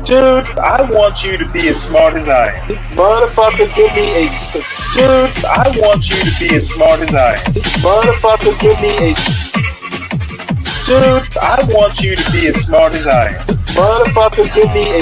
Dude, I want you to be as smart as I am. Motherfucker, give me a... Dude, I want you to be as smart as I am. Motherfucker, give me a... Dude, I want you to be as smart as I am. Motherfucker, give me a...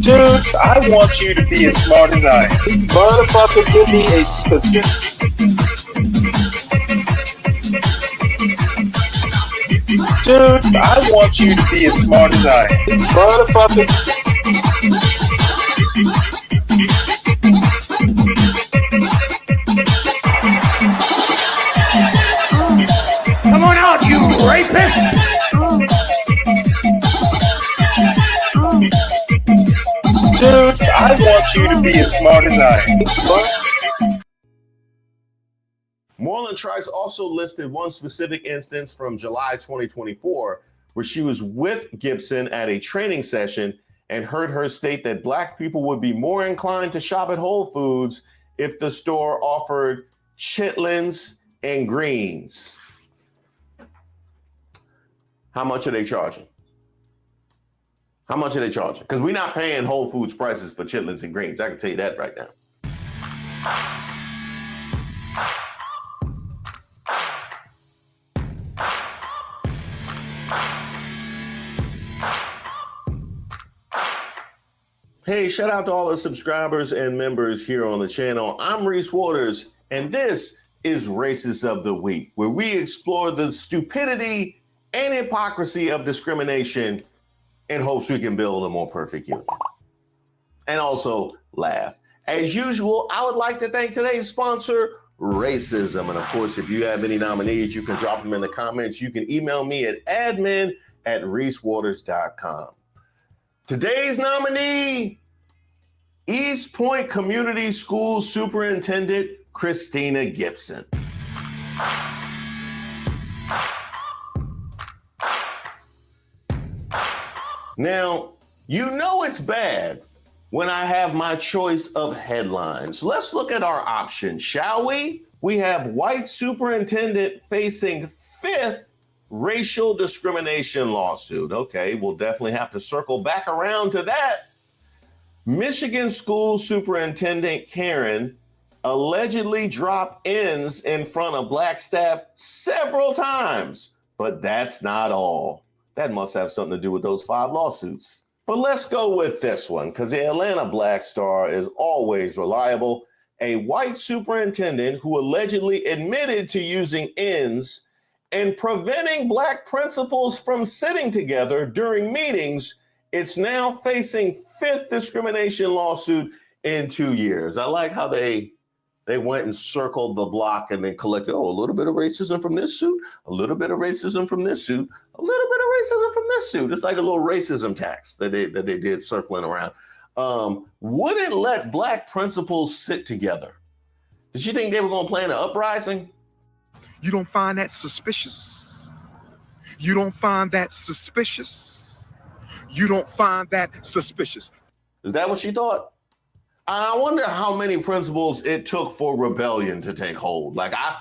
Dude, I want you to be as smart as I am. Motherfucker, give me a specific... Dude, I want you to be as smart as I am. Motherfucker... Come on out, you rapist! Dude, I want you to be as smart as I am. Moreland Trice also listed one specific instance from July 2024 where she was with Gibson at a training session and heard her state that Black people would be more inclined to shop at Whole Foods if the store offered chitlins and greens. How much are they charging? How much are they charging? Because we're not paying Whole Foods prices for chitlins and greens. I can tell you that right now. Hey, shout out to all the subscribers and members here on the channel. I'm Reese Waters, and this is Racist of the Week, where we explore the stupidity and hypocrisy of discrimination in hopes we can build a more perfect union. And also laugh. As usual, I would like to thank today's sponsor, Racism. And of course, if you have any nominees, you can drop them in the comments. You can email me at admin@reesewaters.com. Today's nominee, East Point Community School Superintendent Christina Gibson. Now, you know it's bad when I have my choice of headlines. Let's look at our options, shall we? We have white superintendent facing 5th racial discrimination lawsuit. Okay, we'll definitely have to circle back around to that. Michigan school superintendent Karen allegedly dropped N's in front of Black staff several times, but that's not all. That must have something to do with those 5 lawsuits. But let's go with this one, because the Atlanta Black Star is always reliable. A white superintendent who allegedly admitted to using N's and preventing Black principals from sitting together during meetings, it's now facing 5th discrimination lawsuit in 2 years. I like how they went and circled the block and then collected, a little bit of racism from this suit, a little bit of racism from this suit, a little bit of racism from this suit. It's like a little racism tax that they did circling around. Wouldn't let Black principals sit together. Did you think they were going to plan an uprising? You don't find that suspicious? You don't find that suspicious? You don't find that suspicious? Is that what she thought? I wonder how many principles it took for rebellion to take hold. Like, I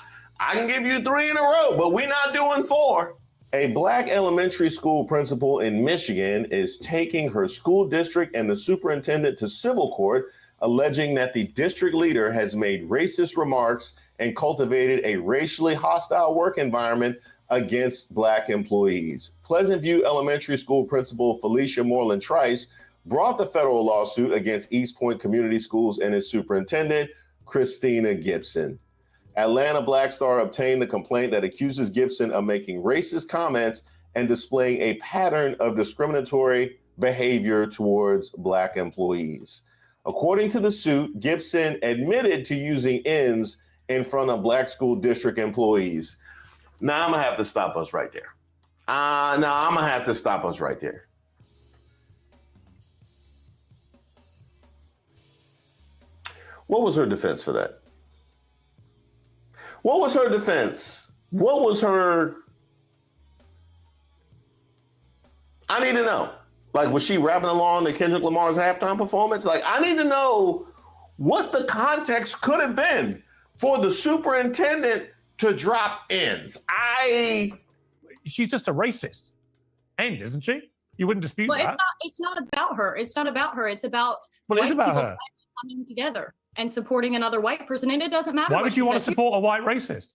can give you 3 in a row, but we're not doing 4. A Black elementary school principal in Michigan is taking her school district and the superintendent to civil court, alleging that the district leader has made racist remarks and cultivated a racially hostile work environment against Black employees. Pleasant View Elementary School principal Felicia Moreland Trice brought the federal lawsuit against East Point Community Schools and its superintendent, Christina Gibson. Atlanta Black Star obtained the complaint that accuses Gibson of making racist comments and displaying a pattern of discriminatory behavior towards Black employees. According to the suit, Gibson admitted to using N's in front of Black school district employees. Now I'm gonna have to stop us right there. I'm gonna have to stop us right there. What was her defense for that? What was her defense? What was her? I need to know. Like, was she rapping along to Kendrick Lamar's halftime performance? Like, I need to know what the context could have been for the superintendent to drop ends. She's just a racist. End, isn't she? You wouldn't dispute that. It's not about her. It's not about her. It's about Well, it is about her. coming together and supporting another white person. And it doesn't matter. Why would you want to support a white racist?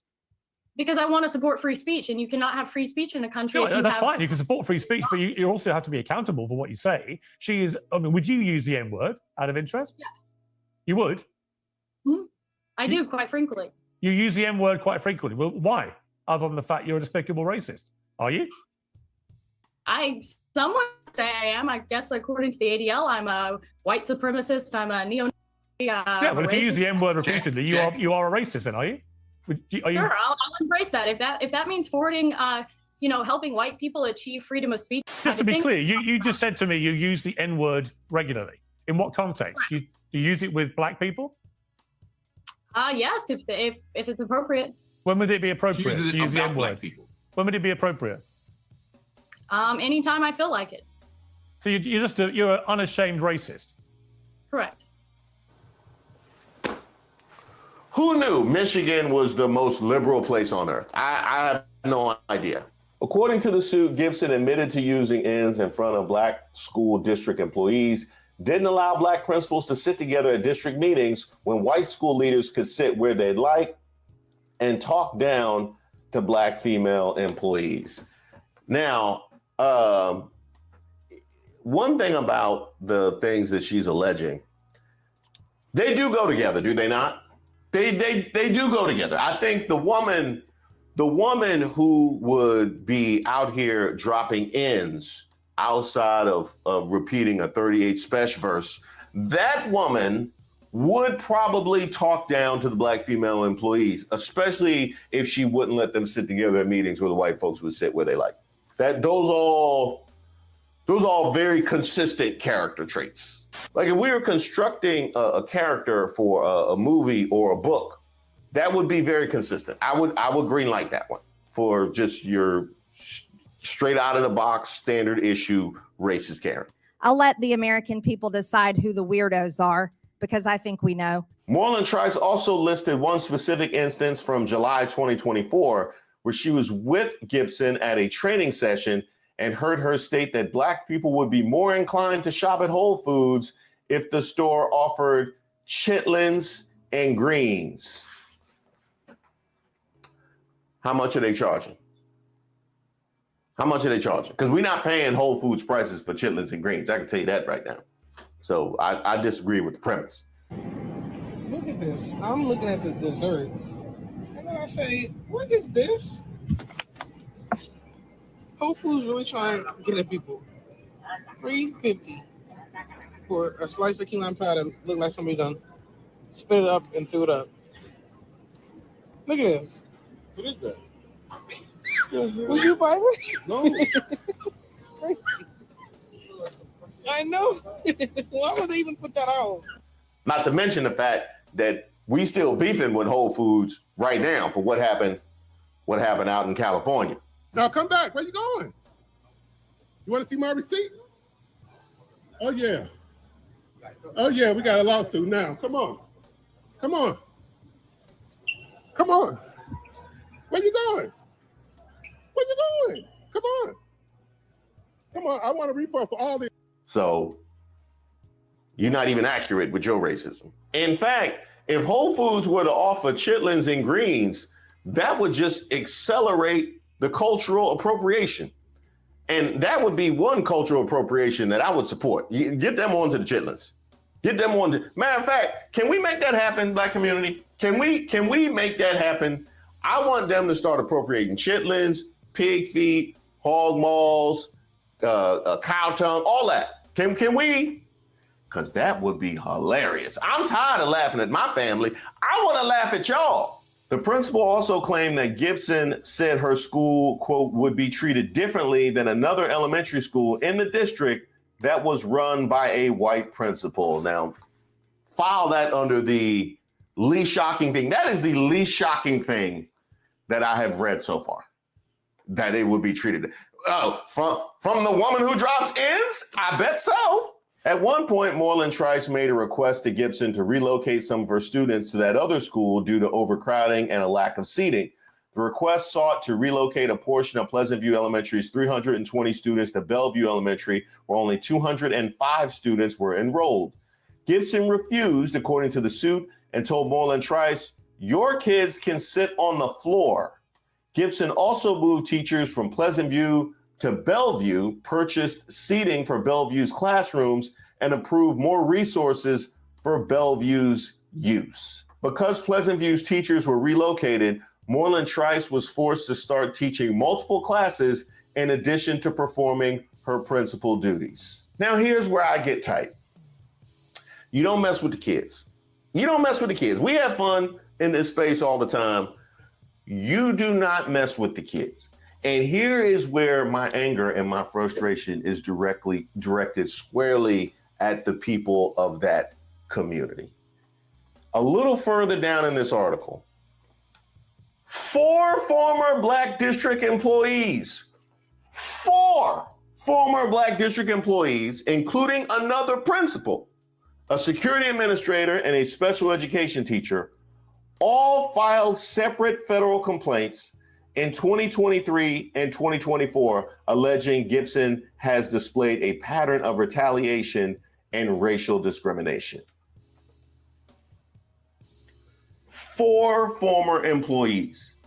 Because I want to support free speech, and you cannot have free speech in a country. No, that's fine. You can support free speech, but you also have to be accountable for what you say. She is. I mean, would you use the N-word out of interest? Yes. You would? I do, quite frankly. You use the N-word quite frequently. Well, why? Other than the fact you're a despicable racist. Are you? Someone say I am. I guess according to the ADL, I'm a white supremacist. I'm a neo. Yeah, but if you use the N-word repeatedly, you are a racist, then, are you? Sure, I'll embrace that. If that means forwarding, helping white people achieve freedom of speech. Just to be clear, you just said to me you use the N-word regularly. In what context? Do you use it with black people? Yes, if it's appropriate. When would it be appropriate to use the N-word? When would it be appropriate? Anytime I feel like it. So you're an unashamed racist. Correct. Who knew Michigan was the most liberal place on earth? I have no idea. According to the suit, Gibson admitted to using ends in front of black school district employees, didn't allow black principals to sit together at district meetings when white school leaders could sit where they'd like, and talk down to black female employees. Now, one thing about the things that she's alleging, they do go together, do they not? They do go together. I think the woman who would be out here dropping ends outside of repeating a 38 special verse, that woman would probably talk down to the black female employees, especially if she wouldn't let them sit together at meetings where the white folks would sit where they like. Those all very consistent character traits. Like if we were constructing a character for a movie or a book, that would be very consistent. I would greenlight that one for just your straight out of the box, standard issue racist Karen. I'll let the American people decide who the weirdos are because I think we know. Moreland Trice also listed one specific instance from July 2024 where she was with Gibson at a training session and heard her state that black people would be more inclined to shop at Whole Foods if the store offered chitlins and greens. How much are they charging? How much are they charging? Because we're not paying Whole Foods prices for chitlins and greens. I can tell you that right now. So I disagree with the premise. Look at this. I'm looking at the desserts. And then I say, what is this? Whole Foods really trying to get at people. $3.50 for a slice of key lime pie that looked like somebody done spit it up and threw it up. Look at this. What is that? Was you buy it? No. I know. Why would they even put that out? Not to mention the fact that we still beefing with Whole Foods right now for what happened out in California. Now come back. Where you going? You want to see my receipt? Oh yeah. Oh yeah, we got a lawsuit now. Come on. Come on. Come on. Where you going? Where you going? Come on. Come on. I want a refund for all this. So you're not even accurate with your racism. In fact, if Whole Foods were to offer chitlins and greens, that would just accelerate the cultural appropriation. And that would be one cultural appropriation that I would support. Get them onto the chitlins. Get them on. Matter of fact, can we make that happen, black community? Can we make that happen? I want them to start appropriating chitlins, pig feet, hog maws, cow tongue, all that. Can we? Because that would be hilarious. I'm tired of laughing at my family. I want to laugh at y'all. The principal also claimed that Gibson said her school, quote, would be treated differently than another elementary school in the district that was run by a white principal. Now, file that under the least shocking thing. That is the least shocking thing that I have read so far, that it would be treated. Oh, from the woman who drops ends? I bet so. At one point, Moreland Trice made a request to Gibson to relocate some of her students to that other school due to overcrowding and a lack of seating. The request sought to relocate a portion of Pleasant View Elementary's 320 students to Bellevue Elementary, where only 205 students were enrolled. Gibson refused, according to the suit, and told Moreland Trice, "Your kids can sit on the floor." Gibson also moved teachers from Pleasant View to Bellevue, purchased seating for Bellevue's classrooms, and approved more resources for Bellevue's use. Because Pleasant View's teachers were relocated, Moreland Trice was forced to start teaching multiple classes in addition to performing her principal duties. Now, here's where I get tight. You don't mess with the kids. You don't mess with the kids. We have fun in this space all the time. You do not mess with the kids. And here is where my anger and my frustration is directed squarely at the people of that community. A little further down in this article, 4 former Black district employees, 4 former Black district employees, including another principal, a security administrator, and a special education teacher, all filed separate federal complaints in 2023 and 2024, alleging Gibson has displayed a pattern of retaliation and racial discrimination. 4 former employees.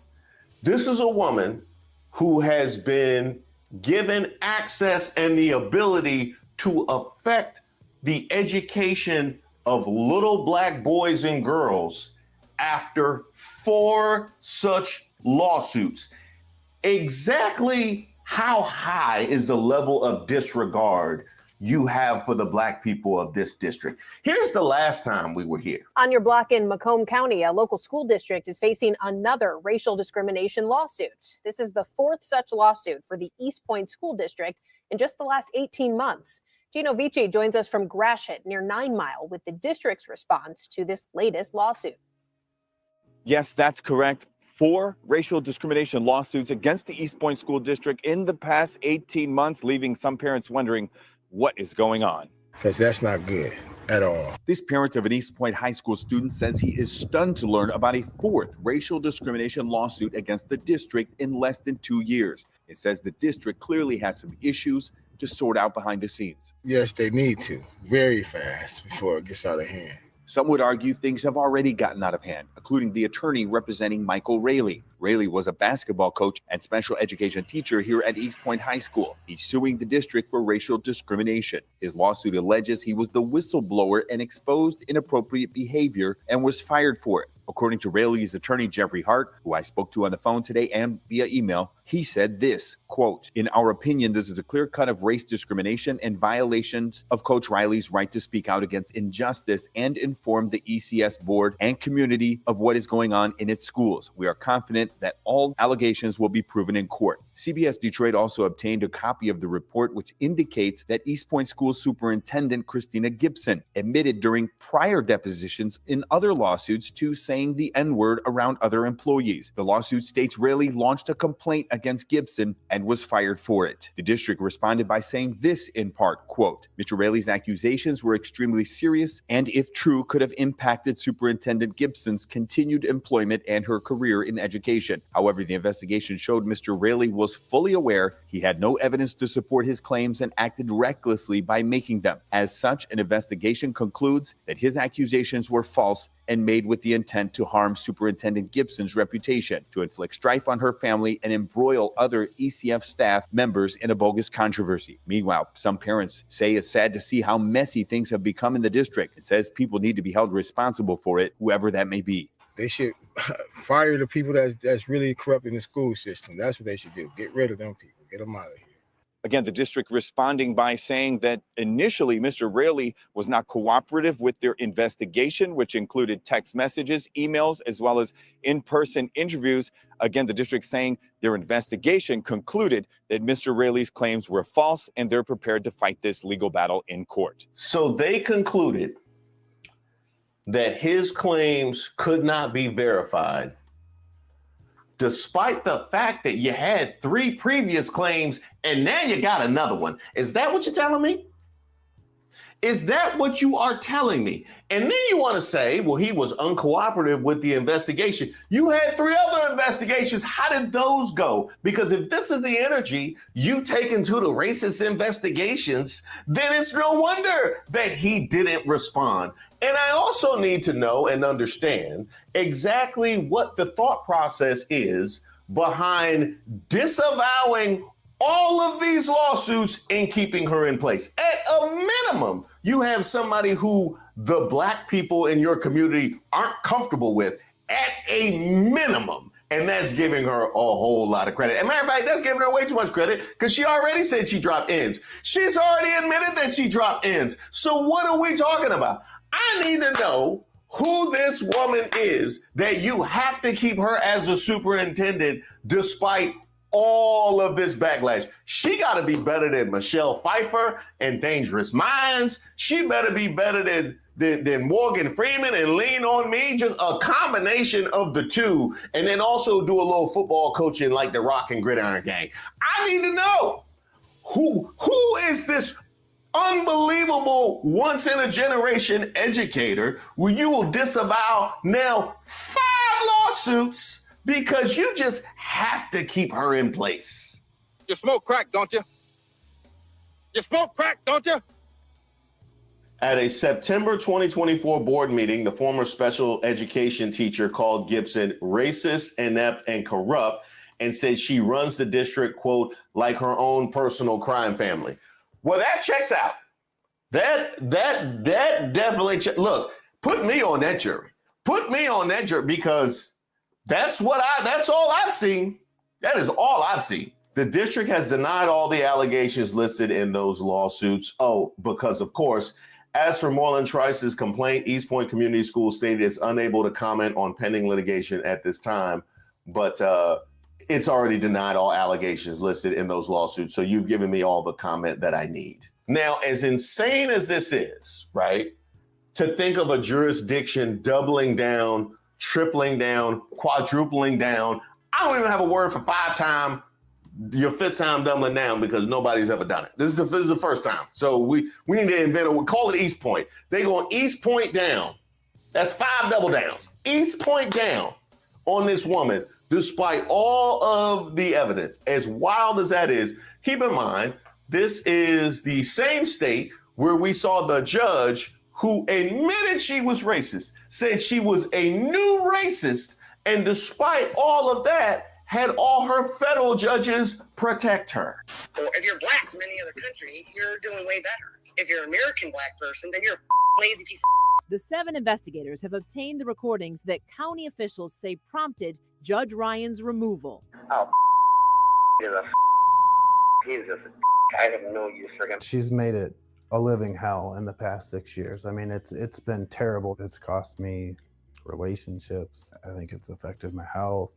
This is a woman who has been given access and the ability to affect the education of little Black boys and girls after 4 such lawsuits. Exactly how high is the level of disregard you have for the Black people of this district? Here's the last time we were here. On your block in Macomb County, a local school district is facing another racial discrimination lawsuit. This is the 4th such lawsuit for the East Point School District in just the last 18 months. Gino Vici joins us from Gratiot near 9 Mile with the district's response to this latest lawsuit. Yes, that's correct. 4 racial discrimination lawsuits against the East Point School District in the past 18 months, leaving some parents wondering what is going on. Because that's not good at all. This parent of an East Point High School student says he is stunned to learn about a 4th racial discrimination lawsuit against the district in less than 2 years. It says the district clearly has some issues to sort out behind the scenes. Yes, they need to, very fast before it gets out of hand. Some would argue things have already gotten out of hand, including the attorney representing Michael Raley. Raley was a basketball coach and special education teacher here at East Point High School. He's suing the district for racial discrimination. His lawsuit alleges he was the whistleblower and exposed inappropriate behavior and was fired for it. According to Raley's attorney, Jeffrey Hart, who I spoke to on the phone today and via email, he said this, quote, "In our opinion, this is a clear cut of race discrimination and violations of Coach Riley's right to speak out against injustice and inform the ECS board and community of what is going on in its schools. We are confident that all allegations will be proven in court." CBS Detroit also obtained a copy of the report, which indicates that East Point School Superintendent Christina Gibson admitted during prior depositions in other lawsuits to saying the N-word around other employees. The lawsuit states Raley launched a complaint against Gibson and was fired for it. The district responded by saying this in part, quote, "Mr. Raley's accusations were extremely serious and, if true, could have impacted Superintendent Gibson's continued employment and her career in education. However, the investigation showed Mr. Raley was fully aware he had no evidence to support his claims and acted recklessly by making them. As such, an investigation concludes that his accusations were false and made with the intent to harm Superintendent Gibson's reputation, to inflict strife on her family, and embroil other ECF staff members in a bogus controversy." Meanwhile, some parents say it's sad to see how messy things have become in the district. It says people need to be held responsible for it, whoever that may be. They should fire the people that's really corrupting the school system. That's what they should do. Get rid of them people. Get them out of here. Again, the district responding by saying that initially Mr. Raley was not cooperative with their investigation, which included text messages, emails, as well as in-person interviews. Again, the district saying their investigation concluded that Mr. Raley's claims were false and they're prepared to fight this legal battle in court. So they concluded that his claims could not be verified, despite the fact that you had 3 previous claims and now you got another one. Is that what you're telling me? Is that what you are telling me? And then you want to say, well, he was uncooperative with the investigation. You had 3 other investigations. How did those go? Because if this is the energy you take into the racist investigations, then it's no wonder that he didn't respond. And I also need to know and understand exactly what the thought process is behind disavowing all of these lawsuits and keeping her in place. At a minimum, you have somebody who the Black people in your community aren't comfortable with at a minimum. And that's giving her a whole lot of credit. And matter of fact, that's giving her way too much credit because she already said she dropped ends. She's already admitted that she dropped ends. So what are we talking about? I need to know who this woman is that you have to keep her as a superintendent despite all of this backlash. She got to be better than Michelle Pfeiffer and Dangerous Minds. She better be better than Morgan Freeman and Lean on Me. Just a combination of the two. And then also do a little football coaching like the Rock and Gridiron Gang. I need to know who is this unbelievable once in a generation educator where you will disavow now 5 lawsuits because you just have to keep her in place. You smoke crack, don't you? You smoke crack, don't you? At a September 2024 board meeting, the former special education teacher called Gibson racist, inept, and corrupt and said she runs the district, quote, like her own personal crime family. Well, that checks out. That definitely look, put me on that jury. Put me on that jury because that's all I've seen. That is all I've seen. The district has denied all the allegations listed in those lawsuits. Oh, because of course, as for Moreland Trice's complaint, East Point Community School stated it's unable to comment on pending litigation at this time, but it's already denied all allegations listed in those lawsuits. So you've given me all the comment that I need. Now, as insane as this is, right, to think of a jurisdiction doubling down, tripling down, quadrupling down. I don't even have a word for 5-time, your 5th time doubling down because nobody's ever done it. This is the first time. So we need to invent we call it East Point. They go East Point down. That's 5 double downs. East Point down on this woman, despite all of the evidence. As wild as that is, keep in mind, this is the same state where we saw the judge who admitted she was racist, said she was a new racist, and despite all of that, had all her federal judges protect her. So if you're Black from any other country, you're doing way better. If you're an American Black person, then you're a lazy piece of The 7 investigators have obtained the recordings that county officials say prompted Judge Ryan's removal. Oh, he's just I have no use for him. She's made it a living hell in the past 6 years. I mean, it's been terrible. It's cost me relationships. I think it's affected my health.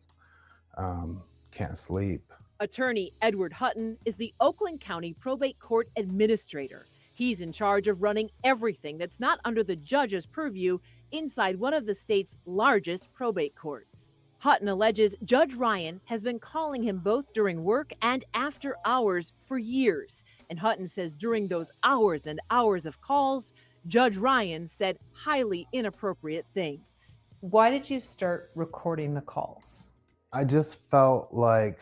Can't sleep. Attorney Edward Hutton is the Oakland County Probate Court Administrator. He's in charge of running everything that's not under the judge's purview inside one of the state's largest probate courts. Hutton alleges Judge Ryan has been calling him both during work and after hours for years. And Hutton says during those hours and hours of calls, Judge Ryan said highly inappropriate things. Why did you start recording the calls? I just felt like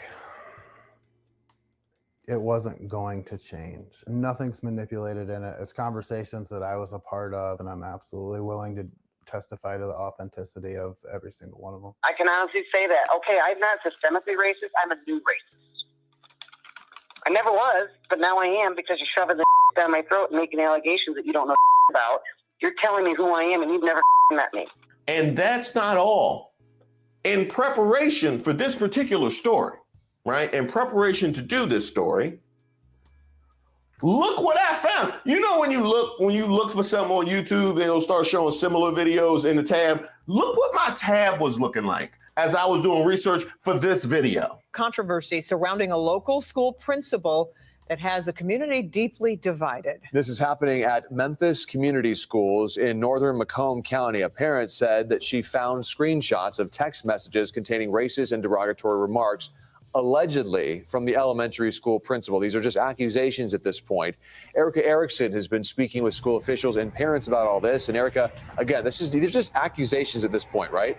it wasn't going to change. Nothing's manipulated in it. It's conversations that I was a part of, and I'm absolutely willing to testify to the authenticity of every single one of them. I can honestly say that. Okay, I'm not systemically racist. I'm a new racist. I never was, but now I am because you're shoving the down my throat and making allegations that you don't know about. You're telling me who I am, and you've never met me. And that's not all. In preparation for this particular story, right? In preparation to do this story, Look what I found. You know when you look for something on YouTube, it'll start showing similar videos in the tab. Look what my tab was looking like as I was doing research for this video. Controversy surrounding a local school principal that has a community deeply divided. This is happening at Memphis Community Schools in northern Macomb County. A parent said that she found screenshots of text messages containing racist and derogatory remarks, allegedly from the elementary school principal. These are just accusations at this point. Erica Erickson has been speaking with school officials and parents about all this. And Erica, again, these are just accusations at this point, right?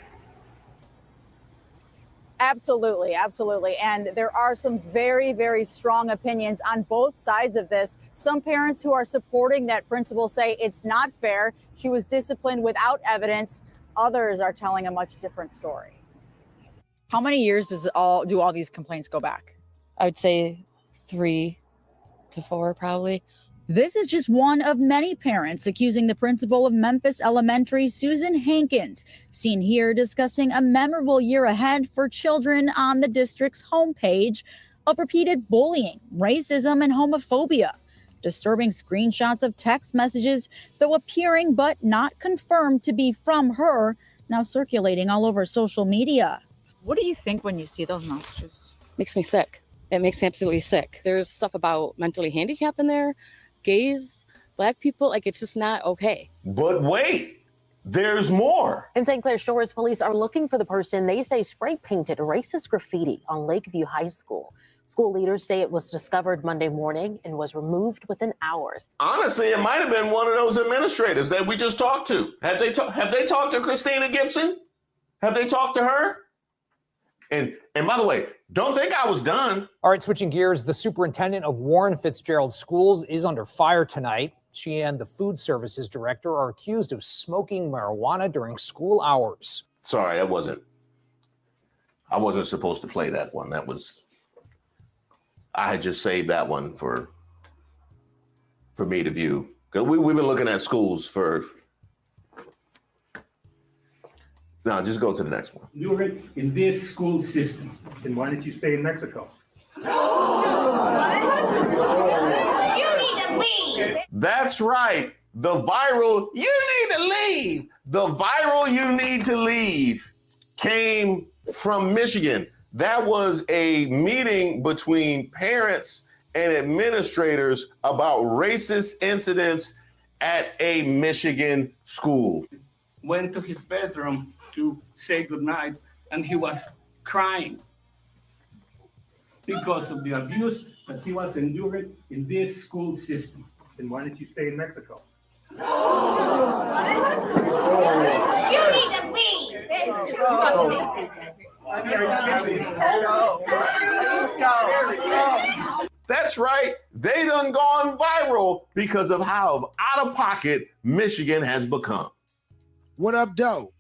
Absolutely, absolutely. And there are some very, very strong opinions on both sides of this. Some parents who are supporting that principal say it's not fair. She was disciplined without evidence. Others are telling a much different story. How many years do all these complaints go back? I would say 3 to 4, probably. This is just one of many parents accusing the principal of Memphis Elementary, Susan Hankins, seen here discussing a memorable year ahead for children on the district's homepage, of repeated bullying, racism, and homophobia. Disturbing screenshots of text messages, though appearing but not confirmed to be from her, now circulating all over social media. What do you think when you see those messages? Makes me sick. It makes me absolutely sick. There's stuff about mentally handicapped in there, gays, Black people. Like, it's just not okay. But wait, there's more. In St. Clair Shores, police are looking for the person they say spray painted racist graffiti on Lakeview High School. School leaders say it was discovered Monday morning and was removed within hours. Honestly, it might have been one of those administrators that we just talked to. Have they talked to Christina Gibson? Have they talked to her? And by the way, don't think I was done. All right, switching gears, the superintendent of Warren Fitzgerald Schools is under fire tonight. She and the food services director are accused of smoking marijuana during school hours. Sorry, I wasn't supposed to play that one. I had just saved that one for me to view. Because we've been looking at schools for... No, just go to the next one. You're in this school system. Then why did you stay in Mexico? You need to leave. That's right. The viral, you need to leave. The viral, you need to leave came from Michigan. That was a meeting between parents and administrators about racist incidents at a Michigan school. Went to his bedroom to say goodnight, and he was crying because of the abuse that he was enduring in this school system. Then why did you stay in Mexico? You need to leave. That's right. They done gone viral because of how out of pocket Michigan has become. What up, though?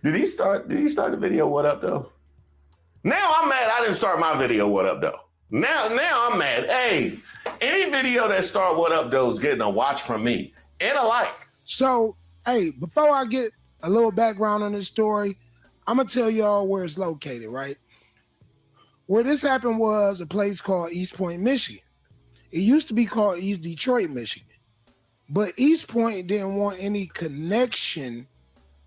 Did he start the video? What up, though? Now I'm mad I didn't start my video. What up, though? Now I'm mad. Hey, any video that start what up, though is getting a watch from me and a like. So, hey, before I get a little background on this story, I'm gonna tell y'all where it's located, right? Where this happened was a place called East Point, Michigan. It used to be called East Detroit, Michigan. But East Point didn't want any connection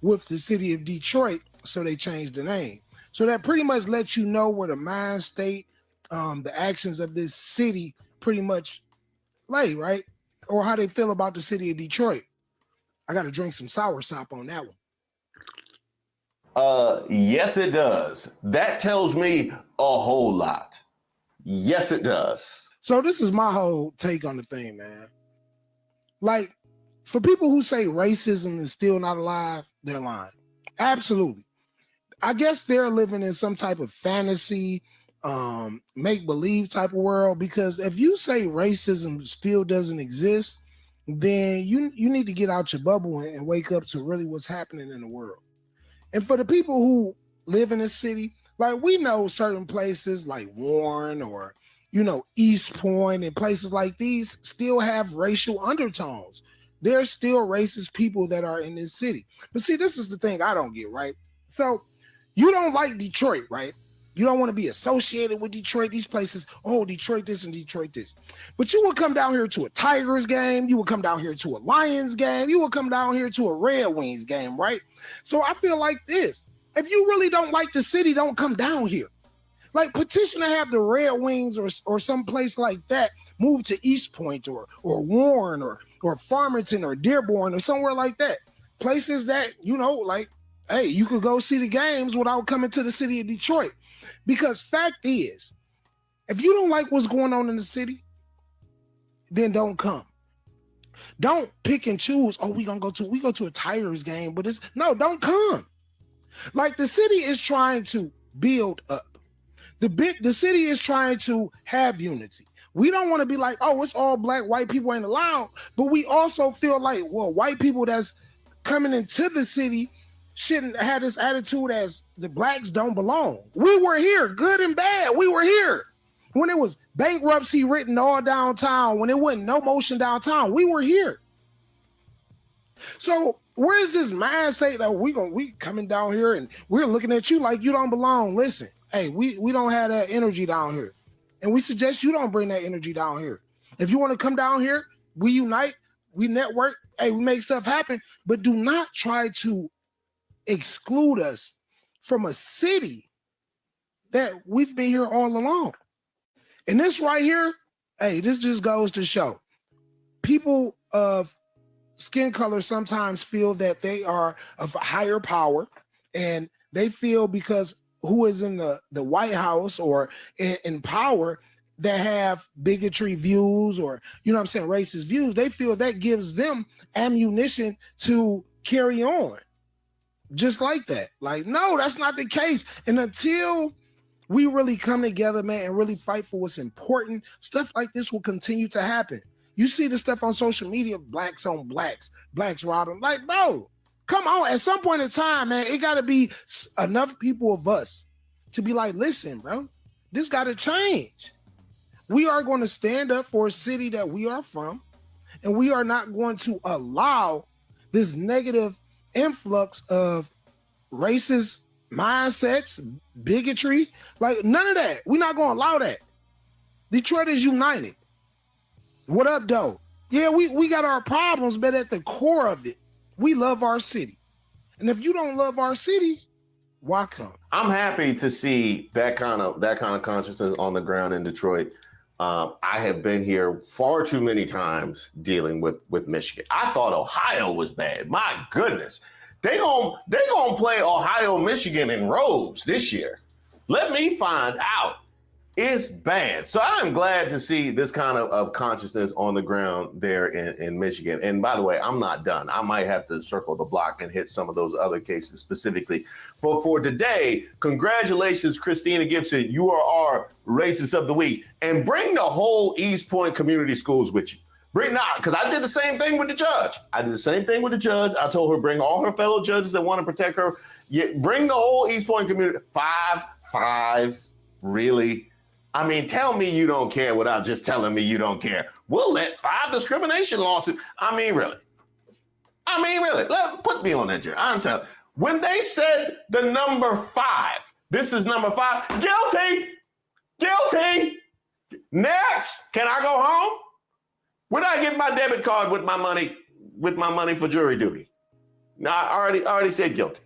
with the city of Detroit, so they changed the name. So that pretty much lets you know where the mind state, the actions of this city pretty much lay, right? Or how they feel about the city of Detroit. I got to drink some soursop on that one. Yes, it does. That tells me a whole lot. Yes, it does. So this is my whole take on the thing, man. Like, for people who say racism is still not alive, they're lying. Absolutely. I guess they're living in some type of fantasy, make-believe type of world, because if you say racism still doesn't exist, then you need to get out your bubble and wake up to really what's happening in the world. And for the people who live in the city, like, we know certain places like Warren or, East Point and places like these still have racial undertones. There's still racist people that are in this city. But see, this is the thing I don't get, right? So you don't like Detroit, right? You don't want to be associated with Detroit, these places. Oh, Detroit this and Detroit this. But you would come down here to a Tigers game. You would come down here to a Lions game. You would come down here to a Red Wings game, right? So I feel like this. If you really don't like the city, don't come down here. Like, petition to have the Red Wings or some place like that move to East Point or Warren or Farmington or Dearborn or somewhere like that. Places that, you know, like, hey, you could go see the games without coming to the city of Detroit. Because fact is, if you don't like what's going on in the city, then don't come. Don't pick and choose. Oh, we go to a Tigers game, but don't come. Like, the city is trying to build up. The city is trying to have unity. We don't want to be like, oh, it's all black, white people ain't allowed. But we also feel like, well, white people that's coming into the city shouldn't have this attitude as the blacks don't belong. We were here, good and bad. We were here when it was bankruptcy written all downtown, when it wasn't no motion downtown. We were here. So where's this mindset that we coming down here and we're looking at you like you don't belong? Listen, hey, we don't have that energy down here. And we suggest you don't bring that energy down here. If you want to come down here, we unite, we network, hey, we make stuff happen, but do not try to exclude us from a city that we've been here all along. And this right here, hey, this just goes to show people of skin color sometimes feel that they are of a higher power, and they feel because who is in the White House or in power that have bigotry views or, you know what I'm saying, racist views, they feel that gives them ammunition to carry on. Just like that. Like, no, that's not the case. And until we really come together, man, and really fight for what's important, stuff like this will continue to happen. You see the stuff on social media, blacks on blacks, blacks robbing. Like, bro, come on. At some point in time, man, it got to be enough people of us to be like, listen, bro, this got to change. We are going to stand up for a city that we are from, and we are not going to allow this negative influx of racist mindsets, bigotry, like none of that. We're not going to allow that. Detroit is united. What up, though? Yeah, we got our problems, but at the core of it, we love our city. And if you don't love our city, why come? I'm happy to see that kind of consciousness on the ground in Detroit. I have been here far too many times dealing with Michigan. I thought Ohio was bad. My goodness. They gonna play Ohio, Michigan in robes this year. Let me find out. It's bad. So I'm glad to see this kind of consciousness on the ground there in Michigan. And by the way, I'm not done. I might have to circle the block and hit some of those other cases specifically. But for today, congratulations, Christina Gibson. You are our Racist of the Week. And bring the whole East Point Community Schools with you. Because I did the same thing with the judge. I I told her bring all her fellow judges that want to protect her. Bring the whole East Point community. Five, really? I mean, tell me you don't care without just telling me you don't care. We'll let 5 discrimination lawsuits. I mean, really. Put me on that jury. I'm telling you. When they said the number 5, this is number 5, guilty. Next, can I go home? When I get my debit card with my money for jury duty? No, I already said guilty.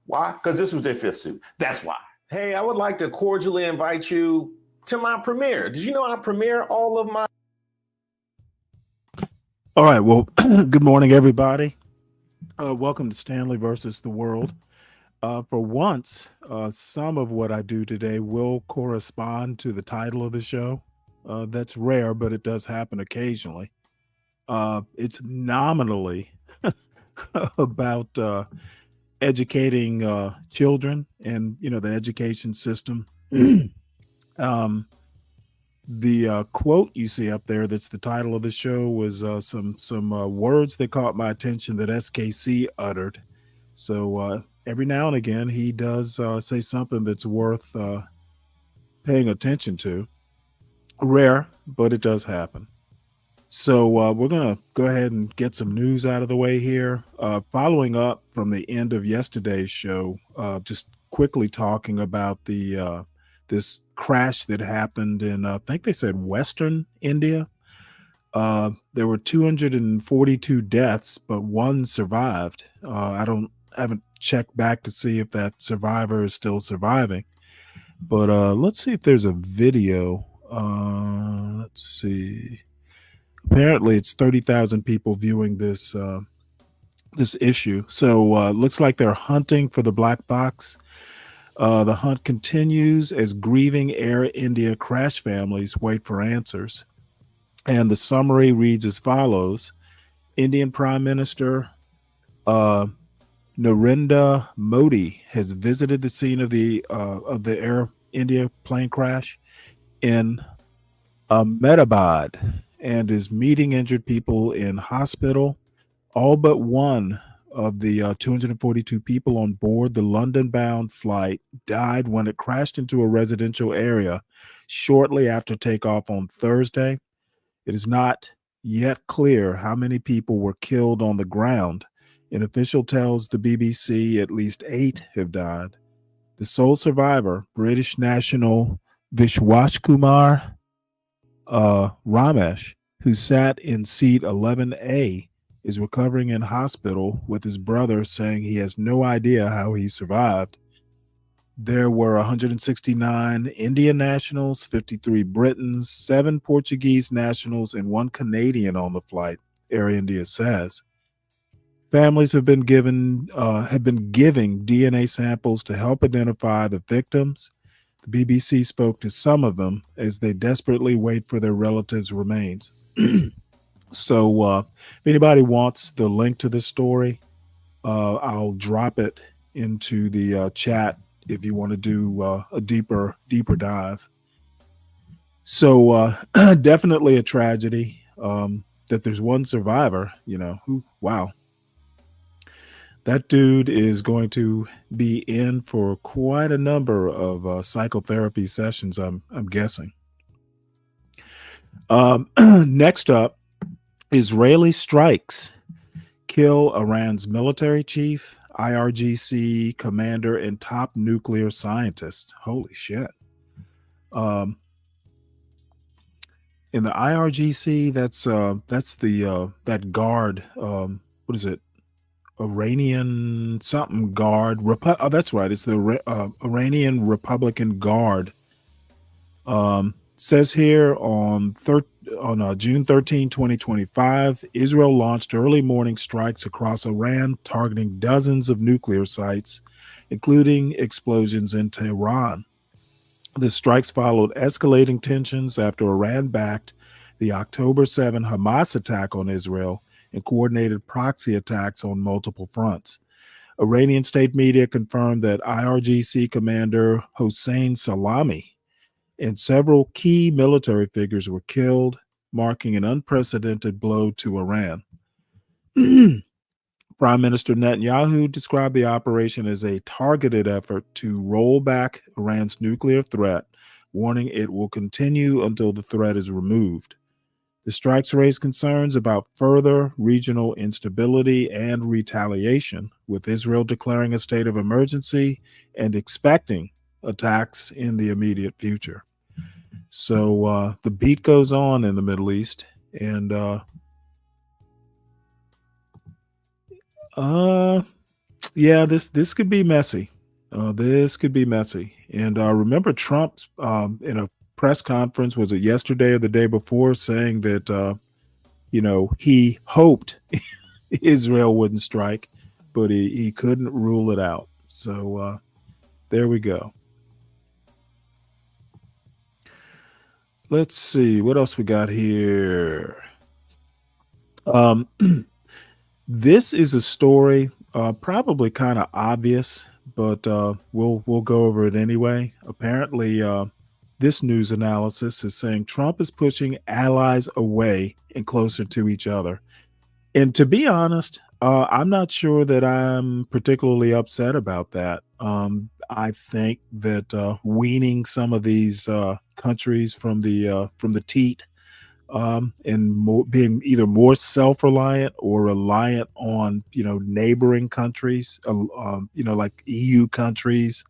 Why? Because this was their 5th suit. That's why. Hey, I would like to cordially invite you to my premiere. Did you know I premiere all of my... All right. Well, good morning, everybody. Welcome to Stanley versus the World. For once, some of what I do today will correspond to the title of the show. That's rare, but it does happen occasionally. It's nominally about educating children and, the education system. The quote you see up there that's the title of the show was some words that caught my attention that SKC uttered. So every now and again, he does say something that's worth paying attention to. Rare, but it does happen. So we're going to go ahead and get some news out of the way here. Following up from the end of yesterday's show, just quickly talking about the this crash that happened in I think they said Western India. There were 242 deaths, but one survived. Haven't checked back to see if that survivor is still surviving. But let's see if there's a video. Let's see. Apparently, it's 30,000 people viewing this this issue. So looks like they're hunting for the black box. The hunt continues as grieving Air India crash families wait for answers. And the summary reads as follows: Indian Prime Minister Narendra Modi has visited the scene of the Air India plane crash in Ahmedabad and is meeting injured people in hospital. All but one of the 242 people on board the London-bound flight died when it crashed into a residential area shortly after takeoff on Thursday. It is not yet clear how many people were killed on the ground. An official tells the BBC at least 8 have died. The sole survivor, British national Vishwashkumar Ramesh, who sat in seat 11A, is recovering in hospital with his brother saying he has no idea how he survived. There were 169 Indian nationals, 53 Britons, 7 Portuguese nationals, and 1 Canadian on the flight, Air India says. Families have been giving DNA samples to help identify the victims. The BBC spoke to some of them as they desperately wait for their relatives' remains. So if anybody wants the link to this story, I'll drop it into the chat if you want to do a deeper dive. So definitely a tragedy that there's one survivor, wow. That dude is going to be in for quite a number of psychotherapy sessions, I'm guessing. Next up, Israeli strikes kill Iran's military chief, IRGC commander, and top nuclear scientist. Holy shit. In the IRGC, that's the that guard. What is it? Iranian something guard. That's right. It's the Iranian Republican Guard. Says here on June 13, 2025, Israel launched early morning strikes across Iran, targeting dozens of nuclear sites, including explosions in Tehran. The strikes followed escalating tensions after Iran backed the October 7 Hamas attack on Israel and coordinated proxy attacks on multiple fronts. Iranian state media confirmed that IRGC commander Hossein Salami and several key military figures were killed, marking an unprecedented blow to Iran. Prime Minister Netanyahu described the operation as a targeted effort to roll back Iran's nuclear threat, warning it will continue until the threat is removed. The strikes raised concerns about further regional instability and retaliation, with Israel declaring a state of emergency and expecting attacks in the immediate future. So the beat goes on in the Middle East, and yeah, this could be messy. This could be messy. And remember Trump in a press conference, was it yesterday or the day before, saying that he hoped Israel wouldn't strike, but he couldn't rule it out. So there we go. Let's see what else we got here. This is a story probably kind of obvious, but we'll go over it anyway. Apparently, this news analysis is saying Trump is pushing allies away and closer to each other. And to be honest, I'm not sure that I'm particularly upset about that. I think that weaning some of these countries from the teat and being either more self-reliant or reliant on neighboring countries, like EU countries,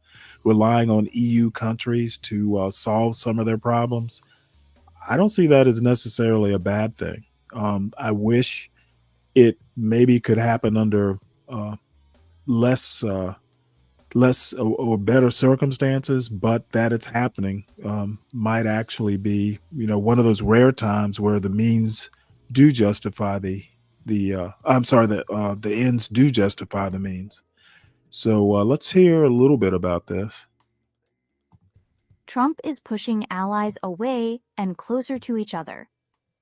relying on EU countries to solve some of their problems. I don't see that as necessarily a bad thing. I wish it maybe could happen under less or better circumstances, but that it's happening might actually be, one of those rare times where the means do justify the ends do justify the means. So let's hear a little bit about this. Trump is pushing allies away and closer to each other.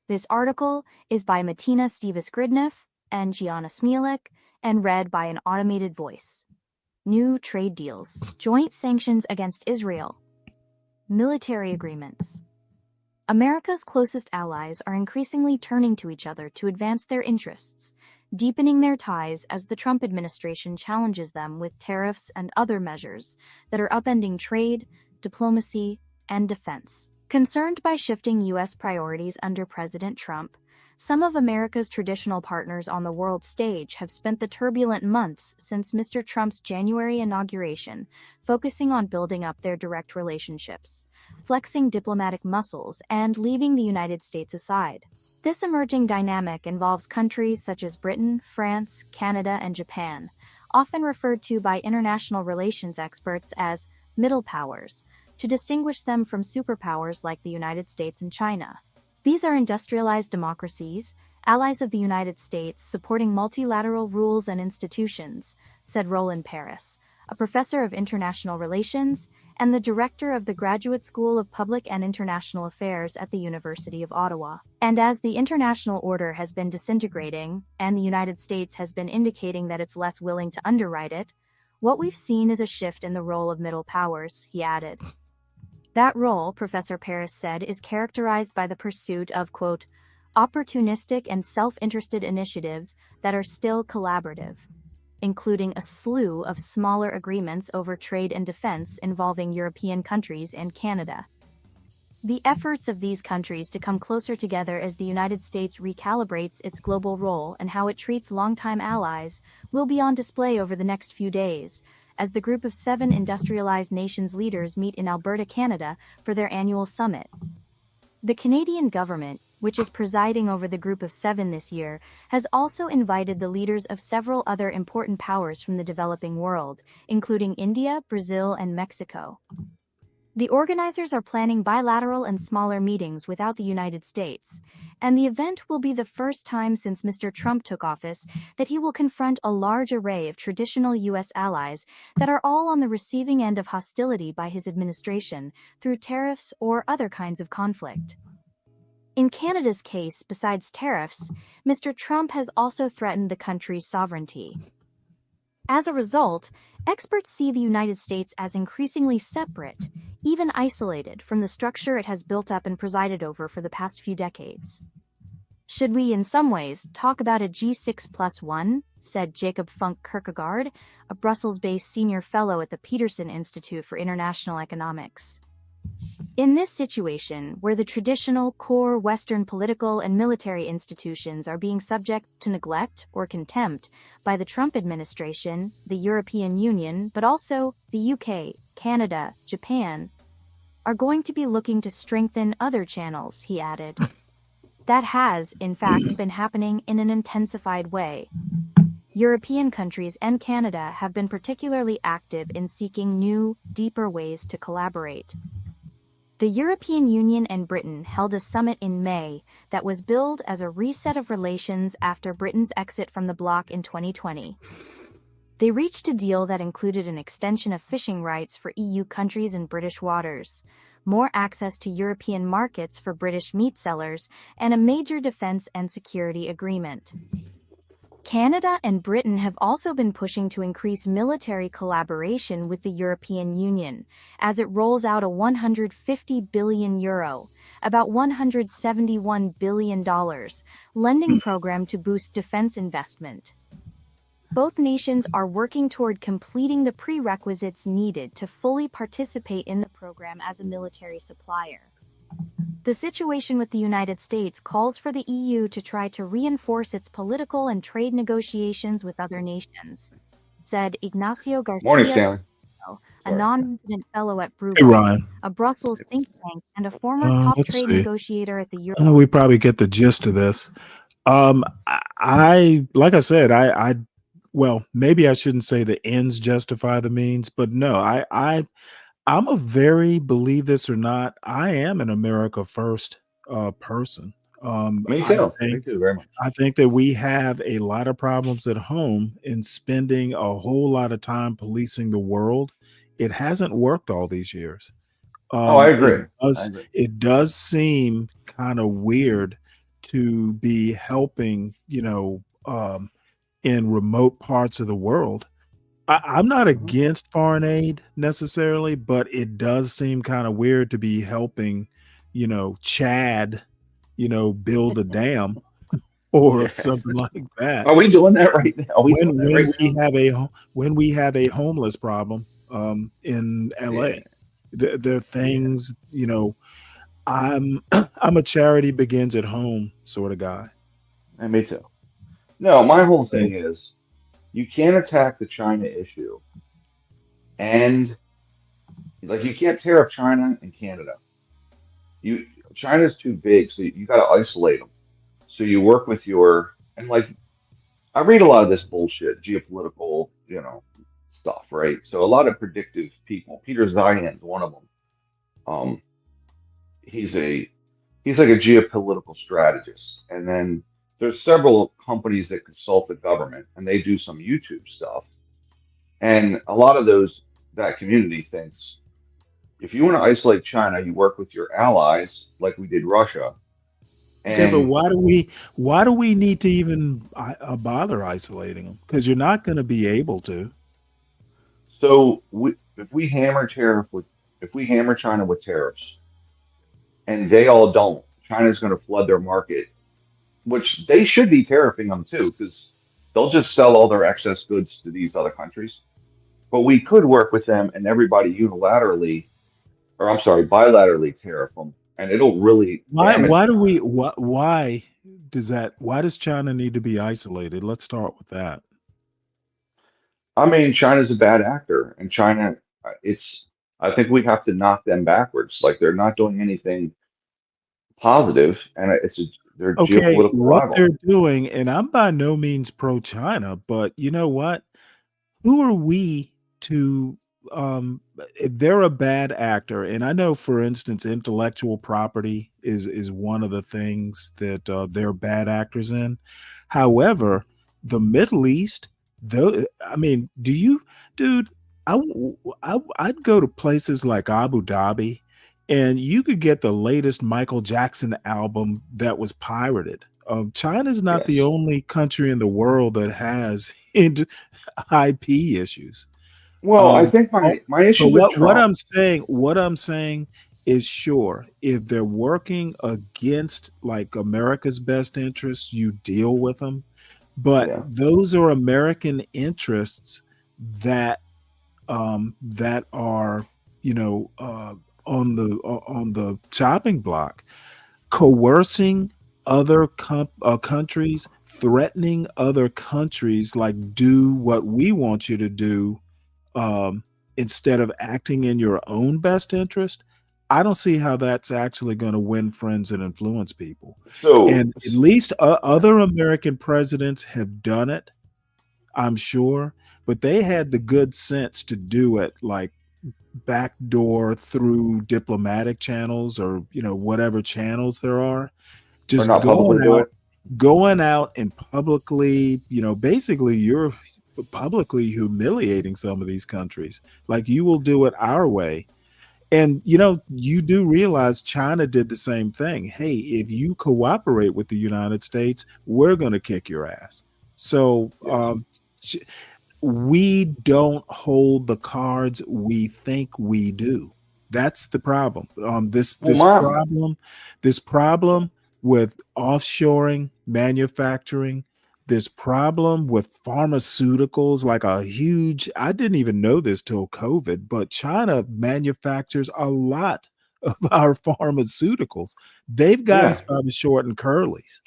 This article is by Martina Stevas-Gridneff and Gianna Smielek and read by an automated voice. New trade deals, joint sanctions against Israel, military agreements. America's closest allies are increasingly turning to each other to advance their interests, deepening their ties as the Trump administration challenges them with tariffs and other measures that are upending trade, diplomacy, and defense. Concerned by shifting U.S. priorities under President Trump, some of America's traditional partners on the world stage have spent the turbulent months since Mr. Trump's January inauguration focusing on building up their direct relationships, flexing diplomatic muscles, and leaving the United States aside. This emerging dynamic involves countries such as Britain, France, Canada, and Japan, often referred to by international relations experts as middle powers, to distinguish them from superpowers like the United States and China. These are industrialized democracies, allies of the United States supporting multilateral rules and institutions, said Roland Paris, a professor of international relations and the director of the Graduate School of Public and International Affairs at the University of Ottawa. And as the international order has been disintegrating, and the United States has been indicating that it's less willing to underwrite it, what we've seen is a shift in the role of middle powers, he added. That role, Professor Paris said, is characterized by the pursuit of, quote, opportunistic and self-interested initiatives that are still collaborative, including a slew of smaller agreements over trade and defense involving European countries and Canada. The efforts of these countries to come closer together as the United States recalibrates its global role and how it treats longtime allies will be on display over the next few days, as the Group of 7 industrialized nations leaders meet in Alberta, Canada, for their annual summit. The Canadian government, which is presiding over the Group of 7 this year, has also invited the leaders of several other important powers from the developing world, including India, Brazil, and Mexico. The organizers are planning bilateral and smaller meetings without the United States, and the event will be the first time since Mr. Trump took office that he will confront a large array of traditional U.S. allies that are all on the receiving end of hostility by his administration through tariffs or other kinds of conflict. In Canada's case, besides tariffs, Mr. Trump has also threatened the country's sovereignty. As a result, experts see the United States as increasingly separate, even isolated from the structure it has built up and presided over for the past few decades. Should we, in some ways, talk about a G6+1, said Jacob Funk Kierkegaard, a Brussels-based senior fellow at the Peterson Institute for International Economics. In this situation, where the traditional core Western political and military institutions are being subject to neglect or contempt by the Trump administration, the European Union, but also the UK, Canada, Japan, are going to be looking to strengthen other channels, he added. That has, in fact, been happening in an intensified way. European countries and Canada have been particularly active in seeking new, deeper ways to collaborate. The European Union and Britain held a summit in May that was billed as a reset of relations after Britain's exit from the bloc in 2020. They reached a deal that included an extension of fishing rights for EU countries in British waters, more access to European markets for British meat sellers, and a major defense and security agreement. Canada and Britain have also been pushing to increase military collaboration with the European Union as it rolls out a €150 billion, about $171 billion, lending program to boost defense investment. Both nations are working toward completing the prerequisites needed to fully participate in the program as a military supplier. The situation with the United States calls for the EU to try to reinforce its political and trade negotiations with other nations, said Ignacio Garcia, Morning, Stanley. a non-resident fellow at Hey, Bruegel, Ryan. a Brussels think tank, and a former top Let's trade see. negotiator at the Euro. We probably get the gist of this. I like I said, well, maybe I shouldn't say the ends justify the means, but no, I'm a very, believe this or not, I am an America first person. Me I too. Me think too, very much. I think that we have a lot of problems at home in spending a whole lot of time policing the world. It hasn't worked all these years. Oh, I It agree. I does agree. it does seem kind of weird to be helping, in remote parts of the world. I'm not against foreign aid necessarily, but it does seem kind of weird to be helping, Chad, build a dam or Yeah. something like that. Are we doing that right now? Are we When doing that when right we now? have when we have a homeless problem in LA, Yeah. there are things, I'm I'm a charity begins at home sort of guy. And me too. No, my whole So thing is you can't attack the China issue and like you can't tear up China and Canada. You China's too big, so you got to isolate them. So you work with your and like I read a lot of this bullshit, geopolitical, stuff, right? So a lot of predictive people. Peter Zeihan's one of them. Um, he's a he's like a geopolitical strategist, and then there's several companies that consult the government, and they do some YouTube stuff. And a lot of that community thinks if you want to isolate China, you work with your allies, like we did Russia, okay, but and why do we need to even bother isolating them? Because you're not going to be able to. so if we hammer China with tariffs, and they all don't, China's going to flood their market, which they should be tariffing them too, because they'll just sell all their excess goods to these other countries. But we could work with them and everybody unilaterally, or I'm sorry, bilaterally tariff them, and it'll really Why damage why do China. we why does China need to be isolated? Let's start with that. I mean, China's a bad actor, and China, it's. I think we have to knock them backwards. Like they're not doing anything positive, and they're a Okay, geopolitical what rival. they're doing, and I'm by no means pro China, but you know what? Who are we to if they're a bad actor, and I know for instance intellectual property is one of the things that they're bad actors in. However, the Middle East, though, I mean, dude, I'd go to places like Abu Dhabi and you could get the latest Michael Jackson album that was pirated. China's not the Yes. only country in the world that has IP issues. Well, I think Oh, my but issue with Trump. what I'm saying is sure, if they're working against like America's best interests, you deal with them. But Yeah. those are American interests that that are, you know, on the chopping block, coercing other countries, threatening other countries, like do what we want you to do, um, instead of acting in your own best interest. I don't see how that's actually going to win friends and influence people. So, And at least other American presidents have done it, I'm sure, but they had the good sense to do it like backdoor through diplomatic channels or whatever channels there are, or just not publicly do it. going out and publicly, basically you're publicly humiliating some of these countries. Like you will do it our way. And you do realize China did the same thing. Hey, if you cooperate with the United States, we're going to kick your ass. So ch- we don't hold the cards we think we do. That's the problem. Well, my This problem with offshoring manufacturing, this problem with pharmaceuticals, like a huge, I didn't even know this till COVID, but China manufactures a lot of our pharmaceuticals. They've got us yeah, by the short and curlies.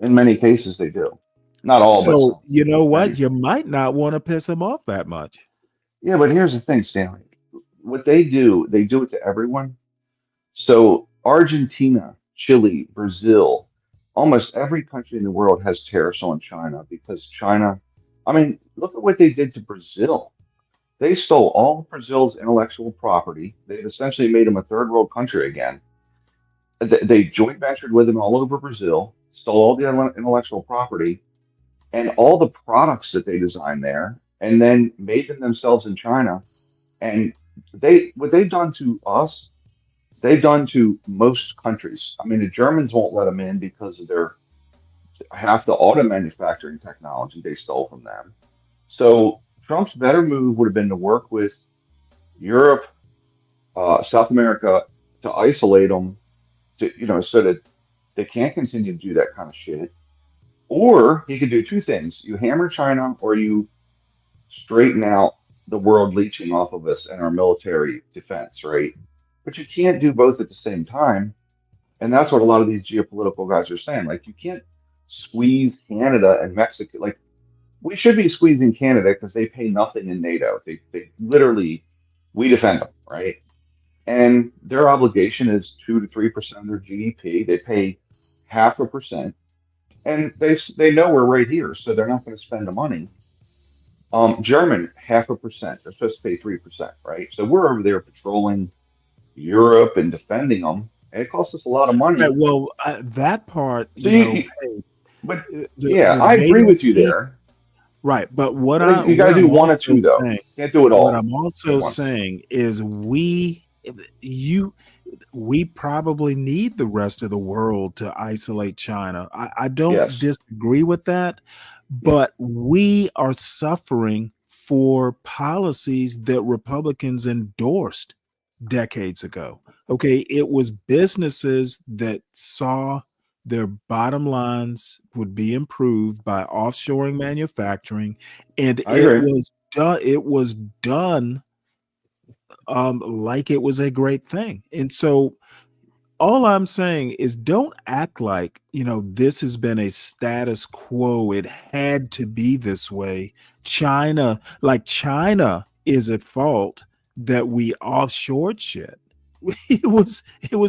in many cases they do. Not all, but So some. you know Many. what? You might not want to piss them off that much. Yeah, but here's the thing, Stanley. what they do it to everyone. So Argentina, Chile, Brazil, almost every country in the world has tariffs on China because China, I mean, look at what they did to Brazil. They stole all of Brazil's intellectual property. They've essentially made them a third world country again. They joint ventured with them all over Brazil, stole all the intellectual property and all the products that they designed there, and then made them themselves in China. And what they've done to us, they've done to most countries. I mean, the Germans won't let them in because of their half the auto manufacturing technology they stole from them. So Trump's better move would have been to work with Europe, South America, to isolate them, so that they can't continue to do that kind of shit. Or he could do two things: you hammer China, or you straighten out the world leeching off of us and our military defense, right? But you can't do both at the same time. And that's what a lot of these geopolitical guys are saying. Like, you can't squeeze Canada and Mexico. Like, we should be squeezing Canada because they pay nothing in NATO. They literally, we defend them, right? And their obligation is 2 to 3% of their GDP. They pay 0.5%. And they know we're right here, so they're not going to spend the money. German, 0.5%. They're supposed to pay 3%, right? So we're over there patrolling Europe and defending them, and it costs us a lot of money. Right, well, that part, So but the I agree NATO with you there. Right, but what I think you got to do one or two though. Can't do it all. What I'm also saying is we probably need the rest of the world to isolate China. I don't disagree with that, but we are suffering for policies that Republicans endorsed decades ago. Okay, it was businesses that saw their bottom lines would be improved by offshoring manufacturing, and it was done like it was a great thing. And so all I'm saying is don't act like, this has been a status quo. It had to be this way. China is at fault that we offshored shit. It was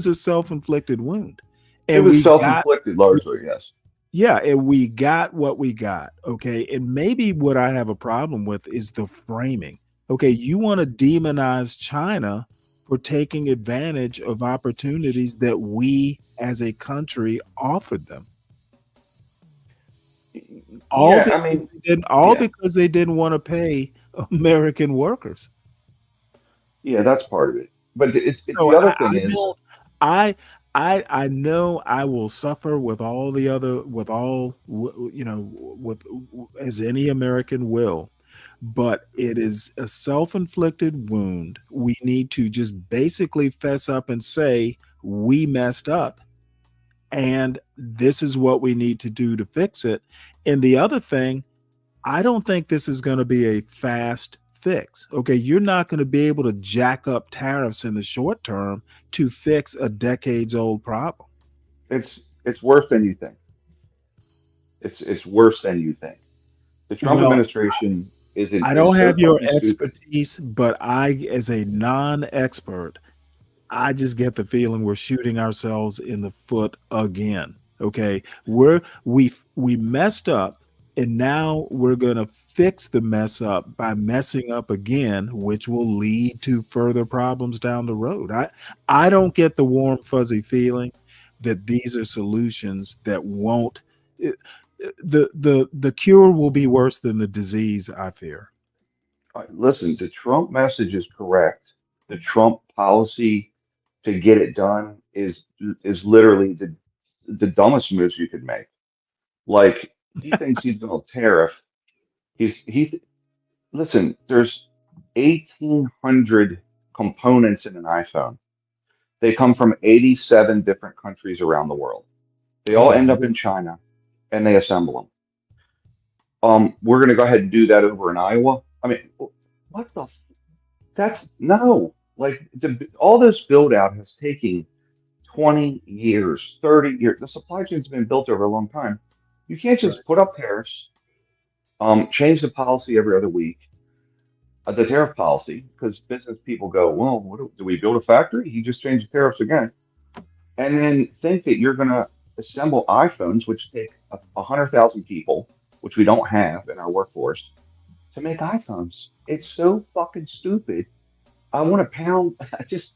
a self-inflicted wound. And it was self-inflicted largely, yes. Yeah, and we got what we got. Okay. And maybe what I have a problem with is the framing. Okay, you want to demonize China for taking advantage of opportunities that we as a country offered them. Because they didn't want to pay American workers. Yeah, that's part of it. But it's the other thing is I know I will suffer with all the other, as any American will, but it is a self-inflicted wound. We need to just basically fess up and say we messed up, and this is what we need to do to fix it. And the other thing, I don't think this is going to be a fast fix. Okay, you're not going to be able to jack up tariffs in the short term to fix a decades-old problem. It's worse than you think. It's worse than you think. The Trump administration isn't. I don't have your expertise, but I, as a non-expert, I just get the feeling we're shooting ourselves in the foot again. Okay, we messed up, and now we're going to fix the mess up by messing up again, which will lead to further problems down the road. I don't get the warm, fuzzy feeling that these are solutions that won't. The cure will be worse than the disease, I fear. Listen, the Trump message is correct. The Trump policy to get it done is literally the dumbest moves you could make. Like, he thinks he's going to tariff. Listen, there's 1,800 components in an iPhone. They come from 87 different countries around the world. They all end up in China, and they assemble them. We're going to go ahead and do that over in Iowa. I mean, what the? No. Like, all this build out has taken 20 years, 30 years. The supply chain's been built over a long time. You can't just put up tariffs, change the policy every other week, the tariff policy, because business people go, well, do we build a factory? He just changed the tariffs again. And then think that you're going to assemble iPhones, which take 100,000 people, which we don't have in our workforce, to make iPhones. It's so fucking stupid. I want to pound. It's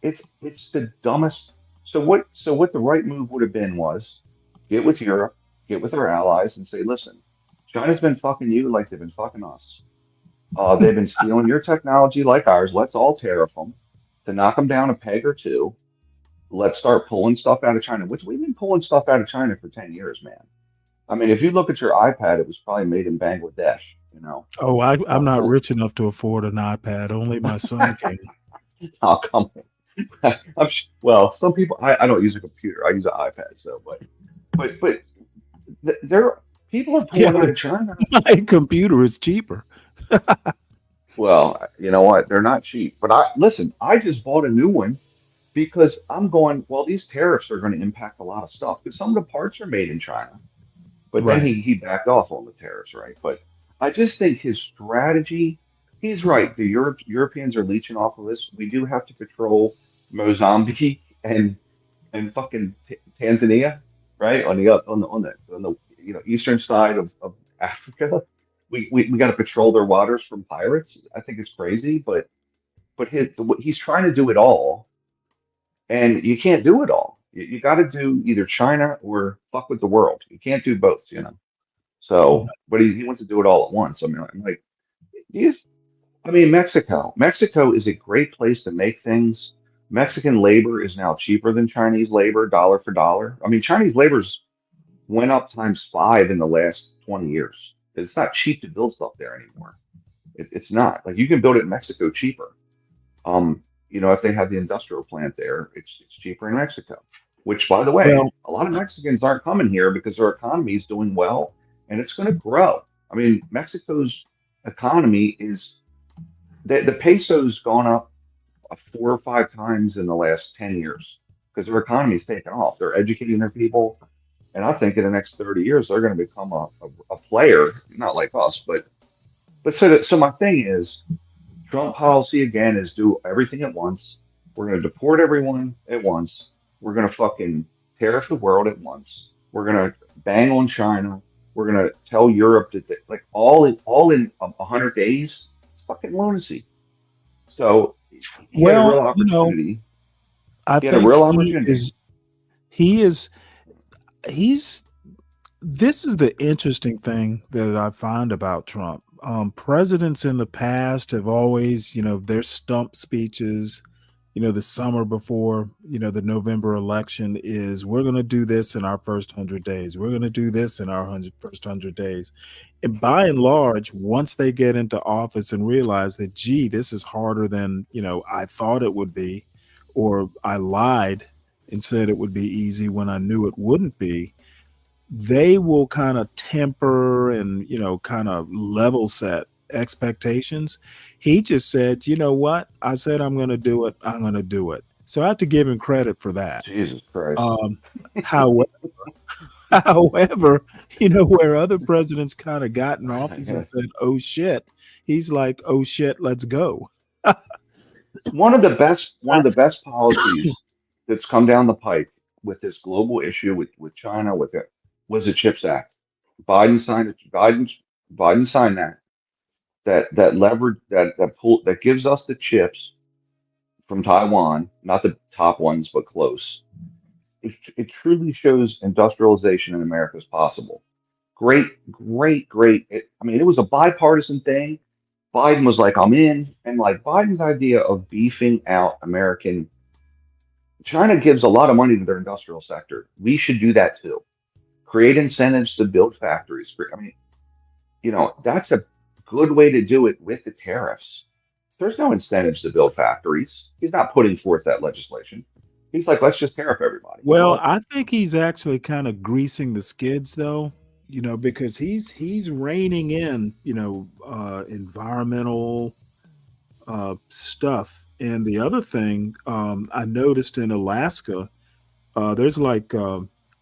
the dumbest. So what the right move would have been was get with Europe, get with our allies, and say, listen, China's been fucking you like they've been fucking us. They've been stealing your technology like ours. Let's all tariff them to knock them down a peg or two. Let's start pulling stuff out of China, which we've been pulling stuff out of China for 10 years, man. I mean, if you look at your iPad, it was probably made in Bangladesh, you know. Oh, I'm not Well, rich enough to afford an iPad. Only my son can. oh, come on. Well, some people, I don't use a computer. I use an iPad. So, but there, people are Yeah, pulling out of China. my computer is cheaper. Well, you know what? They're not cheap. But listen, I just bought a new one because I'm going, well, these tariffs are going to impact a lot of stuff because some of the parts are made in China. But then Right. he backed off on the tariffs, right? But I just think his strategy, he's right. The Europeans are leeching off of this. We do have to patrol Mozambique and fucking Tanzania, right? On the eastern side of Africa. We got to patrol their waters from pirates. I think it's crazy, but he's trying to do it all, and you can't do it all. You got to do either China or fuck with the world. You can't do both, you know. So, but he wants to do it all at once. I mean, I'm like, you, I mean, Mexico. Mexico is a great place to make things. Mexican labor is now cheaper than Chinese labor, dollar for dollar. I mean, Chinese labor's went up times 5 in the last 20 years. It's not cheap to build stuff there anymore. It's not. Like you can build it in Mexico cheaper. If they have the industrial plant there, it's cheaper in Mexico. Which, by the way, Well, a lot of Mexicans aren't coming here because their economy is doing well and it's going to grow. I mean, Mexico's economy is the peso's gone up 4 or 5 times in the last 10 years because their economy's taken off. They're educating their people, and I think in the next 30 years they're going to become a player, not like us, but so my thing is Trump policy again is do everything at once. We're going to deport everyone at once. We're going to fucking tariff the world at once. We're going to bang on China. We're going to tell Europe that like all in 100 days. It's fucking lunacy. So he had a real well, opportunity. I He had a think real opportunity. he is he's this is the interesting thing that I find about Trump. Presidents in the past have always, their stump speeches, the summer before, the November election is we're going to do this in our first 100 days. We're going to do this in our first 100 days. And by and large, once they get into office and realize that, gee, this is harder than, I thought it would be, or I lied and said it would be easy when I knew it wouldn't be, they will kind of temper and kind of level set expectations. He just said, you know what, I said I'm going to do it, I'm going to do it. So I have to give him credit for that. Jesus Christ. However, where other presidents kind of got in office and said, oh shit, he's like, oh shit, let's go. One of the best policies that's come down the pike with this global issue with China with it was the CHIPS Act. Biden signed it. Biden signed that leverage that gives us the chips from Taiwan, not the top ones, but close. It truly shows industrialization in America is possible. Great, great, great. It was a bipartisan thing. Biden was like, I'm in. And like Biden's idea of beefing out China gives a lot of money to their industrial sector. We should do that too. Create incentives to build factories. That's a good way to do it with the tariffs. There's no incentives to build factories. He's not putting forth that legislation. He's like, let's just tariff everybody. Well, I think he's actually kind of greasing the skids though, because he's reining in, environmental stuff. And the other thing I noticed in Alaska, there's like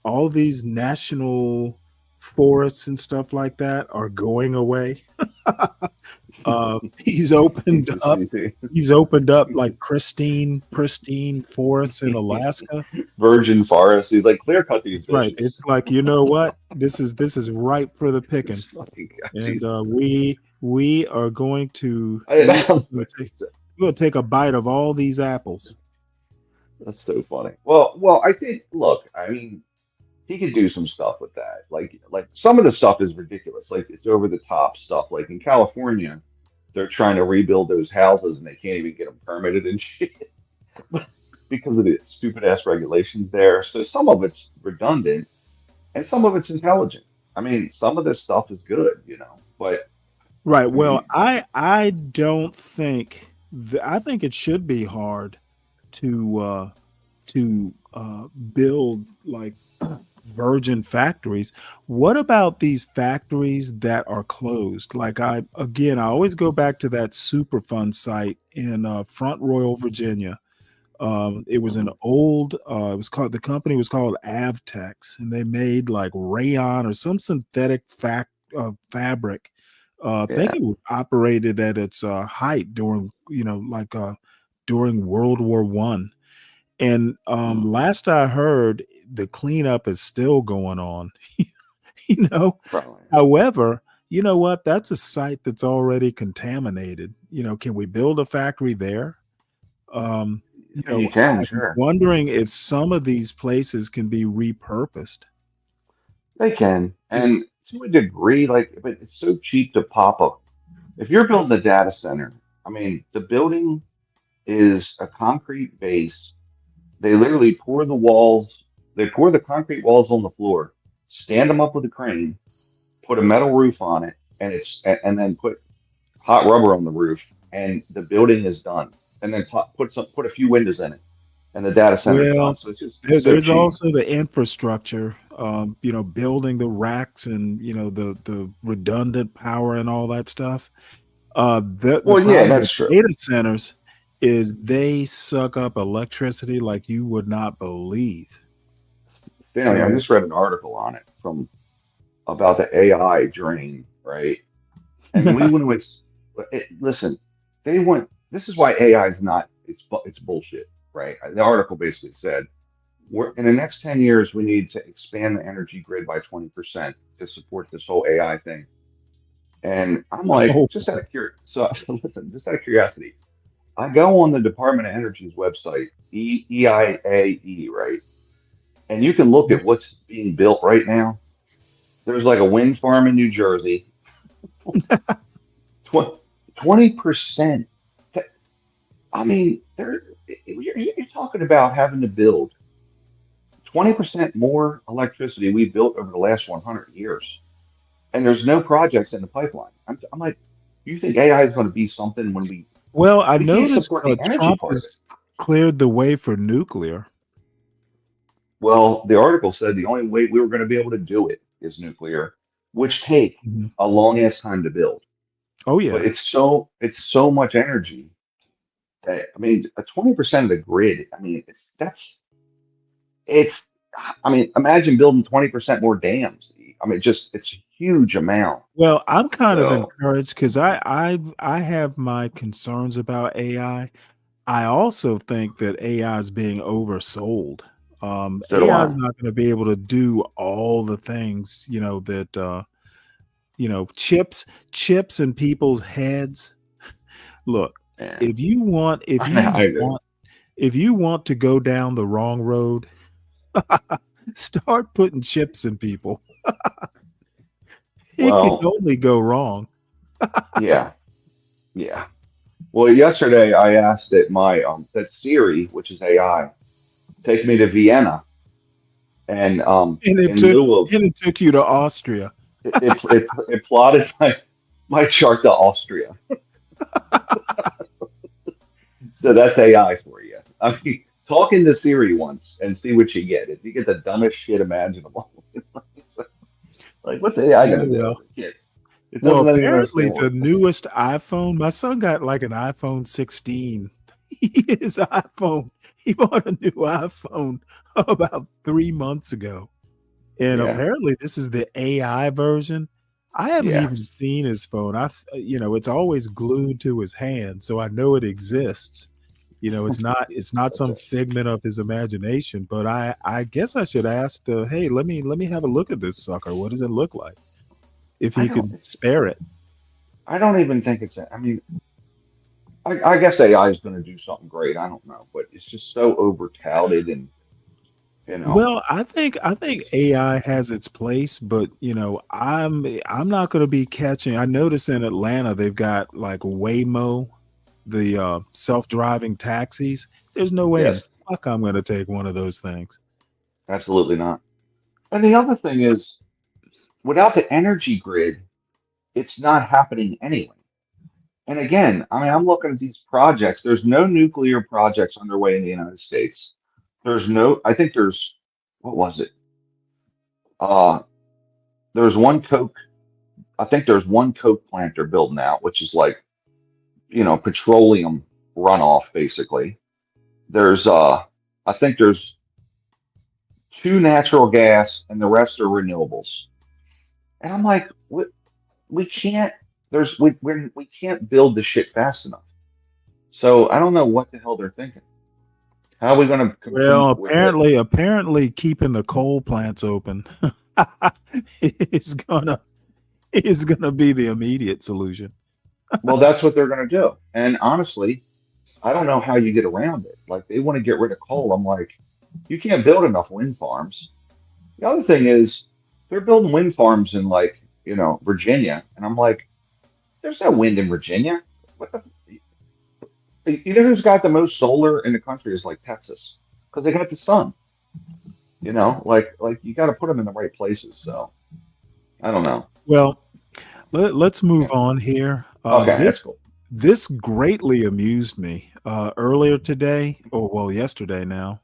all these national forests and stuff like that are going away. He's opened up. HBCC. He's opened up like pristine forests in Alaska. Virgin forest. He's like, clear cut these That's right. bitches. It's like, you know what? This is ripe for the picking, This fucking guy, and Jesus. we are going to we'll take a bite of all these apples. That's so funny. Well, I think. Look, I mean, he could do some stuff with that. Like some of the stuff is ridiculous. Like it's over the top stuff. Like in California, they're trying to rebuild those houses and they can't even get them permitted and shit because of the stupid ass regulations there. So some of it's redundant and some of it's intelligent. I mean, some of this stuff is good, but Right. I Well, mean, I don't think I think it should be hard to build like virgin factories. What about these factories that are closed? Like I always go back to that Superfund site in Front Royal, Virginia. It was an old. The company was called Avtex, and they made like rayon or some synthetic fabric. I think yeah. it was operated at its height during during World War One. And last I heard, the cleanup is still going on. you know. Probably. However, you know what? That's a site that's already contaminated. Can we build a factory there? You can, I'm sure. wondering if some of these places can be repurposed. They can. And to a degree, but it's so cheap to pop up. If you're building a data center, I mean, the building is a concrete base. They literally pour the concrete walls on the floor, stand them up with a crane, put a metal roof on it, and then put hot rubber on the roof, and the building is done. And then put a few windows in it, and the data center is done. Well, So it's so there's cheap. also the infrastructure, building the racks and the redundant power and all that stuff. The Well, yeah, problem with that's true. data centers is they suck up electricity like you would not believe. Stanley, I So, just read an article on it about the AI drain, right? And we want to listen. This is why AI is not. It's bullshit, right? The article basically said we're in the next 10 years we need to expand the energy grid by 20% to support this whole AI thing. And I'm like, oh, just out of listen, just out of curiosity, I go on the Department of Energy's website, EIAE, right? And you can look at what's being built right now. There's like a wind farm in New Jersey. 20%. I mean, you're talking about having to build 20% more electricity we built over the last 100 years. And there's no projects in the pipeline. I'm like, you think AI is going to be something when well, I we can't noticed support the energy Trump part of it? has cleared the way for nuclear. Well, the article said the only way we were going to be able to do it is nuclear, which take Mhm. a long ass time to build. Oh But yeah. it's so much energy that I mean, a 20% of the grid. I mean, it's. I mean, imagine building 20% more dams. I mean, it's a huge amount. Well, I'm kind of So, encouraged because I have my concerns about AI. I also think that AI is being oversold. so do AI is I. not going to be able to do all the things, that chips in people's heads. Look, Yeah. if you want I do. if you want to go down the wrong road, start putting chips in people. It can Well, only go wrong. yeah, yeah. Well, yesterday I asked that Siri, which is AI, take me to Vienna, and And it in took lieu of and it took you to Austria. it plotted my chart to Austria. So that's AI for you. I mean, talking to Siri once and see what you get. If you get the dumbest shit imaginable, like what's AI Oh gonna do? well. It Well, doesn't even apparently understand the what. newest iPhone, my son got like an iPhone 16. His iPhone, he bought a new iPhone about 3 months ago. And Yeah. apparently this is the AI version. I haven't Yeah. even seen his phone. It's always glued to his hand, so I know it exists. It's not some figment of his imagination. But I guess I should ask, hey, let me have a look at this sucker. What does it look like? If I he don't. could spare it. I don't even think it's. I mean, I guess AI is going to do something great. I don't know, but it's just so over touted, and you know. Well, I think AI has its place, but I'm not going to be catching. I noticed in Atlanta they've got like Waymo, the self-driving taxis. There's no way in Yes, fuck I'm going to take one of those things. absolutely not. And the other thing is, without the energy grid, it's not happening anyway. And again, I mean, I'm looking at these projects. There's no nuclear projects underway in the United States. There's no, I think there's, what was it? Uh, there's one Coke, I think there's one Coke plant they're building out, which is like, petroleum runoff, basically. There's, I think there's two natural gas and the rest are renewables. And I'm like, we can't, we can't build the shit fast enough. So I don't know what the hell they're thinking. How are we going to compete Well, with it? apparently keeping the coal plants open is gonna be the immediate solution. Well, that's what they're going to do. And honestly, I don't know how you get around it. Like they want to get rid of coal. I'm like, you can't build enough wind farms. The other thing is they're building wind farms in like, Virginia. And I'm like, there's no wind in Virginia. What the? You know who's got the most solar in the country is like Texas because they got the sun. Like you got to put them in the right places. So I don't know. Well, let's move on here. Okay, This that's cool. this greatly amused me earlier today, or well, yesterday now.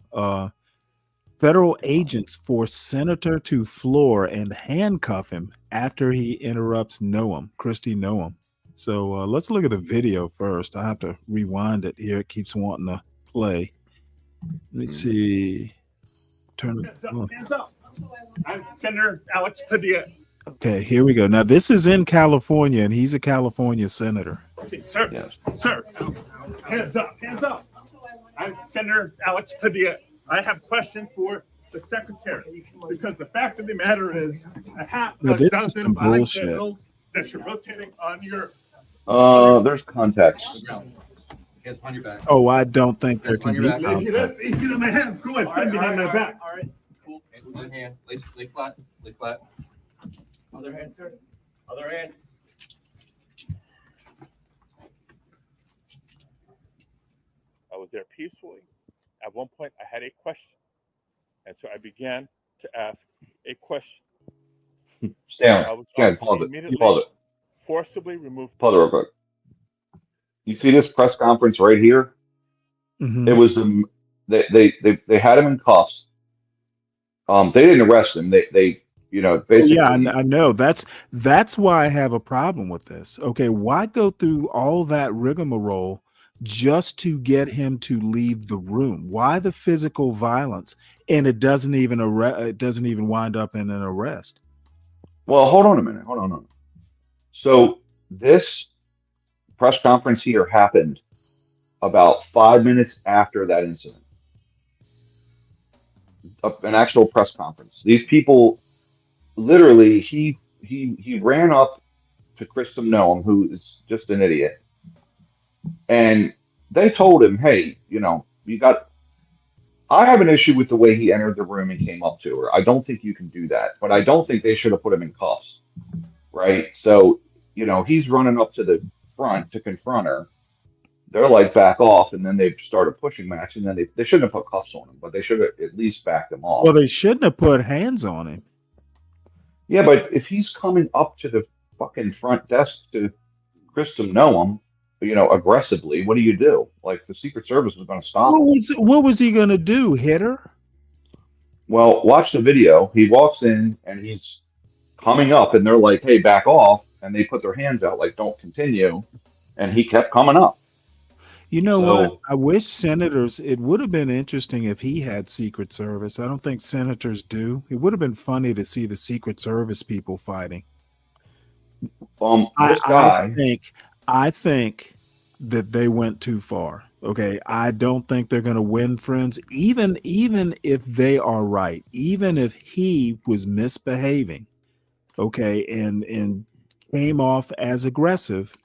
Federal agents force senator to floor and handcuff him after he interrupts Christy Noam. So let's look at the video first. I have to rewind it here. It keeps wanting to play. Let me see. Turn it on. Hands up. I'm Senator Alex Padilla. Okay, here we go. Now this is in California, and he's a California senator. Sir, Yes. sir, hands up, hands up. I'm Senator Alex Padilla. I have questions for the secretary because the fact of the matter is a half Now, a this is dozen some bullshit. bicycles that you're rotating on your There's context. Hands behind your back. Oh, I don't think there can be Get contact. in my hands. Go ahead, put behind my back. All right, cool. Other hand. Lay flat. Lay flat. Other hand, sir. Other hand. I was there peacefully. At one point, I had a question. And so I began to ask a question. Stanley, I was pause it. immediately Pause it. forcibly removed. Pause it real quick. You see this press conference right here? Mhm. It was they had him in cuffs. They didn't arrest him. They basically. Yeah, I know. That's why I have a problem with this. Okay, why go through all that rigmarole just to get him to leave the room? Why the physical violence? And it doesn't even wind up in an arrest. Well, hold on a minute. Hold on. So this press conference here happened about 5 minutes after that incident. An actual press conference. These people, literally, he ran up to Kristen Noam, who is just an idiot, and they told him, "Hey, you got." I have an issue with the way he entered the room and came up to her. I don't think you can do that, but I don't think they should have put him in cuffs, right? So, he's running up to the front to confront her. They're like, back off, and then they started pushing match, and then they shouldn't have put cuffs on him, but they should have at least backed him off. Well, they shouldn't have put hands on him. Yeah, but if he's coming up to the fucking front desk to Kristen Noam, aggressively, what do you do? Like the Secret Service was going to stop him. What was he going to do? Hit her? Well, watch the video. He walks in and he's coming up, and they're like, "Hey, back off!" And they put their hands out, like, "Don't continue." And he kept coming up. You know So- what? I wish senators, it would have been interesting if he had Secret Service. I don't think senators do. It would have been funny to see the Secret Service people fighting. This guy. I think that they went too far. Okay, I don't think they're going to win, friends. Even if they are right, even if he was misbehaving, okay, and came off as aggressive,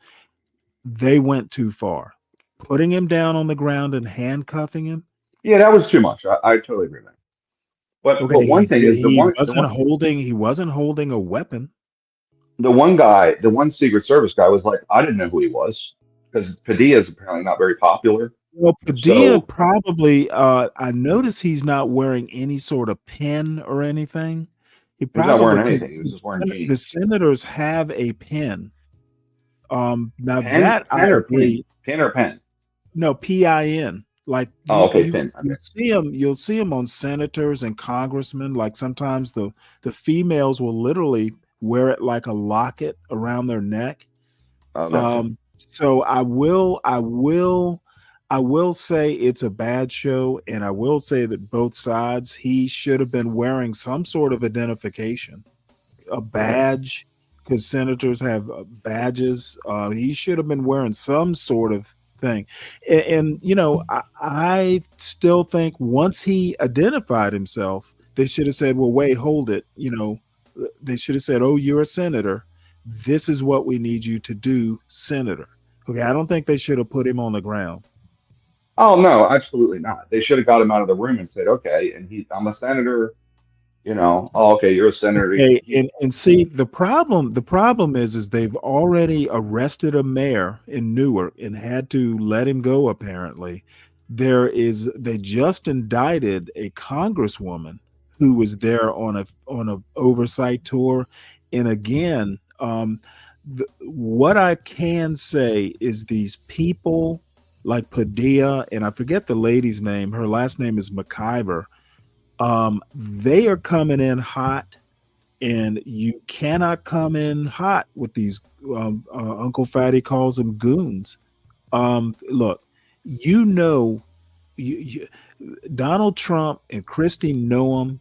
they went too far. Putting him down on the ground and handcuffing him. Yeah, that was too much. I totally agree with that. But Okay, one thing is he wasn't holding a weapon. The one Secret Service guy was like, I didn't know who he was because Padilla is apparently not very popular. Well, Padilla probably. I notice he's not wearing any sort of pin or anything. He's not wearing anything. He was just wearing jeans. The senators have a pin. Now Pen, that pen I or agree. Pin or pen? No, PIN. Like pin. You see them. You'll see them on senators and congressmen. Like sometimes the females will literally wear it like a locket around their neck. So I will say it's a bad show, and I will say that both sides, he should have been wearing some sort of identification, a badge, because senators have badges. He should have been wearing some sort of thing. And you know, I still think once he identified himself, they should have said, well, wait, hold it. You know, they should have said, oh, you're a senator. This is what we need you to do, Senator. Okay, I don't think they should have put him on the ground. Oh no, absolutely not. They should have got him out of the room and said, okay, and I'm a senator. You know, oh, okay, you're a senator. Okay, and see the problem is they've already arrested a mayor in Newark and had to let him go. Apparently, they just indicted a congresswoman who was there on a oversight tour, and again, what I can say is these people like Padilla, and I forget the lady's name. Her last name is McIver. They are coming in hot, and you cannot come in hot with these. Uncle Fatty calls them goons. Look, Donald Trump and Christie Noem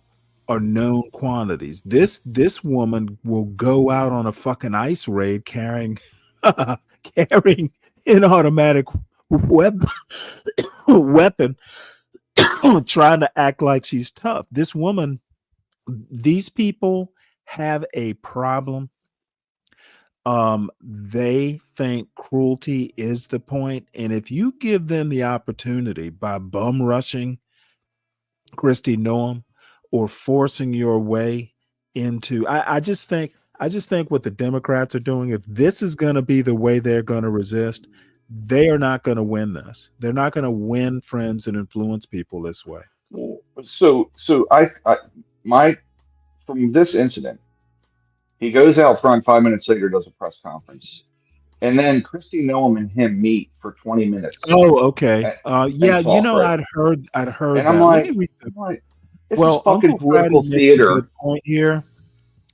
are known quantities. This woman will go out on a fucking ice raid carrying an automatic weapon trying to act like she's tough. This woman, these people have a problem. They think cruelty is the point, and if you give them the opportunity by bum rushing Christie Noem or forcing your way into, I just think what the Democrats are doing, if this is going to be the way they're going to resist, they are not going to win this. They're not going to win friends and influence people this way. So from this incident, he goes out front 5 minutes later, does a press conference, and then Christie Noem and him meet for 20 minutes. Oh, okay. Yeah, talk, right? I'd heard and that. I'm like, this is fucking political theater. Good point here.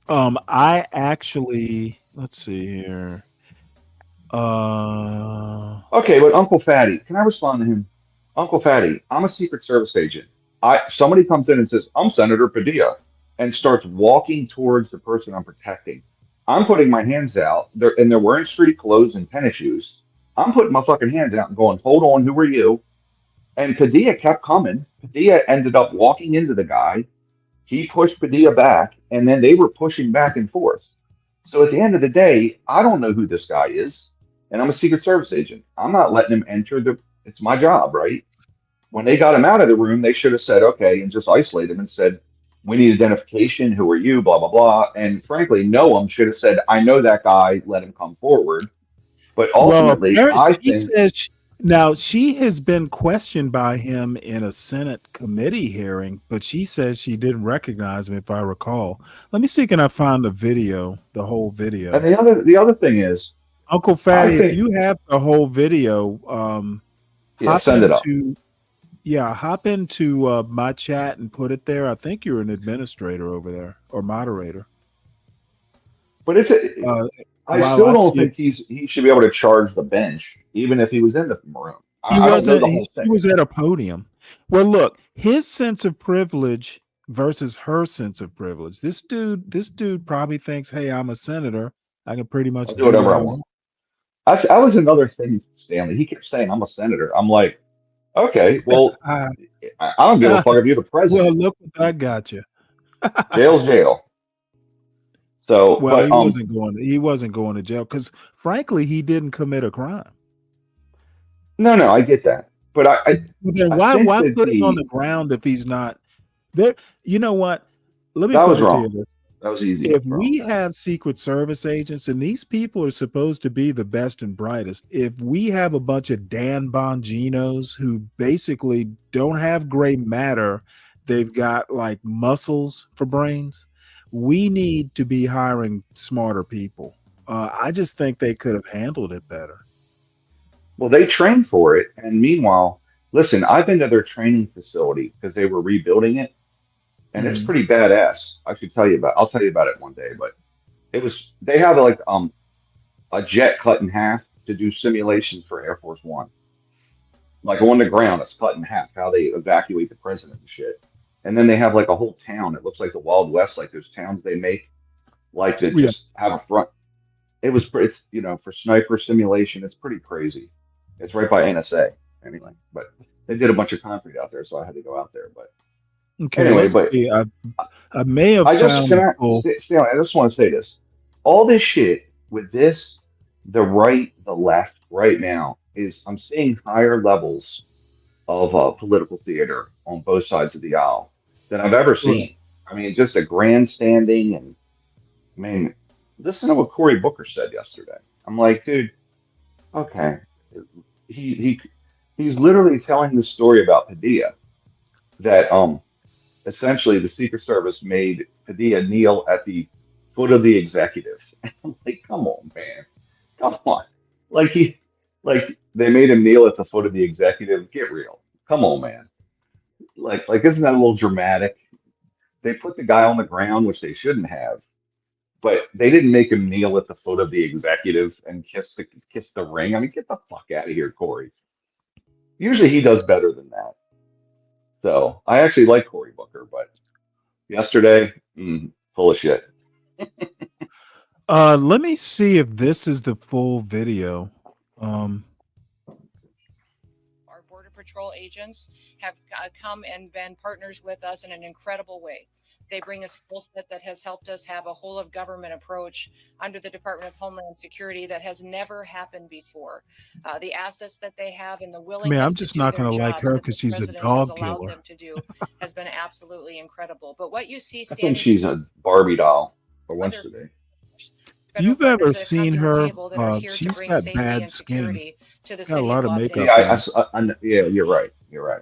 I actually, let's see here. Okay, but Uncle Fatty, can I respond to him? Uncle Fatty, I'm a Secret Service agent. Somebody comes in and says, I'm Senator Padilla, and starts walking towards the person I'm protecting. I'm putting my hands out, they're wearing street clothes and tennis shoes. I'm putting my fucking hands out and going, hold on, who are you? And Padilla kept coming. Padilla ended up walking into the guy. He pushed Padilla back, and then they were pushing back and forth. So at the end of the day, I don't know who this guy is, and I'm a Secret Service agent. I'm not letting him enter it's my job, right? When they got him out of the room, they should have said, okay, and just isolate him and said, we need identification. Who are you? Blah, blah, blah. And frankly, Noam should have said, I know that guy. Let him come forward. But ultimately, now she has been questioned by him in a Senate committee hearing, but she says she didn't recognize him, if I recall. Let me see, can I find the video, the whole video? And the other thing is, Uncle Fatty, if you have the whole video, send it up. Yeah, hop into my chat and put it there. I think you're an administrator over there or moderator. But I still don't think he should be able to charge the bench, even if he was in the room. He was at a podium. Well, look, his sense of privilege versus her sense of privilege. This dude probably thinks, hey, I'm a senator. I can pretty much I'll do do what whatever I I want. want. I was another thing, Stanley. He kept saying, I'm a senator. I'm like, okay, well, I don't give a fuck if you're the Well, president. look what that got you. Jail's jail. So, Well, but he wasn't going to jail because, frankly, he didn't commit a crime. no, I get that. But Then I why think why that put him on the ground if he's not there? You know what? Let me that put was it to you wrong. this. That was easy. If wrong. we have Secret Service agents, and these people are supposed to be the best and brightest, if we have a bunch of Dan Bonginos who basically don't have gray matter, they've got like muscles for brains, we need to be hiring smarter people. I just think they could have handled it better. Well, they trained for it. And meanwhile, listen, I've been to their training facility because they were rebuilding it. And it's pretty badass. I'll tell you about it one day, but they have like a jet cut in half to do simulations for Air Force One. Like on the ground, it's cut in half, how they evacuate the president and shit. And then they have like a whole town. It looks like the Wild West, like those towns they make, like to just have a front. It's for sniper simulation, it's pretty crazy. It's right by NSA anyway, but they did a bunch of concrete out there, so I had to go out there. But Okay, anyway, let's but see. I may have found the full. Stanley, I just want to say this. All this shit with this, the right, the left, right now I'm seeing higher levels of political theater on both sides of the aisle than I've ever seen. I mean, just a grandstanding, and I mean, listen to what Cory Booker said yesterday. I'm like, dude, okay, he's literally telling the story about Padilla that essentially the Secret Service made Padilla kneel at the foot of the executive. I'm like, come on, man. Come on. Like they made him kneel at the foot of the executive. Get real. Come on, man. Like isn't that a little dramatic? They put the guy on the ground, which they shouldn't have, but they didn't make him kneel at the foot of the executive and kiss the ring. I mean, get the fuck out of here, Cory. Usually he does better than that. So I actually like Cory Booker, but yesterday, full of shit. Let me see if this is the full video. Our Border Patrol agents have come and been partners with us in an incredible way. They bring a skill set that has helped us have a whole of government approach under the Department of Homeland Security that has never happened before. The assets that they have and the willingness I'm just to do not their going to like jobs her that the because she's a president dog has allowed killer. them to do has been absolutely incredible. But what you see I standing think she's a Barbie doll or wants to be. If you've ever partners that have seen come to the her, table that are here to she's bring got safety bad and skin. security to the Got a city lot of of Los makeup Angeles. Yeah, you're right. You're right.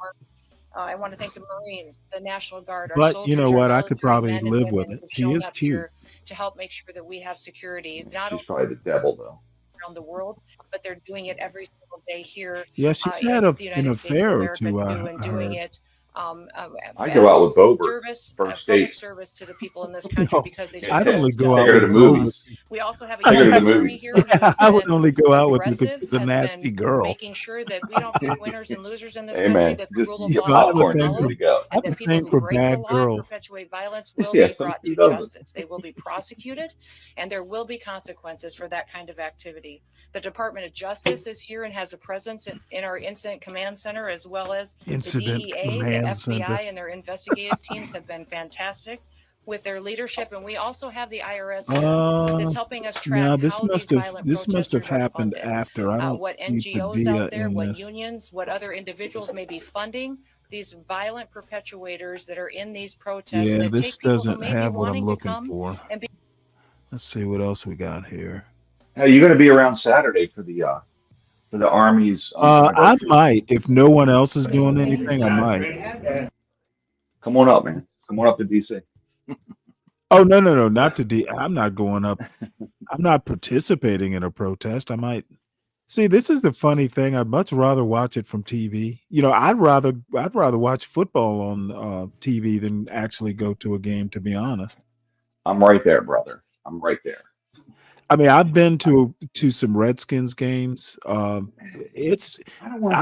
I want to thank the Marines, the National Guard, our But soldiers, you know our what? I could military probably men and live with women it. who've He shown is up cute. here to help make sure that we have security, not She's only probably the devil, though. around the world, but they're doing it every single day here Yeah, she's in had the an United States affair of or America two. too, and I doing heard. it I go out with Bober service, first public date. service to the people in this country No, because they I'd only chose go to out Take her to with the her. movies. We also have a Take her to U.S. the attorney movies. here who's I would been only go out with her because aggressive, she's a has nasty been girl. making sure that we don't pick winners and losers in this Hey, country, man, that the just rule of get law will be popcorn. You're followed, good to go. I have and a that people thing who for break the bad law and girls. perpetuate violence will Yeah, be brought who to doesn't? justice. They will be prosecuted, and there will be consequences for that kind of activity. The Department of Justice is here and has a presence in our incident command center, as well as the Incident DEA, the Command FBI, Center. and their investigative teams have been fantastic with their leadership. And we also have the IRS here that's helping us track Now how these violent this must have protesters are happened funded, after. I don't what see NGOs out Padilla there, in what this. unions, what other individuals may be funding these violent perpetuators that are in these protests Yeah, that this take people who doesn't may be have what I'm wanting to looking come for. and be. Let's see what else we got here. Hey, you're going to be around Saturday for the Army's I anniversary. might, if no one else is doing anything, I might. Come on up, man. Come on up to DC. Oh no, not to D. I'm not going up. I'm not participating in a protest. I might. See, this is the funny thing. I'd much rather watch it from TV. I'd rather watch football on TV than actually go to a game. To be honest, I'm right there, brother. I'm right there. I mean, I've been to some Redskins games. I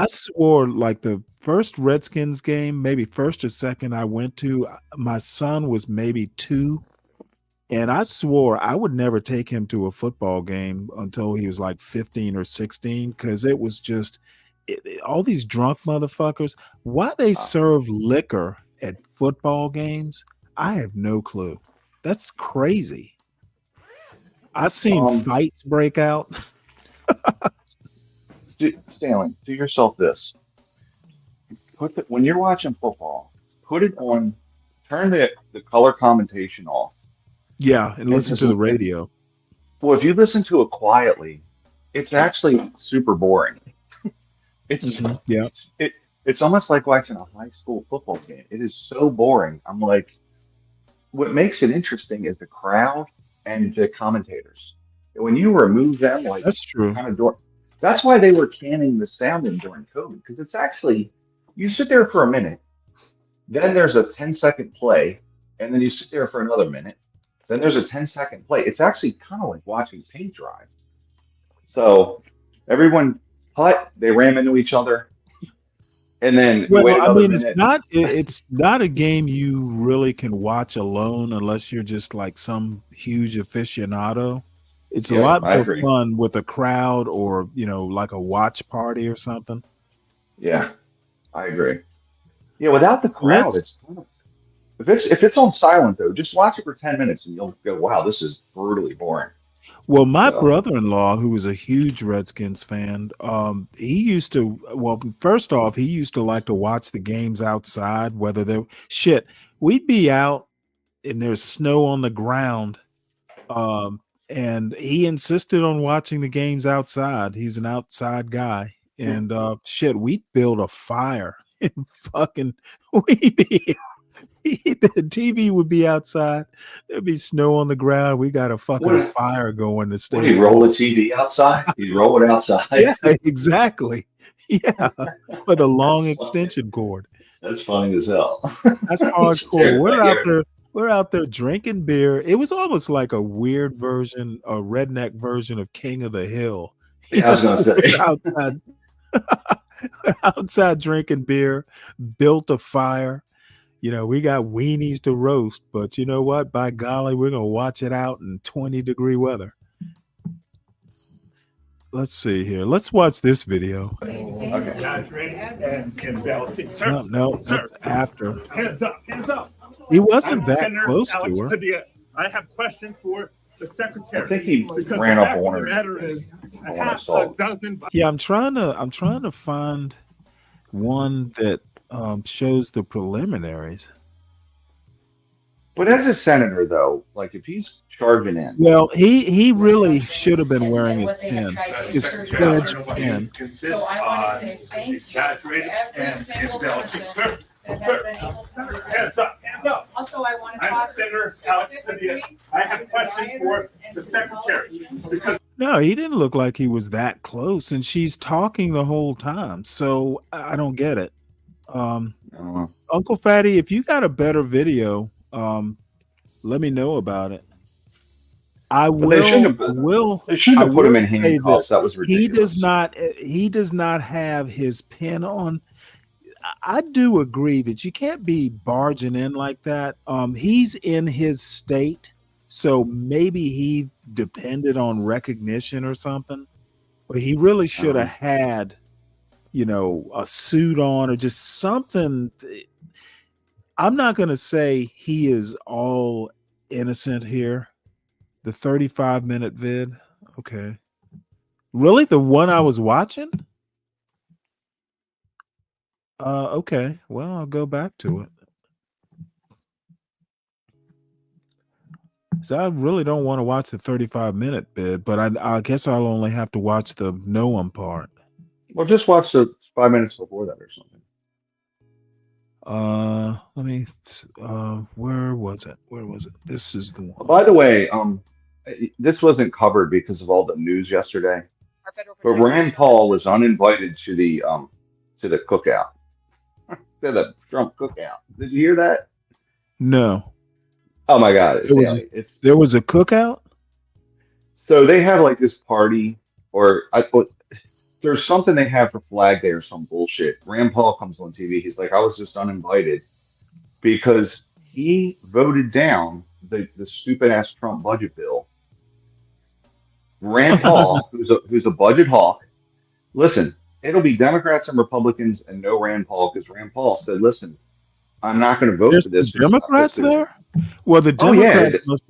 swore like the first Redskins game, maybe first or second I went to, my son was maybe 2, And I swore I would never take him to a football game until he was like 15 or 16 because it was just all these drunk motherfuckers. Why they serve liquor at football games, I have no clue. That's crazy. I've seen fights break out. Stanley, do yourself this. When you're watching football, put it on, turn the color commentation off. Yeah, and listen to the radio. Well, if you listen to it quietly, it's actually super boring. It's it's almost like watching a high school football game. It is so boring. I'm like, what makes it interesting is the crowd and the commentators. When you remove them, like that's true. That's why they were canning the sound in during COVID, because it's actually, you sit there for a minute, then there's a 10-second play, and then you sit there for another minute, then there's a 10-second play. It's actually kind of like watching paint dry. So everyone they ram into each other, and then wait another minute. It's not a game you really can watch alone unless you're just like some huge aficionado. It's a lot more fun with a crowd or, like a watch party or something. Yeah, I agree. Yeah, without the crowd, if it's on silent though, just watch it for 10 minutes and you'll go, wow, this is brutally boring. Well, my brother-in-law, who was a huge Redskins fan, he used to, first off, he used to like to watch the games outside, we'd be out and there's snow on the ground. And he insisted on watching the games outside. He's an outside guy. And we'd build a fire and the TV would be outside. There'd be snow on the ground. We got a fucking fire going to stay. Would he roll the TV outside? He'd roll it outside. Yeah, exactly. Yeah, with a long extension cord. That's funny as hell. That's hardcore. We're out there drinking beer. It was almost like a weird version, a redneck version of King of the Hill. Yeah, I was going to say. Outside drinking beer, built a fire. We got weenies to roast, but you know what? By golly, we're going to watch it out in 20-degree weather. Let's see here. Let's watch this video. No, that's after. Hands up. He wasn't that close to her. I have questions for the secretary. I think he ran up on her. Yeah, I'm trying to find one that shows the preliminaries. But as a senator, though, like if he's charging in, well, he really should have been wearing his pin, his pledge pin. So I want to say thank you to every single person that has been able to. Hands up. Also, I want to talk specifically. I have questions for the secretary. No, he didn't look like he was that close, and she's talking the whole time. So I don't get it. Uncle Fatty, if you got a better video, let me know about it. I will put him in handcuffs. That was ridiculous. He does not have his pin on. I do agree that you can't be barging in like that. He's in his state, so maybe he depended on recognition or something. But he really should have had, a suit on or just something. I'm not going to say he is all innocent here. The 35-minute vid. Okay. Really? The one I was watching? Okay. Well, I'll go back to it. So I really don't want to watch the 35-minute vid, but I guess I'll only have to watch the Noam part. Well, just watch the 5 minutes before that or something. Let me where was it? This is the one. By the way, this wasn't covered because of all the news yesterday. But Rand Paul was uninvited to the cookout. To the Trump cookout. Did you hear that? No. Oh my God. There was a cookout? So they have like this party there's something they have for Flag Day or some bullshit. Rand Paul comes on TV. He's like, I was just uninvited because he voted down the stupid ass Trump budget bill. Rand Paul, who's a budget hawk. Listen, it'll be Democrats and Republicans and no Rand Paul, because Rand Paul said, "Listen, I'm not going to vote There's for this." Democrats there? Well, the Oh yeah, Democrats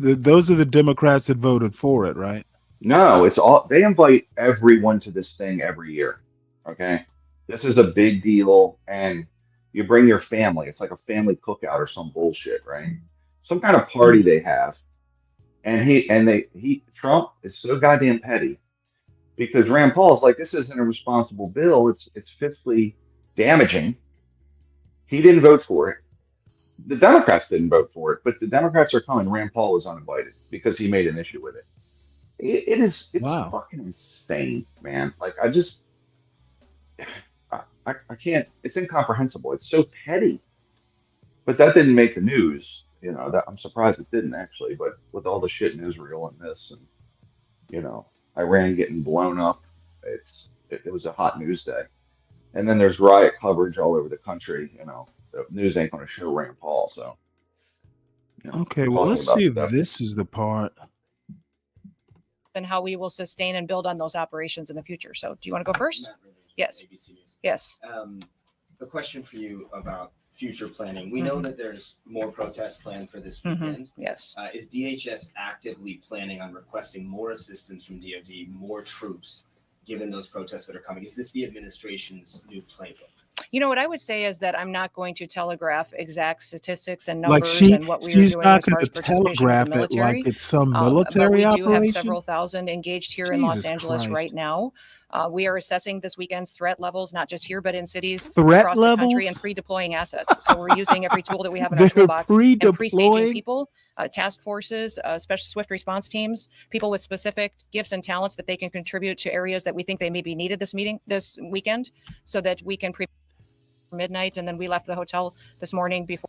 those are the Democrats that voted for it, right? no, it's all they invite everyone to this thing every year. Okay, this is a big deal, and you bring your family. It's like a family cookout or some bullshit, right? Some kind of party they have, and Trump is so goddamn petty because Rand Paul's like, this isn't a responsible bill. It's fiscally damaging. He didn't vote for it. The Democrats didn't vote for it, but the Democrats are coming. Rand Paul is uninvited because he made an issue with it. It's Wow. fucking insane, man. Like I can't. It's incomprehensible. It's so petty. But that didn't make the news. You know, that I'm surprised it didn't actually. But with all the shit in Israel and this, and Iran getting blown up, it was a hot news day. And then there's riot coverage all over the country. The news ain't going to show Rand Paul. So Okay, well, let's see if this is the part. And how we will sustain and build on those operations in the future. So do you want to go first? Yes. Yes. A question for you about future planning. We know that there's more protests planned for this weekend. Yes. Is DHS actively planning on requesting more assistance from DoD, more troops, given those protests that are coming? Is this the administration's new playbook? You know what I would say is that I'm not going to telegraph exact statistics and Like numbers she, and what we are she's doing not as far going as to participation of telegraph the it military. like it's some But military we do have operation. several thousand engaged here in Los Jesus Angeles Christ. right now. We are assessing this weekend's threat levels, not just here, but in cities Threat across the country, and levels? pre-deploying assets. So we're using every tool that we have in our They're toolbox and pre-staging pre-deploying? people, task forces, special swift response teams, people with specific gifts and talents that they can contribute to areas that we think they may be needed this weekend, so that we can prepare midnight. And then we left the hotel this morning before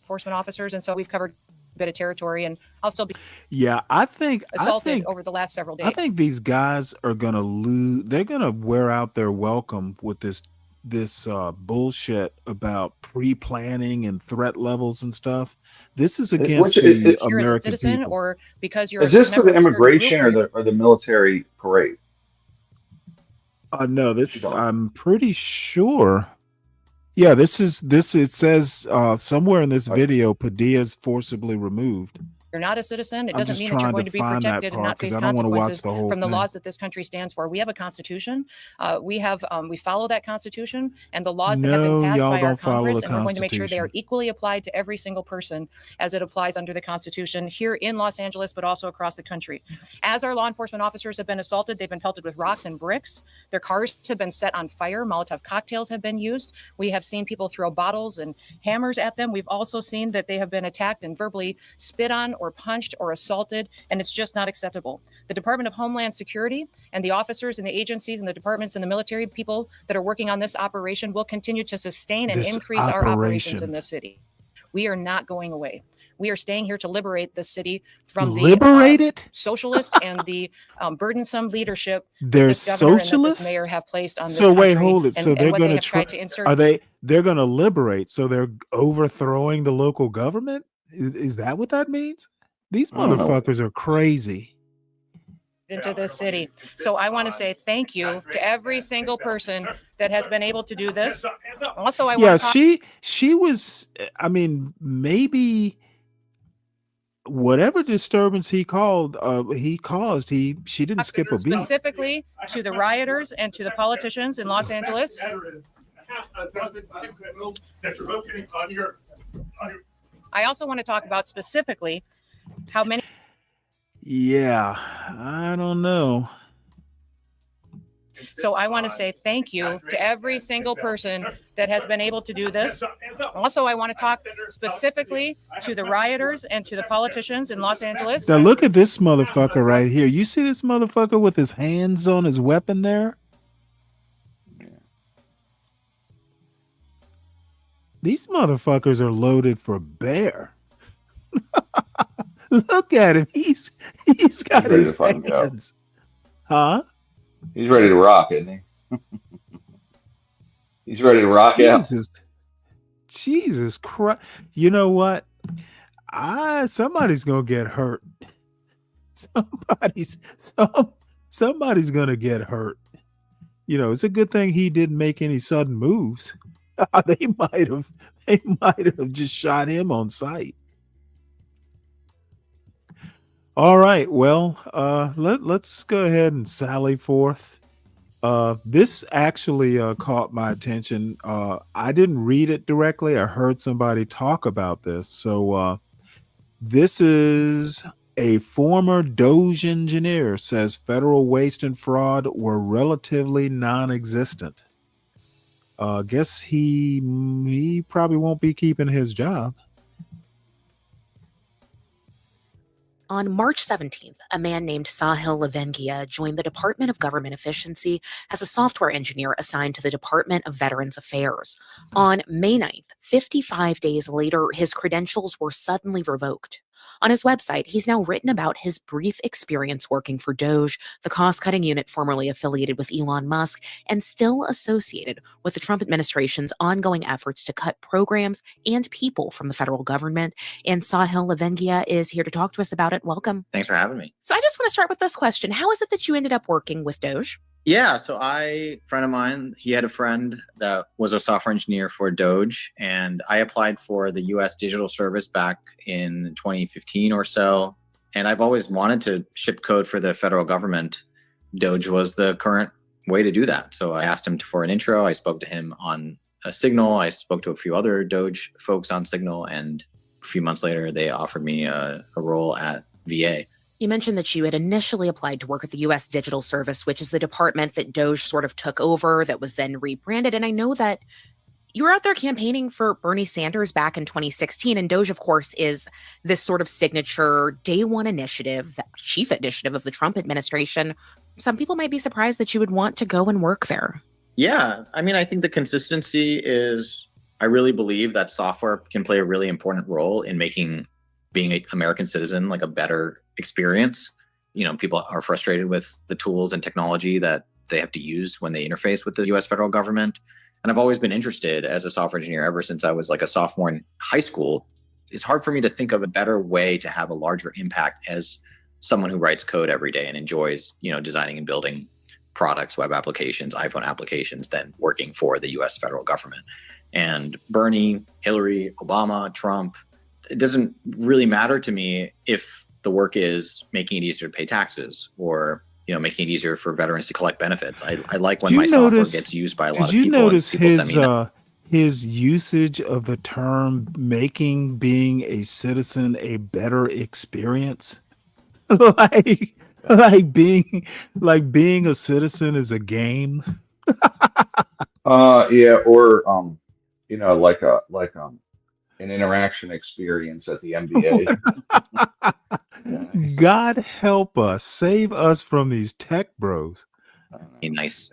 enforcement officers, and so we've covered a bit of territory, and I'll still be Yeah, I think assaulted over the last several days. I think these guys are gonna lose. They're gonna wear out their welcome with this bullshit about pre-planning and threat levels and stuff. This is against the Here as a American citizen, people. or because you're Is a this for member the of a certain immigration group, or the military parade? No, I'm pretty sure. Yeah, it says somewhere in this video, Padilla's forcibly removed. you're not a citizen, it I'm doesn't just mean that you're trying going to to be find that protected and part not 'cause face I don't wanna watch consequences the whole from the thing. laws that this country stands for. We have a constitution. We follow that constitution and the laws that have No, been passed y'all by our don't follow Congress, the and we're going to make sure they are Constitution. equally applied to every single person as it applies under the Constitution here in Los Angeles, but also across the country. As our law enforcement officers have been assaulted, they've been pelted with rocks and bricks. Their cars have been set on fire. Molotov cocktails have been used. We have seen people throw bottles and hammers at them. We've also seen that they have been attacked and verbally spit on or punched or assaulted, and it's just not acceptable. The Department of Homeland Security and the officers and the agencies and the departments and the military people that are working on this operation will continue to sustain and This increase our operations operation. in this city. We are not going away. We are staying here to liberate the city from Liberate the it? socialist and the burdensome leadership that They're this governor and that socialists? this mayor have placed on this So wait, country, hold it. So and they're what they gonna have tried to insert. they're gonna liberate, so they're overthrowing the local government? Is that what that means? These I don't know. motherfuckers are crazy. into the city. So I want to say thank you to every single person that has been able to do this. Also, I Yeah, want to she was, I mean, maybe whatever disturbance he caused, she didn't skip a beat. specifically to the rioters and to the politicians in Los Angeles. I also want to talk about specifically how many. Yeah, I don't know. So I want to say thank you to every single person that has been able to do this. Also, I want to talk specifically to the rioters and to the politicians in Los Angeles. Now look at this motherfucker right here. You see this motherfucker with his hands on his weapon there? These motherfuckers are loaded for bear. Look at him. He's got ready his to fucking go. hands. Huh? He's ready to rock, isn't he? He's ready to rock out. Jesus Christ. You know what? Somebody's gonna get hurt. Somebody's gonna get hurt. You know, it's a good thing he didn't make any sudden moves. they might have just shot him on sight. All right. Well, let's go ahead and sally forth. This actually caught my attention. I didn't read it directly. I heard somebody talk about this. So this is a former Doge engineer says federal waste and fraud were relatively non-existent. Guess he probably won't be keeping his job. On March 17th, a man named Sahil Lavengia joined the Department of Government Efficiency as a software engineer assigned to the Department of Veterans Affairs. On May 9th, 55 days later, his credentials were suddenly revoked. On his website, he's now written about his brief experience working for Doge, the cost-cutting unit formerly affiliated with Elon Musk and still associated with the Trump administration's ongoing efforts to cut programs and people from the federal government. And Sahil Lavengia is here to talk to us about it. Welcome. Thanks for having me. So I just want to start with this question. How is it that you ended up working with Doge? Yeah, so friend of mine, he had a friend that was a software engineer for Doge, and I applied for the US Digital Service back in 2015 or so. And I've always wanted to ship code for the federal government. Doge was the current way to do that. So I asked him for an intro. I spoke to him on Signal. I spoke to a few other Doge folks on Signal, and a few months later, they offered me a role at VA. You mentioned that you had initially applied to work at the U.S. Digital Service, which is the department that Doge sort of took over, that was then rebranded. And I know that you were out there campaigning for Bernie Sanders back in 2016. And Doge, of course, is this sort of signature day one initiative, the chief initiative of the Trump administration. Some people might be surprised that you would want to go and work there. Yeah, I mean, I think the consistency is, I really believe that software can play a really important role in making being an American citizen like a better experience. You know, people are frustrated with the tools and technology that they have to use when they interface with the US federal government. And I've always been interested as a software engineer ever since I was like a sophomore in high school. It's hard for me to think of a better way to have a larger impact as someone who writes code every day and enjoys, you know, designing and building products, web applications, iPhone applications, than working for the US federal government. And Bernie, Hillary, Obama, Trump, it doesn't really matter to me if the work is making it easier to pay taxes or, you know, making it easier for veterans to collect benefits. I like when my software gets used by a lot of people. Did you notice his usage of the term making being a citizen a better experience? like being a citizen is a game. Yeah, or you know, like an interaction experience at the MBA. God help us, save us from these tech bros. Nice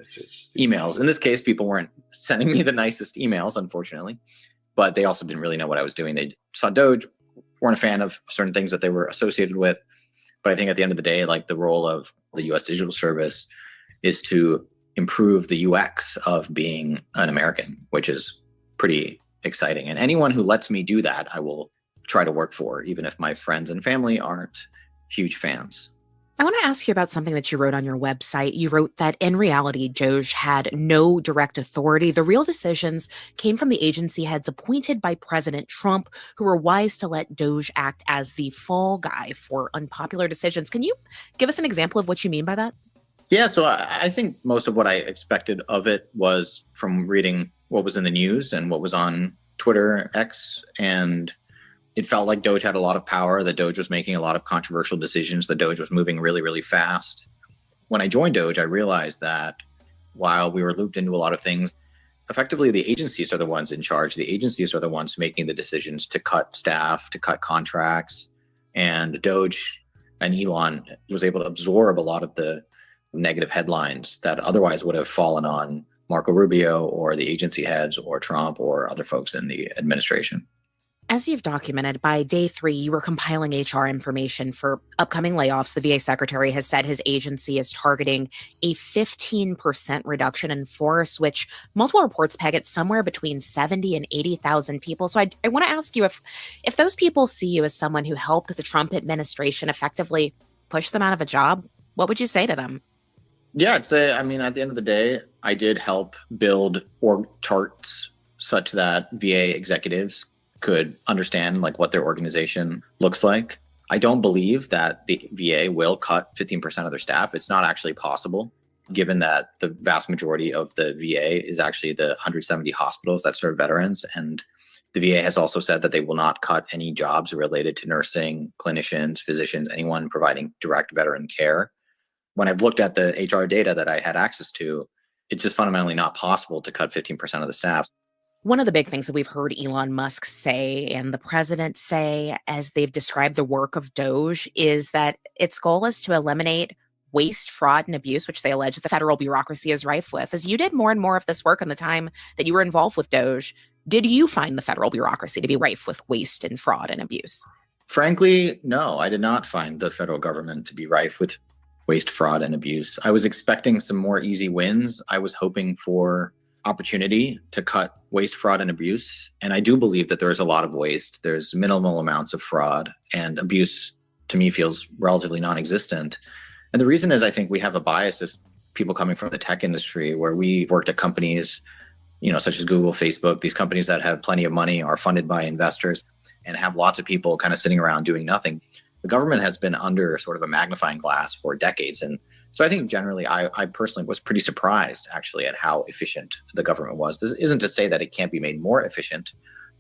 emails. In this case, people weren't sending me the nicest emails, unfortunately, but they also didn't really know what I was doing. They saw Doge, weren't a fan of certain things that they were associated with. But I think at the end of the day, like, the role of the US Digital Service is to improve the UX of being an American, which is pretty exciting. And anyone who lets me do that, I will try to work for, even if my friends and family aren't huge fans. I want to ask you about something that you wrote on your website. You wrote that in reality, Doge had no direct authority. The real decisions came from the agency heads appointed by President Trump, who were wise to let Doge act as the fall guy for unpopular decisions. Can you give us an example of what you mean by that? Yeah, so I think most of what I expected of it was from reading what was in the news and what was on Twitter, X, and it felt like Doge had a lot of power, that Doge was making a lot of controversial decisions, that Doge was moving really, really fast. When I joined Doge, I realized that while we were looped into a lot of things, effectively the agencies are the ones in charge. The agencies are the ones making the decisions to cut staff, to cut contracts, and Doge and Elon was able to absorb a lot of the negative headlines that otherwise would have fallen on Marco Rubio or the agency heads or Trump or other folks in the administration. As you've documented, by day 3, you were compiling HR information for upcoming layoffs. The VA secretary has said his agency is targeting a 15% reduction in force, which multiple reports peg at somewhere between 70 and 80,000 people. So I want to ask you if those people see you as someone who helped the Trump administration effectively push them out of a job, what would you say to them? Yeah, I'd say, I mean, at the end of the day, I did help build org charts such that VA executives could understand like what their organization looks like. I don't believe that the VA will cut 15% of their staff. It's not actually possible, given that the vast majority of the VA is actually the 170 hospitals that serve veterans. And the VA has also said that they will not cut any jobs related to nursing, clinicians, physicians, anyone providing direct veteran care. When I've looked at the HR data that I had access to, it's just fundamentally not possible to cut 15% of the staff. One of the big things that we've heard Elon Musk say and the president say as they've described the work of Doge is that its goal is to eliminate waste, fraud, and abuse, which they allege the federal bureaucracy is rife with. As you did more and more of this work in the time that you were involved with Doge, did you find the federal bureaucracy to be rife with waste and fraud and abuse? Frankly, no, I did not find the federal government to be rife with waste, fraud, and abuse. I was expecting some more easy wins. I was hoping for opportunity to cut waste, fraud, and abuse. And I do believe that there is a lot of waste. There's minimal amounts of fraud, and abuse to me feels relatively non-existent. And the reason is I think we have a bias as people coming from the tech industry where we worked at companies, such as Google, Facebook, these companies that have plenty of money, are funded by investors, and have lots of people kind of sitting around doing nothing. The government has been under sort of a magnifying glass for decades. And so I think generally, I personally was pretty surprised actually at how efficient the government was. This isn't to say that it can't be made more efficient.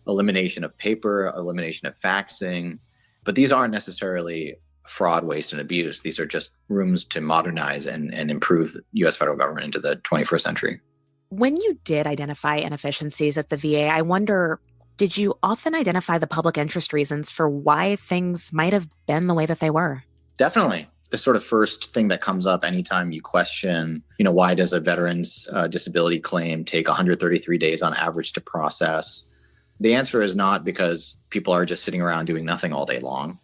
Elimination of paper, elimination of faxing, but these aren't necessarily fraud, waste, and abuse. These are just rooms to modernize and improve the U.S. federal government into the 21st century. When you did identify inefficiencies at the VA, I wonder, did you often identify the public interest reasons for why things might have been the way that they were? Definitely. The sort of first thing that comes up anytime you question, why does a veteran's disability claim take 133 days on average to process? The answer is not because people are just sitting around doing nothing all day long.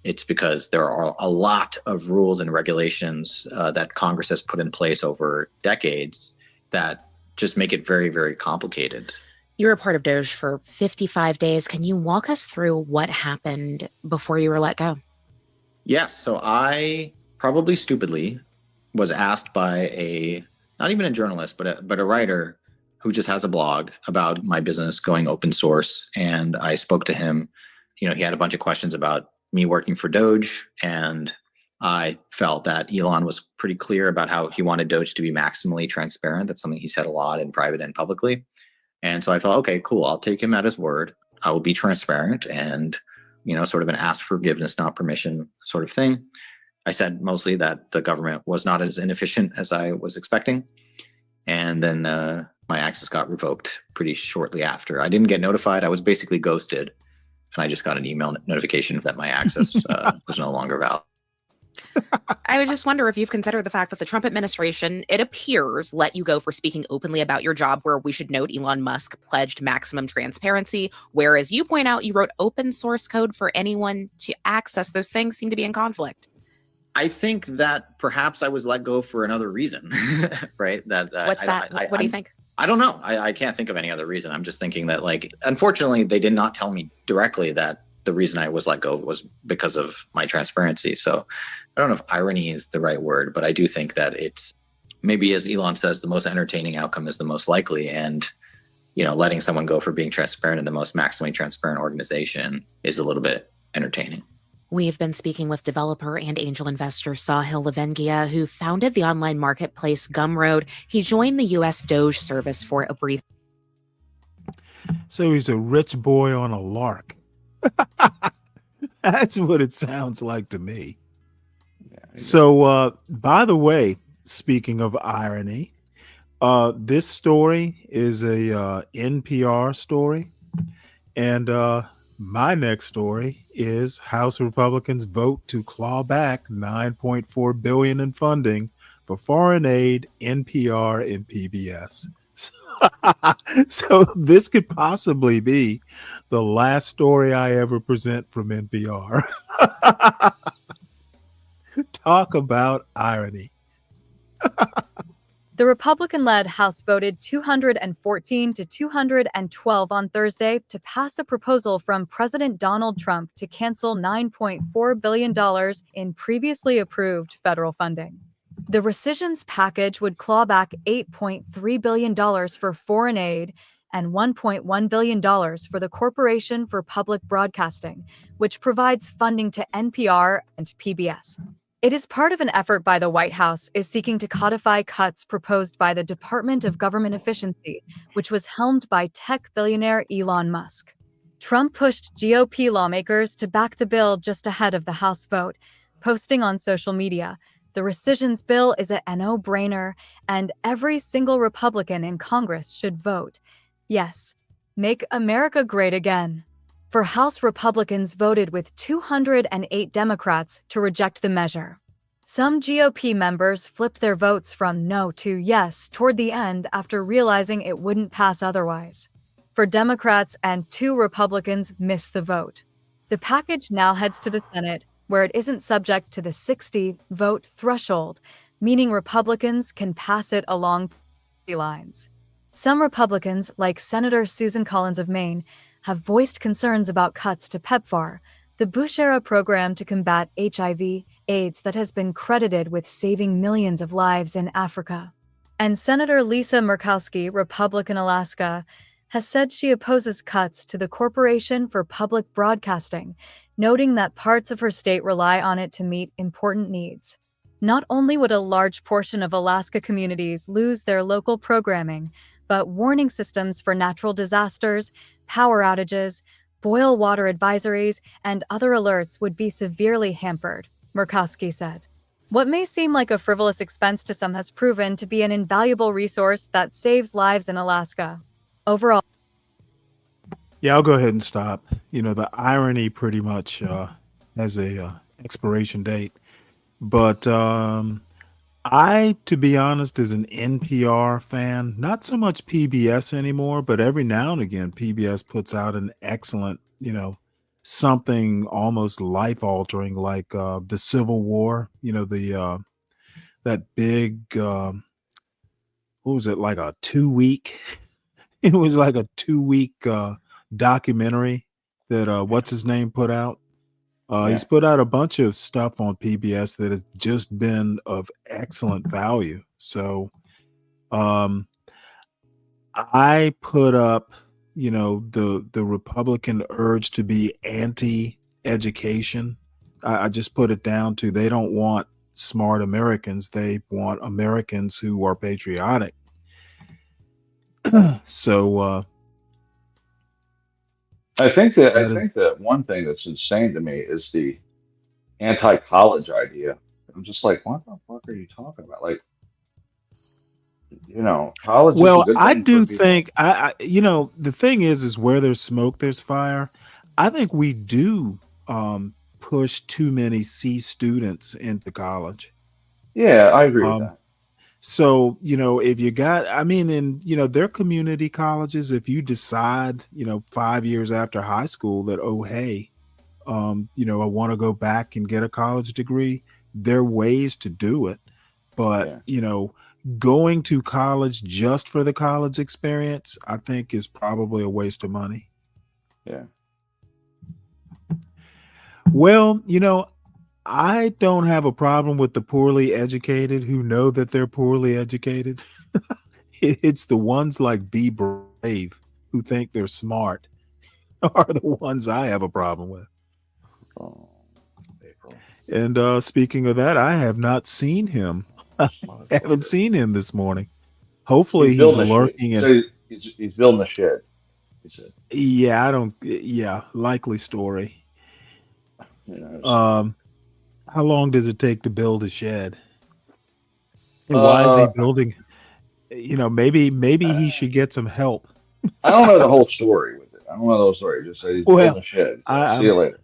It's because there are a lot of rules and regulations that Congress has put in place over decades that just make it very, very complicated. You were a part of Doge for 55 days. Can you walk us through what happened before you were let go? Yes. So I probably stupidly was asked by not even a journalist, but a writer who just has a blog about my business going open source. And I spoke to him. He had a bunch of questions about me working for Doge. And I felt that Elon was pretty clear about how he wanted Doge to be maximally transparent. That's something he said a lot in private and publicly. And so I felt, okay, cool. I'll take him at his word. I will be transparent and sort of an ask forgiveness, not permission sort of thing. I said mostly that the government was not as inefficient as I was expecting. And then my access got revoked pretty shortly after. I didn't get notified. I was basically ghosted. And I just got an email notification that my access was no longer valid. I would just wonder if you've considered the fact that the Trump administration, it appears, let you go for speaking openly about your job, where we should note Elon Musk pledged maximum transparency, whereas you point out you wrote open source code for anyone to access. Those things seem to be in conflict. I think that perhaps I was let go for another reason, right? What's that? What do you think? I don't know. I can't think of any other reason. I'm just thinking that, unfortunately, they did not tell me directly that the reason I was let go was because of my transparency. So I don't know if irony is the right word, but I do think that it's maybe, as Elon says, the most entertaining outcome is the most likely. And, letting someone go for being transparent in the most maximally transparent organization is a little bit entertaining. We've been speaking with developer and angel investor Sahil Lavengia, who founded the online marketplace Gumroad. He joined the U.S. Doge service for a brief. So he's a rich boy on a lark. That's what it sounds like to me. So, by the way, speaking of irony, this story is a NPR story. And my next story is House Republicans vote to claw back $9.4 billion in funding for foreign aid, NPR, and PBS. So this could possibly be the last story I ever present from NPR. Talk about irony. The Republican led House voted 214 to 212 on Thursday to pass a proposal from President Donald Trump to cancel $9.4 billion in previously approved federal funding. The rescissions package would claw back $8.3 billion for foreign aid and $1.1 billion for the Corporation for Public Broadcasting, which provides funding to NPR and PBS. It is part of an effort by the White House is seeking to codify cuts proposed by the Department of Government Efficiency, which was helmed by tech billionaire Elon Musk. Trump pushed GOP lawmakers to back the bill just ahead of the House vote, posting on social media, "The rescissions bill is a no-brainer, and every single Republican in Congress should vote. Yes, make America great again." For House Republicans voted with 208 Democrats to reject the measure. Some GOP members flipped their votes from no to yes toward the end after realizing it wouldn't pass otherwise. For Democrats and 2 Republicans missed the vote. The package now heads to the Senate, where it isn't subject to the 60-vote threshold, meaning Republicans can pass it along party lines. Some Republicans, like Senator Susan Collins of Maine, have voiced concerns about cuts to PEPFAR, the Bush-era program to combat HIV/AIDS that has been credited with saving millions of lives in Africa. And Senator Lisa Murkowski, Republican Alaska, has said she opposes cuts to the Corporation for Public Broadcasting, noting that parts of her state rely on it to meet important needs. Not only would a large portion of Alaska communities lose their local programming, but warning systems for natural disasters, power outages, boil water advisories, and other alerts would be severely hampered, Murkowski said. What may seem like a frivolous expense to some has proven to be an invaluable resource that saves lives in Alaska. Overall, Yeah, I'll go ahead and stop. The irony pretty much has a expiration date. But I, to be honest, as an NPR fan, not so much PBS anymore, but every now and again, PBS puts out an excellent, something almost life altering, like the Civil War. That big, what was it, like a 2-week? It was like a 2-week documentary that what's his name put out. He's put out a bunch of stuff on PBS that has just been of excellent value. So I put up, the Republican urge to be anti-education. I just put it down to they don't want smart Americans. They want Americans who are patriotic. So I think that one thing that's insane to me is the anti-college idea. I'm just like, what the fuck are you talking about? Like, college is a Well, good I thing do for people. think the thing is where there's smoke, there's fire. I think we do push too many C students into college. Yeah, I agree with that. So, if you got, they're community colleges. If you decide, 5 years after high school that, oh, hey, I want to go back and get a college degree, there are ways to do it. But, going to college just for the college experience, I think is probably a waste of money. Yeah. Well, I don't have a problem with the poorly educated who know that they're poorly educated. It's the ones like Be Brave who think they're smart are the ones I have a problem with. Oh, April. And speaking of that, I have not seen him. I haven't seen him this morning. Hopefully he's lurking. He's building a shed. He said. Yeah, likely story. How long does it take to build a shed? And why is he building? Maybe he should get some help. I don't know the whole story with it. I don't know the whole story. Just say he's building a shed. So see you later.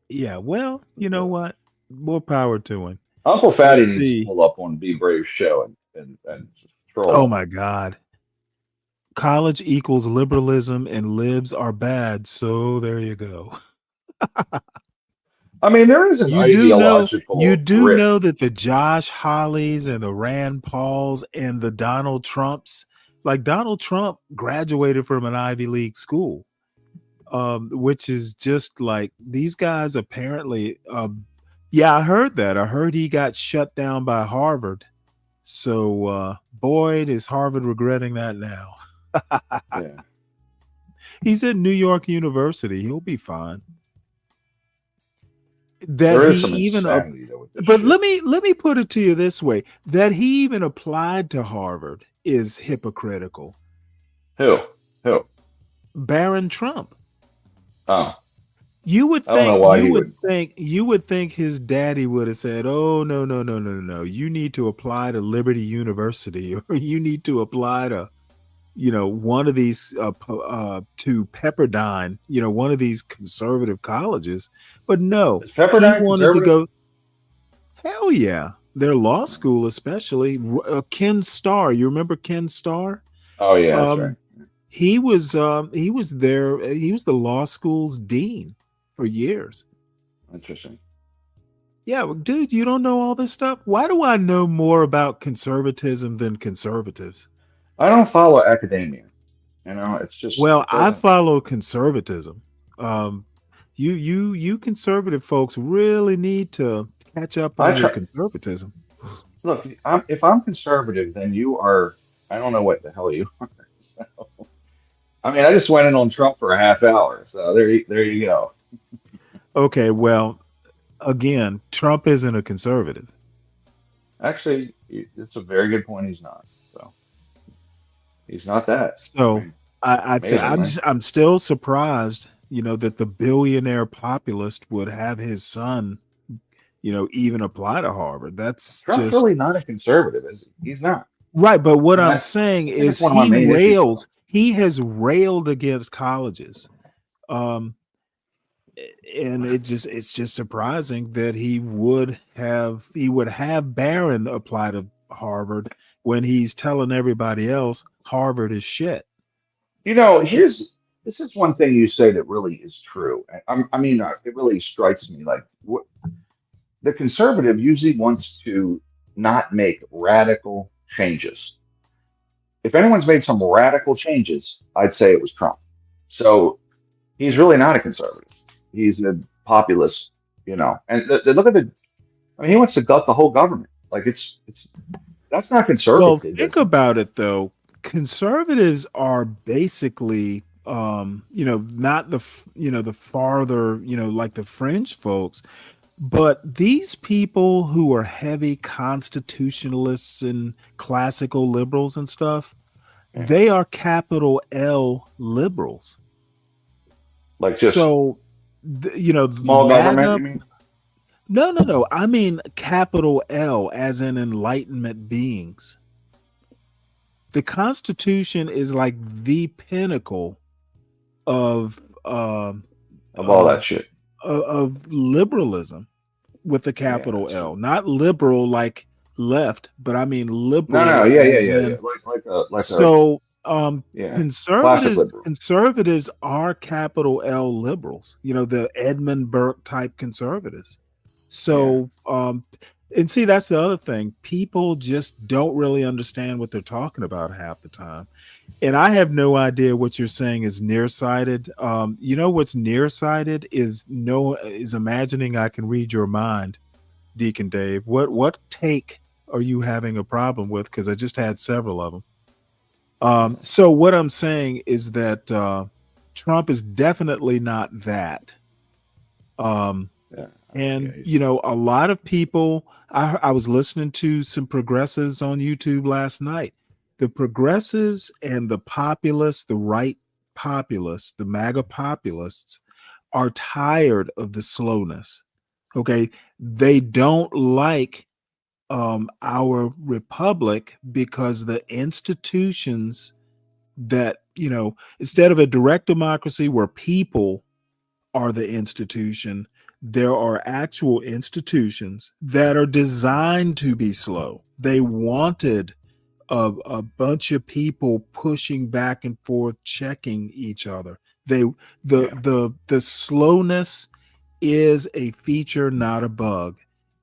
Yeah, well, you know what? More power to him. Uncle Fatty needs to pull up on Be Brave's show and troll. Oh him. my God. college equals liberalism and libs are bad. So there you go. I mean, there is an You do ideological rift. know that the Josh Hollies and the Rand Pauls and the Donald Trumps, like Donald Trump graduated from an Ivy League school, which is just like these guys apparently. Yeah, I heard that. I heard he got shut down by Harvard. So, boy, is Harvard regretting that now. Yeah. He's at New York University. He'll be fine. That There is he some even insanity though with this but shit. let me put it to you this way: that he even applied to Harvard is hypocritical. Who? Barron Trump. Oh, You would I don't know think why he would. you would think his daddy would have said, "Oh no, no, no, no, no. You need to apply to Liberty University, or you need to apply to, one of these to Pepperdine, one of these conservative colleges." But no, Is he Pepperdine wanted to conservative? go. Hell yeah, their law school, especially Ken Starr. You remember Ken Starr? Oh yeah, that's right. He was there. He was the law school's dean for years. Interesting. Yeah, well, dude, you don't know all this stuff. Why do I know more about conservatism than conservatives? I don't follow academia. It's just Well, it I doesn't. follow conservatism. You conservative folks really need to catch up I on your try. conservatism. Look, if I'm conservative, then you are. I don't know what the hell you are. So, I mean, I just went in on Trump for a half hour, so there you go. Okay, well, again, Trump isn't a conservative. Actually, it's a very good point. He's not. So he's not that. So Amazingly. I'm still surprised, that the billionaire populist would have his son, even apply to Harvard. That's Trump's just really not a conservative, is he? He's not. right. But what And I'm saying I think it's is one of my main issues with him. he has railed against colleges. Um, and it's just surprising that he would have Barron apply to Harvard when he's telling everybody else Harvard is shit. This is one thing you say that really is true. It really strikes me like the conservative usually wants to not make radical changes. If anyone's made some radical changes, I'd say it was Trump. So he's really not a conservative. He's a populist, And look at he wants to gut the whole government. Like that's not Well, conservative. think about it though. Conservatives are basically not the farther, like the fringe folks, but these people who are heavy constitutionalists and classical liberals and stuff, they are capital L liberals. Like just So, small government, MAGA. you mean? No. I mean capital L as in enlightenment beings. The Constitution is like the pinnacle of Of all that shit. of liberalism with the capital that's L, not liberal like left, but I mean liberal No, as yeah. in. Like So classic liberal. conservatives are capital L liberals, the Edmund Burke type conservatives. So and see, that's the other thing. People just don't really understand what they're talking about half the time. And I have no idea what you're saying is nearsighted. What's nearsighted is imagining I can read your mind, Deacon Dave. What take are you having a problem with? Because I just had several of them. So what I'm saying is that Trump is definitely not that. And a lot of people, I was listening to some progressives on YouTube last night. The progressives and the populists, the right populists, the MAGA populists are tired of the slowness. Okay. They don't like our republic because the institutions that, instead of a direct democracy where people are the institution, there are actual institutions that are designed to be slow. They wanted a bunch of people pushing back and forth, checking each other. The slowness is a feature, not a bug.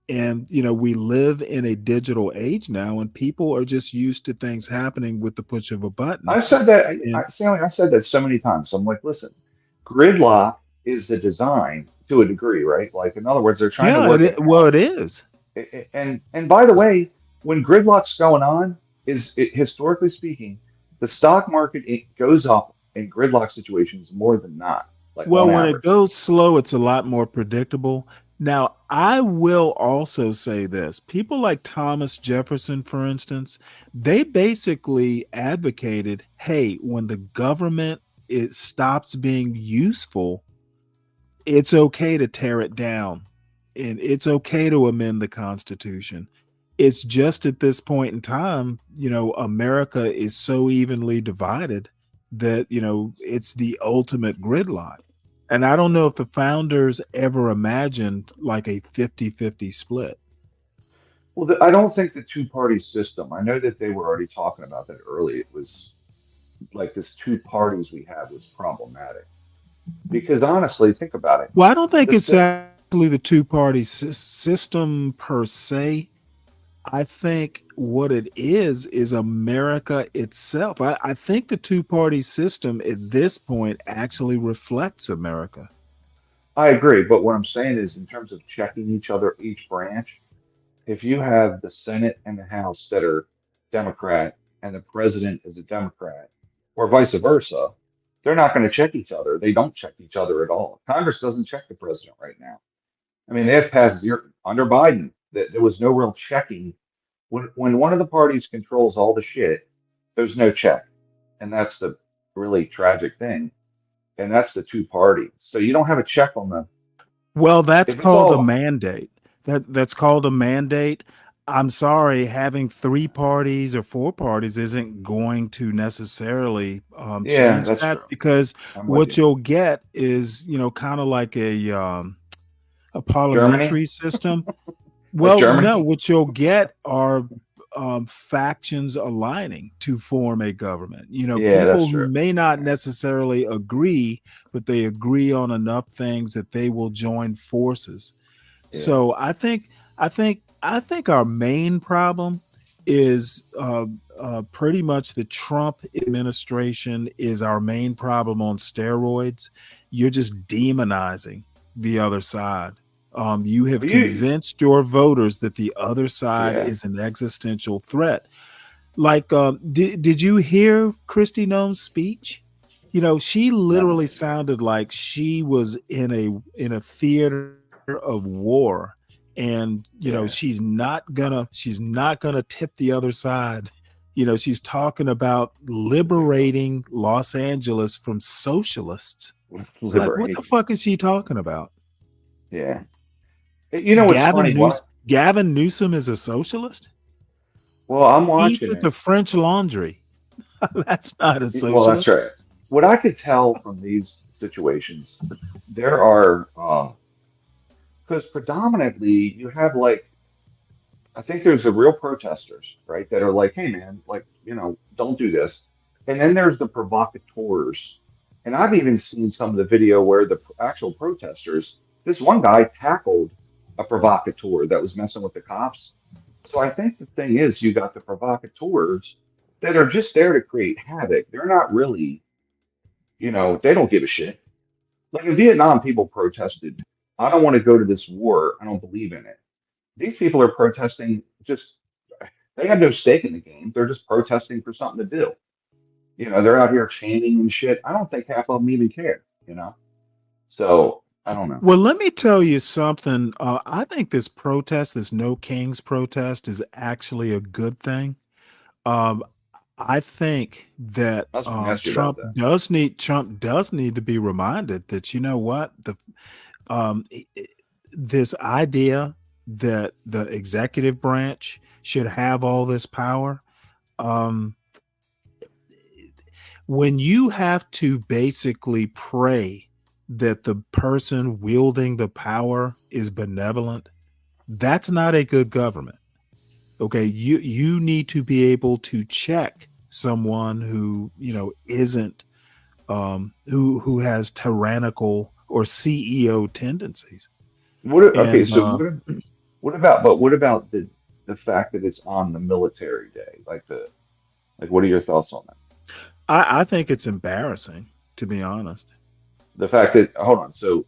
And we live in a digital age now, and people are just used to things happening with the push of a button. I said that, And Stanley, I said that so many times. I'm like, listen, gridlock is the design to a degree, right? Like, in other words, they're trying to yeah, work it well, out. it is. And by the way, when gridlock's going on, historically speaking, the stock market goes up in gridlock situations more than not, like Well, on when it average. goes slow, it's a lot more predictable. Now, I will also say this. People like Thomas Jefferson, for instance, they basically advocated, hey, when the government it stops being useful, it's okay to tear it down, and it's okay to amend the Constitution. It's just at this point in time, America is so evenly divided that, it's the ultimate gridlock. And I don't know if the founders ever imagined like a 50-50 split. Well, I don't think the two-party system, I know that they were already talking about that early. It was like this two parties we have was problematic. Because honestly, think about it. Well, I don't think This, it's actually the two-party system per se. I think what it is America itself. I think the two-party system at this point actually reflects America. I agree, but what I'm saying is, in terms of checking each other, each branch, if you have the Senate and the House that are Democrat and the president is a Democrat, or vice versa, they're not going to check each other. They don't check each other at all. Congress doesn't check the president right now. I mean, they've passed under Biden that there was no real checking. When one of the parties controls all the shit, there's no check, and that's the really tragic thing. And that's the two parties. So you don't have a check on them. Well, that's If it's called a all mandate. That's called a mandate. I'm sorry, having 3 parties or 4 parties isn't going to necessarily yeah, change that's that, true. because I'm with what you. you'll get is, kind of like a Germany, parliamentary system. like Well, no, Germany. what you'll get are factions aligning to form a government. Yeah, that's People who true. may not necessarily agree, but they agree on enough things that they will join forces. Yeah. So I think our main problem is pretty much the Trump administration is our main problem on steroids. You're just demonizing the other side. You have Well, you, convinced your voters that the other side yeah, is an existential threat. Like, did you hear Kristi Noem's speech? She no, literally sounded like she was in a theater of war, and yeah, she's not gonna tip the other side. She's talking about liberating Los Angeles from socialists. It's like, what the liberate. fuck is she talking about? Yeah. You know what's funny? What? Gavin Newsom is a socialist? Well, I'm Eats watching at it. the French Laundry. That's not a Well, that's socialist. right. What I could tell from these situations, there are, because predominantly you have like, I think there's the real protesters, right, that are like, hey, man, like, don't do this. And then there's the provocateurs. And I've even seen some of the video where the actual protesters, this one guy tackled a provocateur that was messing with the cops. So I think the thing is, you got the provocateurs that are just there to create havoc. They're not really, they don't give a shit. Like in Vietnam, people protested, I don't want to go to this war. I don't believe in it. These people are protesting just, they have no stake in the game. They're just protesting for something to do. They're out here chanting and shit. I don't think half of them even care. So I don't know. Well, let me tell you something. I think this No Kings protest, is actually a good thing. Um, I think that I was going to ask you about that. Trump does need to be reminded that, you know what, this idea that the executive branch should have all this power. When you have to basically pray that the person wielding the power is benevolent, that's not a good government. Okay, you need to be able to check someone who isn't who has tyrannical or CEO tendencies. Okay, And so what about the fact that it's on the military day? What are your thoughts on that? I think it's embarrassing, to be honest. The fact that hold on, so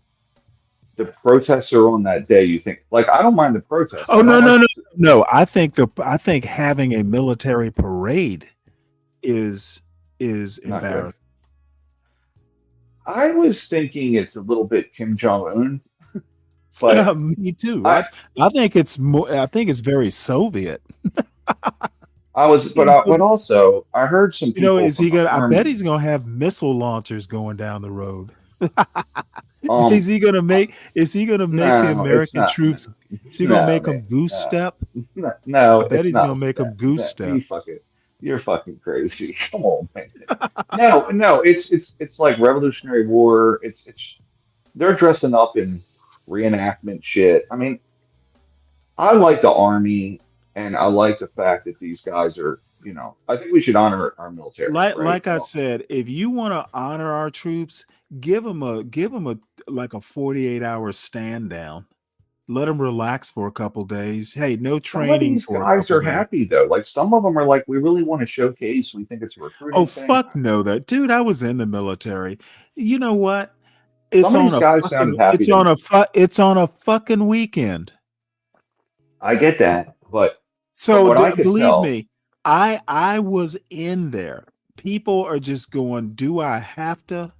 the protests are on that day. You think I don't mind the protests. Oh I don't like no! I think having a military parade is not good. embarrassing. I was thinking it's a little bit Kim Jong-un, but Me too. I think it's more. I think it's very Soviet. but also I heard some people Is he from the gonna? I bet army. he's gonna have missile launchers going down the road. Um, Is he gonna make? Is he gonna make the no, it's American not. troops? Is he gonna No, make man, them goose step? no, I bet it's he's not gonna like make them that. goose step. You're fucking crazy. Come on, man. No, it's like Revolutionary War. It's they're dressing up in reenactment shit. I mean, I like the army, and I like the fact that these guys are. I think we should honor our military, right? Like I said, if you want to honor our troops, give them a like a 48-hour stand down. Let them relax for a couple days. Hey, no Some of training these for a guys couple are days. happy though. Like some of them are like, we really want to showcase. We think it's a recruiting Oh thing. fuck no, that dude. I was in the military. You know what? It's Some of on these a guys fucking. sounded happy It's to on me. it's on a fucking weekend. I get that, but So what I could believe tell, me, I was in there. People are just going, do I have to?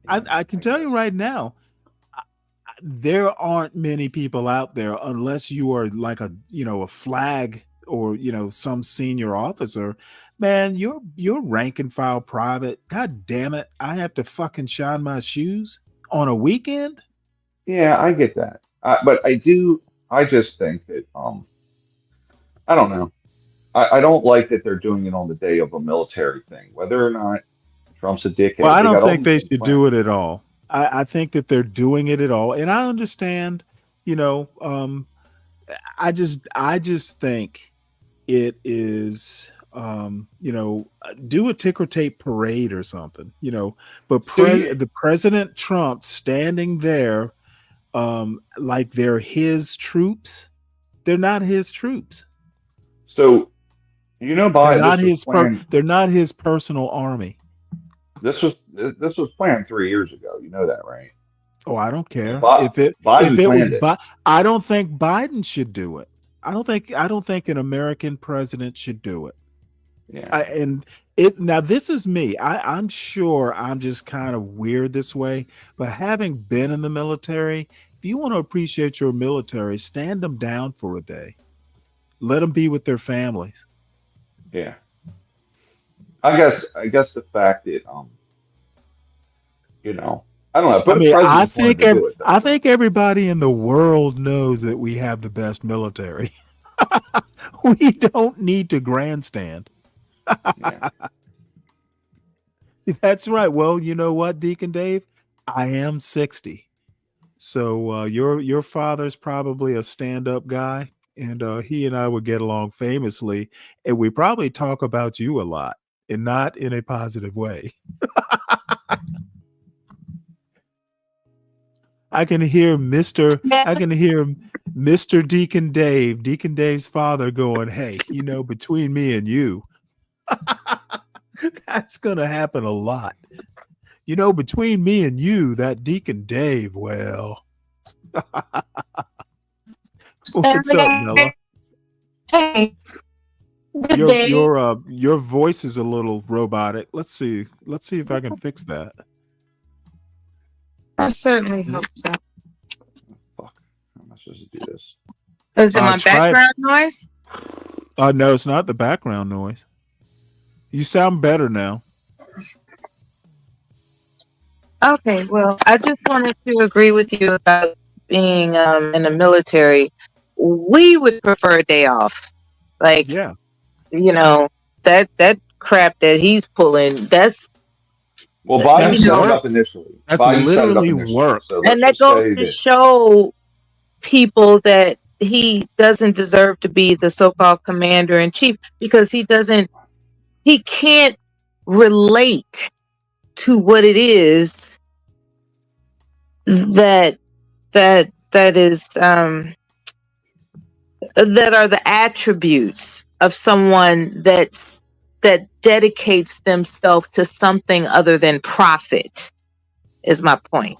I can tell you right now, there aren't many people out there unless you are like a flag or some senior officer. Man, you're rank and file private. God damn it. I have to fucking shine my shoes on a weekend. yeah, I get that. But I just think that I don't know. I don't like that they're doing it on the day of a military thing. Whether or not Trump's a Well, dickhead, I they don't got all think these they things should planned. do it at all. I think that they're doing it at all. And I understand, I just think it is do a ticker tape parade or something, but So you, the President Trump standing there like they're his troops. They're not his troops. so They're by not this was his planned. they're not his personal army. This was planned 3 years ago. You know that, right? Oh, I don't care. If Biden it was planned it. I don't think Biden should do it. I don't think an American president should do it. Yeah. Now this is me. I'm sure I'm just kind of weird this way, but having been in the military, if you want to appreciate your military, stand them down for a day. Let them be with their families. Yeah. I guess the fact that I don't know. Both presidents wanted to do it. I think everybody in the world knows that we have the best military. We don't need to grandstand. Yeah. That's right. Well, you know what, Deacon Dave? I am 60. So your father's probably a stand-up guy, and he and I would get along famously, and we probably talk about you a lot, and not in a positive way. I can hear Mr. Deacon Dave, Deacon Dave's father going, hey, between me and you, that's going to happen a lot. Between me and you, that Deacon Dave, well. What's up, Mella? Hey. Good day. Your voice is a little robotic. Let's see if I can fix that. I certainly hope so. Fuck. How am I supposed to do this? Is it my background noise? No, it's not the background noise. You sound better now. Okay, well, I just wanted to agree with you about being in the military. We would prefer a day off. Like, yeah, that crap that he's pulling, that's well, Biden set it up initially. That's Biden literally set it up initially. work. So and that goes to show people that he doesn't deserve to be the so-called commander in chief because he can't relate to what it is that is that are the attributes of someone that dedicates themselves to something other than profit, is my point.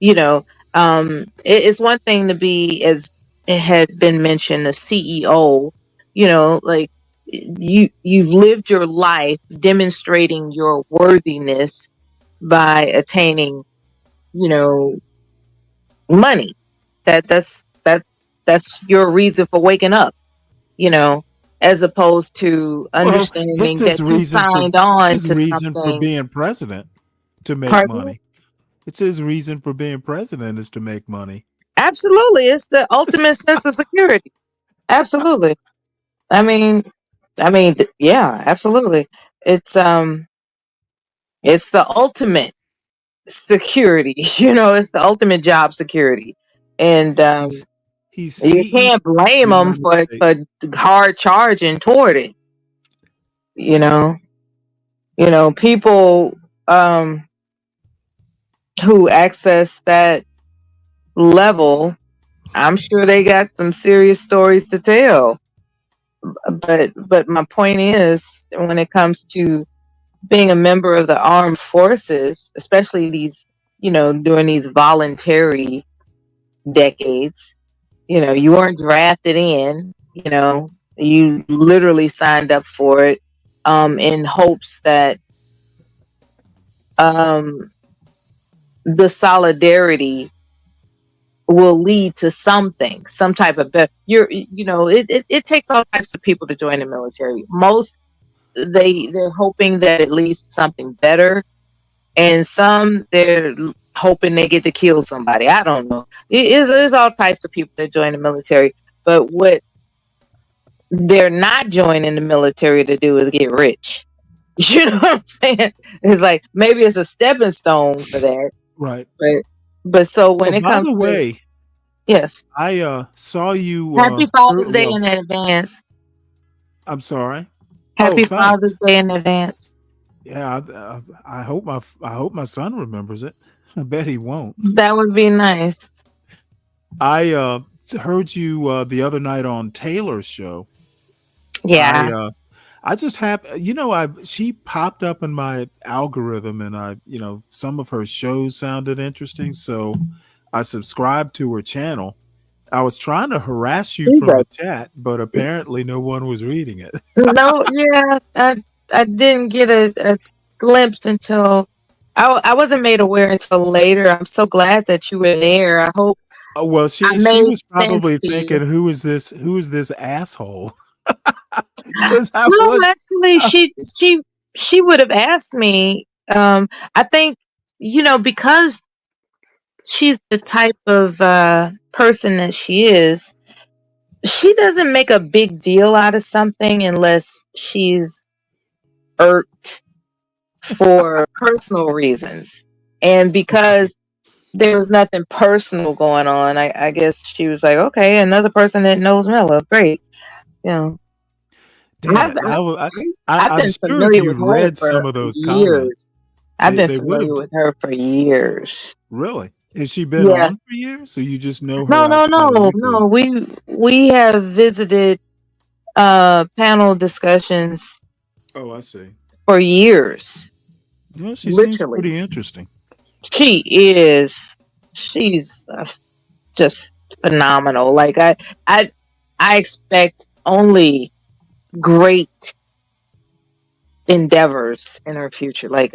It's one thing to be, as it had been mentioned, a CEO. Like you've lived your life demonstrating your worthiness by attaining, money. That's your reason for waking up. As opposed to Well, it's understanding his that you reason for signed on his to reason for something. being president, to make Pardon? money. It's his reason for being president is to make money. Absolutely, it's the ultimate sense of security. Absolutely. I mean, yeah, absolutely. It's the ultimate security. It's the ultimate job security, and He's you CEO can't of blame the them United for States. hard charging toward it. People who access that level, I'm sure they got some serious stories to tell. But my point is, when it comes to being a member of the armed forces, especially these, during these voluntary decades, you weren't drafted in, you literally signed up for it, in hopes that the solidarity will lead to something, some type of it takes all types of people to join the military. Most they're hoping that it leads to something better, and some they're hoping they get to kill somebody. I don't know. It's all types of people that join the military, but what they're not joining the military to do is get rich. You know what I'm saying? It's like maybe it's a stepping stone for that, Right. but so when Oh, it by comes the to, way, yes, I saw you. Happy Father's Day in advance. I'm sorry. Happy thanks. Father's Day in advance. Yeah, I hope my son remembers it. I bet he won't. That would be nice. I heard you the other night on Taylor's show. Yeah. I just she popped up in my algorithm, and some of her shows sounded interesting, so I subscribed to her channel. I was trying to harass you from the chat, but apparently no one was reading it. No, yeah, I didn't get a glimpse until I wasn't made aware until later. I'm so glad that you were there. I hope Oh, well, I she made was sense probably to you. thinking, who is this asshole? Because I No, was actually, she would have asked me. I think because she's the type of person that she is. She doesn't make a big deal out of something unless she's irked for personal reasons. And because there was nothing personal going on, I guess she was like, okay, another person that knows Mella. Great. Damn I've it. I'm been sure if familiar you with her read for some of those comments, years. I've been they would familiar have. with her for years. Really? Has she been Yeah. on for years? So you just know No, her outside of YouTube? no. We have visited panel discussions Oh, I see. for years. Yeah, she seems Literally. pretty interesting. She is. She's just phenomenal. Like I expect only great endeavors in her future. Like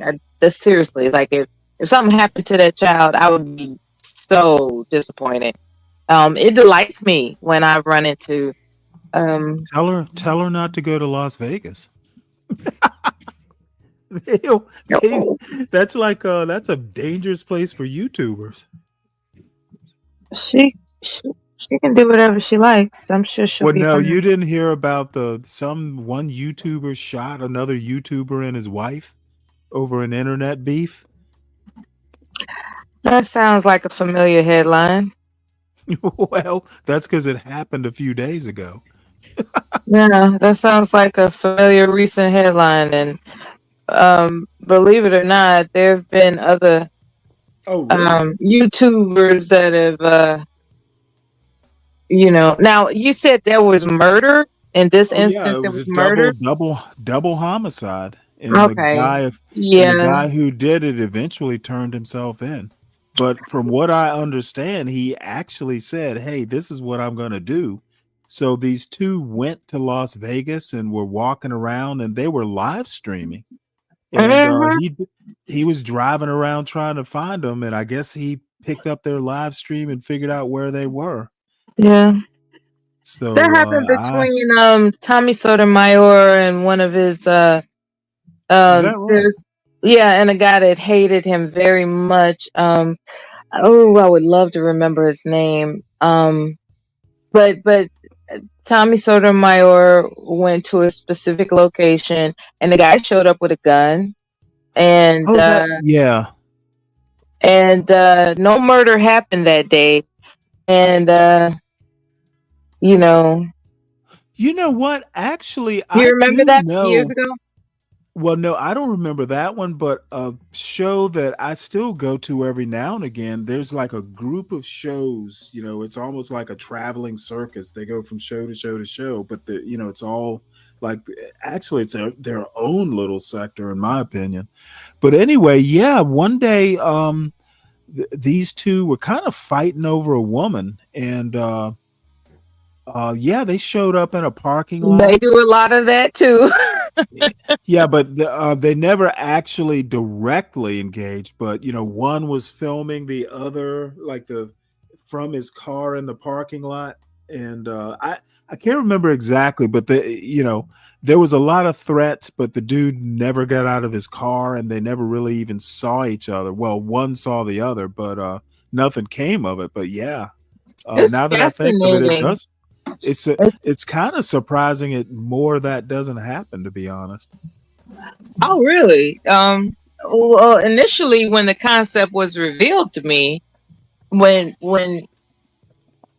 seriously, like if something happened to that child, I would be so disappointed. It delights me when I run into Tell her not to go to Las Vegas. That's a dangerous place for YouTubers. She can do whatever she likes. I'm sure she'll Well, be no, fine. you didn't hear about one YouTuber shot another YouTuber and his wife over an internet beef. That sounds like a familiar headline. Well, that's because it happened a few days ago. Yeah, that sounds like a familiar recent headline. And believe it or not, there have been other Oh, really? YouTubers that have, now you said there was murder. In this Oh yeah, instance, it it was was a murder. double homicide, and Okay. the Yeah. guy who did it eventually turned himself in. But from what I understand, he actually said, "Hey, this is what I'm going to do." So these two went to Las Vegas and were walking around, and they were live streaming. And Mhm. he was driving around trying to find them, and I guess he picked up their live stream and figured out where they were. Yeah. That So happened I between Tommy Sotomayor and one of his is that right? there's yeah, and a guy that hated him very much. Oh, I would love to remember his name. But Tommy Sotomayor went to a specific location, and the guy showed up with a gun, and Oh, that yeah. no murder happened that day. And you know, You know what? Actually, you I remember do that years know. ago? Well, no, I don't remember that one, but a show that I still go to every now and again, there's like a group of shows, it's almost like a traveling circus. They go from show to show to show, but it's all like actually it's their own little sector in my opinion. But anyway, yeah, one day these two were kind of fighting over a woman and yeah, they showed up in a parking They lot. do a lot of that too. Yeah, but they never actually directly engaged. But one was filming the other, like from his car in the parking lot, and I can't remember exactly, but there was a lot of threats, but the dude never got out of his car, and they never really even saw each other. Well, one saw the other, but nothing came of it. But yeah, It's now that I think of it, it fascinating. does. It's kind of surprising it more that doesn't happen, to be honest. Oh, really? Well, initially, when the concept was revealed to me, when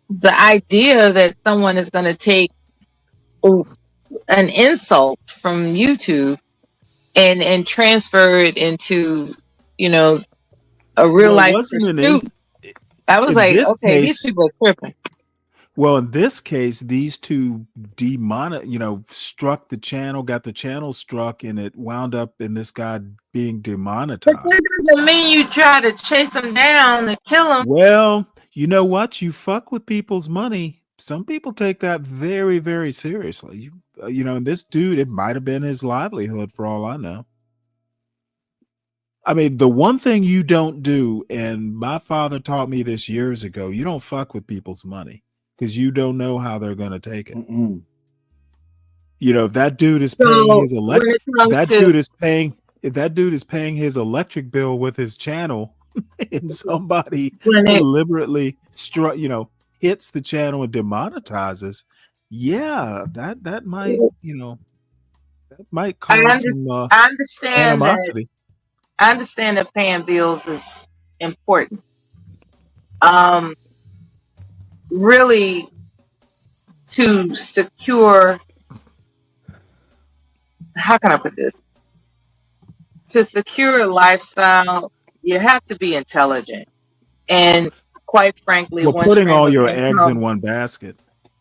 the idea that someone is going to take an insult from YouTube and transfer it into, a real Well, it life wasn't pursuit, I was in like, this okay, these case. people are tripping. Well, in this case, these two struck the channel, got the channel struck, and it wound up in this guy being But demonetized. that doesn't mean you try to chase them down and kill them. Well, you know what? You fuck with people's money. Some people take that very, very seriously. And this dude, it might have been his livelihood for all I know. I mean, the one thing you don't do, and my father taught me this years ago, you don't fuck with people's money because you don't know how they're going to take it. If that dude is paying So his when electric, it comes to if that dude is paying his electric bill with his channel, and somebody when it deliberately hits the channel and demonetizes, yeah, that might that might I, cause under, some I understand that animosity. I understand that paying bills is important. Really, to secure, how can I put this? To secure a lifestyle, you have to be intelligent. And quite frankly, Well, putting all your eggs in one basket.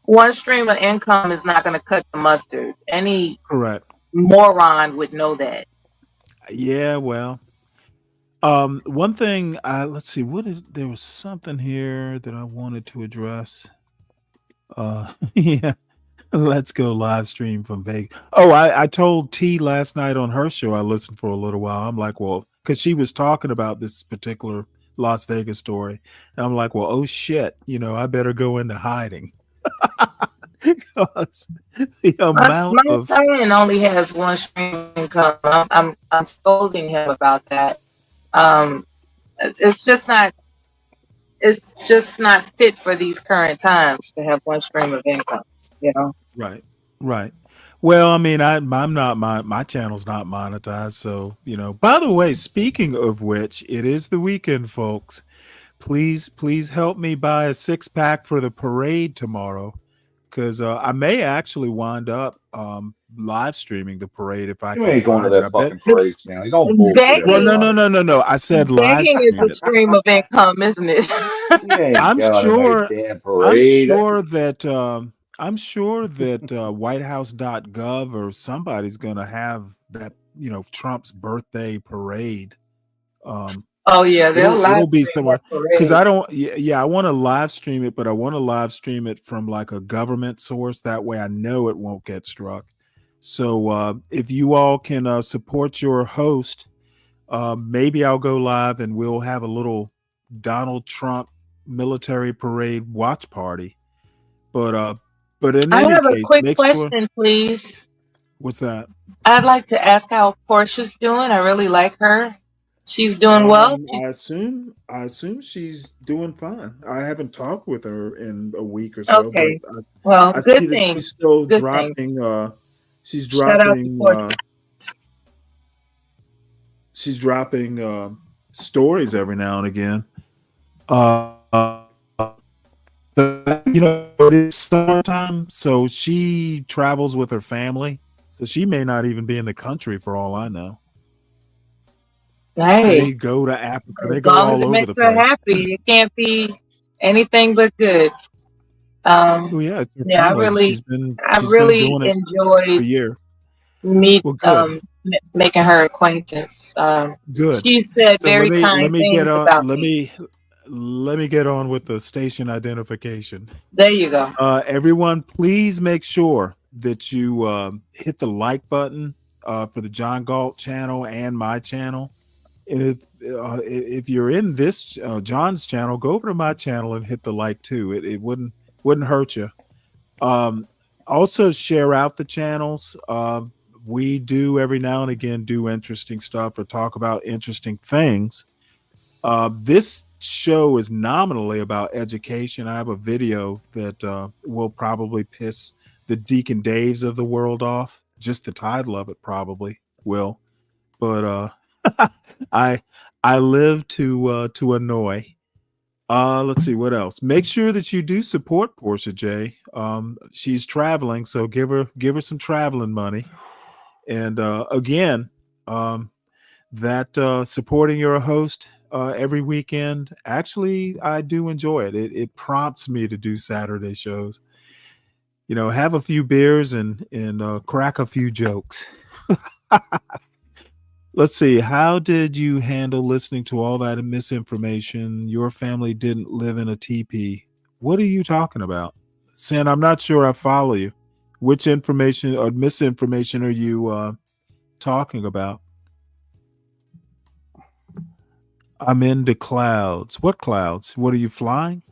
one stream of income is not going to cut the mustard. Any Correct. moron would know that. Yeah, well, one thing, let's see, there was something here that I wanted to address. Yeah, let's go live stream from Vegas. Oh, I told T last night on her show, I listened for a little while. I'm like, well, because she was talking about this particular Las Vegas story. And I'm like, well, oh shit, I better go into hiding. Because the amount My of Italian only has one stream of income. I'm scolding him about that. It's just not fit for these current times to have one stream of income. Right. Well, I mean, I'm not my channel's not monetized, so By the way, speaking of which, it is the weekend, folks. please help me buy a 6-pack for the parade tomorrow, because I may actually wind up live streaming the parade if I You can ain't going to find it. that I bet. fucking parade, Stanley. Don't bullshit Well, no, everybody. no. I said live Begging is stream a it. stream of income, isn't it? You ain't I'm going to no sure. damn I'm parade. sure that. I'm sure that WhiteHouse.gov or somebody's going to have that. Trump's birthday parade. Oh yeah, they'll live It'll be stream that somewhere, because parade. I don't. Yeah, I want to live stream it, but I want to live stream it from like a government source. That way, I know it won't get struck. So if you all can support your host, maybe I'll go live and we'll have a little Donald Trump military parade watch party. But in I any have a case, quick make sure. question, please. What's that? I'd like to ask how Portia's doing. I really like her. She's doing well. I assume she's doing fine. I haven't talked with her in a week or so, but Okay. Well, I see good that she's things. still Good things. dropping. She's Shout out to dropping. Portia. She's dropping stories every now and again. But, it's summertime, so she travels with her family. So she may not even be in the country for all I know. Hey, They go to Africa. They as go long as all it over the makes her place. happy, it can't be anything but good. Oh yeah, it's her Yeah, family. I She's been really doing it enjoyed for years. meet Well, good, making her acquaintance. good. She said So let very me let kind me get things on. about Let me. me get on with the station identification. There you go. Everyone, please make sure that you hit the like button for the John Galt channel and my channel. And if you're in this John's channel, go over to my channel and hit the like too. It wouldn't hurt you. Also share out the channels. We do every now and again do interesting stuff or talk about interesting things. This show is nominally about education. I have a video that will probably piss the Deacon Daves of the world off. Just the title of it probably will. But I live to annoy. Let's see what else. Make sure that you do support Portia J. She's traveling, so give her some traveling money. And again, that supporting your host every weekend, actually, I do enjoy it. It prompts me to do Saturday shows. Have a few beers and crack a few jokes. Let's see. How did you handle listening to all that misinformation? Your family didn't live in a teepee. What are you talking about? Sin, I'm not sure I follow you. Which information or misinformation are you talking about? I'm into clouds. What clouds? What are you flying?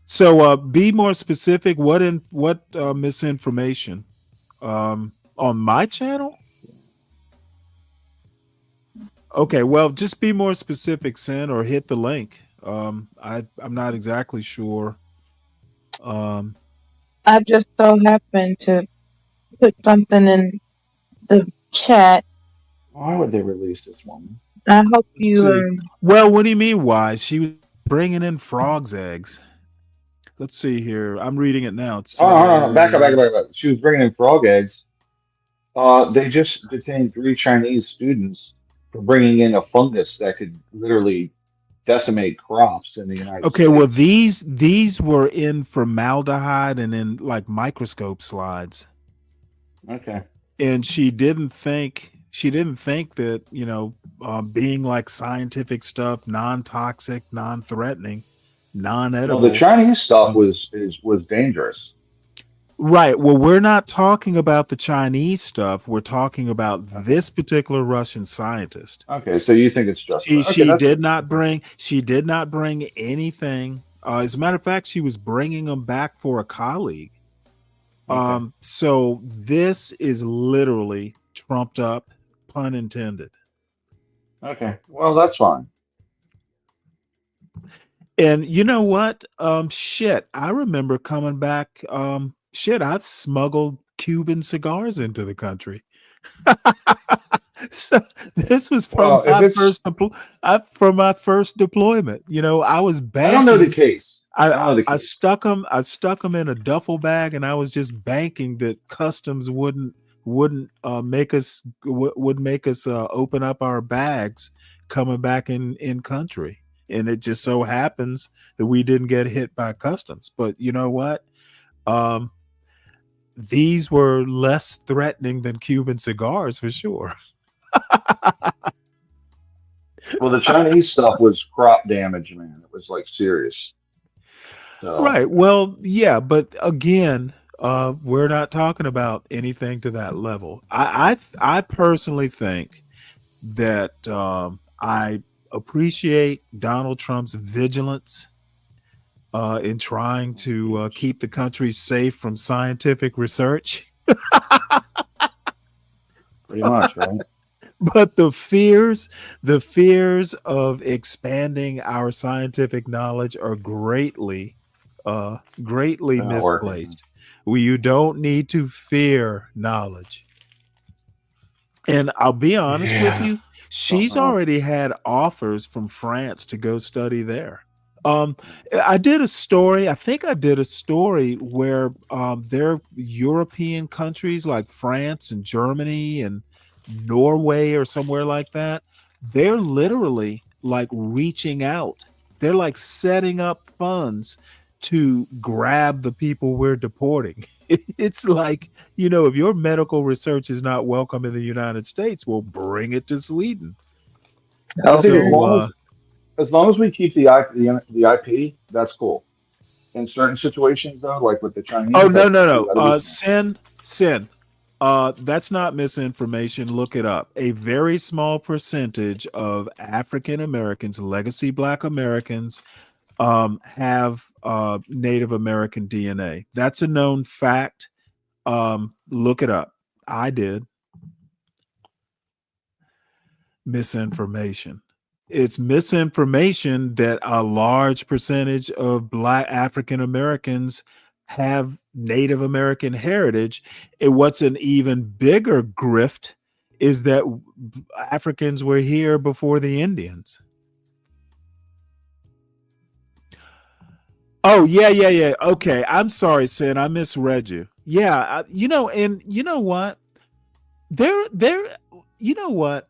So be more specific. What misinformation? On my channel? Okay, well, just be more specific, Sin, or hit the link. I'm not exactly sure. I just so happened to put something in the chat. Why would they release this woman? I hope Let's you. see. Well, what do you mean? Why? She was bringing in frogs' eggs. Let's see here. I'm reading it now. It Oh, back up. says- She was bringing in frog eggs. They just detained 3 Chinese students for bringing in a fungus that could literally decimate crops in the United Okay, States. well, these were in formaldehyde and in like microscope slides. Okay. And she didn't think that being like scientific stuff, non-toxic, non-threatening, non-edible. No, the Chinese stuff was dangerous. Right. Well, we're not talking about the Chinese stuff. We're talking about this particular Russian scientist. Okay, so you think it's just She did not bring anything. As a matter of fact, she was bringing them back for a colleague. Okay. So this is literally trumped up, pun intended. Okay, well, that's fine. And you know what? Shit, I remember coming back. I've smuggled Cuban cigars into the country. So this was Well, if it's, from my first deployment. I was I don't know the banking. case. I don't I know the I case. stuck them. I stuck them in a duffel bag, and I was just banking that customs wouldn't would make us open up our bags coming back in country. And it just so happens that we didn't get hit by customs. But you know what? Um, these were less threatening than Cuban cigars for sure. Well, the Chinese stuff was crop damage, man. It was like serious. So Right. Well, yeah, but again, we're not talking about anything to that level. I personally think that I appreciate Donald Trump's vigilance in trying to keep the country safe from scientific research. pretty much, right? But the fears of expanding our scientific knowledge are greatly They're not working. misplaced. You don't need to fear knowledge. And I'll be honest with Yeah. you, she's already had offers from France to go study there. I did a story. I think I did a story where there are European countries like France and Germany and Norway or somewhere like that. They're literally like reaching out. They're like setting up funds to grab the people we're deporting. It's like, if your medical research is not welcome in the United States, well, bring it to Sweden. I think So, as long as we keep the IP, that's cool. In certain situations, though, like with the Chinese, oh, no, like no, we no. gotta be Sin. That's not misinformation. Look it up. A very small percentage of African Americans, legacy Black Americans, have Native American DNA. That's a known fact. Look it up. I did. Misinformation. It's misinformation that a large percentage of Black African Americans have Native American heritage. And what's an even bigger grift is that Africans were here before the Indians. Oh, yeah. Okay. I'm sorry, Sin. I misread you. Yeah. And you know what? You know what?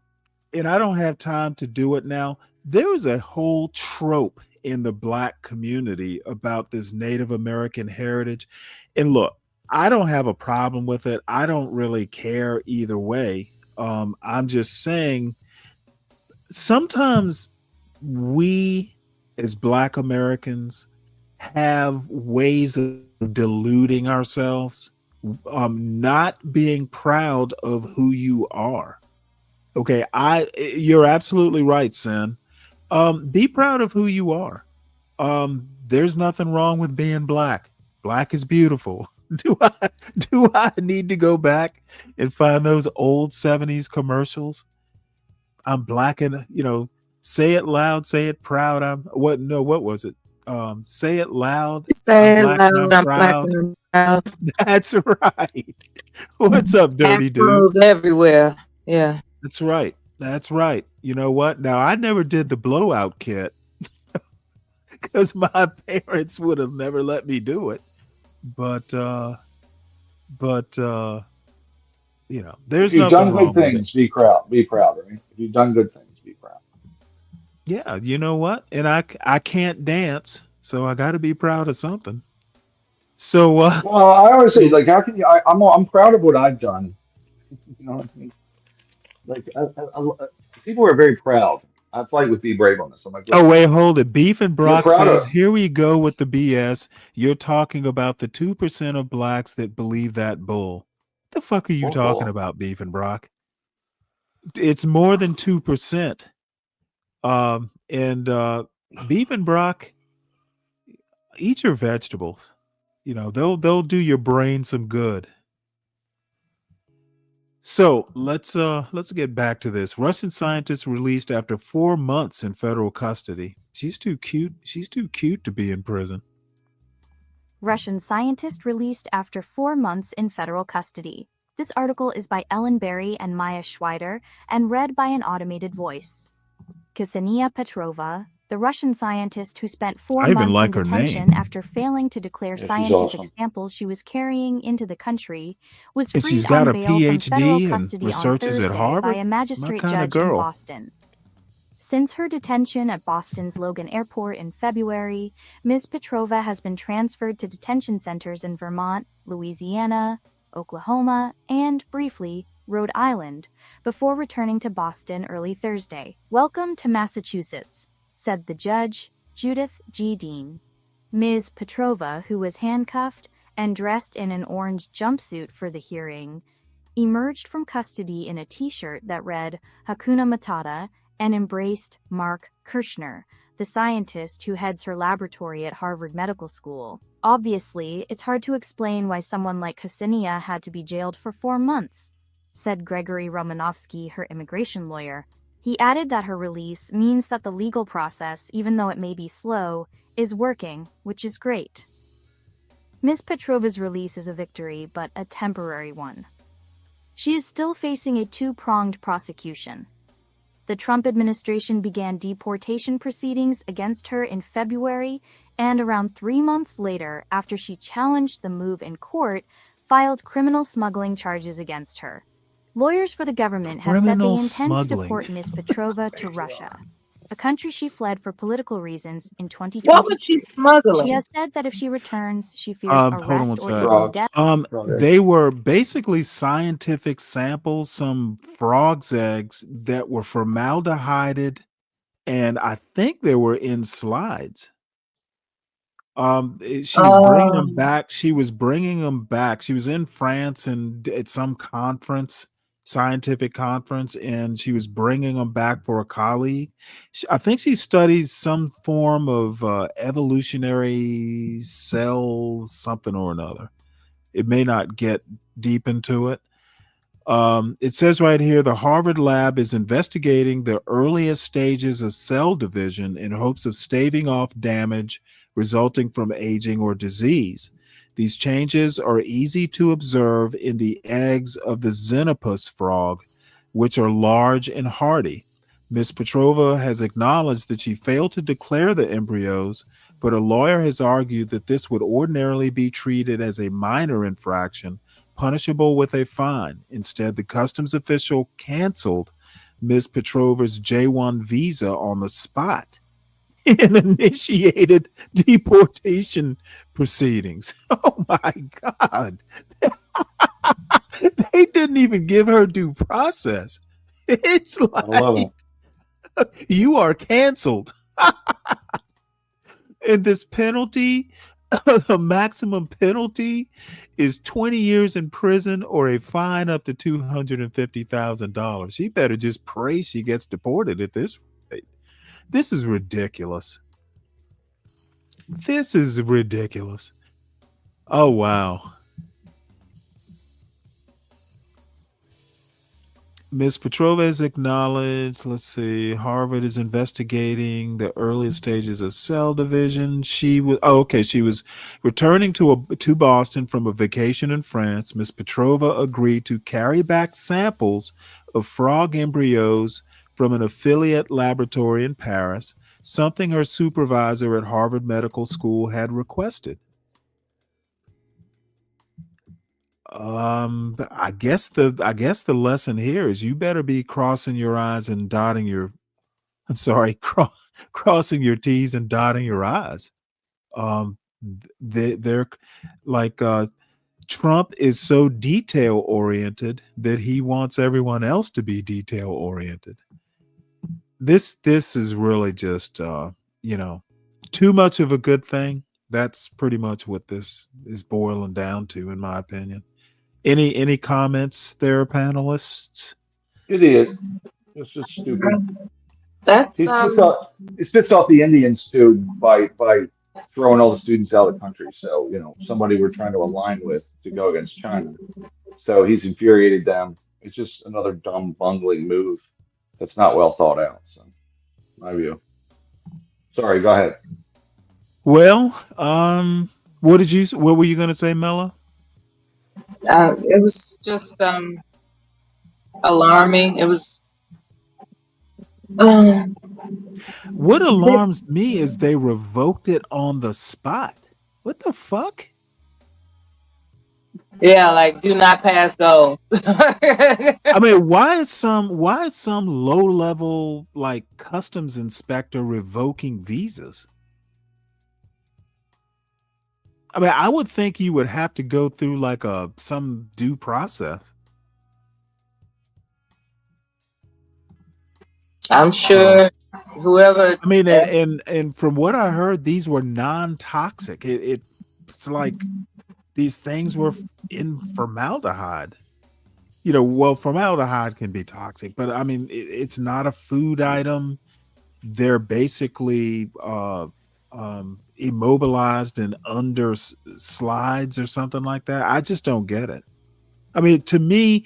And I don't have time to do it now. There is a whole trope in the Black community about this Native American heritage. And look, I don't have a problem with it. I don't really care either way. I'm just saying sometimes we as Black Americans have ways of deluding ourselves, not being proud of who you are. Okay, you're absolutely right, Sin. Be proud of who you are. There's nothing wrong with being Black. Black is beautiful. Do I need to go back and find those old 70s commercials? I'm Black and say it loud, say it proud. What was it? Say it loud. Say I'm it Black and loud, I'm I'm Black proud. and I'm proud. That's right. What's up, dirty dude? Afros everywhere. Yeah. That's right. That's right. You know what? Now I never did the blowout kit because my parents would have never let me do it. But there's If you've nothing done wrong good with it. things, be proud. Be proud, right? If you've done good things, be proud. Yeah, you know what? And I can't dance, so I got to be proud of something. So Well, I always say, like, how can you? I'm proud of what I've done. You know what I mean? Like, people are very proud. I fight with Be Brave on this. I'm like, oh, look, wait, hold it. Beef and you're Brock proud says, of. here we go with the BS. You're talking about the 2% of Blacks that believe that bull. What the fuck are you What talking bull? about, Beef and Brock? It's more than 2%. And Beef and Brock, eat your vegetables. They'll do your brain some good. So let's get back to this. Russian scientist released after 4 months in federal custody. She's too cute. She's too cute to be in prison. Russian scientist released after 4 months in federal custody. This article is by Ellen Berry and Maya Schweider and read by an automated voice. Ksenia Petrova, the Russian scientist who spent 4 I even months in like her detention name. after failing to declare Yeah, she's scientific awesome. samples she was carrying into the country, was And freed she's got on a bail from federal PhD and custody on researches at Thursday by Harvard. a My magistrate kind of judge in girl. Boston. Since her detention at Boston's Logan Airport in February, Ms. Petrova has been transferred to detention centers in Vermont, Louisiana, Oklahoma, and, briefly, Rhode Island, before returning to Boston early Thursday. "Welcome to Massachusetts," said the judge, Judith G. Dean. Ms. Petrova, who was handcuffed and dressed in an orange jumpsuit for the hearing, emerged from custody in a t-shirt that read Hakuna Matata and embraced Mark Kirschner, the scientist who heads her laboratory at Harvard Medical School. "Obviously, it's hard to explain why someone like Ksenia had to be jailed for 4 months," said Gregory Romanovsky, her immigration lawyer. He added that her release means that the legal process, even though it may be slow, is working, which is great. Ms. Petrova's release is a victory, but a temporary one. She is still facing a two-pronged prosecution. The Trump administration began deportation proceedings against her in February, and around 3 months later, after she challenged the move in court, filed criminal smuggling charges against her. Lawyers for the government have said they Criminal intend to smuggling. deport Ms. Petrova to Russia, a country she fled for political reasons in What was 2022. she She smuggling? has said that if she returns, she fears Hold on arrest one or sec. even death. They were basically scientific samples, some frogs' eggs that were formaldehyded, and I think they were in slides. She was bringing them back. She was bringing them back. She was in France and at some conference, scientific conference, and she was bringing them back for a colleague. I think she studies some form of evolutionary cells, something or another. It may not get deep into it. It says right here, the Harvard lab is investigating the earliest stages of cell division in hopes of staving off damage resulting from aging or disease. These changes are easy to observe in the eggs of the Xenopus frog, which are large and hardy. Ms. Petrova has acknowledged that she failed to declare the embryos, but a lawyer has argued that this would ordinarily be treated as a minor infraction, punishable with a fine. Instead, the customs official canceled Ms. Petrova's J-1 visa on the spot and initiated deportation proceedings. Oh my God. They didn't even give her due process. It's like, you are canceled. And this penalty, the maximum penalty is 20 years in prison or a fine up to $250,000. She better just pray she gets deported at this rate. This is ridiculous. This is ridiculous. Oh, wow. Ms. Petrova has acknowledged, let's see, Harvard is investigating the earliest stages of cell division. She was returning to Boston from a vacation in France. Ms. Petrova agreed to carry back samples of frog embryos from an affiliate laboratory in Paris, something her supervisor at Harvard Medical School had requested. I guess the lesson here is you better be crossing your I's and dotting your crossing your T's and dotting your I's. They're like Trump is so detail oriented that he wants everyone else to be detail oriented. This is really just too much of a good thing. That's pretty much what this is boiling down to, in my opinion. Any comments there, panelists? Idiot. It's just stupid. That's He pissed off the Indians too by throwing all the students out of the country. So, somebody we're trying to align with to go against China. So he's infuriated them. It's just another dumb bungling move that's not well thought out. So, my view. Sorry, go ahead. Well, what were you going to say, Mella? It was just alarming. It was. What alarms me is they revoked it on the spot. What the fuck? Yeah, like do not pass go. I mean, why is some low level like customs inspector revoking visas? I mean, I would think you would have to go through like some due process. I'm sure whoever. I mean, and from what I heard, these were non-toxic. It's like these things were in formaldehyde. You know, well, formaldehyde can be toxic, but I mean, it's not a food item. They're basically immobilized and under slides or something like that. I just don't get it. I mean, to me,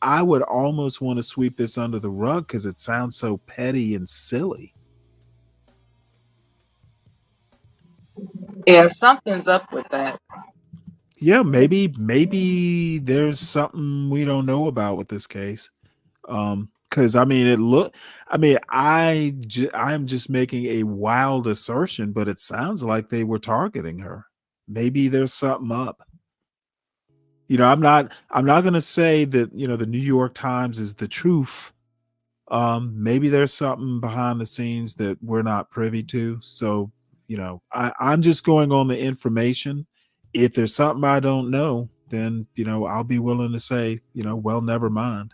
I would almost want to sweep this under the rug because it sounds so petty and silly. Yeah, something's up with that. Yeah, maybe there's something we don't know about with this case. Because I mean, I'm just making a wild assertion, but it sounds like they were targeting her. Maybe there's something up. You know, I'm not going to say that, you know, the New York Times is the truth. Maybe there's something behind the scenes that we're not privy to. So, you know, I'm just going on the information. If there's something I don't know, then, you know, I'll be willing to say, you know, well, never mind.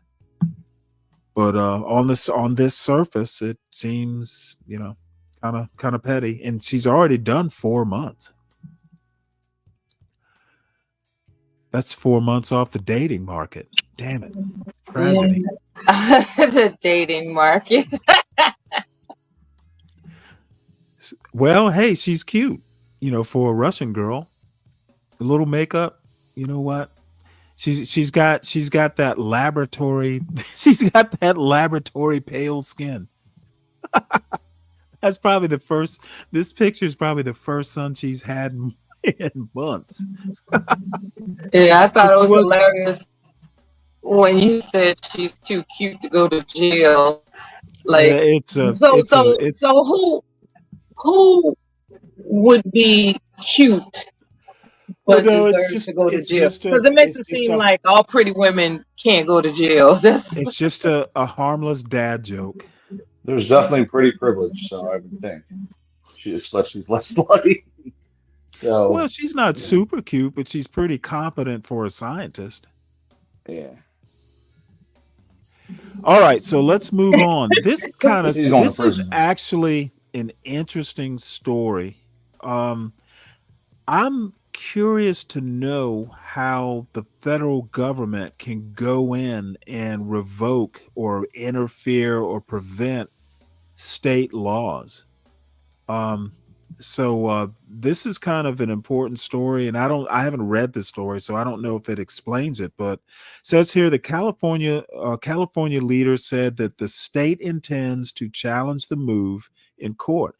But on this surface, it seems, you know, kind of petty. And she's already done 4 months. That's 4 months off the dating market. Damn it. Tragedy. The dating market. Well, hey, she's cute. You know, for a Russian girl. A little makeup. You know what? She's got that laboratory pale skin. That's probably this picture is probably the first son she's had in months. Yeah, I thought it was hilarious when you said she's too cute to go to jail. Like, yeah, so who would be cute but deserves to go to jail? Because it makes it seem like all pretty women can't go to jail. It's just a harmless dad joke. There's definitely pretty privilege, so I would think she's less slutty. So well, she's not super cute, but she's pretty competent for a scientist. Yeah. All right, so let's move on. This is actually an interesting story. I'm curious to know how the federal government can go in and revoke or interfere or prevent state laws. So this is kind of an important story, and I haven't read the story, so I don't know if it explains it. But it says here the California leader said that the state intends to challenge the move in court.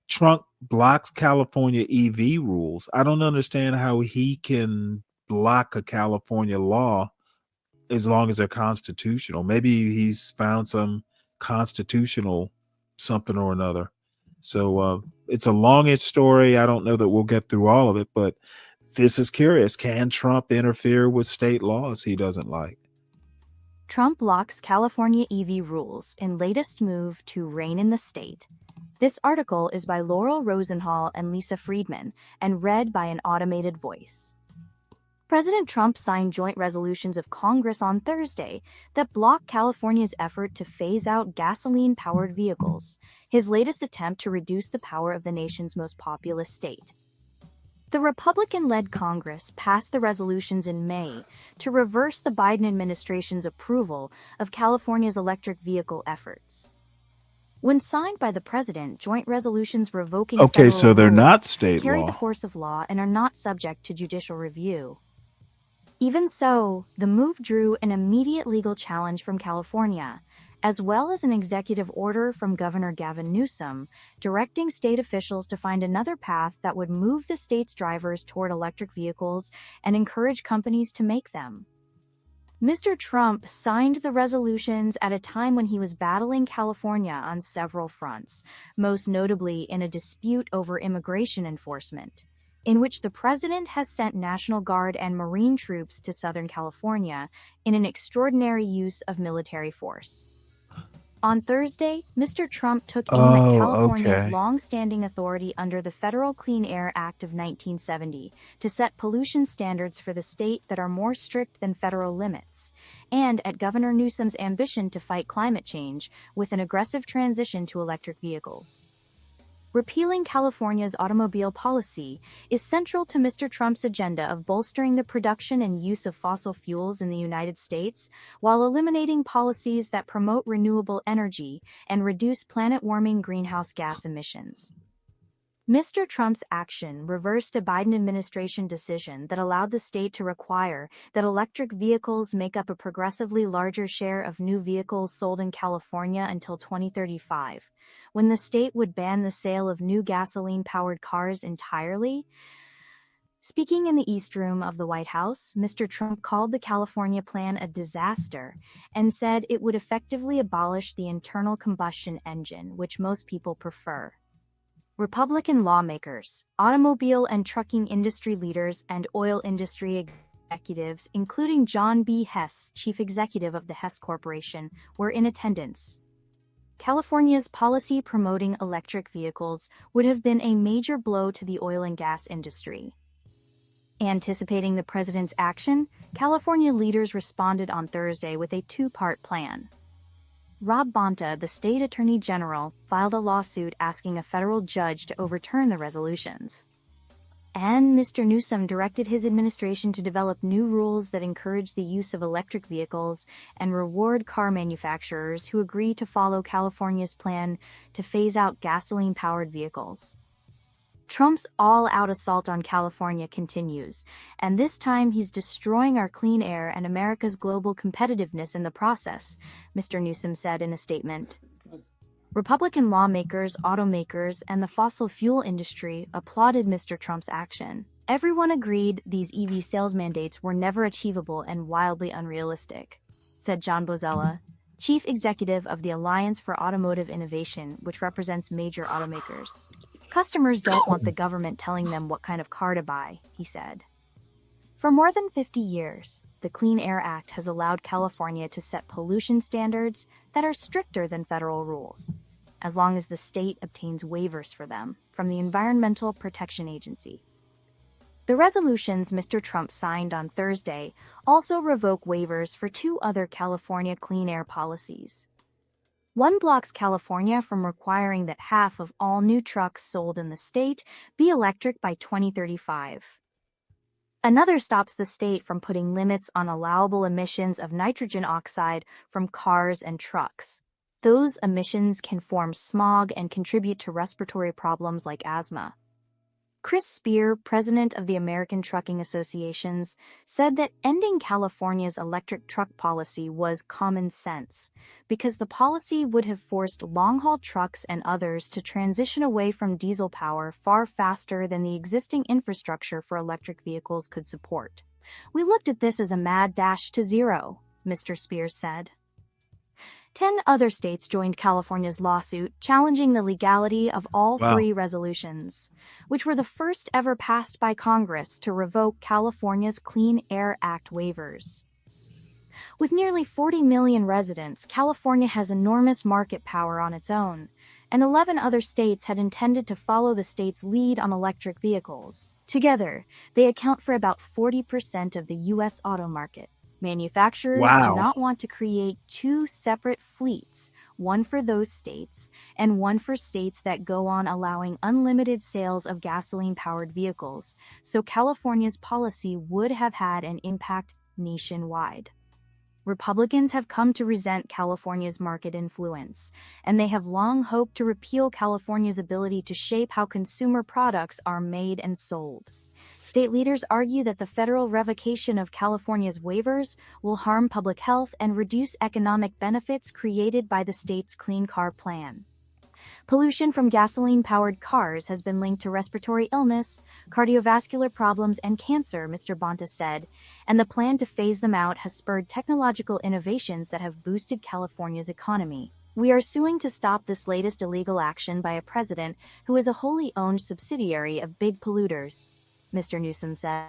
Trump blocks California EV rules. I don't understand how he can block a California law as long as they're constitutional. Maybe he's found some constitutional something or another. So it's a longish story. I don't know that we'll get through all of it, but this is curious. Can Trump interfere with state laws he doesn't like? Trump blocks California EV rules in latest move to rein in the state. This article is by Laurel Rosenhall and Lisa Friedman and read by an automated voice. President Trump signed joint resolutions of Congress on Thursday that block California's effort to phase out gasoline-powered vehicles, his latest attempt to reduce the power of the nation's most populous state. The Republican-led Congress passed the resolutions in May to reverse the Biden administration's approval of California's electric vehicle efforts. When signed by the president, joint resolutions revoking Okay, federal so they're rules not state carry law. the force of law and are not subject to judicial review. Even so, the move drew an immediate legal challenge from California, as well as an executive order from Governor Gavin Newsom directing state officials to find another path that would move the state's drivers toward electric vehicles and encourage companies to make them. Mr. Trump signed the resolutions at a time when he was battling California on several fronts, most notably in a dispute over immigration enforcement, in which the president has sent National Guard and Marine troops to Southern California in an extraordinary use of military force. On Thursday, Mr. Trump took aim at California's okay. long-standing authority under the Federal Clean Air Act of 1970 to set pollution standards for the state that are more strict than federal limits, and at Governor Newsom's ambition to fight climate change with an aggressive transition to electric vehicles. Repealing California's automobile policy is central to Mr. Trump's agenda of bolstering the production and use of fossil fuels in the United States while eliminating policies that promote renewable energy and reduce planet-warming greenhouse gas emissions. Mr. Trump's action reversed a Biden administration decision that allowed the state to require that electric vehicles make up a progressively larger share of new vehicles sold in California until 2035, when the state would ban the sale of new gasoline-powered cars entirely. Speaking in the East Room of the White House, Mr. Trump called the California plan a disaster and said it would effectively abolish the internal combustion engine, which most people prefer. Republican lawmakers, automobile and trucking industry leaders, and oil industry executives, including John B. Hess, chief executive of the Hess Corporation, were in attendance. California's policy promoting electric vehicles would have been a major blow to the oil and gas industry. Anticipating the president's action, California leaders responded on Thursday with a two-part plan. Rob Bonta, the state attorney general, filed a lawsuit asking a federal judge to overturn the resolutions. And Mr. Newsom directed his administration to develop new rules that encourage the use of electric vehicles and reward car manufacturers who agree to follow California's plan to phase out gasoline-powered vehicles. Trump's all-out assault on California continues, and this time he's destroying our clean air and America's global competitiveness in the process, Mr. Newsom said in a statement. Republican lawmakers, automakers, and the fossil fuel industry applauded Mr. Trump's action. Everyone agreed these EV sales mandates were never achievable and wildly unrealistic, said John Bozella, chief executive of the Alliance for Automotive Innovation, which represents major automakers. Customers don't want the government telling them what kind of car to buy, he said. For more than 50 years, the Clean Air Act has allowed California to set pollution standards that are stricter than federal rules, as long as the state obtains waivers for them from the Environmental Protection Agency. The resolutions Mr. Trump signed on Thursday also revoke waivers for two other California clean air policies. One blocks California from requiring that half of all new trucks sold in the state be electric by 2035. Another stops the state from putting limits on allowable emissions of nitrogen oxide from cars and trucks. Those emissions can form smog and contribute to respiratory problems like asthma. Chris Spear, president of the American Trucking Associations, said that ending California's electric truck policy was common sense, because the policy would have forced long-haul trucks and others to transition away from diesel power far faster than the existing infrastructure for electric vehicles could support. We looked at this as a mad dash to zero, Mr. Spear said. 10 other states joined California's lawsuit challenging the legality of all three resolutions, which were the first ever passed by Congress to revoke California's Clean Air Act waivers. With nearly 40 million residents, California has enormous market power on its own, and 11 other states had intended to follow the state's lead on electric vehicles. Together, they account for about 40% of the U.S. auto market. Manufacturers do not want to create two separate fleets, one for those states and one for states that go on allowing unlimited sales of gasoline-powered vehicles, so California's policy would have had an impact nationwide. Republicans have come to resent California's market influence, and they have long hoped to repeal California's ability to shape how consumer products are made and sold. State leaders argue that the federal revocation of California's waivers will harm public health and reduce economic benefits created by the state's Clean Car Plan. Pollution from gasoline-powered cars has been linked to respiratory illness, cardiovascular problems, and cancer, Mr. Bonta said, and the plan to phase them out has spurred technological innovations that have boosted California's economy. We are suing to stop this latest illegal action by a president who is a wholly owned subsidiary of big polluters, Mr. Newsom said.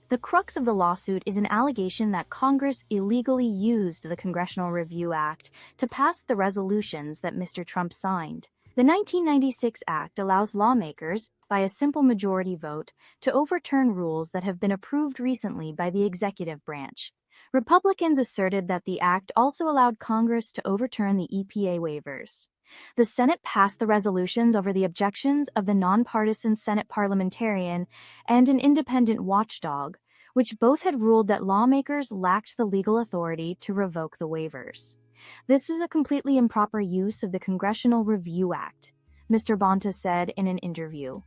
The crux of the lawsuit is an allegation that Congress illegally used the Congressional Review Act to pass the resolutions that Mr. Trump signed. The 1996 Act allows lawmakers, by a simple majority vote, to overturn rules that have been approved recently by the executive branch. Republicans asserted that the act also allowed Congress to overturn the EPA waivers. The Senate passed the resolutions over the objections of the nonpartisan Senate parliamentarian and an independent watchdog, which both had ruled that lawmakers lacked the legal authority to revoke the waivers. This is a completely improper use of the Congressional Review Act, Mr. Bonta said in an interview.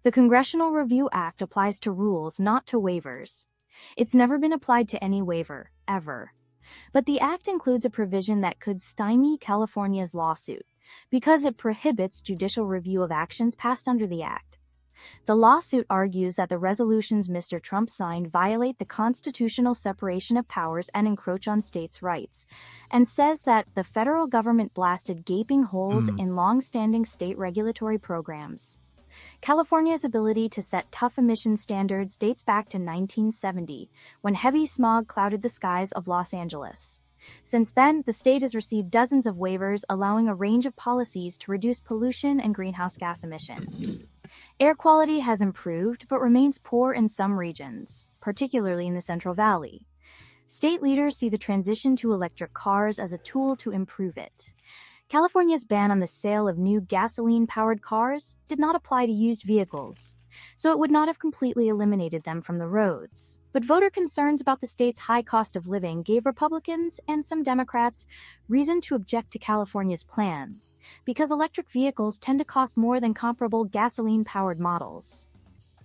The Congressional Review Act applies to rules, not to waivers. It's never been applied to any waiver, ever. But the act includes a provision that could stymie California's lawsuit, because it prohibits judicial review of actions passed under the act. The lawsuit argues that the resolutions Mr. Trump signed violate the constitutional separation of powers and encroach on states' rights, and says that the federal government blasted gaping holes in long-standing state regulatory programs. California's ability to set tough emission standards dates back to 1970, when heavy smog clouded the skies of Los Angeles. Since then, the state has received dozens of waivers allowing a range of policies to reduce pollution and greenhouse gas emissions. Air quality has improved but remains poor in some regions, particularly in the Central Valley. State leaders see the transition to electric cars as a tool to improve it. California's ban on the sale of new gasoline-powered cars did not apply to used vehicles, so it would not have completely eliminated them from the roads. But voter concerns about the state's high cost of living gave Republicans and some Democrats reason to object to California's plan, because electric vehicles tend to cost more than comparable gasoline-powered models.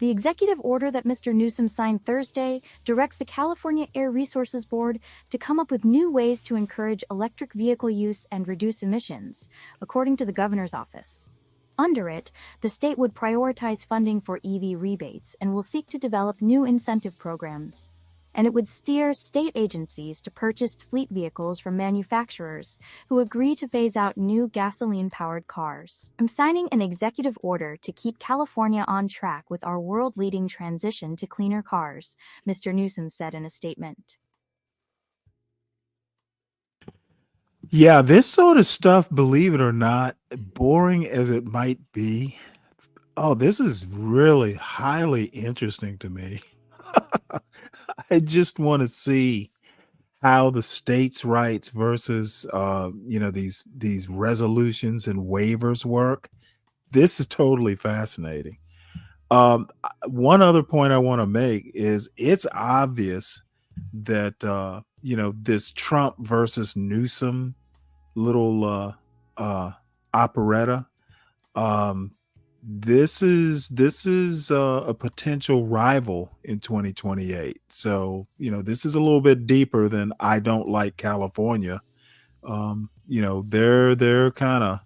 The executive order that Mr. Newsom signed Thursday directs the California Air Resources Board to come up with new ways to encourage electric vehicle use and reduce emissions, according to the governor's office. Under it, the state would prioritize funding for EV rebates and will seek to develop new incentive programs. And it would steer state agencies to purchase fleet vehicles from manufacturers who agree to phase out new gasoline-powered cars. I'm signing an executive order to keep California on track with our world-leading transition to cleaner cars, Mr. Newsom said in a statement. Yeah, this sort of stuff, believe it or not, boring as it might be, this is really highly interesting to me. I just want to see how the states' rights versus these resolutions and waivers work. This is totally fascinating. One other point I want to make is it's obvious that this Trump versus Newsom little operetta. This is a potential rival in 2028. So, this is a little bit deeper than I don't like California. They're kind of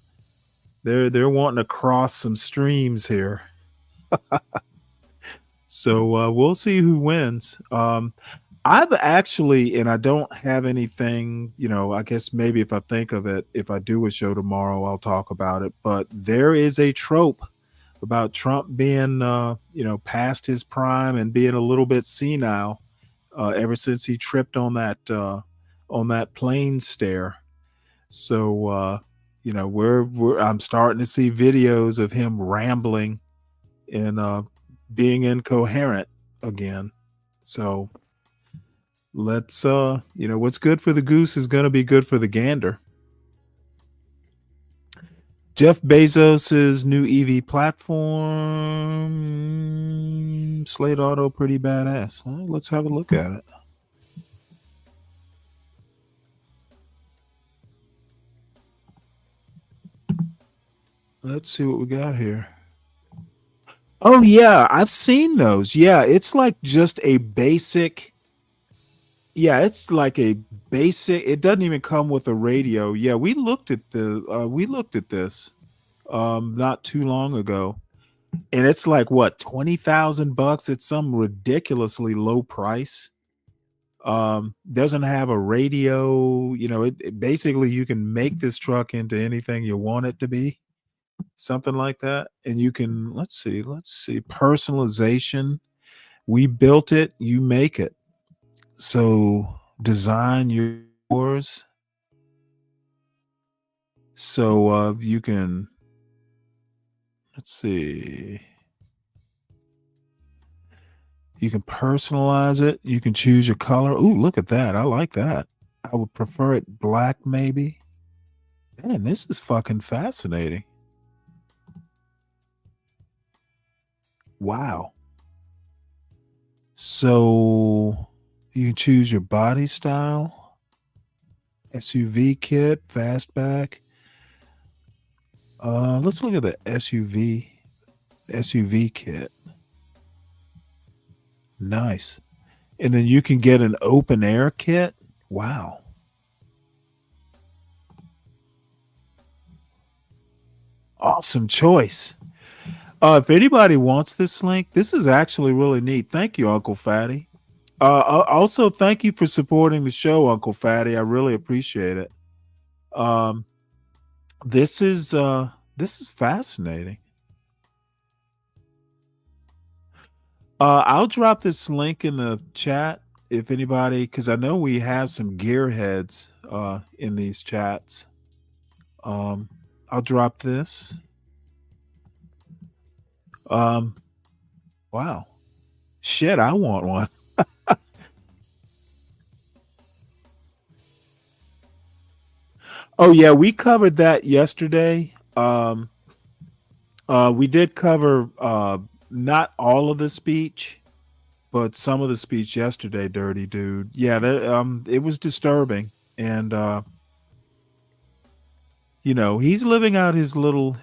they're wanting to cross some streams here. So we'll see who wins. I've actually, and I don't have anything, I guess maybe if I think of it, if I do a show tomorrow, I'll talk about it. But there is a trope about Trump being, past his prime and being a little bit senile ever since he tripped on that plane stair. So, I'm starting to see videos of him rambling and being incoherent again. So let's, what's good for the goose is going to be good for the gander. Jeff Bezos's new EV platform, Slate Auto, pretty badass. Well, let's have a look at it. Let's see what we got here. Oh yeah, I've seen those. Yeah, it's like just a basic. Yeah, it's like a basic. It doesn't even come with a radio. Yeah, we looked at this not too long ago, and it's like what, 20,000 bucks. It's some ridiculously low price. Doesn't have a radio. Basically you can make this truck into anything you want it to be, something like that. And you can, let's see, personalization. We built it, you make it. So design yours. So you can, let's see, you can personalize it. You can choose your color. Ooh, look at that. I like that. I would prefer it black, maybe. Man, this is fucking fascinating. Wow. So you can choose your body style, SUV kit, fastback. Let's look at the SUV kit. Nice. And then you can get an open air kit. Wow. Awesome choice. If anybody wants this link, this is actually really neat. Thank you, Uncle Fatty. Also, thank you for supporting the show, Uncle Fatty. I really appreciate it. This is fascinating. I'll drop this link in the chat if anybody, because I know we have some gearheads in these chats. I'll drop this. Wow. Shit, I want one. Oh yeah, we covered that yesterday. We did cover not all of the speech, but some of the speech yesterday, Dirty Dude. Yeah, it was disturbing. And he's living out his little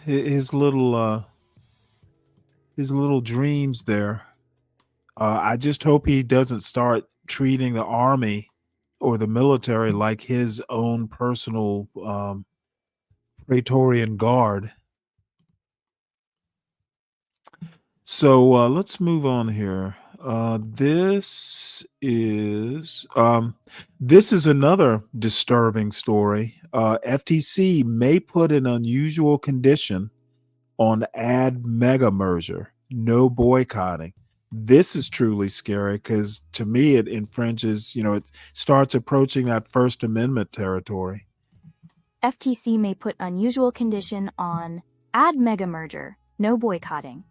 dreams there. I just hope he doesn't start treating the army or the military like his own personal Praetorian Guard. So let's move on here. This is another disturbing story. FTC may put an unusual condition on ad mega merger. No boycotting. This is truly scary because to me it infringes, it starts approaching that First Amendment territory. FTC may put unusual condition on ad mega merger, no boycotting.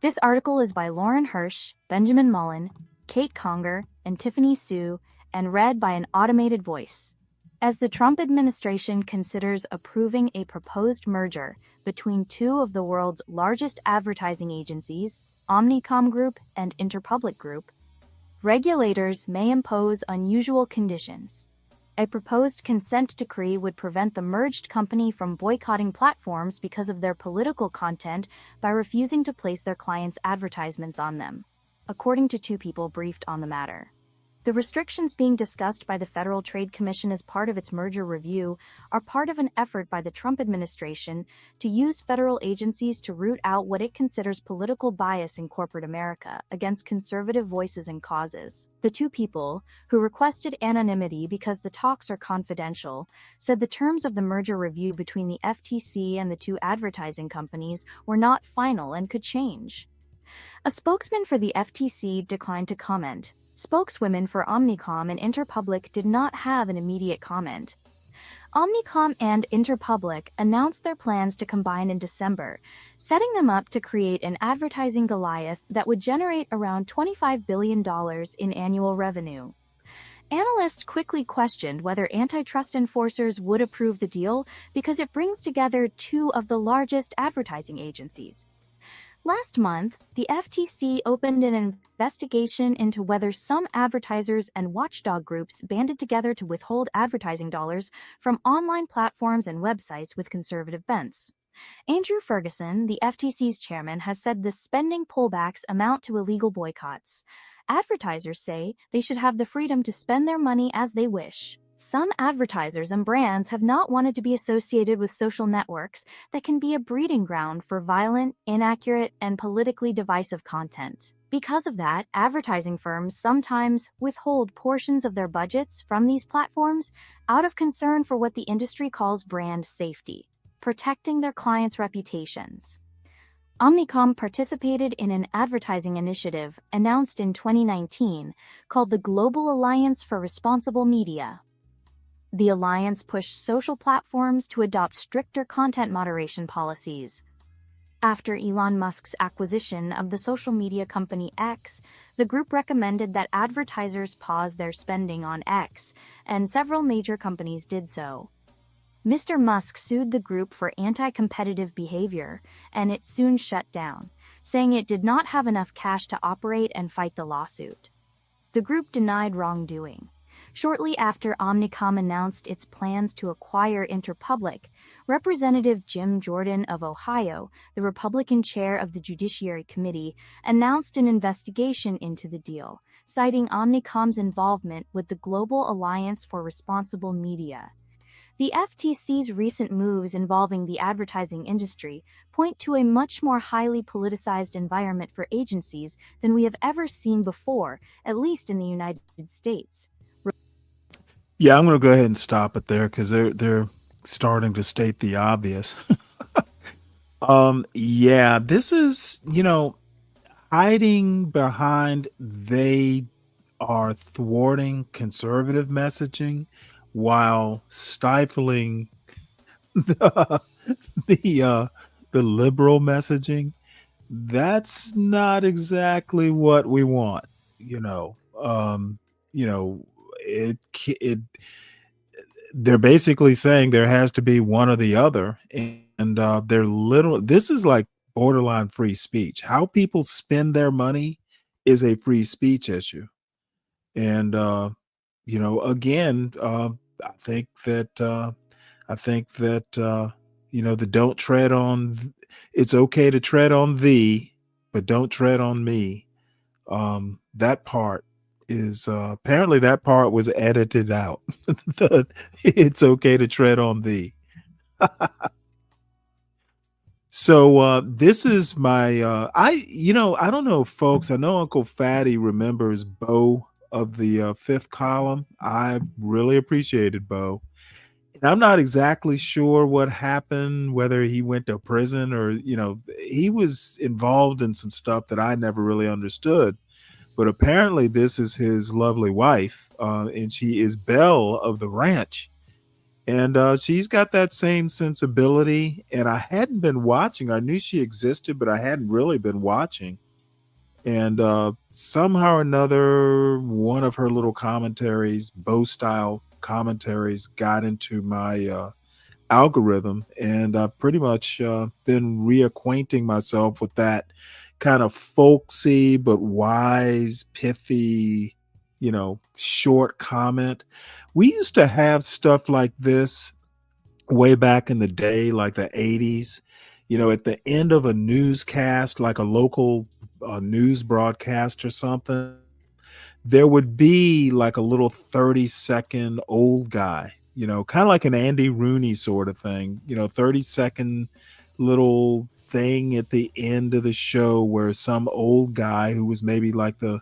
This article is by Lauren Hirsch, Benjamin Mullen, Kate Conger, and Tiffany Sue, and read by an automated voice. As the Trump administration considers approving a proposed merger between two of the world's largest advertising agencies, Omnicom Group and Interpublic Group, regulators may impose unusual conditions. A proposed consent decree would prevent the merged company from boycotting platforms because of their political content by refusing to place their clients' advertisements on them, according to two people briefed on the matter. The restrictions being discussed by the Federal Trade Commission as part of its merger review are part of an effort by the Trump administration to use federal agencies to root out what it considers political bias in corporate America against conservative voices and causes. The two people, who requested anonymity because the talks are confidential, said the terms of the merger review between the FTC and the two advertising companies were not final and could change. A spokesman for the FTC declined to comment. Spokeswomen for Omnicom and Interpublic did not have an immediate comment. Omnicom and Interpublic announced their plans to combine in December, setting them up to create an advertising Goliath that would generate around $25 billion in annual revenue. Analysts quickly questioned whether antitrust enforcers would approve the deal because it brings together two of the largest advertising agencies. Last month, the FTC opened an investigation into whether some advertisers and watchdog groups banded together to withhold advertising dollars from online platforms and websites with conservative bents. Andrew Ferguson, the FTC's chairman, has said the spending pullbacks amount to illegal boycotts. Advertisers say they should have the freedom to spend their money as they wish. Some advertisers and brands have not wanted to be associated with social networks that can be a breeding ground for violent, inaccurate, and politically divisive content. Because of that, advertising firms sometimes withhold portions of their budgets from these platforms out of concern for what the industry calls brand safety, protecting their clients' reputations. Omnicom participated in an advertising initiative announced in 2019 called the Global Alliance for Responsible Media. The alliance pushed social platforms to adopt stricter content moderation policies. After Elon Musk's acquisition of the social media company X, the group recommended that advertisers pause their spending on X, and several major companies did so. Mr. Musk sued the group for anti-competitive behavior, and it soon shut down, saying it did not have enough cash to operate and fight the lawsuit. The group denied wrongdoing. Shortly after Omnicom announced its plans to acquire Interpublic, Representative Jim Jordan of Ohio, the Republican chair of the Judiciary Committee, announced an investigation into the deal, citing Omnicom's involvement with the Global Alliance for Responsible Media. The FTC's recent moves involving the advertising industry point to a much more highly politicized environment for agencies than we have ever seen before, at least in the United States. Yeah, I'm going to go ahead and stop it there because they're starting to state the obvious. Yeah, this is, hiding behind they are thwarting conservative messaging while stifling the the liberal messaging. That's not exactly what we want, you know. You know, it they're basically saying there has to be one or the other, and this is like borderline free speech. How people spend their money is a free speech issue. And again, I think that the don't tread on it's okay to tread on thee, but don't tread on me. That part is apparently that part was edited out. It's okay to tread on thee. So this is my I don't know, folks. I know Uncle Fatty remembers Bo of the Fifth Column. I really appreciated Bo. And I'm not exactly sure what happened, whether he went to prison or, he was involved in some stuff that I never really understood. But apparently this is his lovely wife, and she is Belle of the ranch. And she's got that same sensibility. And I hadn't been watching. I knew she existed, but I hadn't really been watching. And somehow or another, one of her little commentaries, Bo style commentaries, got into my algorithm. And I've pretty much been reacquainting myself with that kind of folksy but wise, pithy, short comment. We used to have stuff like this way back in the day, like the 80s, at the end of a newscast, like a local news broadcast or something, there would be like a little 30-second old guy, kind of like an Andy Rooney sort of thing, 30-second little thing at the end of the show where some old guy who was maybe like the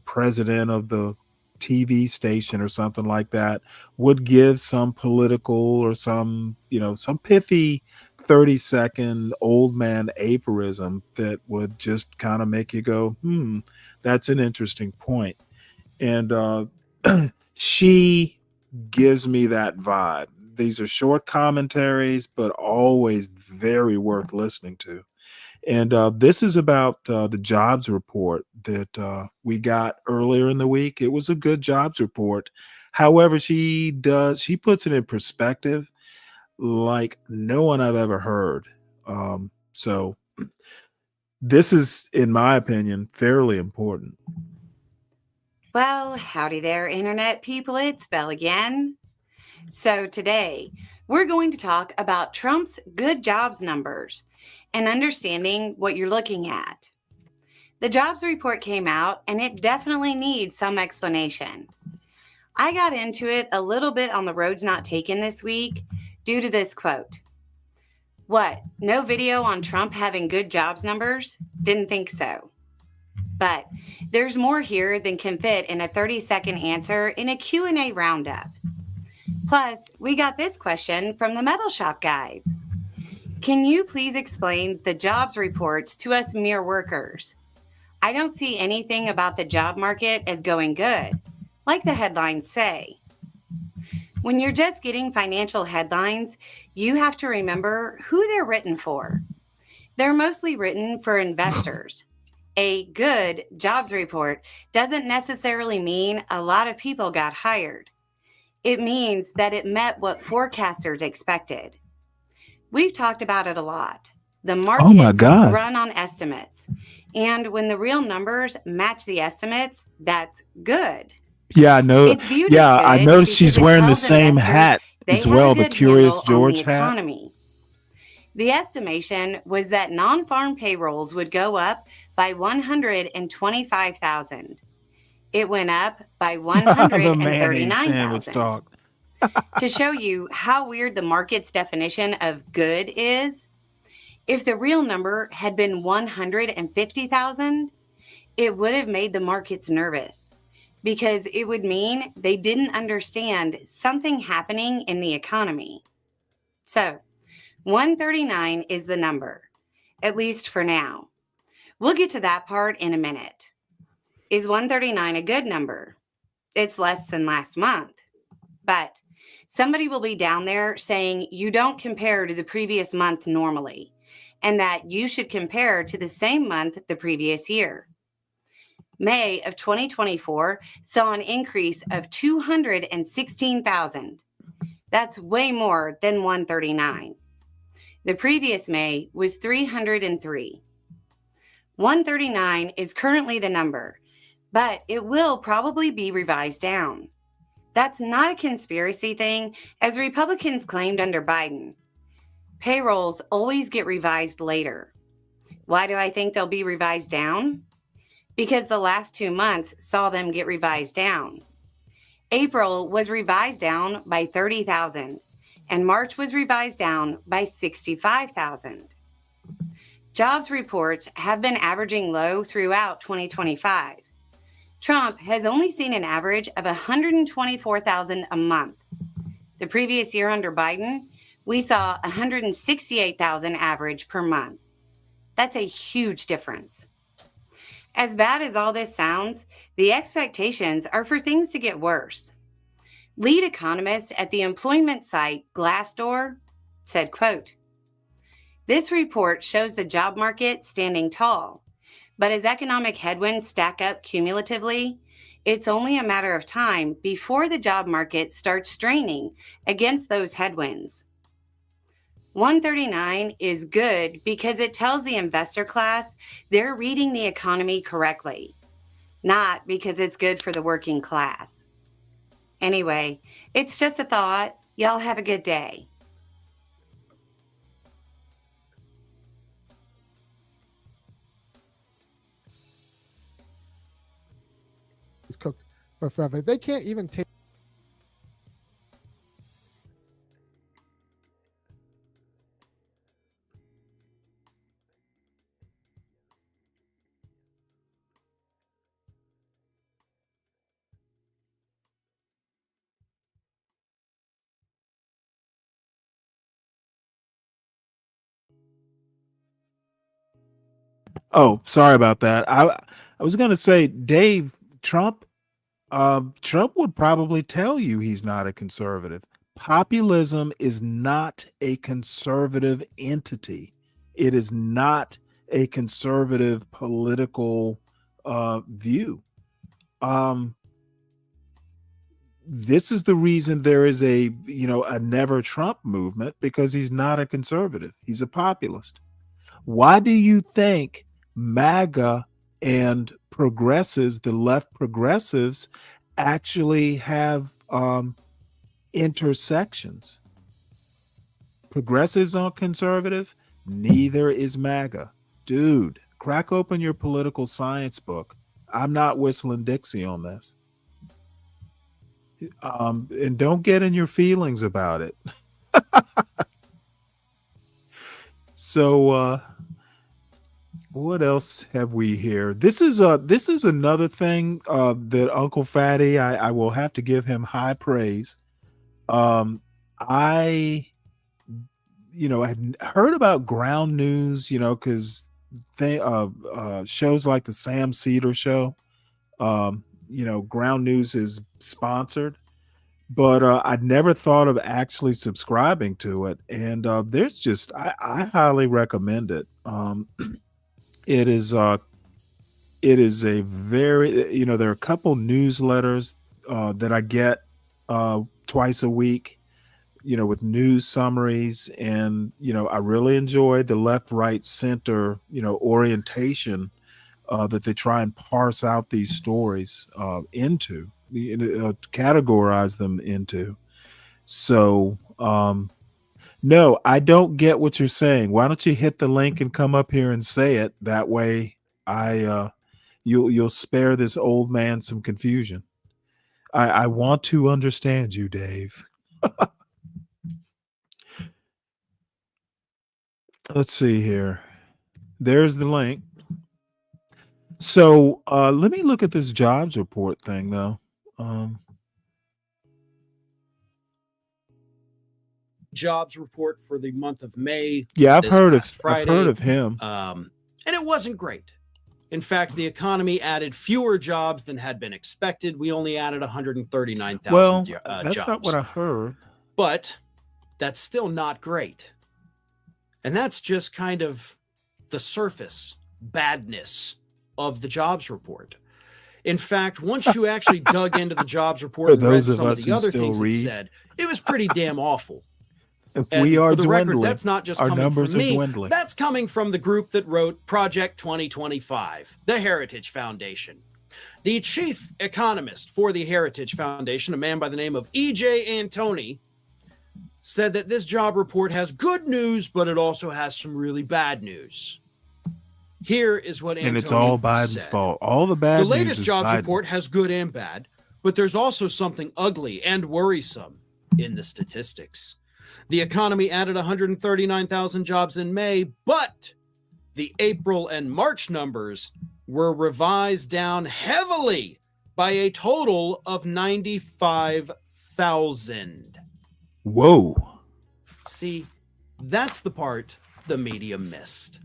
president of the TV station or something like that would give some political or some pithy 30-second old man aphorism that would just kind of make you go, that's an interesting point. And she gives me that vibe. These are short commentaries, but always very worth listening to. And this is about the jobs report that we got earlier in the week. It was a good jobs report. However, she puts it in perspective like no one I've ever heard. So this is, in my opinion, fairly important. Well, howdy there, Internet people. It's Belle again. So today, We're going to talk about Trump's good jobs numbers and understanding what you're looking at. The jobs report came out, and it definitely needs some explanation. I got into it a little bit on the Roads Not Taken this week due to this quote. What, no video on Trump having good jobs numbers? Didn't think so. But there's more here than can fit in a 30-second answer in a Q&A roundup. Plus, we got this question from the Metal Shop guys. Can you please explain the jobs reports to us mere workers? I don't see anything about the job market as going good, like the headlines say. When you're just getting financial headlines, you have to remember who they're written for. They're mostly written for investors. A good jobs report doesn't necessarily mean a lot of people got hired. It means that it met what forecasters expected. We've talked about it a lot. The Oh my markets God. run on estimates. And when the real numbers match the estimates, that's good. Yeah, I know. It's viewed Yeah, as I good noticed because she's it wearing the tells same investors hat they as have well, a the good Curious handle on the George hat. economy. The estimation was that non-farm payrolls would go up by 125,000. It went up by The mayonnaise 139,000. sandwich talk. To show you how weird the market's definition of good is, if the real number had been 150,000, it would have made the markets nervous because it would mean they didn't understand something happening in the economy. So, 139 is the number, at least for now. We'll get to that part in a minute. Is 139 a good number? It's less than last month. But somebody will be down there saying you don't compare to the previous month normally, and that you should compare to the same month the previous year. May of 2024 saw an increase of 216,000. That's way more than 139. The previous May was 303. 139 is currently the number, but it will probably be revised down. That's not a conspiracy thing, as Republicans claimed under Biden. Payrolls always get revised later. Why do I think they'll be revised down? Because the last 2 months saw them get revised down. April was revised down by 30,000, and March was revised down by 65,000. Jobs reports have been averaging low throughout 2025. Trump has only seen an average of 124,000 a month. The previous year under Biden, we saw 168,000 average per month. That's a huge difference. As bad as all this sounds, the expectations are for things to get worse. Lead economist at the employment site Glassdoor said, quote, "This report shows the job market standing tall, but as economic headwinds stack up cumulatively, it's only a matter of time before the job market starts straining against those headwinds." 139 is good because it tells the investor class they're reading the economy correctly, not because it's good for the working class. Anyway, it's just a thought. Y'all have a good day. It's cooked for forever. They can't even take. Oh, sorry about that. I was going to say, Dave, Trump would probably tell you he's not a conservative. Populism is not a conservative entity. It is not a conservative political view. This is the reason there is a never Trump movement, because he's not a conservative. He's a populist. Why do you think MAGA and progressives, the left progressives, actually have intersections? Progressives aren't conservative. Neither is MAGA. Dude, crack open your political science book. I'm not whistling Dixie on this. And don't get in your feelings about it. So what else have we here? This is another thing that Uncle Fatty, I will have to give him high praise. I had heard about ground news, because they shows like the Sam Cedar show, ground news is sponsored, but I'd never thought of actually subscribing to it. And there's just I highly recommend it. It is a very, there are a couple newsletters that I get twice a week, with news summaries, and I really enjoy the left, right, center, orientation that they try and parse out these stories into, categorize them into. So no, I don't get what you're saying. Why don't you hit the link and come up here and say it? That way you'll spare this old man some confusion. I want to understand you, Dave. Let's see here. There's the link. So let me look at this jobs report thing, though. Jobs report for the month of May. Yeah, I've this heard past of Friday. him. And it wasn't great. In fact, the economy added fewer jobs than had been expected. We only added 139,000 Well, jobs. that's not what I heard. But that's still not great. And that's just kind of the surface badness of the jobs report. In fact, once you actually dug into the jobs report and read some of the other things it said, it was pretty damn awful. And We are for the record, dwindling. that's not just Our coming numbers from are me. dwindling. That's coming from the group that wrote Project 2025, the Heritage Foundation. The chief economist for the Heritage Foundation, a man by the name of E.J. Antoni, said that this job report has good news, but it also has some really bad news. Here is what Antoni And it's all Biden's said. fault. All the bad The news latest is jobs Biden. report has good and bad, but there's also something ugly and worrisome in the statistics. The economy added 139,000 jobs in May, but the April and March numbers were revised down heavily by a total of 95,000. Whoa. See, that's the part the media missed.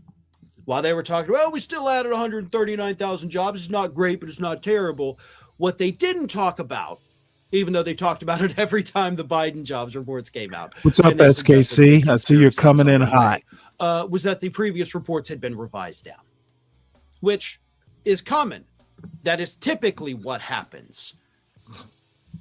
While they were talking, well, we still added 139,000 jobs. It's not great, but it's not terrible. What they didn't talk about, even though they talked about it every time the Biden jobs reports came out. What's up, and they suggested SKC? that I see you're conspiracy coming was in underway, hot. was that the previous reports had been revised down, which is common. That is typically what happens.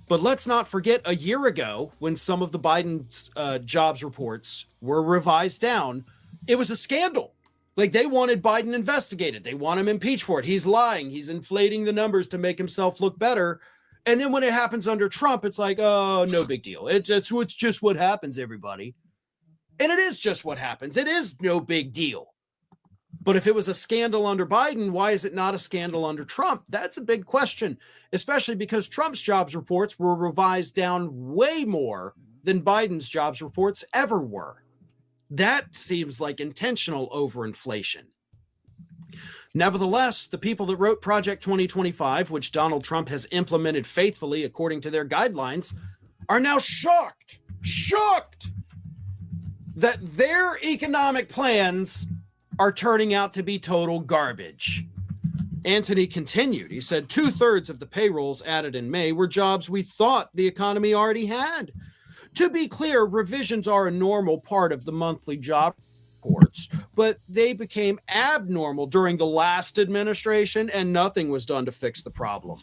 But let's not forget a year ago when some of the Biden's jobs reports were revised down, it was a scandal. Like, they wanted Biden investigated. They want him impeached for it. He's lying. He's inflating the numbers to make himself look better. And then when it happens under Trump, it's like, oh, no big deal. It's just what happens, everybody. And it is just what happens. It is no big deal. But if it was a scandal under Biden, why is it not a scandal under Trump? That's a big question, especially because Trump's jobs reports were revised down way more than Biden's jobs reports ever were. That seems like intentional overinflation. Nevertheless, the people that wrote Project 2025, which Donald Trump has implemented faithfully according to their guidelines, are now shocked that their economic plans are turning out to be total garbage. Antoni continued. He said 2/3 of the payrolls added in May were jobs we thought the economy already had. To be clear, revisions are a normal part of the monthly job reports, but they became abnormal during the last administration and nothing was done to fix the problem.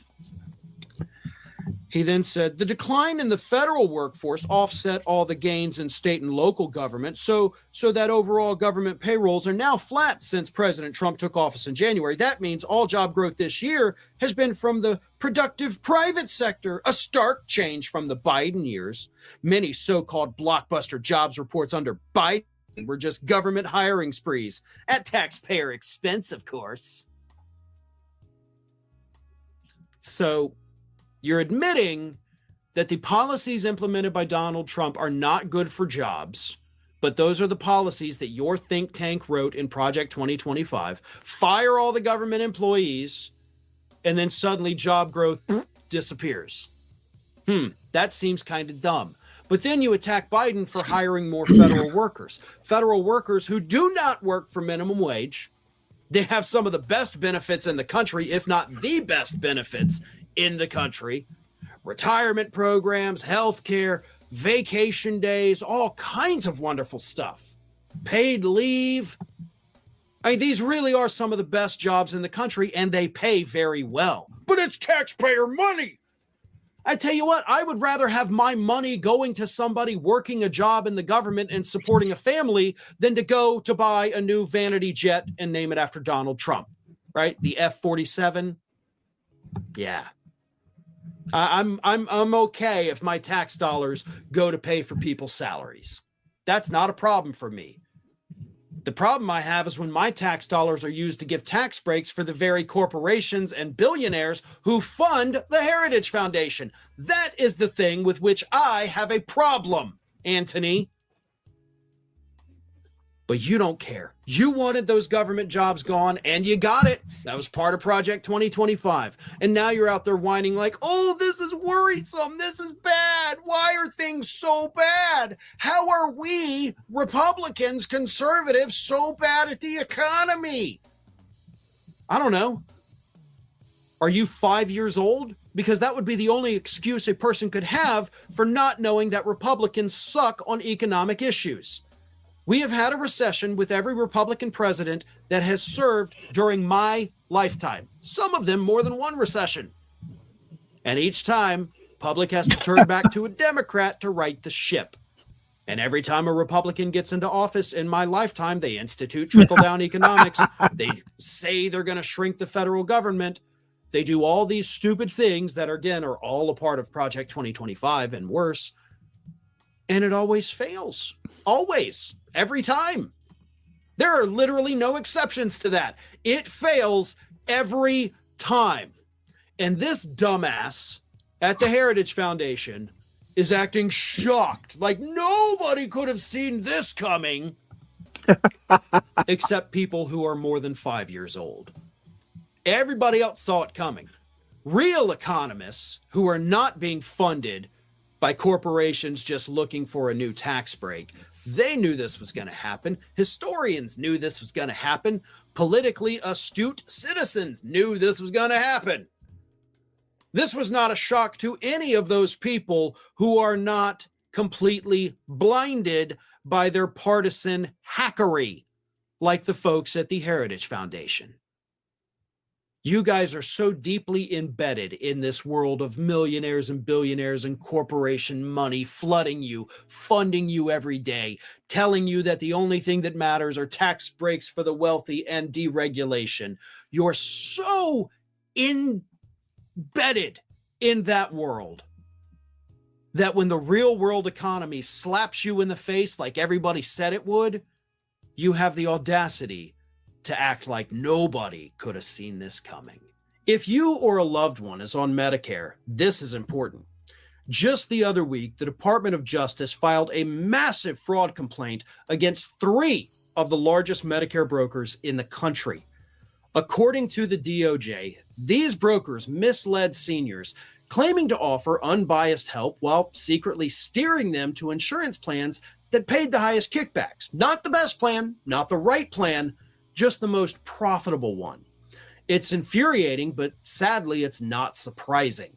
He then said the decline in the federal workforce offset all the gains in state and local government, so that overall government payrolls are now flat since President Trump took office in January. That means all job growth this year has been from the productive private sector, a stark change from the Biden years. Many so-called blockbuster jobs reports under Biden were just government hiring sprees at taxpayer expense, of course. So you're admitting that the policies implemented by Donald Trump are not good for jobs, but those are the policies that your think tank wrote in Project 2025. Fire all the government employees, and then suddenly job growth disappears. That seems kind of dumb. But then you attack Biden for hiring more federal workers who do not work for minimum wage. They have some of the best benefits in the country, if not the best benefits in the country. Retirement programs, healthcare, vacation days, all kinds of wonderful stuff. Paid leave. I mean, these really are some of the best jobs in the country, and they pay very well. But it's taxpayer money. I tell you what, I would rather have my money going to somebody working a job in the government and supporting a family than to go to buy a new vanity jet and name it after Donald Trump, right? The F-47. Yeah. I'm okay if my tax dollars go to pay for people's salaries. That's not a problem for me. The problem I have is when my tax dollars are used to give tax breaks for the very corporations and billionaires who fund the Heritage Foundation. That is the thing with which I have a problem, Anthony. But you don't care. You wanted those government jobs gone, and you got it. That was part of Project 2025. And now you're out there whining like, oh, this is worrisome. This is bad. Why are things so bad? How are we, Republicans, conservatives, so bad at the economy? I don't know. Are you 5 years old? Because that would be the only excuse a person could have for not knowing that Republicans suck on economic issues. We have had a recession with every Republican president that has served during my lifetime. Some of them more than one recession. And each time, public has to turn back to a Democrat to right the ship. And every time a Republican gets into office in my lifetime, they institute trickle-down economics. They say they're going to shrink the federal government. They do all these stupid things that, again, are all a part of Project 2025 and worse. And it always fails. Always. Every time. There are literally no exceptions to that. It fails every time. And this dumbass at the Heritage Foundation is acting shocked, like nobody could have seen this coming, except people who are more than 5 years old. Everybody else saw it coming. Real economists who are not being funded by corporations just looking for a new tax break, they knew this was going to happen. Historians knew this was going to happen. Politically astute citizens knew this was going to happen. This was not a shock to any of those people who are not completely blinded by their partisan hackery, like the folks at the Heritage Foundation. You guys are so deeply embedded in this world of millionaires and billionaires and corporation money flooding you, funding you every day, telling you that the only thing that matters are tax breaks for the wealthy and deregulation. You're so embedded in that world that when the real world economy slaps you in the face like everybody said it would, you have the audacity to act like nobody could have seen this coming. If you or a loved one is on Medicare, this is important. Just the other week, the Department of Justice filed a massive fraud complaint against 3 of the largest Medicare brokers in the country. According to the DOJ, these brokers misled seniors, claiming to offer unbiased help while secretly steering them to insurance plans that paid the highest kickbacks. Not the best plan, not the right plan, just the most profitable one. It's infuriating, but sadly, it's not surprising.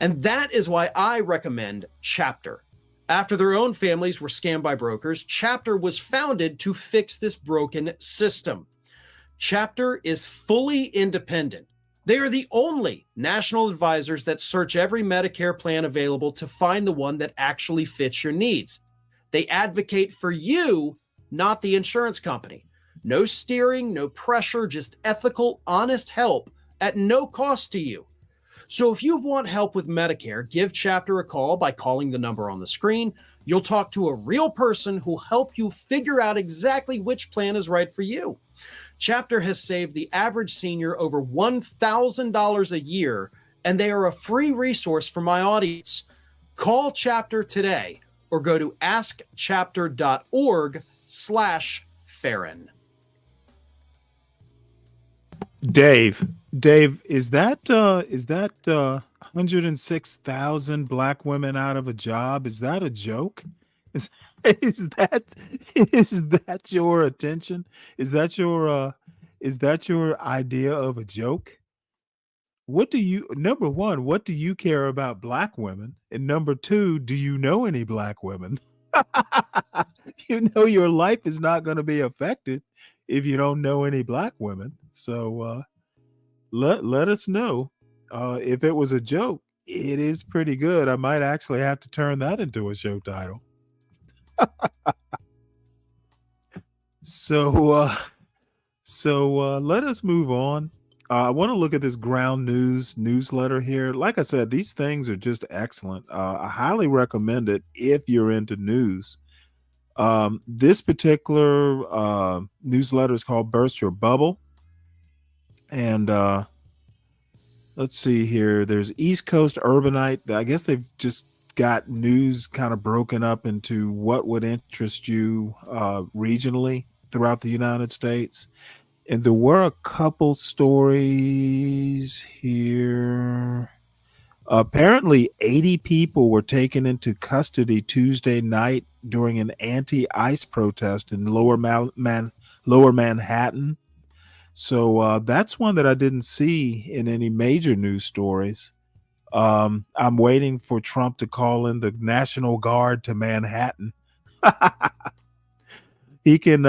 And that is why I recommend Chapter. After their own families were scammed by brokers, Chapter was founded to fix this broken system. Chapter is fully independent. They are the only national advisors that search every Medicare plan available to find the one that actually fits your needs. They advocate for you, not the insurance company. No steering, no pressure, just ethical, honest help at no cost to you. So if you want help with Medicare, give Chapter a call by calling the number on the screen. You'll talk to a real person who'll help you figure out exactly which plan is right for you. Chapter has saved the average senior over $1,000 a year, and they are a free resource for my audience. Call Chapter today or go to askchapter.org/Farron. Dave, is that 106,000 black women out of a job? Is that a joke? Is is that your attention? Is that your idea of a joke? What do you Number one, what do you care about black women? And number two, do you know any black women? You know your life is not going to be affected if you don't know any black women. So let us know if it was a joke. It is pretty good. I might actually have to turn that into a show title. So let us move on. I want to look at this Ground News newsletter here. Like I said, these things are just excellent. I highly recommend it if you're into news. This particular newsletter is called Burst Your Bubble. And let's see here. There's East Coast Urbanite. I guess they've just got news kind of broken up into what would interest you regionally throughout the United States. And there were a couple stories here. Apparently, 80 people were taken into custody Tuesday night during an anti-ICE protest in Lower Manhattan. So that's one that I didn't see in any major news stories. I'm waiting for Trump to call in the National Guard to Manhattan. He can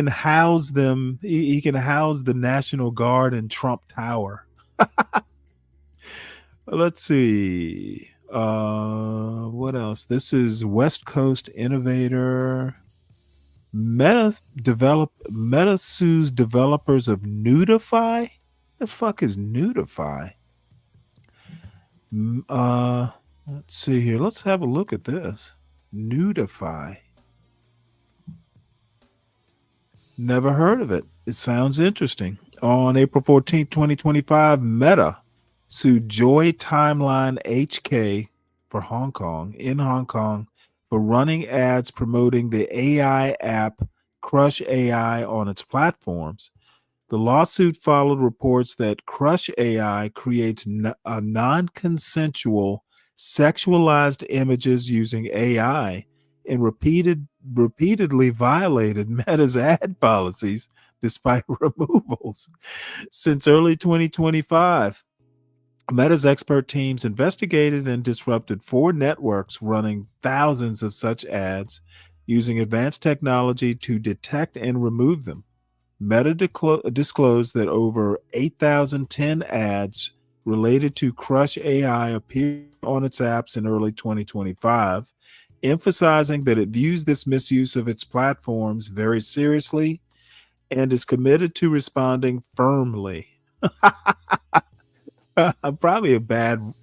house them. He can house the National Guard in Trump Tower. Let's see. What else? This is West Coast Innovator. Meta sues developers of Nudify. The fuck is Nudify? Let's see here. Let's have a look at this. Nudify. Never heard of it. It sounds interesting. On April 14th, 2025, Meta sued Joy Timeline HK in Hong Kong for running ads promoting the AI app Crush AI on its platforms. The lawsuit followed reports that Crush AI creates a non-consensual sexualized images using AI and repeatedly violated Meta's ad policies despite removals. Since early 2025, Meta's expert teams investigated and disrupted 4 networks running thousands of such ads using advanced technology to detect and remove them. Meta disclosed that over 8,010 ads related to Crush AI appeared on its apps in early 2025, emphasizing that it views this misuse of its platforms very seriously and is committed to responding firmly. Probably a bad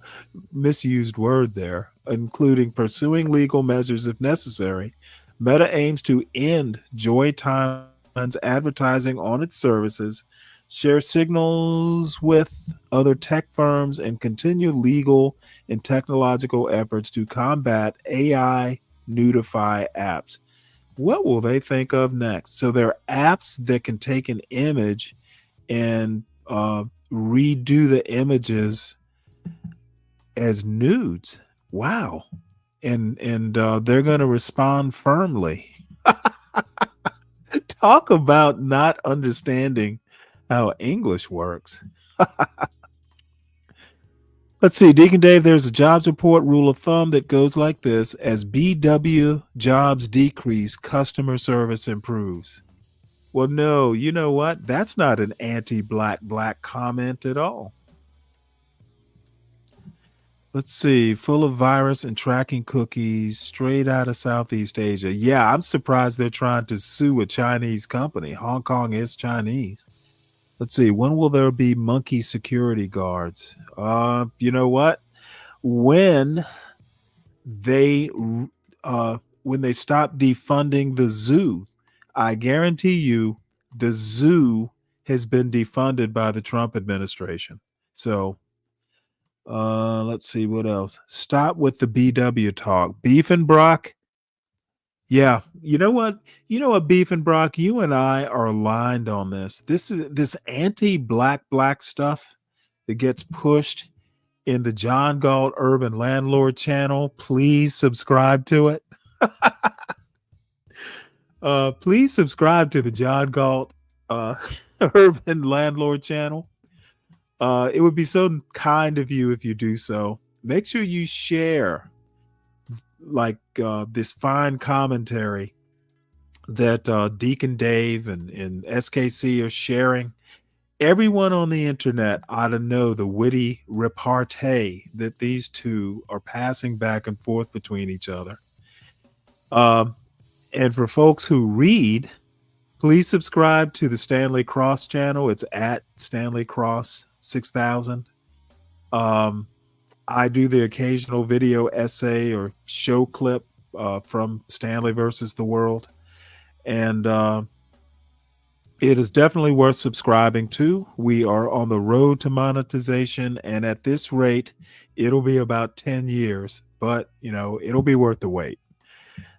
misused word there, including pursuing legal measures if necessary. Meta aims to end Joy Timeline's advertising on its services, share signals with other tech firms, and continue legal and technological efforts to combat AI Nudify apps. What will they think of next? So there are apps that can take an image and redo the images as nudes. Wow. And they're going to respond firmly. Talk about not understanding how English works. Let's see, Deacon Dave, there's a jobs report rule of thumb that goes like this: as BW jobs decrease, customer service improves. Well, no, you know what? That's not an anti-black comment at all. Let's see. Full of virus and tracking cookies straight out of Southeast Asia. Yeah, I'm surprised they're trying to sue a Chinese company. Hong Kong is Chinese. Let's see. When will there be monkey security guards? You know what? When they stop defunding the zoo, I guarantee you the zoo has been defunded by the Trump administration. So let's see what else. Stop with the BW talk. Beef and Brock. Yeah, you know what? You know what, Beef and Brock, you and I are aligned on this. This is this anti-black stuff that gets pushed in the John Galt Urban Landlord channel. Please subscribe to it. Please subscribe to the John Galt Urban Landlord channel. It would be so kind of you if you do so. Make sure you share this fine commentary that Deacon Dave and SKC are sharing. Everyone on the internet ought to know the witty repartee that these two are passing back and forth between each other. And for folks who read, please subscribe to the Stanley Cross channel. It's at Stanley Cross 6000. I do the occasional video essay or show clip from Stanley versus the World. And it is definitely worth subscribing to. We are on the road to monetization. And at this rate, it'll be about 10 years. But, it'll be worth the wait.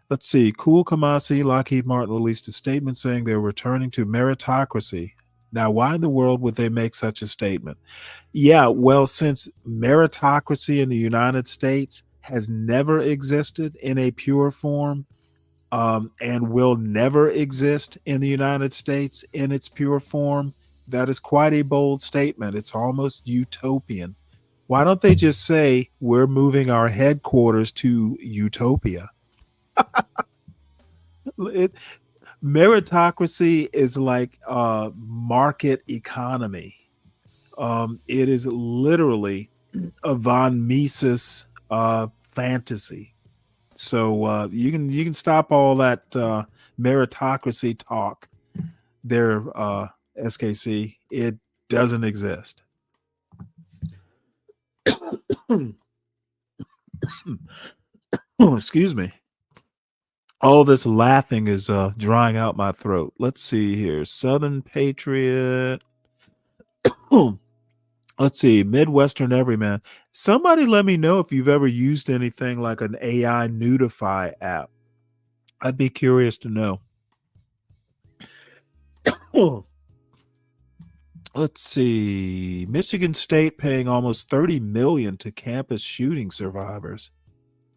Let's see. Cool Kamasi, Lockheed Martin released a statement saying they're returning to meritocracy. Now, why in the world would they make such a statement? Yeah, well, since meritocracy in the United States has never existed in a pure form and will never exist in the United States in its pure form, that is quite a bold statement. It's almost utopian. Why don't they just say we're moving our headquarters to utopia? Meritocracy is like market economy. It is literally a von Mises fantasy. So you can stop all that meritocracy talk there, SKC. It doesn't exist. Oh, excuse me. All this laughing is drying out my throat. Let's see here. Southern Patriot. Let's see. Midwestern Everyman. Somebody let me know if you've ever used anything like an AI Nudify app. I'd be curious to know. Let's see. Michigan State paying almost $30 million to campus shooting survivors.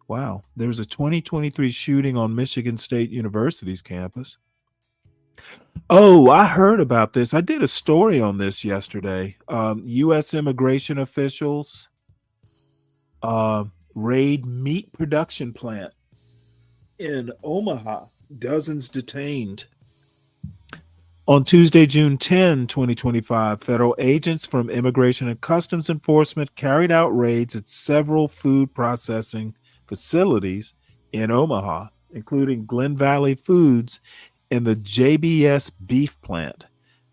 Wow. There's a 2023 shooting on Michigan State University's campus. Oh, I heard about this. I did a story on this yesterday. U.S. immigration officials raid meat production plant in Omaha. Dozens detained. On Tuesday, June 10, 2025, federal agents from Immigration and Customs Enforcement carried out raids at several food processing facilities in Omaha, including Glen Valley Foods and the JBS beef plant.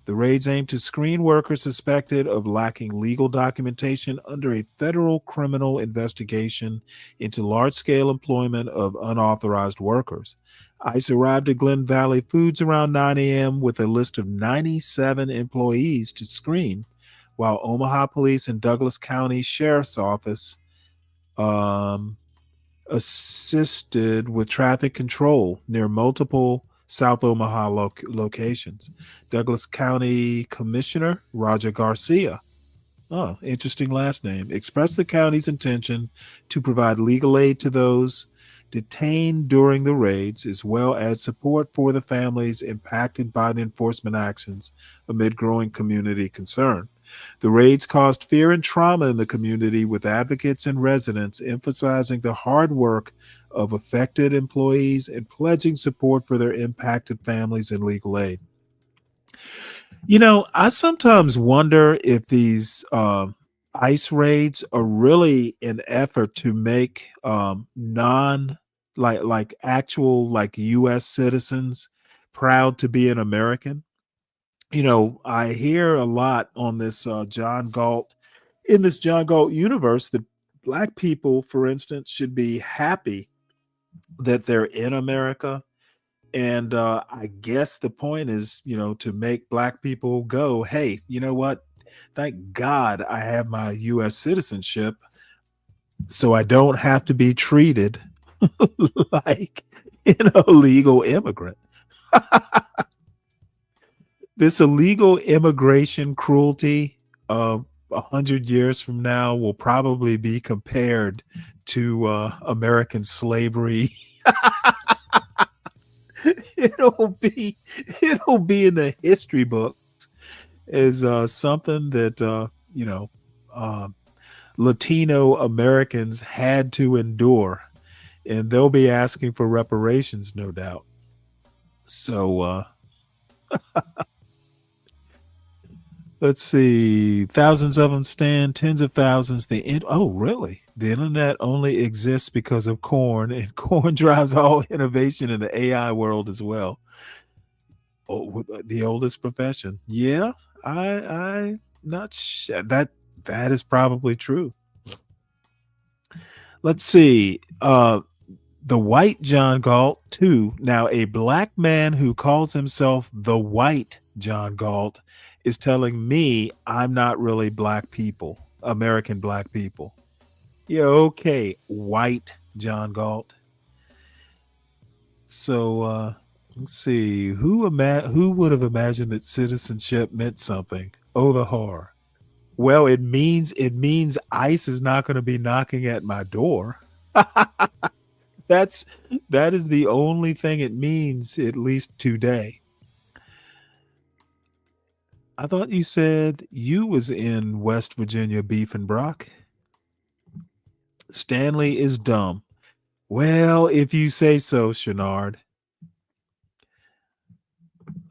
The raids aimed to screen workers suspected of lacking legal documentation under a federal criminal investigation into large-scale employment of unauthorized workers. ICE arrived at Glen Valley Foods around 9 a.m. with a list of 97 employees to screen, while Omaha Police and Douglas County Sheriff's Office assisted with traffic control near multiple South Omaha locations. Douglas County Commissioner Roger Garcia, interesting last name, expressed the county's intention to provide legal aid to those detained during the raids, as well as support for the families impacted by the enforcement actions amid growing community concern. The raids caused fear and trauma in the community, with advocates and residents emphasizing the hard work of affected employees and pledging support for their impacted families and legal aid. I sometimes wonder if these ICE raids are really an effort to make non like actual like U.S. citizens proud to be an American. I hear a lot on this John Galt in this John Galt universe that black people, for instance, should be happy that they're in America. And I guess the point is, to make black people go, hey, you know what? Thank God I have my US citizenship so I don't have to be treated like an illegal immigrant. This illegal immigration cruelty 100 years from now will probably be compared to American slavery. it'll be in the history books as something that uh, Latino Americans had to endure, and they'll be asking for reparations, no doubt. So let's see, thousands of them stand, tens of thousands. Oh, really? The internet only exists because of corn, and corn drives all innovation in the AI world as well. Oh, the oldest profession. Yeah, I not sure that is probably true. Let's see. The white John Galt, too. Now, a black man who calls himself the white John Galt is telling me I'm not really black people, American black people. Yeah, okay, white John Galt. So let's see. Who would have imagined that citizenship meant something? Oh, the horror. Well, it means ICE is not going to be knocking at my door. That is the only thing it means, at least today. I thought you said you was in West Virginia, Beef and Brock. Stanley is dumb. Well, if you say so, Shenard.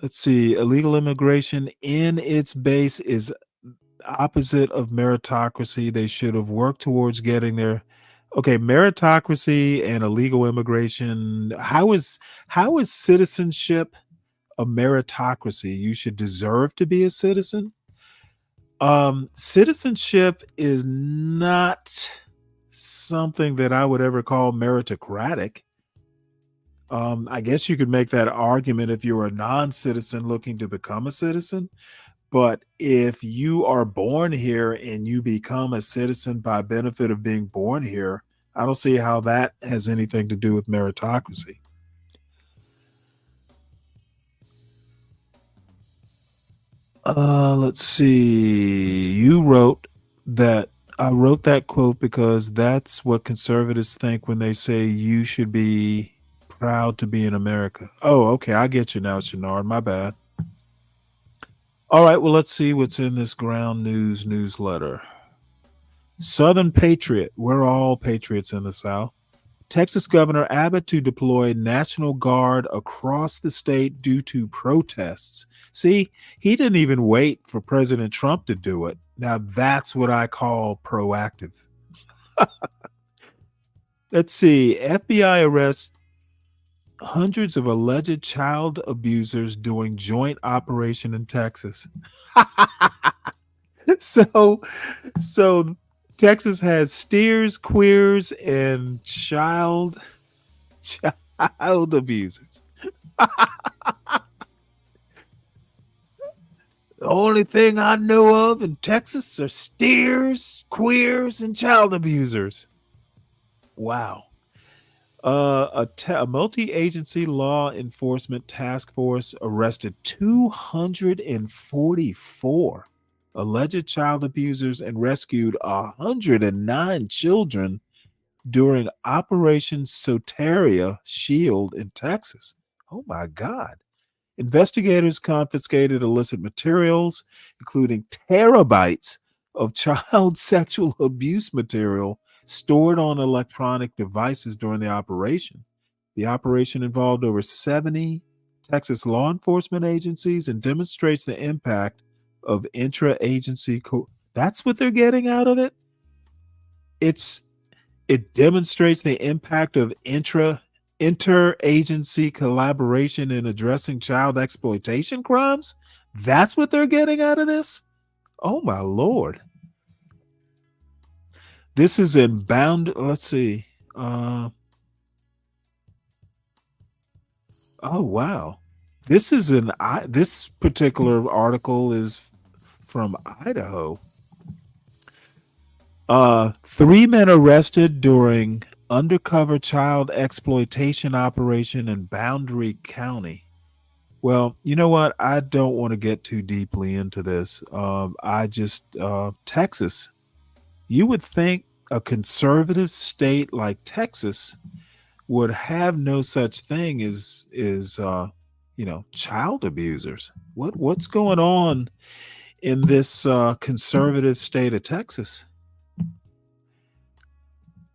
Let's see. Illegal immigration in its base is opposite of meritocracy. They should have worked towards getting there. Okay, meritocracy and illegal immigration. How is citizenship a meritocracy? You should deserve to be a citizen. Citizenship is not something that I would ever call meritocratic. I guess you could make that argument if you're a non-citizen looking to become a citizen. But if you are born here and you become a citizen by benefit of being born here, I don't see how that has anything to do with meritocracy. Let's see. You wrote that I wrote that quote because that's what conservatives think when they say you should be proud to be in America. Oh, okay. I get you now, Shenard. My bad. All right. Well, let's see what's in this ground news newsletter. Southern Patriot. We're all patriots in the South. Texas Governor Abbott to deploy National Guard across the state due to protests. See, he didn't even wait for President Trump to do it. Now that's what I call proactive. Let's see. FBI arrests hundreds of alleged child abusers doing joint operation in Texas. So Texas has steers, queers, and child abusers. The only thing I know of in Texas are steers, queers, and child abusers. Wow. A multi-agency law enforcement task force arrested 244 alleged child abusers and rescued 109 children during Operation Soteria Shield in Texas. Oh my God. Investigators confiscated illicit materials, including terabytes of child sexual abuse material stored on electronic devices during the operation. The operation involved over 70 Texas law enforcement agencies and demonstrates the impact of intra-agency. That's what they're getting out of it. It demonstrates the impact of interagency collaboration in addressing child exploitation crimes. That's what they're getting out of this. Oh my Lord. This is in bound. Let's see. Oh wow. This particular article is from Idaho. 3 men arrested during undercover child exploitation operation in Boundary County. Well, you know what? I don't want to get too deeply into this. Texas. You would think a conservative state like Texas would have no such thing as child abusers. What's going on in this conservative state of Texas?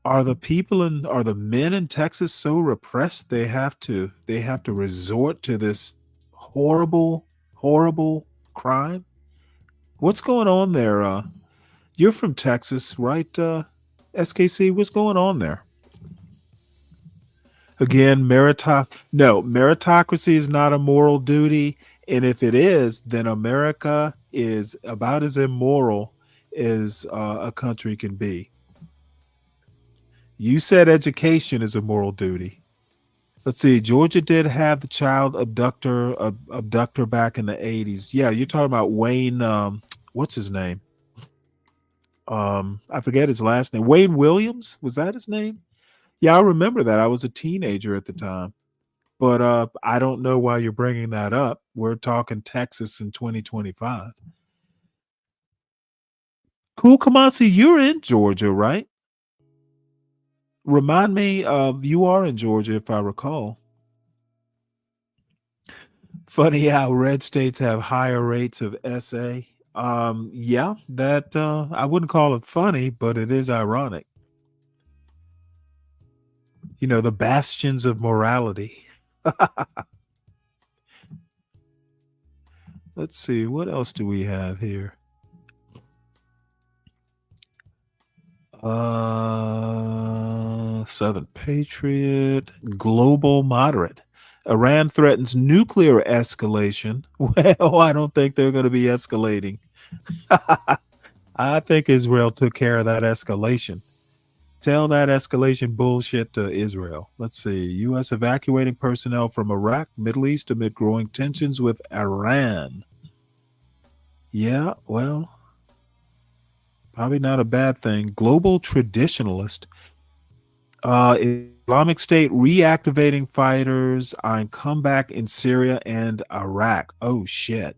Are the men in Texas so repressed they have to resort to this horrible crime? What's going on there? You're from Texas, right? SKC, what's going on there? Again, meritocracy is not a moral duty, and if it is, then America is about as immoral as a country can be. You said education is a moral duty. Let's see. Georgia did have the child abductor back in the 80s. Yeah, you're talking about Wayne. What's his name? I forget his last name. Wayne Williams, was that his name? Yeah, I remember that. I was a teenager at the time. But I don't know why you're bringing that up. We're talking Texas in 2025. Cool, Kamasi, you're in Georgia, right? Remind me, you are in Georgia, if I recall. Funny how red states have higher rates of SA. Yeah, that I wouldn't call it funny, but it is ironic. The bastions of morality. Let's see, what else do we have here? Southern Patriot, Global Moderate. Iran threatens nuclear escalation. Well, I don't think they're going to be escalating. I think Israel took care of that escalation. Tell that escalation bullshit to Israel. Let's see. U.S. evacuating personnel from Iraq, Middle East amid growing tensions with Iran. Yeah, well, probably not a bad thing. Global traditionalist. Islamic State reactivating fighters on comeback in Syria and Iraq. Oh, shit.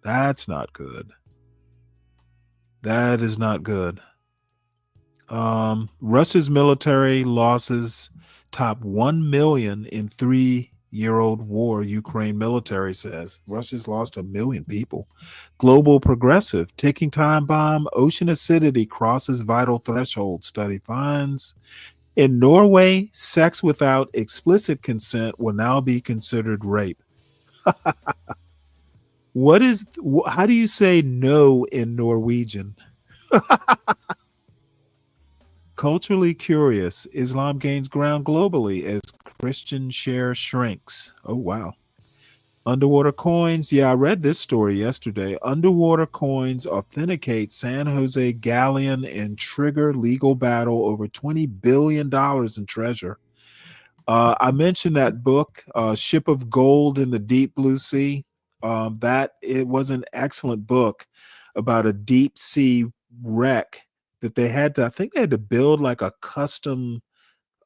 That's not good. That is not good. Russia's military losses top 1 million in 3-year-old war, Ukraine military says. Russia's lost 1 million people. Global progressive, ticking time bomb, ocean acidity crosses vital threshold, study finds. In Norway, sex without explicit consent will now be considered rape. How do you say no in Norwegian? Culturally curious, Islam gains ground globally as Christian share shrinks. Oh, wow. Underwater coins. Yeah, I read this story yesterday. Underwater coins authenticate San Jose galleon and trigger legal battle over $20 billion in treasure. I mentioned that book, Ship of Gold in the Deep Blue Sea. It was an excellent book about a deep sea wreck that I think they had to build like a custom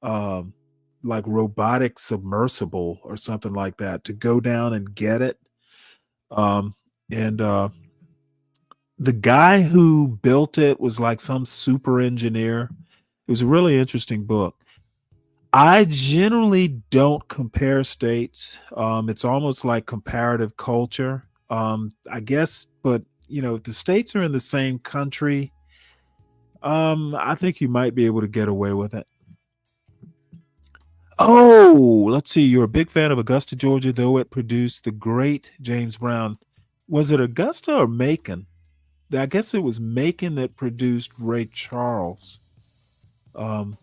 like robotic submersible or something like that to go down and get it. The guy who built it was like some super engineer. It was a really interesting book. I generally don't compare states. It's almost like comparative culture. I guess, but if the states are in the same country, I think you might be able to get away with it. Oh, let's see. You're a big fan of Augusta, Georgia, though it produced the great James Brown. Was it Augusta or Macon? I guess it was Macon that produced Ray Charles.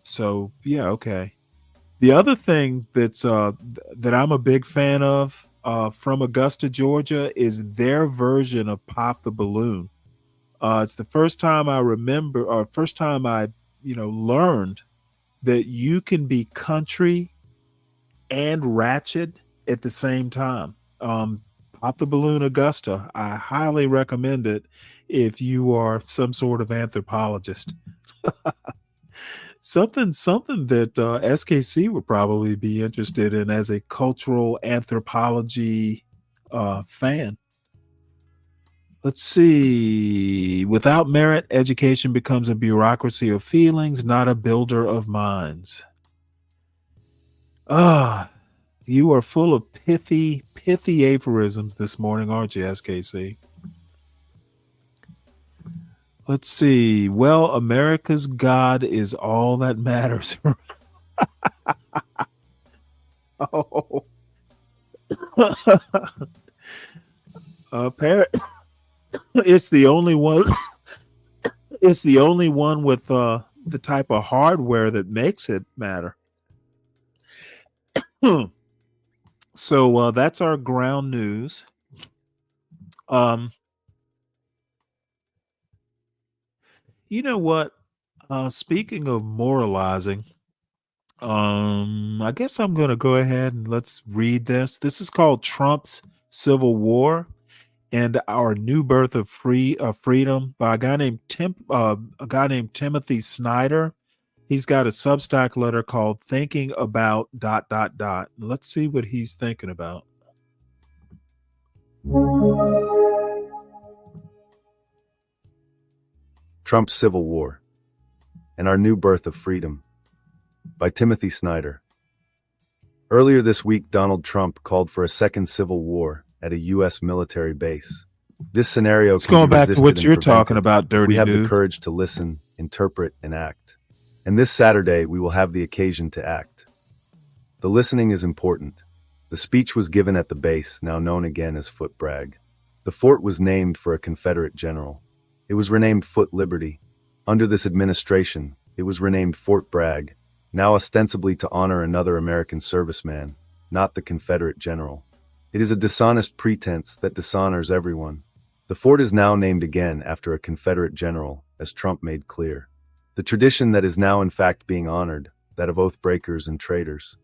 So yeah, okay. The other thing that I'm a big fan of from Augusta, Georgia, is their version of Pop the Balloon. It's the first time I remember, or first time I learned that you can be country and ratchet at the same time. Pop the Balloon Augusta. I highly recommend it if you are some sort of anthropologist. Something that SKC would probably be interested in as a cultural anthropology fan. Let's see. Without merit, education becomes a bureaucracy of feelings, not a builder of minds. You are full of pithy aphorisms this morning, aren't you, SKC? Let's see. Well, America's God is all that matters. Oh. It's the only one. It's the only one with the type of hardware that makes it matter. So that's our ground news. You know what? Speaking of moralizing, I guess I'm going to go ahead and let's read this. This is called Trump's Civil War and Our New Birth of Freedom by a guy named Timothy Snyder. He's got a Substack letter called Thinking About ... Let's see what he's thinking about. Trump's Civil War and Our New Birth of Freedom by Timothy Snyder. Earlier this week, Donald Trump called for a second civil war at a U.S. military base. This scenario It's going back to what you're talking about, if we dirty have dude. the courage to listen, interpret, and act. And this Saturday, we will have the occasion to act. The listening is important. The speech was given at the base, now known again as Fort Bragg. The fort was named for a Confederate general. It was renamed Fort Liberty. Under this administration, it was renamed Fort Bragg, now ostensibly to honor another American serviceman, not the Confederate general. It is a dishonest pretense that dishonors everyone. The fort is now named again after a Confederate general, as Trump made clear. The tradition that is now in fact being honored, that of oath breakers and traitors.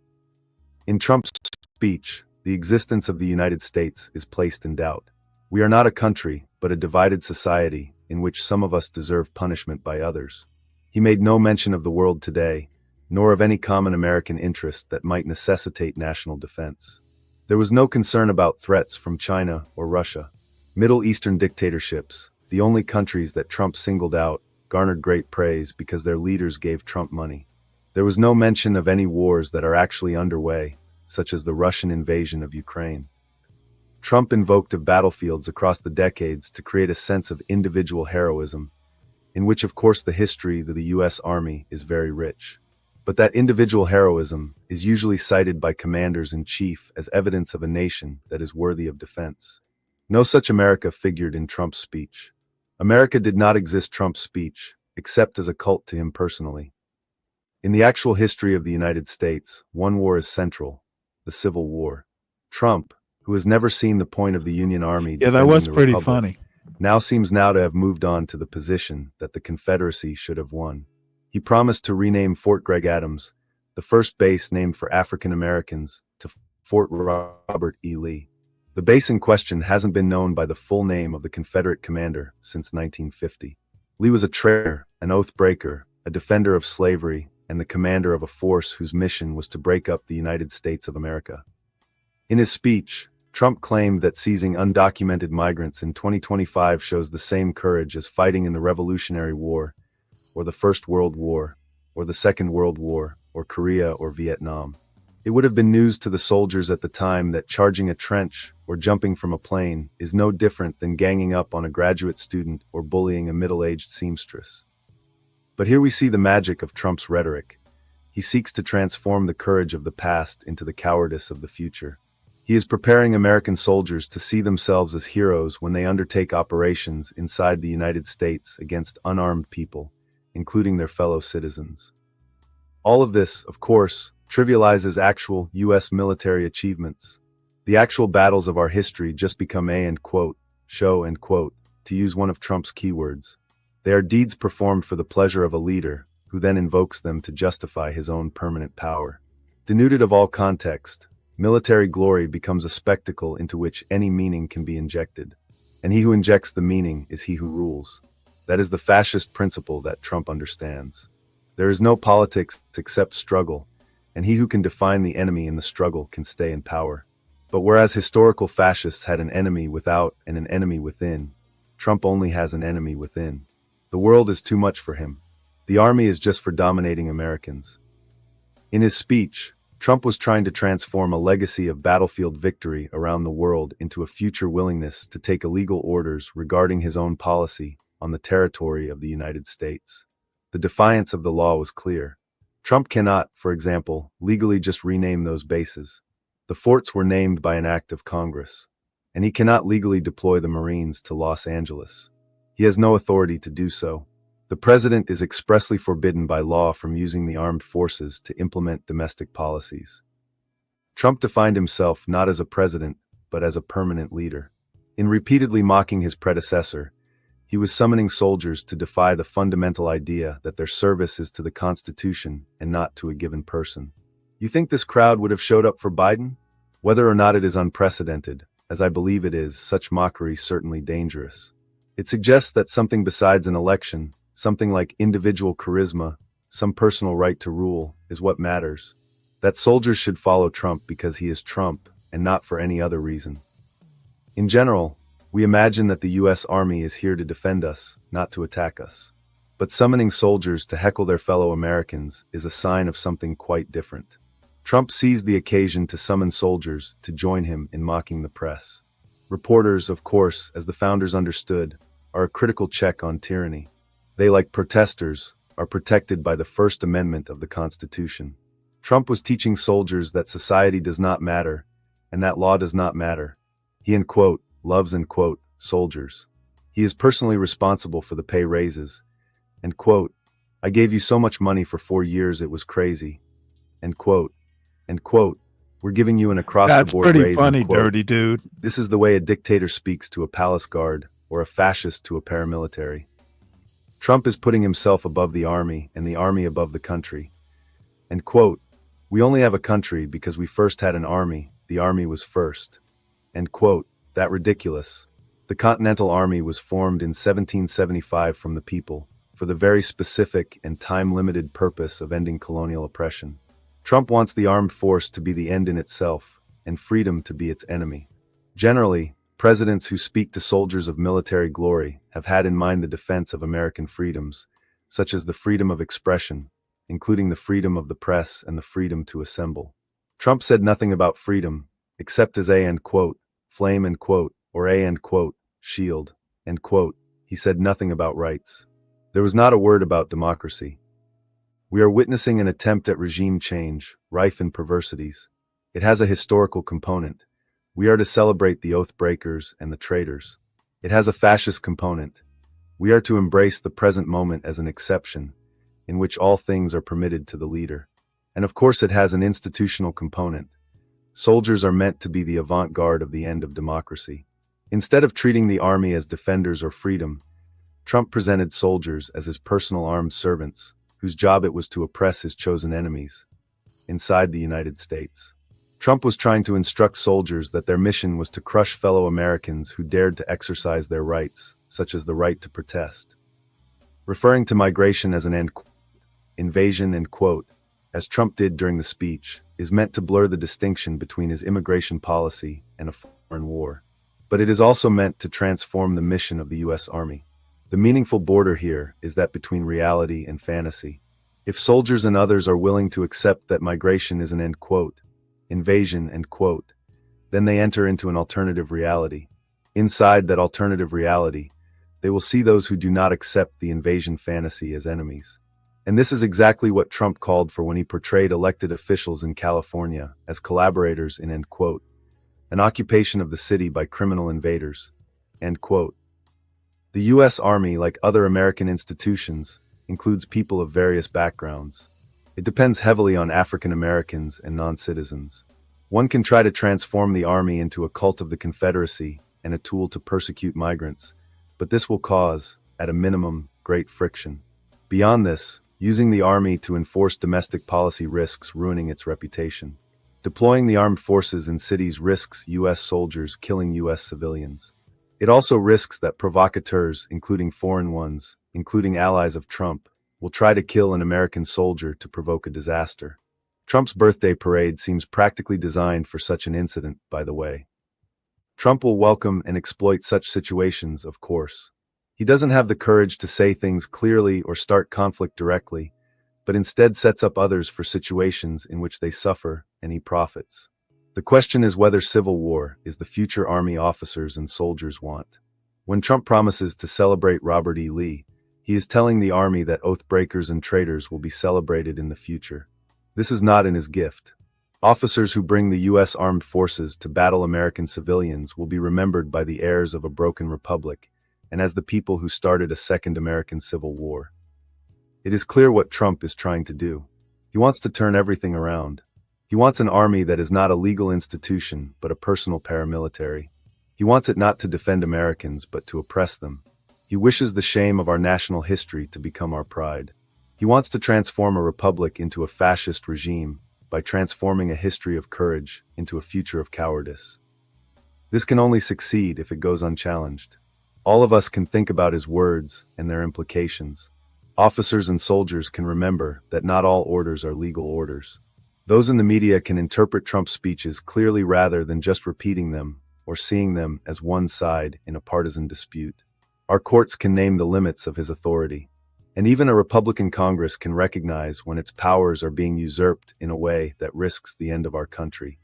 In Trump's speech, the existence of the United States is placed in doubt. We are not a country, but a divided society, in which some of us deserve punishment by others. He made no mention of the world today, nor of any common American interest that might necessitate national defense. There was no concern about threats from China or Russia. Middle Eastern dictatorships, the only countries that Trump singled out, garnered great praise because their leaders gave Trump money. There was no mention of any wars that are actually underway, such as the Russian invasion of Ukraine. Trump invoked of battlefields across the decades to create a sense of individual heroism, in which of course the history of the U.S. Army is very rich. But that individual heroism is usually cited by commanders-in-chief as evidence of a nation that is worthy of defense. No such America figured in Trump's speech. America did not exist Trump's speech, except as a cult to him personally. In the actual history of the United States, one war is central, the Civil War. Trump, who has never seen the point of the Union Army Yeah, that defending was the pretty Republic, funny. now seems to have moved on to the position that the Confederacy should have won. He promised to rename Fort Gregg Adams, the first base named for African Americans, to Fort Robert E. Lee. The base in question hasn't been known by the full name of the Confederate commander since 1950. Lee was a traitor, an oath breaker, a defender of slavery, and the commander of a force whose mission was to break up the United States of America. In his speech, Trump claimed that seizing undocumented migrants in 2025 shows the same courage as fighting in the Revolutionary War, or the First World War, or the Second World War, or Korea or Vietnam. It would have been news to the soldiers at the time that charging a trench or jumping from a plane is no different than ganging up on a graduate student or bullying a middle-aged seamstress. But here we see the magic of Trump's rhetoric. He seeks to transform the courage of the past into the cowardice of the future. He is preparing American soldiers to see themselves as heroes when they undertake operations inside the United States against unarmed people, including their fellow citizens. All of this, of course, trivializes actual U.S. military achievements. The actual battles of our history just become show, to use one of Trump's keywords. They are deeds performed for the pleasure of a leader, who then invokes them to justify his own permanent power. Denuded of all context, military glory becomes a spectacle into which any meaning can be injected. And he who injects the meaning is he who rules. That is the fascist principle that Trump understands. There is no politics except struggle, and he who can define the enemy in the struggle can stay in power. But whereas historical fascists had an enemy without and an enemy within, Trump only has an enemy within. The world is too much for him. The army is just for dominating Americans. In his speech, Trump was trying to transform a legacy of battlefield victory around the world into a future willingness to take illegal orders regarding his own policy on the territory of the United States. The defiance of the law was clear. Trump cannot, for example, legally just rename those bases. The forts were named by an act of Congress, and he cannot legally deploy the Marines to Los Angeles. He has no authority to do so. The president is expressly forbidden by law from using the armed forces to implement domestic policies. Trump defined himself not as a president, but as a permanent leader. In repeatedly mocking his predecessor, he was summoning soldiers to defy the fundamental idea that their service is to the Constitution and not to a given person. You think this crowd would have showed up for Biden? Whether or not it is unprecedented, as I believe it is, such mockery certainly dangerous. It suggests that something besides an election, something like individual charisma, some personal right to rule, is what matters. That soldiers should follow Trump because he is Trump and not for any other reason. In general, we imagine that the U.S. Army is here to defend us, not to attack us. But summoning soldiers to heckle their fellow Americans is a sign of something quite different. Trump seized the occasion to summon soldiers to join him in mocking the press. Reporters, of course, as the founders understood, are a critical check on tyranny. They, like protesters, are protected by the First Amendment of the Constitution. Trump was teaching soldiers that society does not matter, and that law does not matter. He, loves, soldiers. He is personally responsible for the pay raises. I gave you so much money for 4 years it was crazy. We're giving you an across-the-board raise. That's pretty funny, dirty dude. This is the way a dictator speaks to a palace guard, or a fascist to a paramilitary. Trump is putting himself above the army and the army above the country. We only have a country because we first had an army, the army was first. That ridiculous. The Continental Army was formed in 1775 from the people, for the very specific and time-limited purpose of ending colonial oppression. Trump wants the armed force to be the end in itself, and freedom to be its enemy. Generally, presidents who speak to soldiers of military glory have had in mind the defense of American freedoms, such as the freedom of expression, including the freedom of the press and the freedom to assemble. Trump said nothing about freedom, except as a flame or a shield, He said nothing about rights. There was not a word about democracy. We are witnessing an attempt at regime change, rife in perversities. It has a historical component. We are to celebrate the oath breakers and the traitors. It has a fascist component. We are to embrace the present moment as an exception, in which all things are permitted to the leader. And of course it has an institutional component. Soldiers are meant to be the avant-garde of the end of democracy. Instead of treating the army as defenders or freedom, Trump presented soldiers as his personal armed servants, whose job it was to oppress his chosen enemies inside the United States. Trump was trying to instruct soldiers that their mission was to crush fellow Americans who dared to exercise their rights, such as the right to protest. Referring to migration as an invasion as Trump did during the speech, is meant to blur the distinction between his immigration policy and a foreign war. But it is also meant to transform the mission of the U.S. Army. The meaningful border here is that between reality and fantasy. If soldiers and others are willing to accept that migration is an invasion then they enter into an alternative reality. Inside that alternative reality, they will see those who do not accept the invasion fantasy as enemies. And this is exactly what Trump called for when he portrayed elected officials in California as collaborators in, end quote, an occupation of the city by criminal invaders, end quote. The U.S. Army, like other American institutions, includes people of various backgrounds. It depends heavily on African Americans and non-citizens. One can try to transform the Army into a cult of the Confederacy and a tool to persecute migrants, but this will cause, at a minimum, great friction. Beyond this, using the Army to enforce domestic policy risks ruining its reputation. Deploying the armed forces in cities risks U.S. soldiers killing U.S. civilians. It also risks that provocateurs, including foreign ones, including allies of Trump, will try to kill an American soldier to provoke a disaster. Trump's birthday parade seems practically designed for such an incident, by the way. Trump will welcome and exploit such situations, of course. He doesn't have the courage to say things clearly or start conflict directly, but instead sets up others for situations in which they suffer and he profits. The question is whether civil war is the future Army officers and soldiers want. When Trump promises to celebrate Robert E. Lee, he is telling the Army that oath breakers and traitors will be celebrated in the future. This is not in his gift. Officers who bring the U.S. Armed Forces to battle American civilians will be remembered by the heirs of a broken republic and as the people who started a second American Civil War. It is clear what Trump is trying to do. He wants to turn everything around. He wants an army that is not a legal institution, but a personal paramilitary. He wants it not to defend Americans, but to oppress them. He wishes the shame of our national history to become our pride. He wants to transform a republic into a fascist regime by transforming a history of courage into a future of cowardice. This can only succeed if it goes unchallenged. All of us can think about his words and their implications. Officers and soldiers can remember that not all orders are legal orders. Those in the media can interpret Trump's speeches clearly rather than just repeating them or seeing them as one side in a partisan dispute. Our courts can name the limits of his authority. And even a Republican Congress can recognize when its powers are being usurped in a way that risks the end of our country.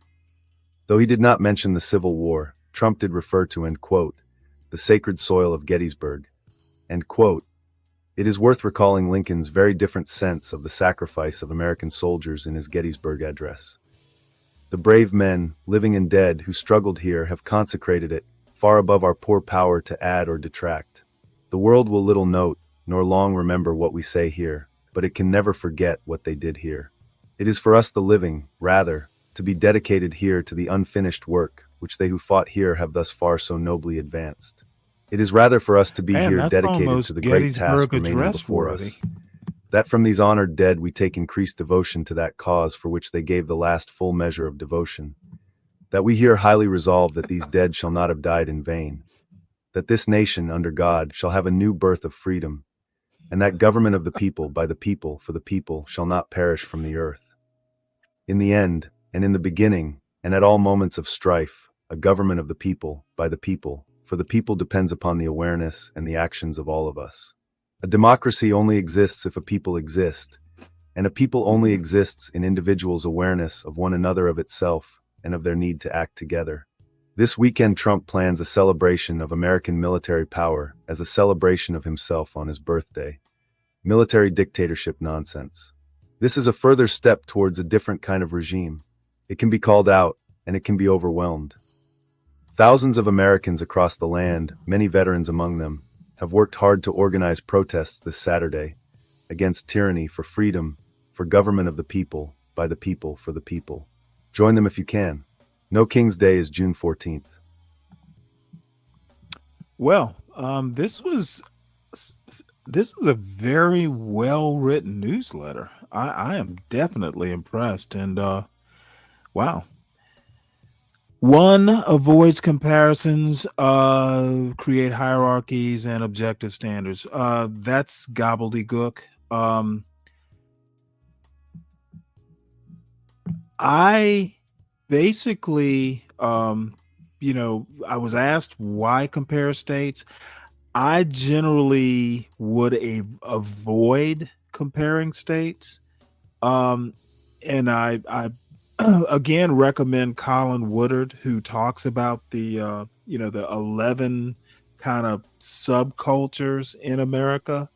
Though he did not mention the Civil War, Trump did refer to, end quote, the sacred soil of Gettysburg, end quote. It is worth recalling Lincoln's very different sense of the sacrifice of American soldiers in his Gettysburg address. The brave men, living and dead, who struggled here have consecrated it, far above our poor power to add or detract. The world will little note, nor long remember what we say here, but it can never forget what they did here. It is for us the living, rather, to be dedicated here to the unfinished work, which they who fought here have thus far so nobly advanced. It is rather for us to be Man, here that's dedicated almost to the great task Gettysburg remaining Address before worthy. us. That from these honored dead we take increased devotion to that cause for which they gave the last full measure of devotion. That we here highly resolve that these dead shall not have died in vain. That this nation, under God, shall have a new birth of freedom, and that government of the people, by the people, for the people, shall not perish from the earth. In the end, and in the beginning, and at all moments of strife, a government of the people, by the people, for the people depends upon the awareness and the actions of all of us. A democracy only exists if a people exist, and a people only exists in individuals' awareness of one another, of itself, and of their need to act together. This weekend, Trump plans a celebration of American military power as a celebration of himself on his birthday. Military dictatorship nonsense. This is a further step towards a different kind of regime. It can be called out, and it can be overwhelmed. Thousands of Americans across the land, many veterans among them, have worked hard to organize protests this Saturday against tyranny, for freedom, for government of the people, by the people, for the people. Join them if you can. No King's Day is June 14th. Well, this is a very well-written newsletter. I am definitely impressed, and wow. One avoids comparisons, create hierarchies and objective standards. That's gobbledygook. I basically, I was asked why compare states. I generally would avoid comparing states. And I again recommend Colin Woodard, who talks about the the 11 kind of subcultures in America.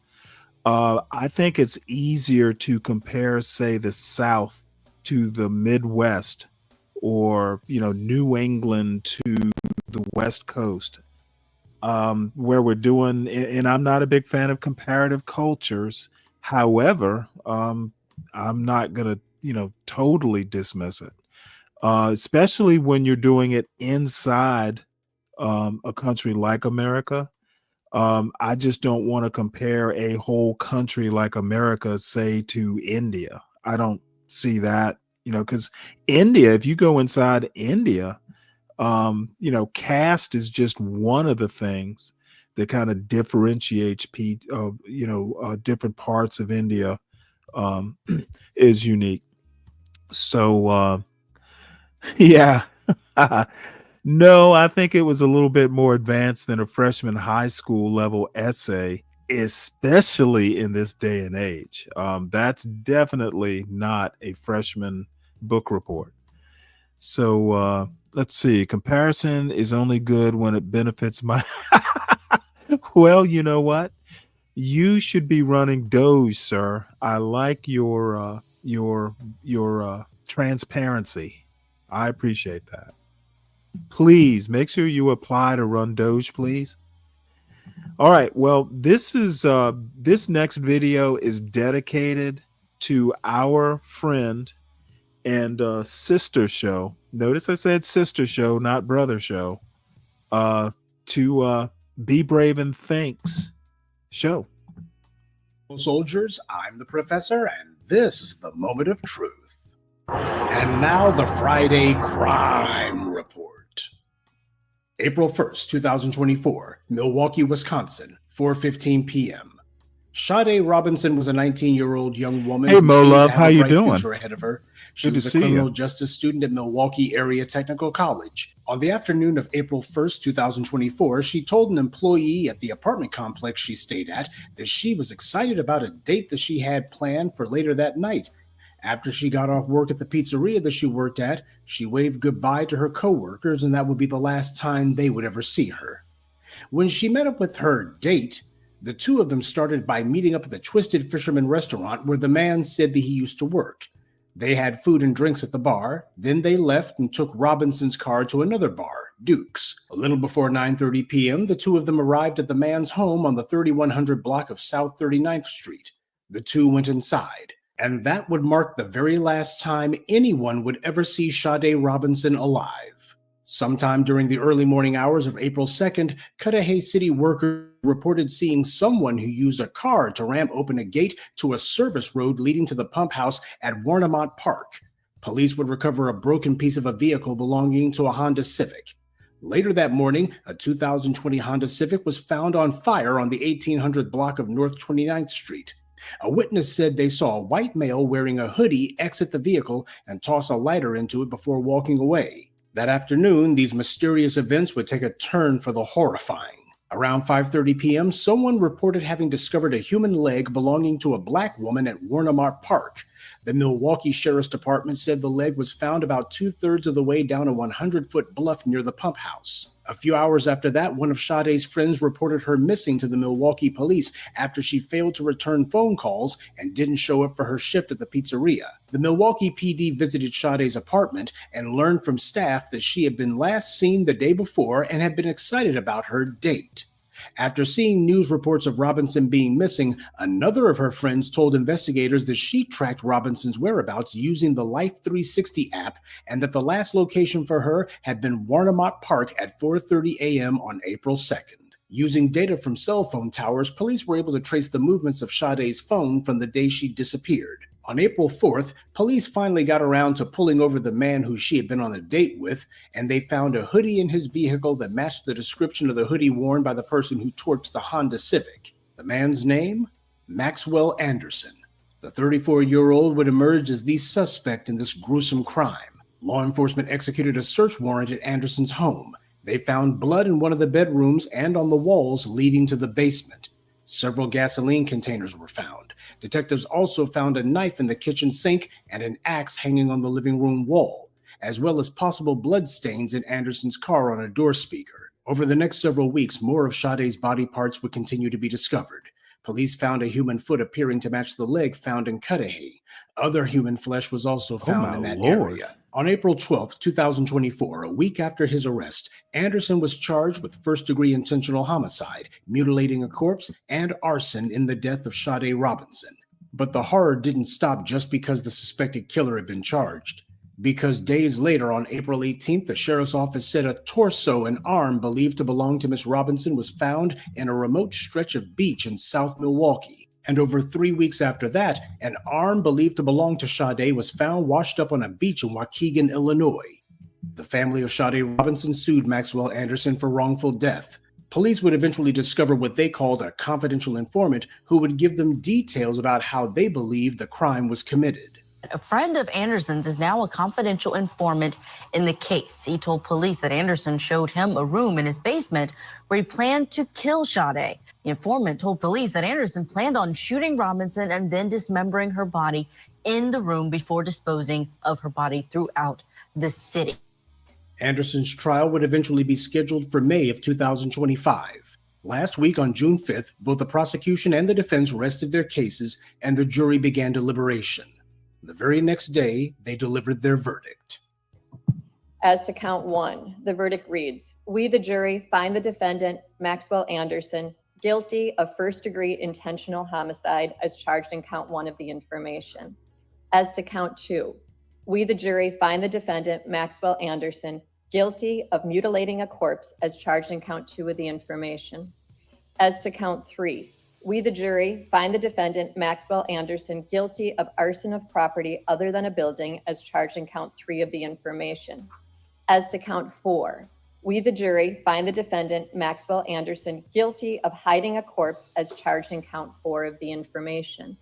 I think it's easier to compare, say, the South to the Midwest, or New England to the West Coast, where we're doing. And I'm not a big fan of comparative cultures. However, I'm not gonna totally dismiss it, especially when you're doing it inside a country like America. I just don't want to compare a whole country like America, say, to India. I don't see that, because India, if you go inside India, caste is just one of the things that kind of differentiates different parts of India, um, is unique. So, yeah. No, I think it was a little bit more advanced than a freshman high school level essay, especially in this day and age. That's definitely not a freshman book report. So let's see. Comparison is only good when it benefits my. Well, you know what? You should be running Doge, sir. I like your transparency. I appreciate that. Please make sure you apply to run Doge, please. All right. Well, this next video is dedicated to our friend and sister show. Notice I said sister show, not brother show. To Be Brave and Thinks show. Soldiers, I'm the professor, and this is the moment of truth. And now the Friday Crime Report. April 1st, 2024, Milwaukee, Wisconsin, 4:15 p.m. Sade Robinson was a 19-year-old young woman. Hey, Mo Love, how you doing? Future ahead of her. She Good to was a see criminal you. justice student at Milwaukee Area Technical College. On the afternoon of April 1st, 2024, she told an employee at the apartment complex she stayed at that she was excited about a date that she had planned for later that night. After she got off work at the pizzeria that she worked at, she waved goodbye to her coworkers, and that would be the last time they would ever see her. When she met up with her date, the two of them started by meeting up at the Twisted Fisherman restaurant where the man said that he used to work. They had food and drinks at the bar, then they left and took Robinson's car to another bar, Duke's. A little before 9:30 p.m., the two of them arrived at the man's home on the 3100 block of South 39th Street. The two went inside, and that would mark the very last time anyone would ever see Sade Robinson alive. Sometime during the early morning hours of April 2nd, Cudahy City workers reported seeing someone who used a car to ram open a gate to a service road leading to the pump house at Warnemont Park. Police would recover a broken piece of a vehicle belonging to a Honda Civic. Later that morning, a 2020 Honda Civic was found on fire on the 1800 block of North 29th Street. A witness said they saw a white male wearing a hoodie exit the vehicle and toss a lighter into it before walking away. That afternoon, these mysterious events would take a turn for the horrifying. Around 5:30 p.m., someone reported having discovered a human leg belonging to a black woman at Warnemont Park. The Milwaukee Sheriff's Department said the leg was found about 2/3 of the way down a 100-foot bluff near the pump house. A few hours after that, one of Sade's friends reported her missing to the Milwaukee police after she failed to return phone calls and didn't show up for her shift at the pizzeria. The Milwaukee PD visited Sade's apartment and learned from staff that she had been last seen the day before and had been excited about her date. After seeing news reports of Robinson being missing, another of her friends told investigators that she tracked Robinson's whereabouts using the Life 360 app and that the last location for her had been Warnemont Park at 4:30 a.m. on April 2nd. Using data from cell phone towers, police were able to trace the movements of Sade's phone from the day she disappeared. On April 4th, police finally got around to pulling over the man who she had been on a date with, and they found a hoodie in his vehicle that matched the description of the hoodie worn by the person who torched the Honda Civic. The man's name? Maxwell Anderson. The 34-year-old would emerge as the suspect in this gruesome crime. Law enforcement executed a search warrant at Anderson's home. They found blood in one of the bedrooms and on the walls leading to the basement. Several gasoline containers were found. Detectives also found a knife in the kitchen sink and an axe hanging on the living room wall, as well as possible blood stains in Anderson's car on a door speaker. Over the next several weeks, more of Sade's body parts would continue to be discovered. Police found a human foot appearing to match the leg found in Cudahy. Other human flesh was also found in that area. On April 12, 2024, a week after his arrest, Anderson was charged with first-degree intentional homicide, mutilating a corpse, and arson in the death of Sade Robinson. But the horror didn't stop just because the suspected killer had been charged. Because days later, on April 18th, the sheriff's office said a torso and arm believed to belong to Miss Robinson was found in a remote stretch of beach in South Milwaukee. And over 3 weeks after that, an arm believed to belong to Sade was found washed up on a beach in Waukegan, Illinois. The family of Sade Robinson sued Maxwell Anderson for wrongful death. Police would eventually discover what they called a confidential informant who would give them details about how they believed the crime was committed. A friend of Anderson's is now a confidential informant in the case. He told police that Anderson showed him a room in his basement where he planned to kill Sade. The informant told police that Anderson planned on shooting Robinson and then dismembering her body in the room before disposing of her body throughout the city. Anderson's trial would eventually be scheduled for May of 2025. Last week on June 5th, both the prosecution and the defense rested their cases and the jury began deliberation. The very next day, they delivered their verdict. As to count 1, the verdict reads, "We, the jury, find the defendant, Maxwell Anderson, guilty of first-degree intentional homicide as charged in count 1 of the information." As to count 2, we, the jury, find the defendant, Maxwell Anderson, guilty of mutilating a corpse as charged in count 2 of the information. As to count 3, we, the jury, find the defendant, Maxwell Anderson, guilty of arson of property other than a building as charged in count 3 of the information. As to count 4, we, the jury, find the defendant, Maxwell Anderson, guilty of hiding a corpse as charged in count 4 of the information.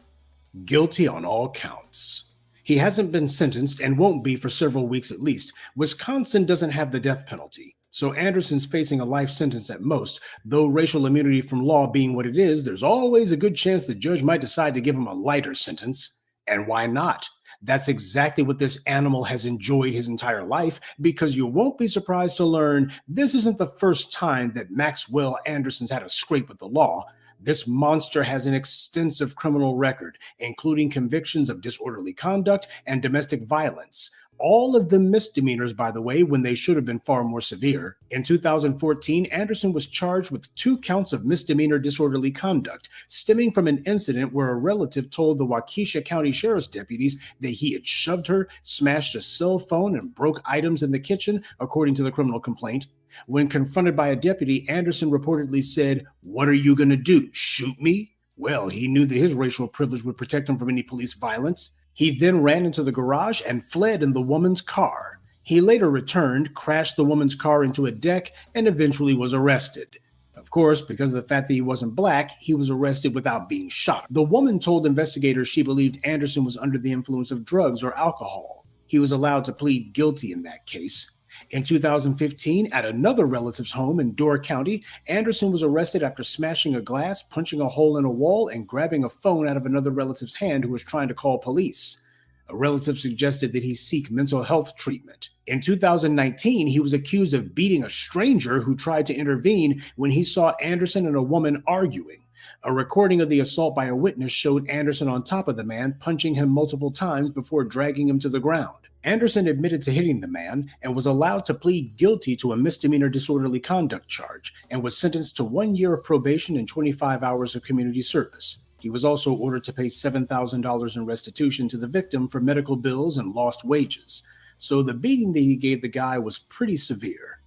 Guilty on all counts. He hasn't been sentenced and won't be for several weeks at least. Wisconsin doesn't have the death penalty, so Anderson's facing a life sentence at most. Though racial immunity from law being what it is, there's always a good chance the judge might decide to give him a lighter sentence. And why not? That's exactly what this animal has enjoyed his entire life, because you won't be surprised to learn this isn't the first time that Maxwell Anderson's had a scrape with the law. This monster has an extensive criminal record, including convictions of disorderly conduct and domestic violence. All of them misdemeanors, by the way, when they should have been far more severe. In 2014, Anderson was charged with 2 counts of misdemeanor disorderly conduct, stemming from an incident where a relative told the Waukesha County Sheriff's deputies that he had shoved her, smashed a cell phone, and broke items in the kitchen, according to the criminal complaint. When confronted by a deputy, Anderson reportedly said, "What are you going to do, shoot me?" Well, he knew that his racial privilege would protect him from any police violence. He then ran into the garage and fled in the woman's car. He later returned, crashed the woman's car into a deck, and eventually was arrested. Of course, because of the fact that he wasn't black, he was arrested without being shot. The woman told investigators she believed Anderson was under the influence of drugs or alcohol. He was allowed to plead guilty in that case. In 2015, at another relative's home in Door County, Anderson was arrested after smashing a glass, punching a hole in a wall, and grabbing a phone out of another relative's hand who was trying to call police. A relative suggested that he seek mental health treatment. In 2019, he was accused of beating a stranger who tried to intervene when he saw Anderson and a woman arguing. A recording of the assault by a witness showed Anderson on top of the man, punching him multiple times before dragging him to the ground. Anderson admitted to hitting the man and was allowed to plead guilty to a misdemeanor disorderly conduct charge and was sentenced to 1 year of probation and 25 hours of community service. He was also ordered to pay $7,000 in restitution to the victim for medical bills and lost wages. So the beating that he gave the guy was pretty severe.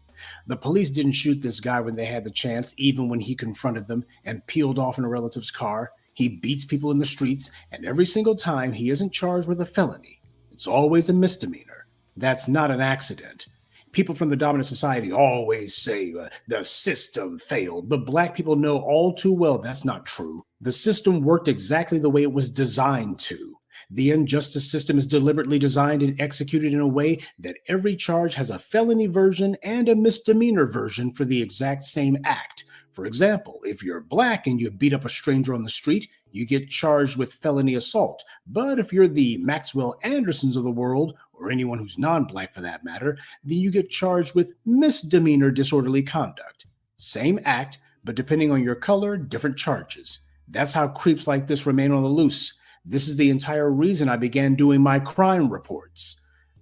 The police didn't shoot this guy when they had the chance, even when he confronted them and peeled off in a relative's car. He beats people in the streets, and every single time he isn't charged with a felony. It's always a misdemeanor. That's not an accident. People from the dominant society always say the system failed, but black people know all too well that's not true. The system worked exactly the way it was designed to. The injustice system is deliberately designed and executed in a way that every charge has a felony version and a misdemeanor version for the exact same act. For example, if you're black and you beat up a stranger on the street, you get charged with felony assault. But if you're the Maxwell Andersons of the world, or anyone who's non-black for that matter, then you get charged with misdemeanor disorderly conduct. Same act, but depending on your color, different charges. That's how creeps like this remain on the loose. This is the entire reason I began doing my crime reports.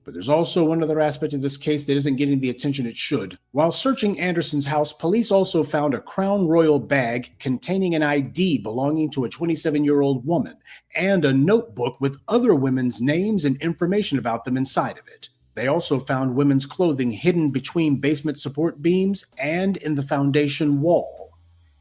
But there's also one other aspect of this case that isn't getting the attention it should. While searching Anderson's house, police also found a Crown Royal bag containing an ID belonging to a 27-year-old woman and a notebook with other women's names and information about them inside of it. They also found women's clothing hidden between basement support beams and in the foundation wall.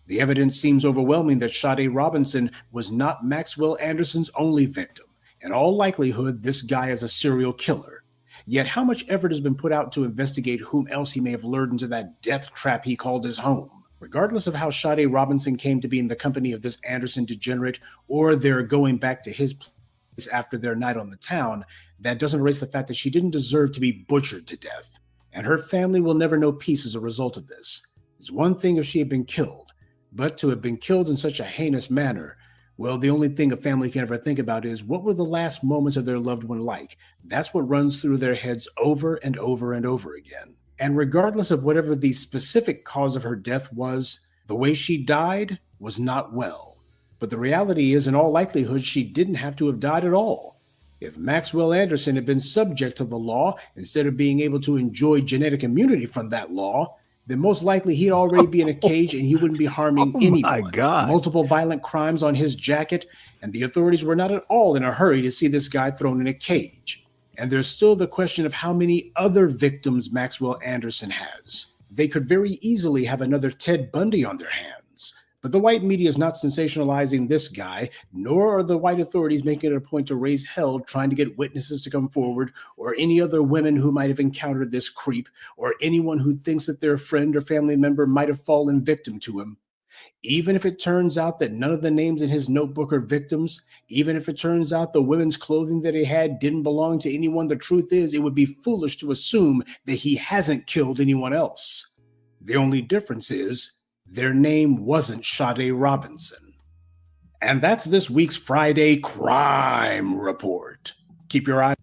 The evidence seems overwhelming that Sade Robinson was not Maxwell Anderson's only victim. In all likelihood, this guy is a serial killer. Yet how much effort has been put out to investigate whom else he may have lured into that death trap he called his home? Regardless of how Sade Robinson came to be in the company of this Anderson degenerate, or their going back to his place after their night on the town, that doesn't erase the fact that she didn't deserve to be butchered to death. And her family will never know peace as a result of this. It's one thing if she had been killed, but to have been killed in such a heinous manner, well, the only thing a family can ever think about is, what were the last moments of their loved one like? That's what runs through their heads over and over and over again. And regardless of whatever the specific cause of her death was, the way she died was not well. But the reality is, in all likelihood, she didn't have to have died at all. If Maxwell Anderson had been subject to the law, instead of being able to enjoy genetic immunity from that law, then most likely he'd already be in a cage and he wouldn't be harming anyone. My God. Multiple violent crimes on his jacket, and the authorities were not at all in a hurry to see this guy thrown in a cage. And there's still the question of how many other victims Maxwell Anderson has. They could very easily have another Ted Bundy on their hands. But the white media is not sensationalizing this guy, nor are the white authorities making it a point to raise hell trying to get witnesses to come forward, or any other women who might have encountered this creep, or anyone who thinks that their friend or family member might have fallen victim to him. Even if it turns out that none of the names in his notebook are victims, even if it turns out the women's clothing that he had didn't belong to anyone, the truth is it would be foolish to assume that he hasn't killed anyone else. The only difference is their name wasn't Sade Robinson. And that's this week's Friday Crime Report. Keep your eye.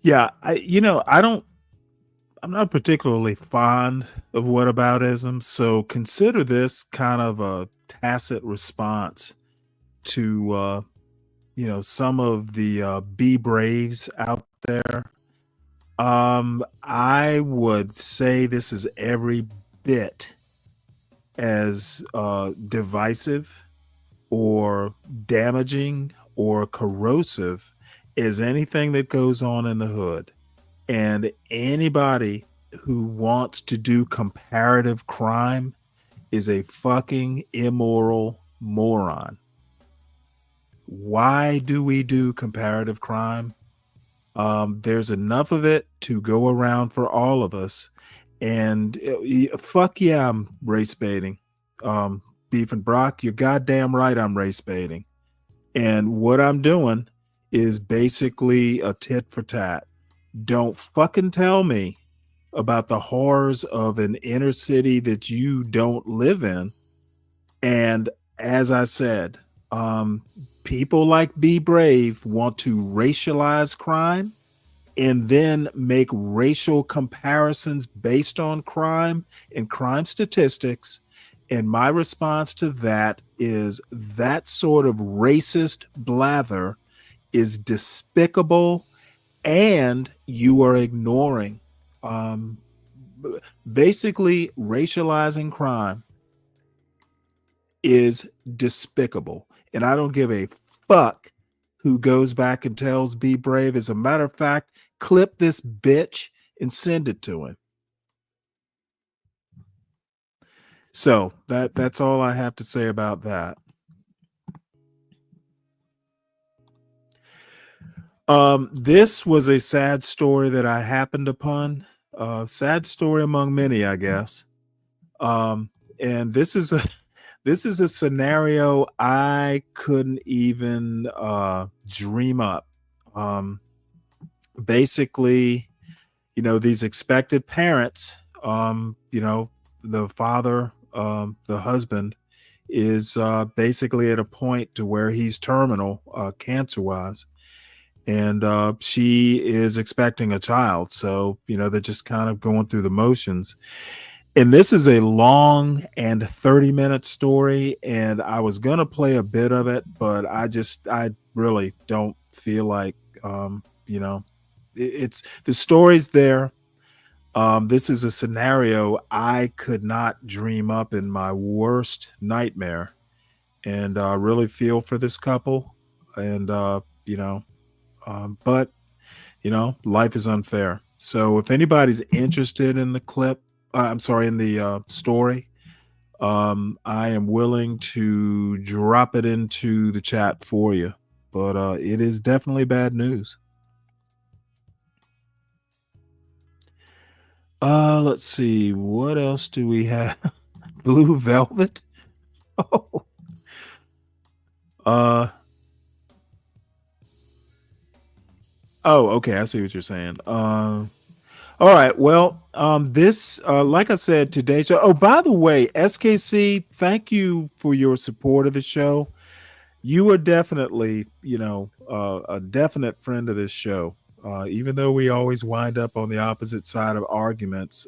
Yeah, I'm not particularly fond of whataboutism, so consider this kind of a tacit response to some of the Be Braves out there. I would say this is every bit as divisive or damaging or corrosive as anything that goes on in the hood. And anybody who wants to do comparative crime is a fucking immoral moron. Why do we do comparative crime? There's enough of it to go around for all of us. And fuck yeah, I'm race baiting. Beef and Brock, you're goddamn right I'm race baiting. And what I'm doing is basically a tit for tat. Don't fucking tell me about the horrors of an inner city that you don't live in. And as I said, people like Be Brave want to racialize crime and then make racial comparisons based on crime and crime statistics. And my response to that is that sort of racist blather is despicable, and you are ignoring basically racializing crime is despicable. And I don't give a fuck who goes back and tells Be Brave. As a matter of fact, clip this bitch and send it to him. So that's all I have to say about that. This was a sad story that I happened upon. Sad story among many, I guess. And this is a scenario I couldn't even dream up. Basically, these expected parents, the father, the husband is basically at a point to where he's terminal cancer-wise. And she is expecting a child. So, they're just kind of going through the motions. And this is a long and 30-minute story, and I was gonna play a bit of it, but I really don't feel like it's the story's there. This is a scenario I could not dream up in my worst nightmare, and I really feel for this couple. And but life is unfair. So if anybody's interested in the clip, I'm sorry, in the story, I am willing to drop it into the chat for you. But it is definitely bad news. Let's see. What else do we have? Blue Velvet? Oh. Okay, I see what you're saying. All right. Well, this, like I said today. So, oh, by the way, SKC, thank you for your support of the show. You are definitely, a definite friend of this show. Even though we always wind up on the opposite side of arguments,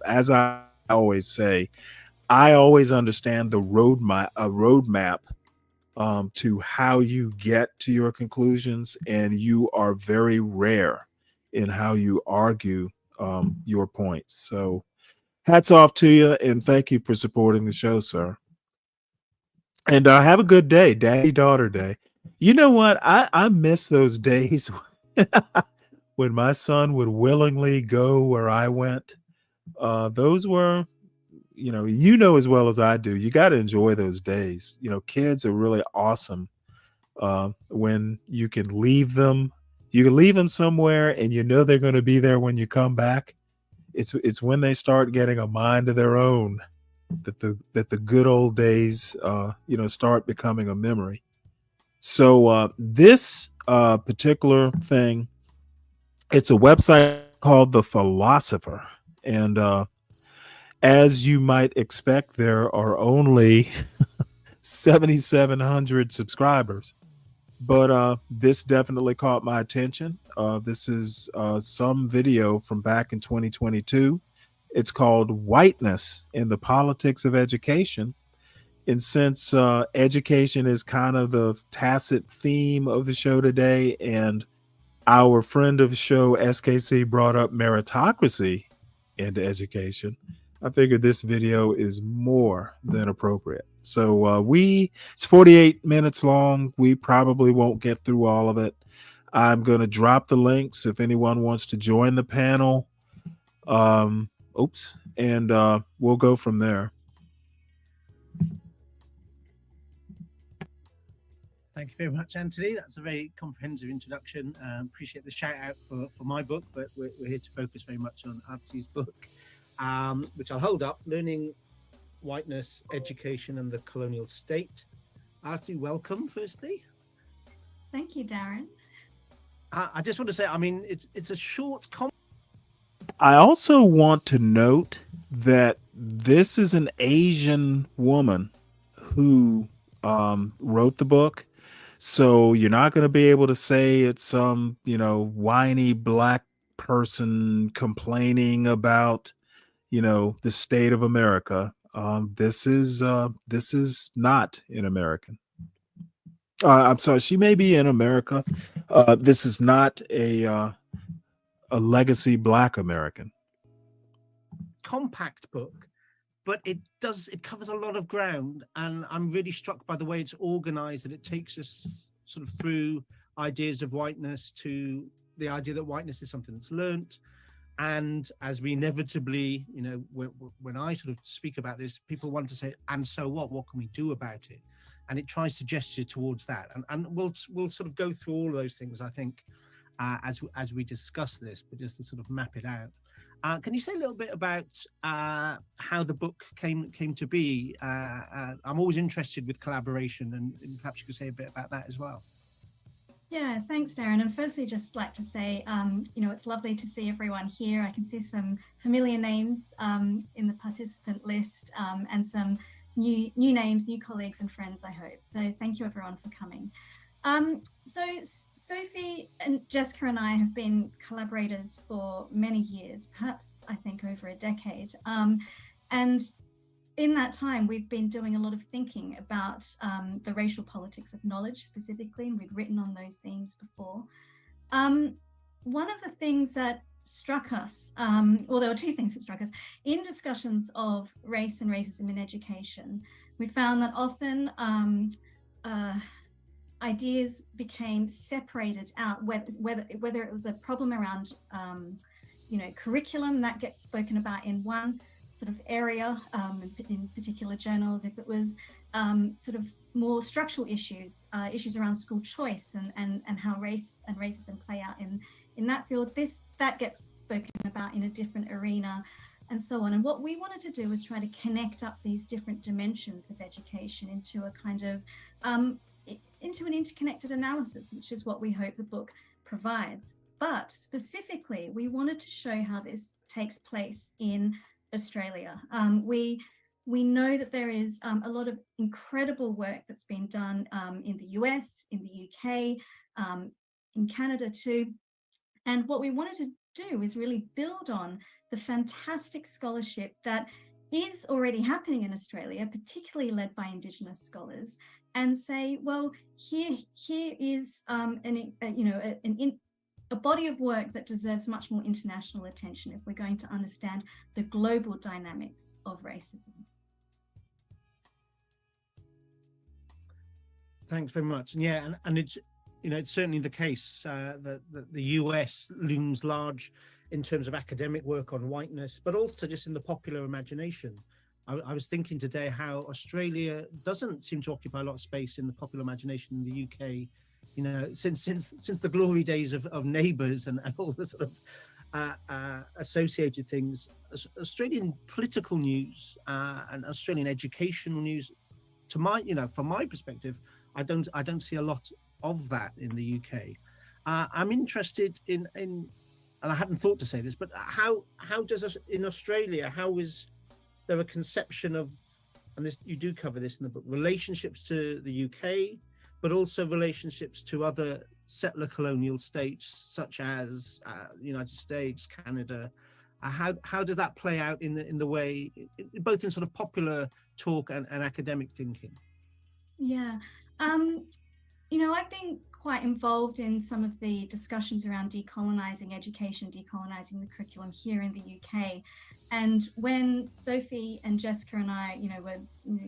as I always say, I always understand the roadmap to how you get to your conclusions, and you are very rare in how you argue your points. So, hats off to you, and thank you for supporting the show, sir. And have a good day, Daddy Daughter Day. You know what? I miss those days when my son would willingly go where I went. Those were, as well as I do, you got to enjoy those days. Kids are really awesome when you can leave them somewhere and they're going to be there when you come back. It's when they start getting a mind of their own that the good old days start becoming a memory. So this particular thing, it's a website called The Philosopher, and as you might expect, there are only 7,700 subscribers. But this definitely caught my attention. This is some video from back in 2022. It's called Whiteness in the Politics of Education. And since education is kind of the tacit theme of the show today, and our friend of the show, SKC, brought up meritocracy into education, I figured this video is more than appropriate. So it's 48 minutes long. We probably won't get through all of it. I'm going to drop the links if anyone wants to join the panel. And we'll go from there. Thank you very much, Anthony. That's a very comprehensive introduction. Appreciate the shout out for my book, but we're here to focus very much on Archie's book, which I'll hold up, Learning Whiteness, Education and the Colonial State. Archie, welcome, firstly. Thank you, Darren. I just want to say, I mean, it's a short I also want to note that this is an Asian woman who wrote the book. So you're not going to be able to say it's some, whiny black person complaining about, the state of America. This is not an American. I'm sorry, she may be in America. This is not a legacy black American. compact book, but it covers a lot of ground, and I'm really struck by the way it's organized, and it takes us sort of through ideas of whiteness to the idea that whiteness is something that's learnt. And as we inevitably, when I sort of speak about this, people want to say, and so what can we do about it? And it tries to gesture towards that, and we'll sort of go through all of those things, I think, as we discuss this, but just to sort of map it out. Can you say a little bit about how the book came to be? I'm always interested with collaboration, and perhaps you could say a bit about that as well. Yeah, thanks, Darren. And firstly, just like to say, it's lovely to see everyone here. I can see some familiar names in the participant list, and some new names, new colleagues and friends, I hope. So thank you everyone for coming. So Sophie and Jessica and I have been collaborators for many years, perhaps I think over a decade. And in that time, we've been doing a lot of thinking about the racial politics of knowledge specifically, and we've written on those themes before. One of the things that struck us, well, there were two things that struck us. In discussions of race and racism in education, we found that often ideas became separated out, whether it was a problem around curriculum that gets spoken about in one sort of area, in particular journals, if it was sort of more structural issues around school choice and how race and racism play out in that field, that gets spoken about in a different arena, and so on. And what we wanted to do was try to connect up these different dimensions of education into a kind of into an interconnected analysis, which is what we hope the book provides. But specifically, we wanted to show how this takes place in Australia. We know that there is a lot of incredible work that's been done in the US, in the UK, in Canada too. And what we wanted to do is really build on the fantastic scholarship that is already happening in Australia, particularly led by Indigenous scholars, and say, well, here is a body of work that deserves much more international attention if we're going to understand the global dynamics of racism. Thanks very much. And yeah, and it's it's certainly the case that the US looms large in terms of academic work on whiteness, but also just in the popular imagination. I was thinking today how Australia doesn't seem to occupy a lot of space in the popular imagination in the UK. Since the glory days of Neighbours and all the sort of associated things, Australian political news and Australian educational news, from my perspective, I don't see a lot of that in the UK. I'm interested in, and I hadn't thought to say this, but how does in Australia, how is there a conception of, and this you do cover this in the book, relationships to the UK, but also relationships to other settler colonial states such as the United States, Canada. How does that play out in the way, both in sort of popular talk and academic thinking? Yeah, I've been quite involved in some of the discussions around decolonizing education, decolonizing the curriculum here in the UK. And when Sophie and Jessica and I,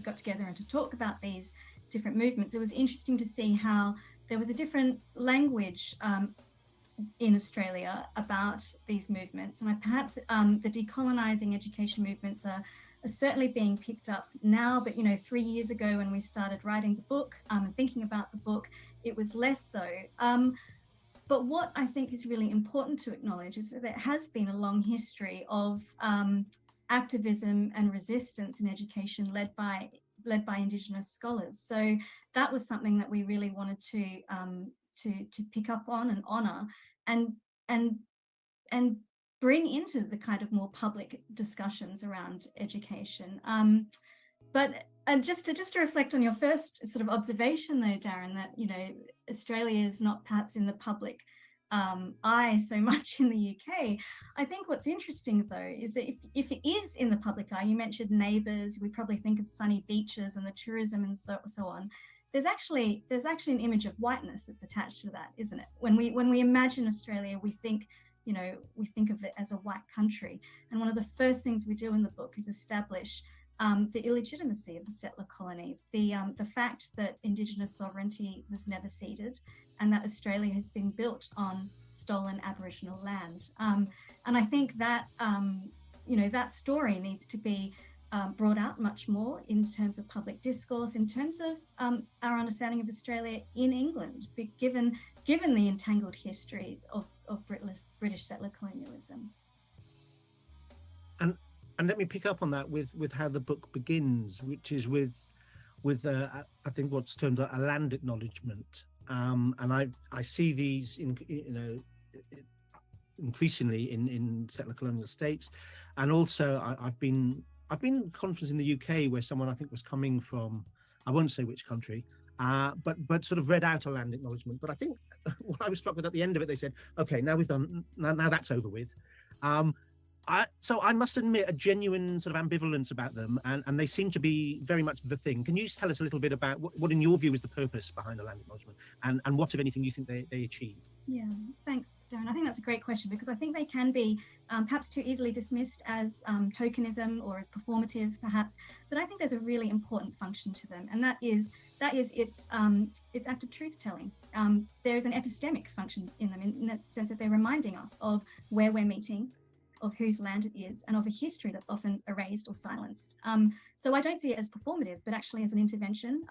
got together and to talk about these different movements, it was interesting to see how there was a different language in Australia about these movements. And perhaps the decolonizing education movements are certainly being picked up now, but 3 years ago when we started writing the book and thinking about the book, it was less so. But what I think is really important to acknowledge is that there has been a long history of activism and resistance in education led by Indigenous scholars. So that was something that we really wanted to pick up on and honour and bring into the kind of more public discussions around education. And just to reflect on your first sort of observation though, Darren, that Australia is not perhaps in the public eye so much in the UK. I think what's interesting though is that if it is in the public eye, you mentioned Neighbours, we probably think of sunny beaches and the tourism and so on. There's actually an image of whiteness that's attached to that, isn't it? When we imagine Australia, we think of it as a white country. And one of the first things we do in the book is establish the illegitimacy of the settler colony, the fact that Indigenous sovereignty was never ceded, and that Australia has been built on stolen Aboriginal land. And I think that that story needs to be brought out much more in terms of public discourse, in terms of our understanding of Australia in England, given the entangled history of British settler colonialism. And let me pick up on that with how the book begins, which is with I think what's termed a land acknowledgement, and I see these increasingly in settler colonial states, and also I've been at a conference in the UK where someone I think was coming from, I won't say which country, but sort of read out a land acknowledgement. But I think what I was struck with at the end of it, they said, okay, now we've done, now that's over with. So I must admit a genuine sort of ambivalence about them, and they seem to be very much the thing. Can you just tell us a little bit about what in your view is the purpose behind the land acknowledgement, and what, if anything, you think they achieve? Yeah, thanks, Darren. I think that's a great question, because I think they can be perhaps too easily dismissed as tokenism or as performative, perhaps. But I think there's a really important function to them, and that is its active truth telling. There is an epistemic function in them, in that sense that they're reminding us of where we're meeting, of whose land it is, and of a history that's often erased or silenced. So I don't see it as performative, but actually as an intervention.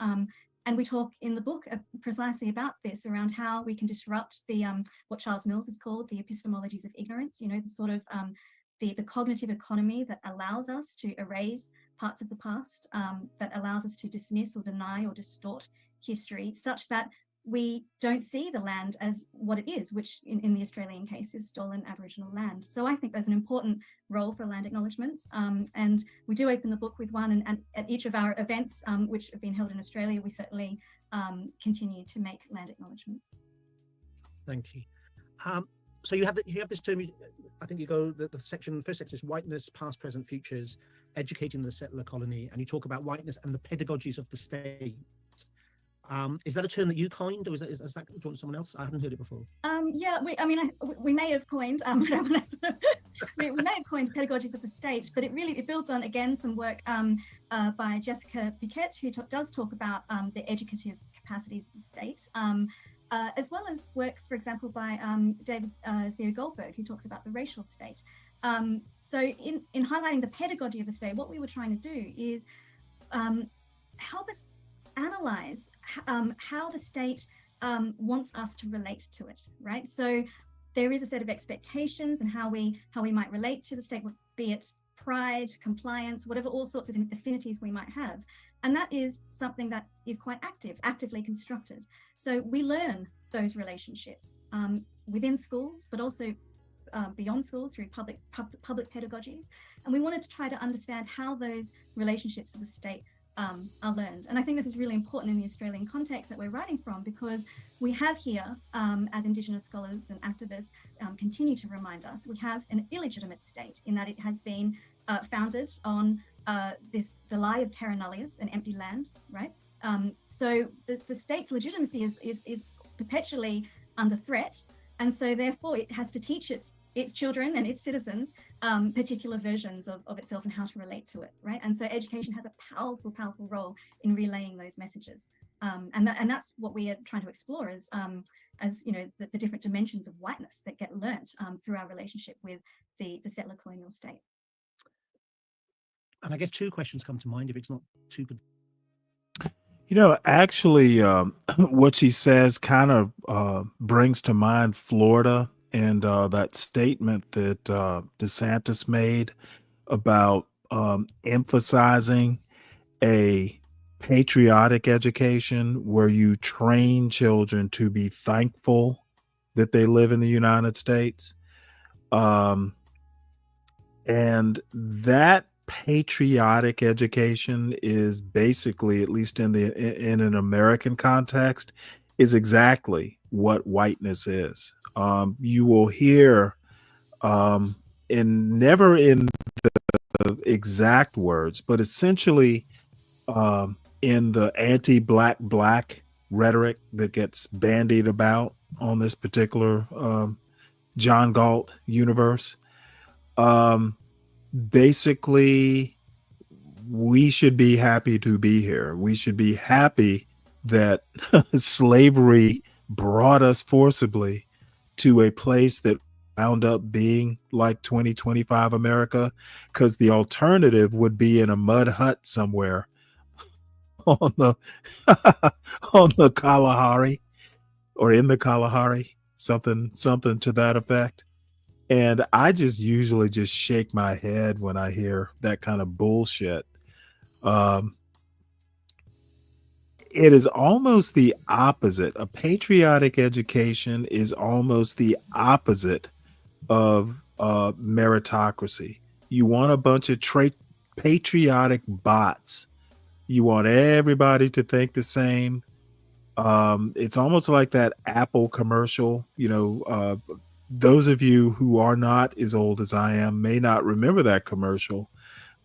And we talk in the book precisely about this, around how we can disrupt the what Charles Mills has called the epistemologies of ignorance. You know, the sort of the cognitive economy that allows us to erase parts of the past, that allows us to dismiss or deny or distort history, such that we don't see the land as what it is, which in the Australian case is stolen Aboriginal land. So I think there's an important role for land acknowledgements, and we do open the book with one, and at each of our events, which have been held in Australia, we certainly continue to make land acknowledgements. Thank you. So you have this term. I think you go the first section is whiteness, past, present, futures, educating the settler colony, and you talk about whiteness and the pedagogies of the state. Is that a term that you coined, or is that from someone else? I haven't heard it before. Yeah, we may have coined. We may have coined pedagogies of the state, but it builds on, again, some work by Jessica Piquet, who does talk about the educative capacities of the state, as well as work, for example, by David Theo Goldberg, who talks about the racial state. So in highlighting the pedagogy of the state, what we were trying to do is help us analyze how the state wants us to relate to it, right? So there is a set of expectations and how we might relate to the state, be it pride, compliance, whatever, all sorts of affinities we might have. And that is something that is quite actively constructed. So we learn those relationships within schools, but also beyond schools through public pedagogies. And we wanted to try to understand how those relationships of the state are learned. And I think this is really important in the Australian context that we're writing from, because we have here, as Indigenous scholars and activists continue to remind us, we have an illegitimate state in that it has been founded on the lie of terra nullius, an empty land, right? So the state's legitimacy is perpetually under threat, and so therefore it has to teach its children and its citizens particular versions of itself and how to relate to it, right? And so education has a powerful role in relaying those messages, and that's what we are trying to explore as you know, the different dimensions of whiteness that get learnt through our relationship with the settler colonial state. And I guess two questions come to mind, if it's not too good. You know, actually, what she says kind of brings to mind Florida and that statement that DeSantis made about emphasizing a patriotic education where you train children to be thankful that they live in the United States. And that patriotic education is basically, at least in an American context, is exactly what whiteness is. You will hear, never in the exact words, but essentially in the anti-black rhetoric that gets bandied about on this particular John Galt universe. Basically, we should be happy to be here. We should be happy that slavery brought us forcibly to a place that wound up being like 2025 America, because the alternative would be in a mud hut somewhere on the on the Kalahari, or in the Kalahari, something to that effect. And I just usually just shake my head when I hear that kind of bullshit. It is almost the opposite. A patriotic education is almost the opposite of meritocracy. You want a bunch of patriotic bots. You want everybody to think the same. It's almost like that Apple commercial, those of you who are not as old as I am may not remember that commercial,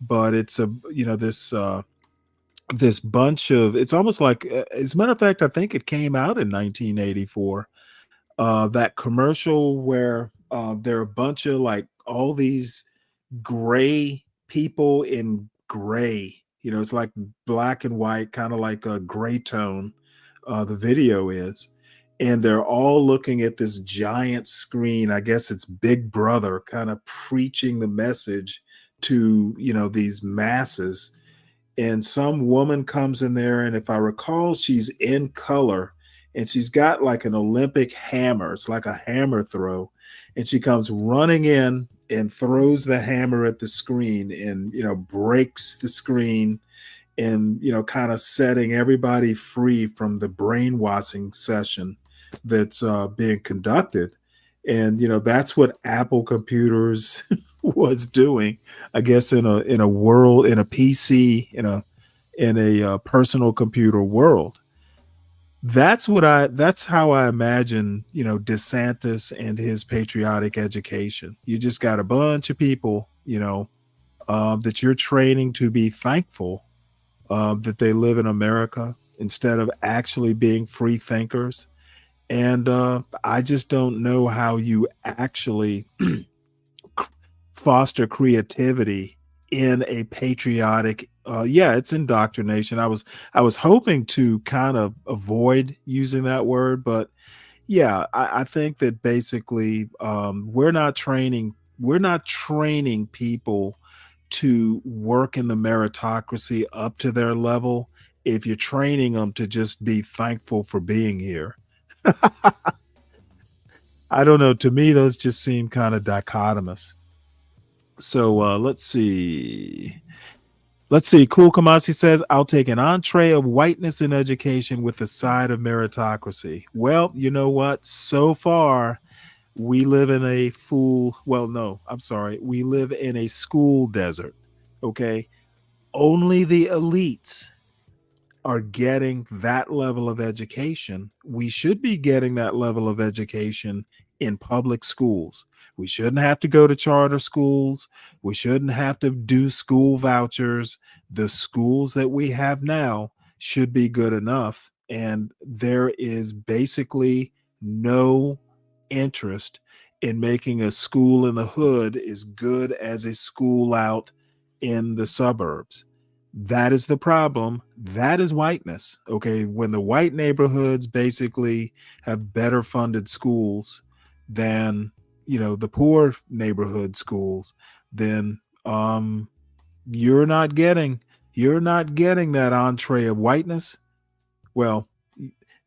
but it's this bunch of, it's almost like, as a matter of fact, I think it came out in 1984. That commercial where there are a bunch of like all these gray people in gray. It's like black and white, kind of like a gray tone. The video is, and they're all looking at this giant screen. I guess it's Big Brother kind of preaching the message to these masses. And some woman comes in there, and if I recall, she's in color, and she's got like an Olympic hammer. It's like a hammer throw, and she comes running in and throws the hammer at the screen, and breaks the screen, and kind of setting everybody free from the brainwashing session that's being conducted. And that's what Apple computers was doing, I guess, in a world, in a PC, in a personal computer world. That's how I imagine DeSantis and his patriotic education. You just got a bunch of people that you're training to be thankful that they live in America instead of actually being free thinkers. And I just don't know how you actually foster creativity in a patriotic, it's indoctrination. I was hoping to kind of avoid using that word, but yeah, I think that basically we're not training people to work in the meritocracy up to their level if you're training them to just be thankful for being here. I don't know. To me, those just seem kind of dichotomous. So let's see. Cool Kamasi says, I'll take an entree of whiteness in education with a side of meritocracy. Well, you know what? So far, we live in a we live in a school desert. Okay. Only the elites are getting that level of education. We should be getting that level of education in public schools. We shouldn't have to go to charter schools. We shouldn't have to do school vouchers. The schools that we have now should be good enough. And there is basically no interest in making a school in the hood as good as a school out in the suburbs. That is the problem. That is whiteness. Okay. When the white neighborhoods basically have better funded schools than the poor neighborhood schools, then you're not getting that entree of whiteness. Well,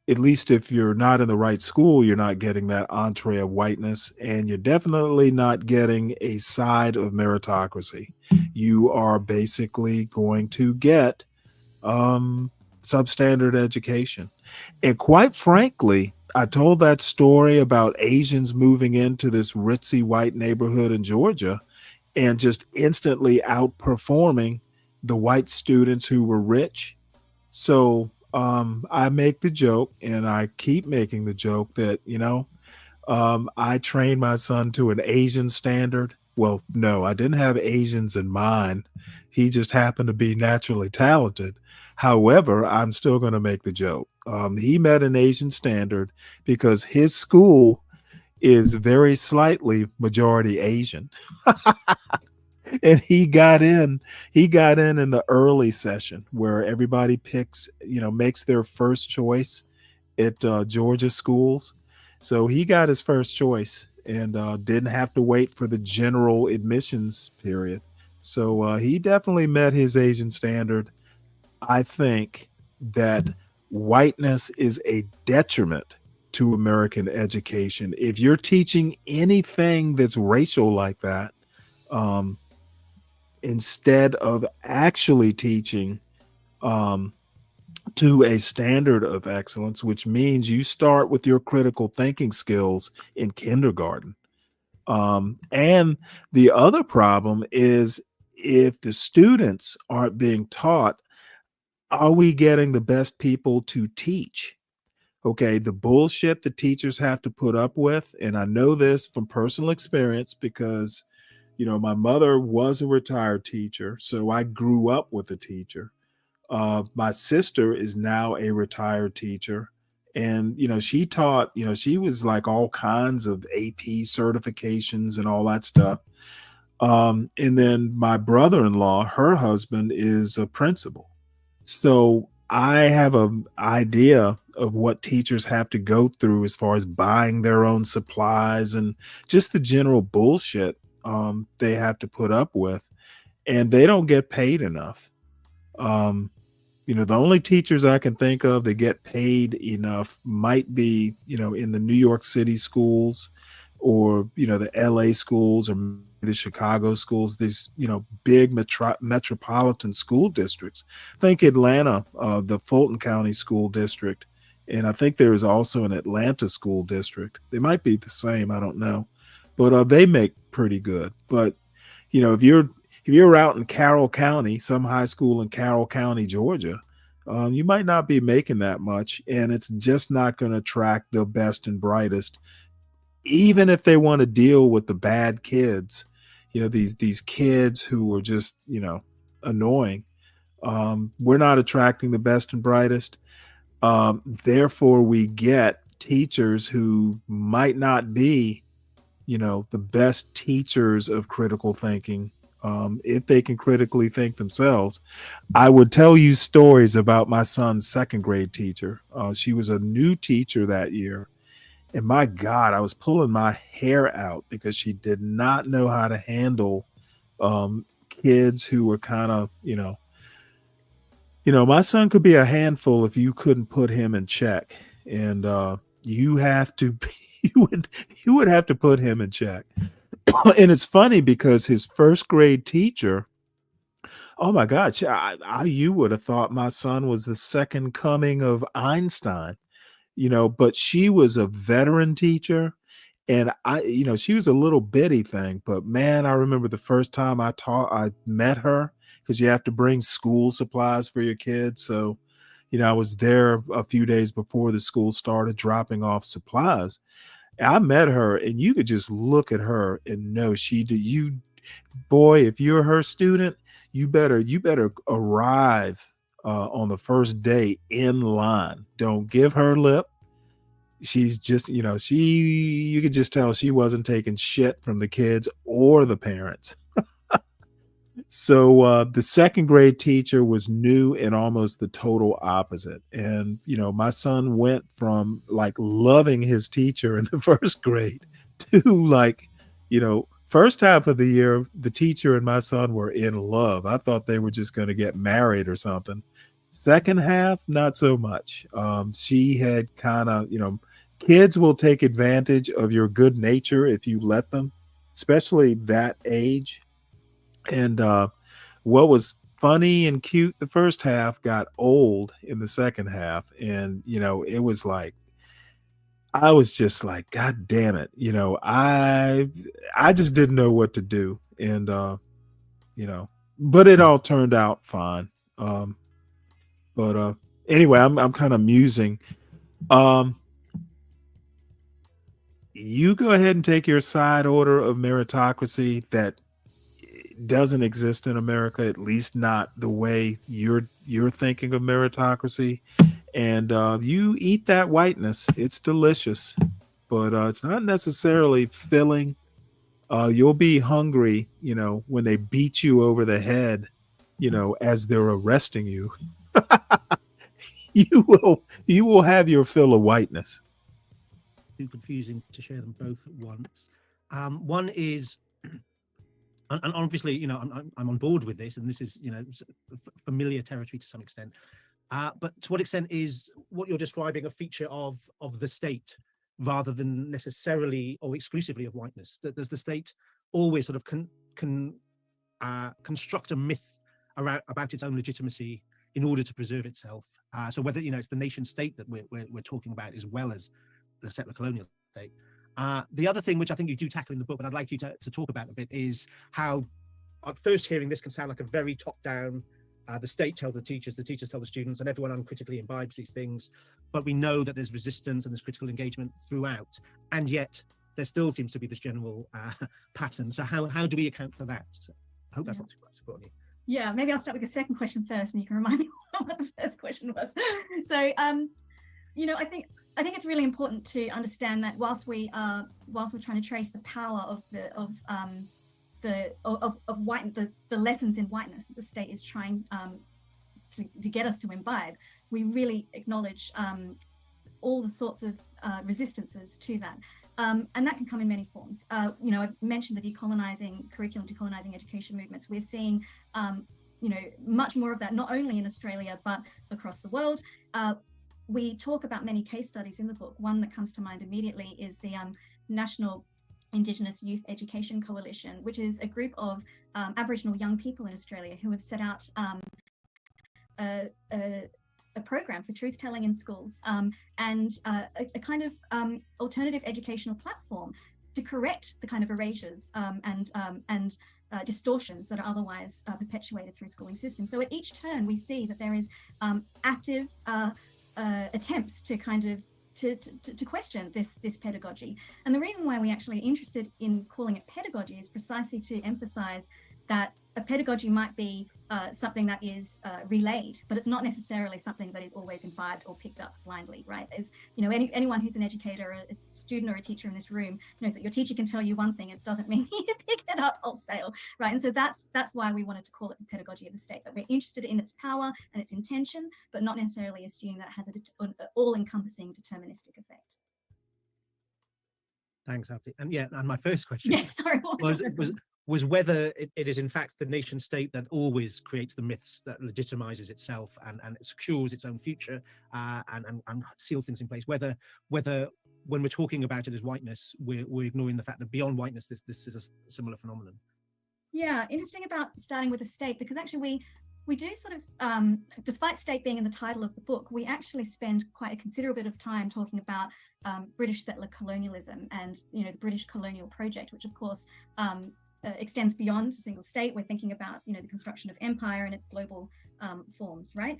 at least if you're not in the right school, you're not getting that entree of whiteness, and you're definitely not getting a side of meritocracy. You are basically going to get substandard education. And quite frankly, I told that story about Asians moving into this ritzy white neighborhood in Georgia and just instantly outperforming the white students who were rich. So I make the joke, and I keep making the joke that, I trained my son to an Asian standard. Well, no, I didn't have Asians in mind. He just happened to be naturally talented. However, I'm still going to make the joke. He met an Asian standard because his school is very slightly majority Asian. And he got in in the early session where everybody makes their first choice at Georgia schools. So he got his first choice and didn't have to wait for the general admissions period. So he definitely met his Asian standard. I think that whiteness is a detriment to American education. If you're teaching anything that's racial like that, instead of actually teaching to a standard of excellence, which means you start with your critical thinking skills in kindergarten. And the other problem is if the students aren't being taught, are we getting the best people to teach? Okay, the bullshit the teachers have to put up with, and I know this from personal experience because, my mother was a retired teacher, so I grew up with a teacher. My sister is now a retired teacher, and she taught. She was like all kinds of AP certifications and all that stuff. And then my brother-in-law, her husband, is a principal. So I have an idea of what teachers have to go through as far as buying their own supplies and just the general bullshit they have to put up with, and they don't get paid enough. Um, the only teachers I can think of that get paid enough might be, in the New York City schools or, the LA schools or the Chicago schools, these, big metropolitan school districts. Think Atlanta, the Fulton County School District. And I think there is also an Atlanta school district. They might be the same. I don't know. But they make pretty good. But, if you're out in Carroll County, some high school in Carroll County, Georgia, you might not be making that much, and it's just not going to attract the best and brightest, even if they want to deal with the bad kids. These kids who are just annoying. We're not attracting the best and brightest. Therefore, we get teachers who might not be, the best teachers of critical thinking. If they can critically think themselves. I would tell you stories about my son's second grade teacher. She was a new teacher that year. And my God, I was pulling my hair out because she did not know how to handle kids who were kind of, my son could be a handful if you couldn't put him in check. And you have to, you would have to put him in check. And it's funny because his first grade teacher, oh my God, you would have thought my son was the second coming of Einstein, but she was a veteran teacher. And she was a little bitty thing, but man, I remember the first time I met her, because you have to bring school supplies for your kids. So, I was there a few days before the school started dropping off supplies. I met her, and you could just look at her and know boy, if you're her student, you better arrive on the first day in line. Don't give her lip. She's just, you could just tell she wasn't taking shit from the kids or the parents. So the second grade teacher was new and almost the total opposite. And, my son went from like loving his teacher in the first grade to like, first half of the year, the teacher and my son were in love. I thought they were just going to get married or something. Second half, not so much. She had kind of, kids will take advantage of your good nature if you let them, especially that age. And what was funny and cute the first half got old in the second half. And, it was like, I was just like, God damn it. I just didn't know what to do. And, but it all turned out fine. But anyway, I'm kind of musing. You go ahead and take your side order of meritocracy that doesn't exist in America, at least not the way you're thinking of meritocracy. And you eat that whiteness. It's delicious, but it's not necessarily filling. You'll be hungry, when they beat you over the head, as they're arresting you. You will have your fill of whiteness. Too confusing to share them both at once. One is, and obviously, I'm on board with this, and this is, familiar territory to some extent. But to what extent is what you're describing a feature of the state rather than necessarily or exclusively of whiteness? Does the state always sort of construct a myth about its own legitimacy in order to preserve itself? So whether it's the nation state that we're talking about as well as the settler colonial state. The other thing, which I think you do tackle in the book, but I'd like you to talk about a bit, is how at first hearing this can sound like a very top-down The state tells the teachers tell the students, and everyone uncritically imbibes these things. But we know that there's resistance and there's critical engagement throughout, and yet there still seems to be this general pattern. So how do we account for that? So I hope that's not too much for you. Yeah, maybe I'll start with the second question first, and you can remind me what the first question was. So, you know, I think it's really important to understand that whilst we're trying to trace the power of the lessons in whiteness that the state is trying to get us to imbibe, we really acknowledge all the sorts of resistances to that. And that can come in many forms. You know, I've mentioned the decolonizing curriculum, decolonizing education movements. We're seeing, you know, much more of that, not only in Australia, but across the world. We talk about many case studies in the book. One that comes to mind immediately is the National Indigenous Youth Education Coalition, which is a group of Aboriginal young people in Australia who have set out a program for truth telling in schools and a kind of alternative educational platform to correct the kind of erasures and distortions that are otherwise perpetuated through schooling systems. So at each turn, we see that there is active attempts to kind of to question this pedagogy. And the reason why we actually are interested in calling it pedagogy is precisely to emphasize that a pedagogy might be something that is relayed, but it's not necessarily something that is always imbibed or picked up blindly, right? As you know, anyone who's an educator, a student or a teacher in this room knows that your teacher can tell you one thing, it doesn't mean you pick it up wholesale, right? And so that's why we wanted to call it the pedagogy of the state, that we're interested in its power and its intention, but not necessarily assume that it has an all-encompassing deterministic effect. Thanks, Abdi. And yeah, and my first question was whether it is in fact the nation state that always creates the myths, that legitimizes itself and it secures its own future and seals things in place, whether when we're talking about it as whiteness, we're ignoring the fact that beyond whiteness this is a similar phenomenon. Yeah, interesting about starting with the state, because actually we do sort of, despite state being in the title of the book, we actually spend quite a considerable bit of time talking about British settler colonialism and, you know, the British colonial project, which of course extends beyond a single state. We're thinking about, you know, the construction of empire and its global forms, right?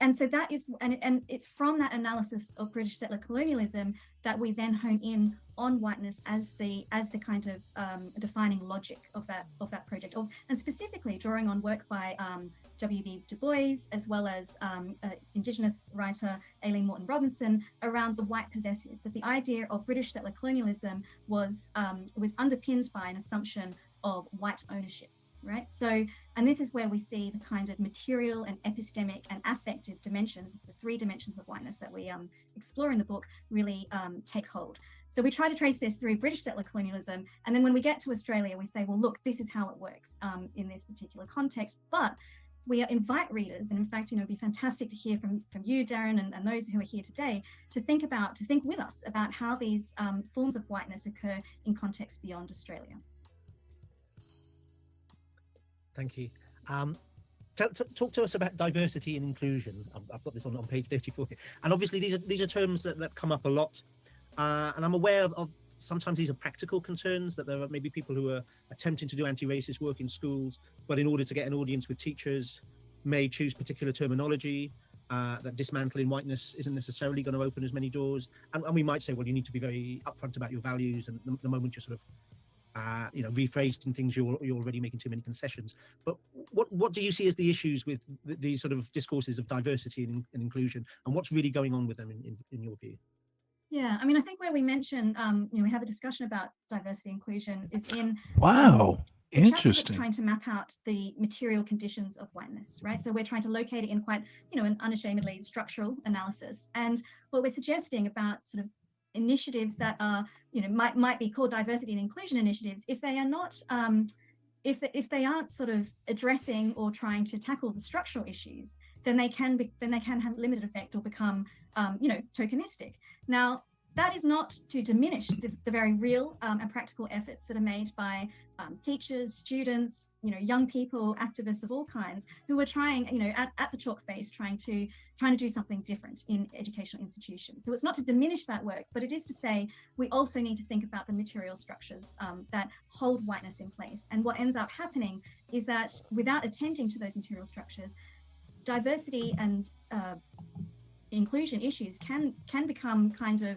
And so that is, and it's from that analysis of British settler colonialism that we then hone in on whiteness as the kind of defining logic of that project, and specifically drawing on work by W.B. Du Bois, as well as Indigenous writer Aileen Moreton Robinson around the white possessive. That the idea of British settler colonialism was underpinned by an assumption of white ownership. Right. So, and this is where we see the kind of material and epistemic and affective dimensions, the three dimensions of whiteness that we explore in the book, really take hold. So we try to trace this through British settler colonialism. And then when we get to Australia, we say, well, look, this is how it works in this particular context. But we invite readers, and in fact, you know, it'd be fantastic to hear from you, Darren, and those who are here today, to think with us about how these forms of whiteness occur in contexts beyond Australia. Thank you. Talk to us about diversity and inclusion. I've got this on page 34 here. And obviously these are terms that come up a lot. And I'm aware of sometimes these are practical concerns, that there are maybe people who are attempting to do anti-racist work in schools, but in order to get an audience with teachers, may choose particular terminology, that dismantling whiteness isn't necessarily going to open as many doors. And we might say, well, you need to be very upfront about your values, and the moment you're sort of you know, rephrasing things, you're already making too many concessions. But what do you see as the issues with these sort of discourses of diversity and inclusion, and what's really going on with them in your view? Yeah, I mean, I think where we mention, you know, we have a discussion about diversity inclusion is in interesting, trying to map out the material conditions of whiteness, right? So we're trying to locate it in quite, you know, an unashamedly structural analysis. And what we're suggesting about sort of initiatives that are, you know, might be called diversity and inclusion initiatives, if they are not if they aren't sort of addressing or trying to tackle the structural issues, then they can have limited effect or become you know, tokenistic. Now, that is not to diminish the very real and practical efforts that are made by teachers, students, young people, activists of all kinds who are trying, at the chalk face, trying to do something different in educational institutions. So it's not to diminish that work, but it is to say we also need to think about the material structures that hold whiteness in place. And what ends up happening is that without attending to those material structures, diversity and inclusion issues can become kind of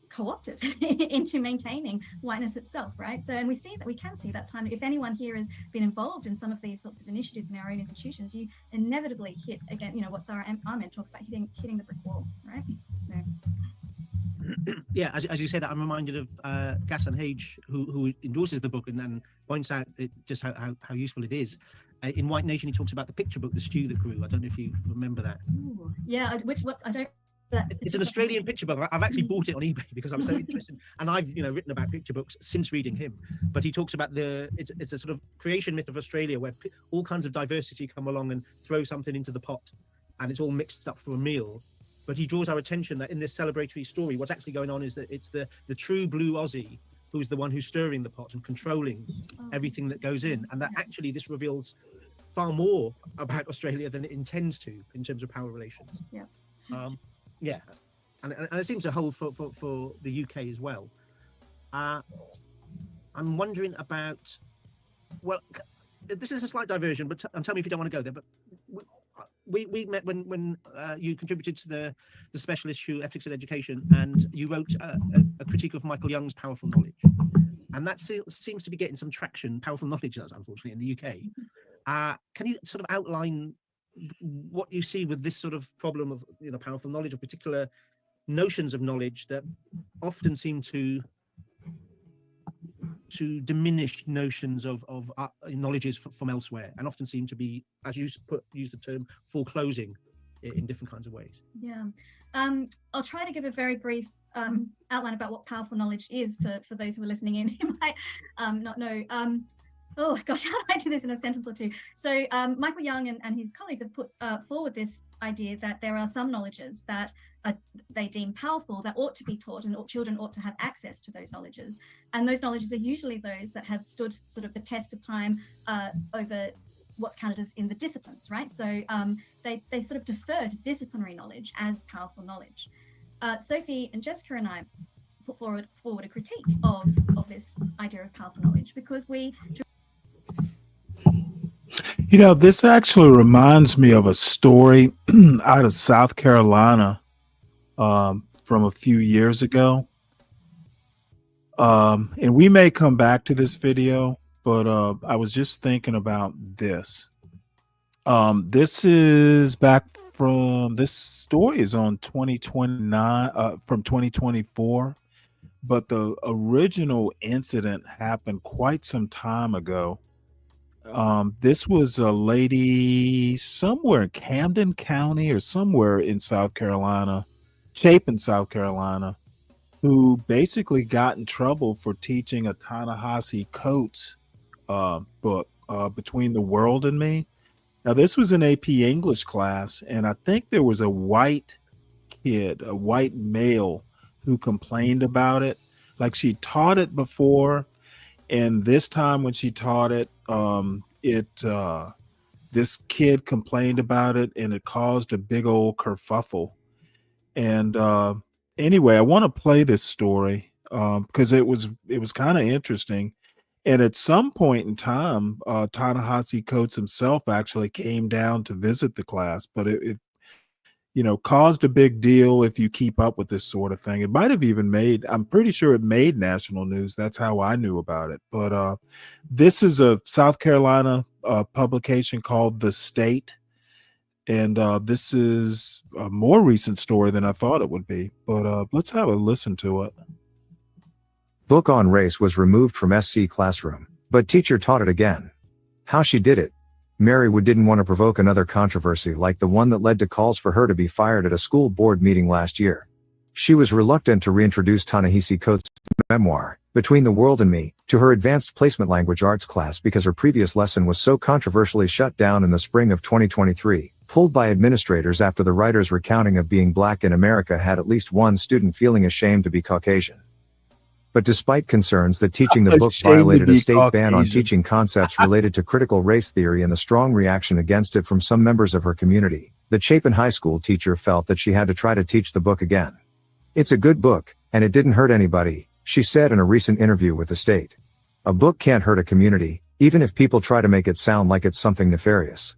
co-opted into maintaining whiteness itself, right? So, and we can see that time. If anyone here has been involved in some of these sorts of initiatives in our own institutions, you inevitably hit again, what Sarah Ahmed talks about, hitting the brick wall, right? So. Yeah, as you say that, I'm reminded of Gaston Hage, who endorses the book and points out just how useful it is. In White Nation, he talks about the picture book, The Stew That Grew. I don't know if you remember that. Ooh, yeah, I don't. It's an Australian picture book. I've actually bought it on eBay because I'm so interested, and I've written about picture books since reading him. But he talks about it's a sort of creation myth of Australia where all kinds of diversity come along and throw something into the pot, and it's all mixed up for a meal. But he draws our attention that in this celebratory story, what's actually going on is that it's the true blue Aussie who's the one who's stirring the pot and controlling everything that goes in, and that actually this reveals far more about Australia than it intends to in terms of power relations. Yeah. Yeah, and it seems to hold for the UK as well. I'm wondering about, well, this is a slight diversion, but tell me if you don't want to go there. But we met when you contributed to the special issue Ethics in Education, and you wrote a critique of Michael Young's Powerful Knowledge, and that seems to be getting some traction. Powerful Knowledge does, unfortunately, in the UK. Can you sort of outline what you see with this sort of problem of powerful knowledge, or particular notions of knowledge that often seem to diminish notions of knowledges from elsewhere, and often seem to be, as you use the term, foreclosing in different kinds of ways? Yeah, I'll try to give a very brief outline about what powerful knowledge is for those who are listening in who might not know. Oh gosh, how do I do this in a sentence or two? So Michael Young and his colleagues have put forward this idea that there are some knowledges that they deem powerful that ought to be taught, and children ought to have access to those knowledges. And those knowledges are usually those that have stood sort of the test of time over what's counted as in the disciplines, right? So they sort of defer to disciplinary knowledge as powerful knowledge. Sophie and Jessica and I put forward a critique of this idea of powerful knowledge, because we this actually reminds me of a story out of South Carolina from a few years ago. And we may come back to this video, but I was just thinking about this. This story is on 2029 from 2024, but the original incident happened quite some time ago. This was a lady somewhere in Camden County or somewhere in South Carolina, Chapin, South Carolina, who basically got in trouble for teaching a Ta-Nehisi Coates book, Between the World and Me. Now, this was an AP English class, and I think there was a white kid, a white male, who complained about it. Like, she taught it before, and this time when she taught it, this kid complained about it, and it caused a big old kerfuffle. And anyway, I want to play this story because it was kind of interesting. And at some point in time, Ta-Nehisi Coates himself actually came down to visit the class, but it caused a big deal if you keep up with this sort of thing. It might have even I'm pretty sure it made national news. That's how I knew about it. But this is a South Carolina publication called The State. And this is a more recent story than I thought it would be. But let's have a listen to it. Book on race was removed from SC classroom, but teacher taught it again. How she did it? Mary Wood didn't want to provoke another controversy like the one that led to calls for her to be fired at a school board meeting last year. She was reluctant to reintroduce Ta-Nehisi Coates' memoir, Between the World and Me, to her advanced placement language arts class because her previous lesson was so controversially shut down in the spring of 2023. pulled by administrators after the writer's recounting of being black in America had at least one student feeling ashamed to be Caucasian. But despite concerns that teaching the book Ashamed to violated a be state ban on Caucasian. teaching concepts related to critical race theory and the strong reaction against it from some members of her community, the Chapin High School teacher felt that she had to try to teach the book again. "It's a good book, and it didn't hurt anybody," she said in a recent interview with the State. "A book can't hurt a community, even if people try to make it sound like it's something nefarious."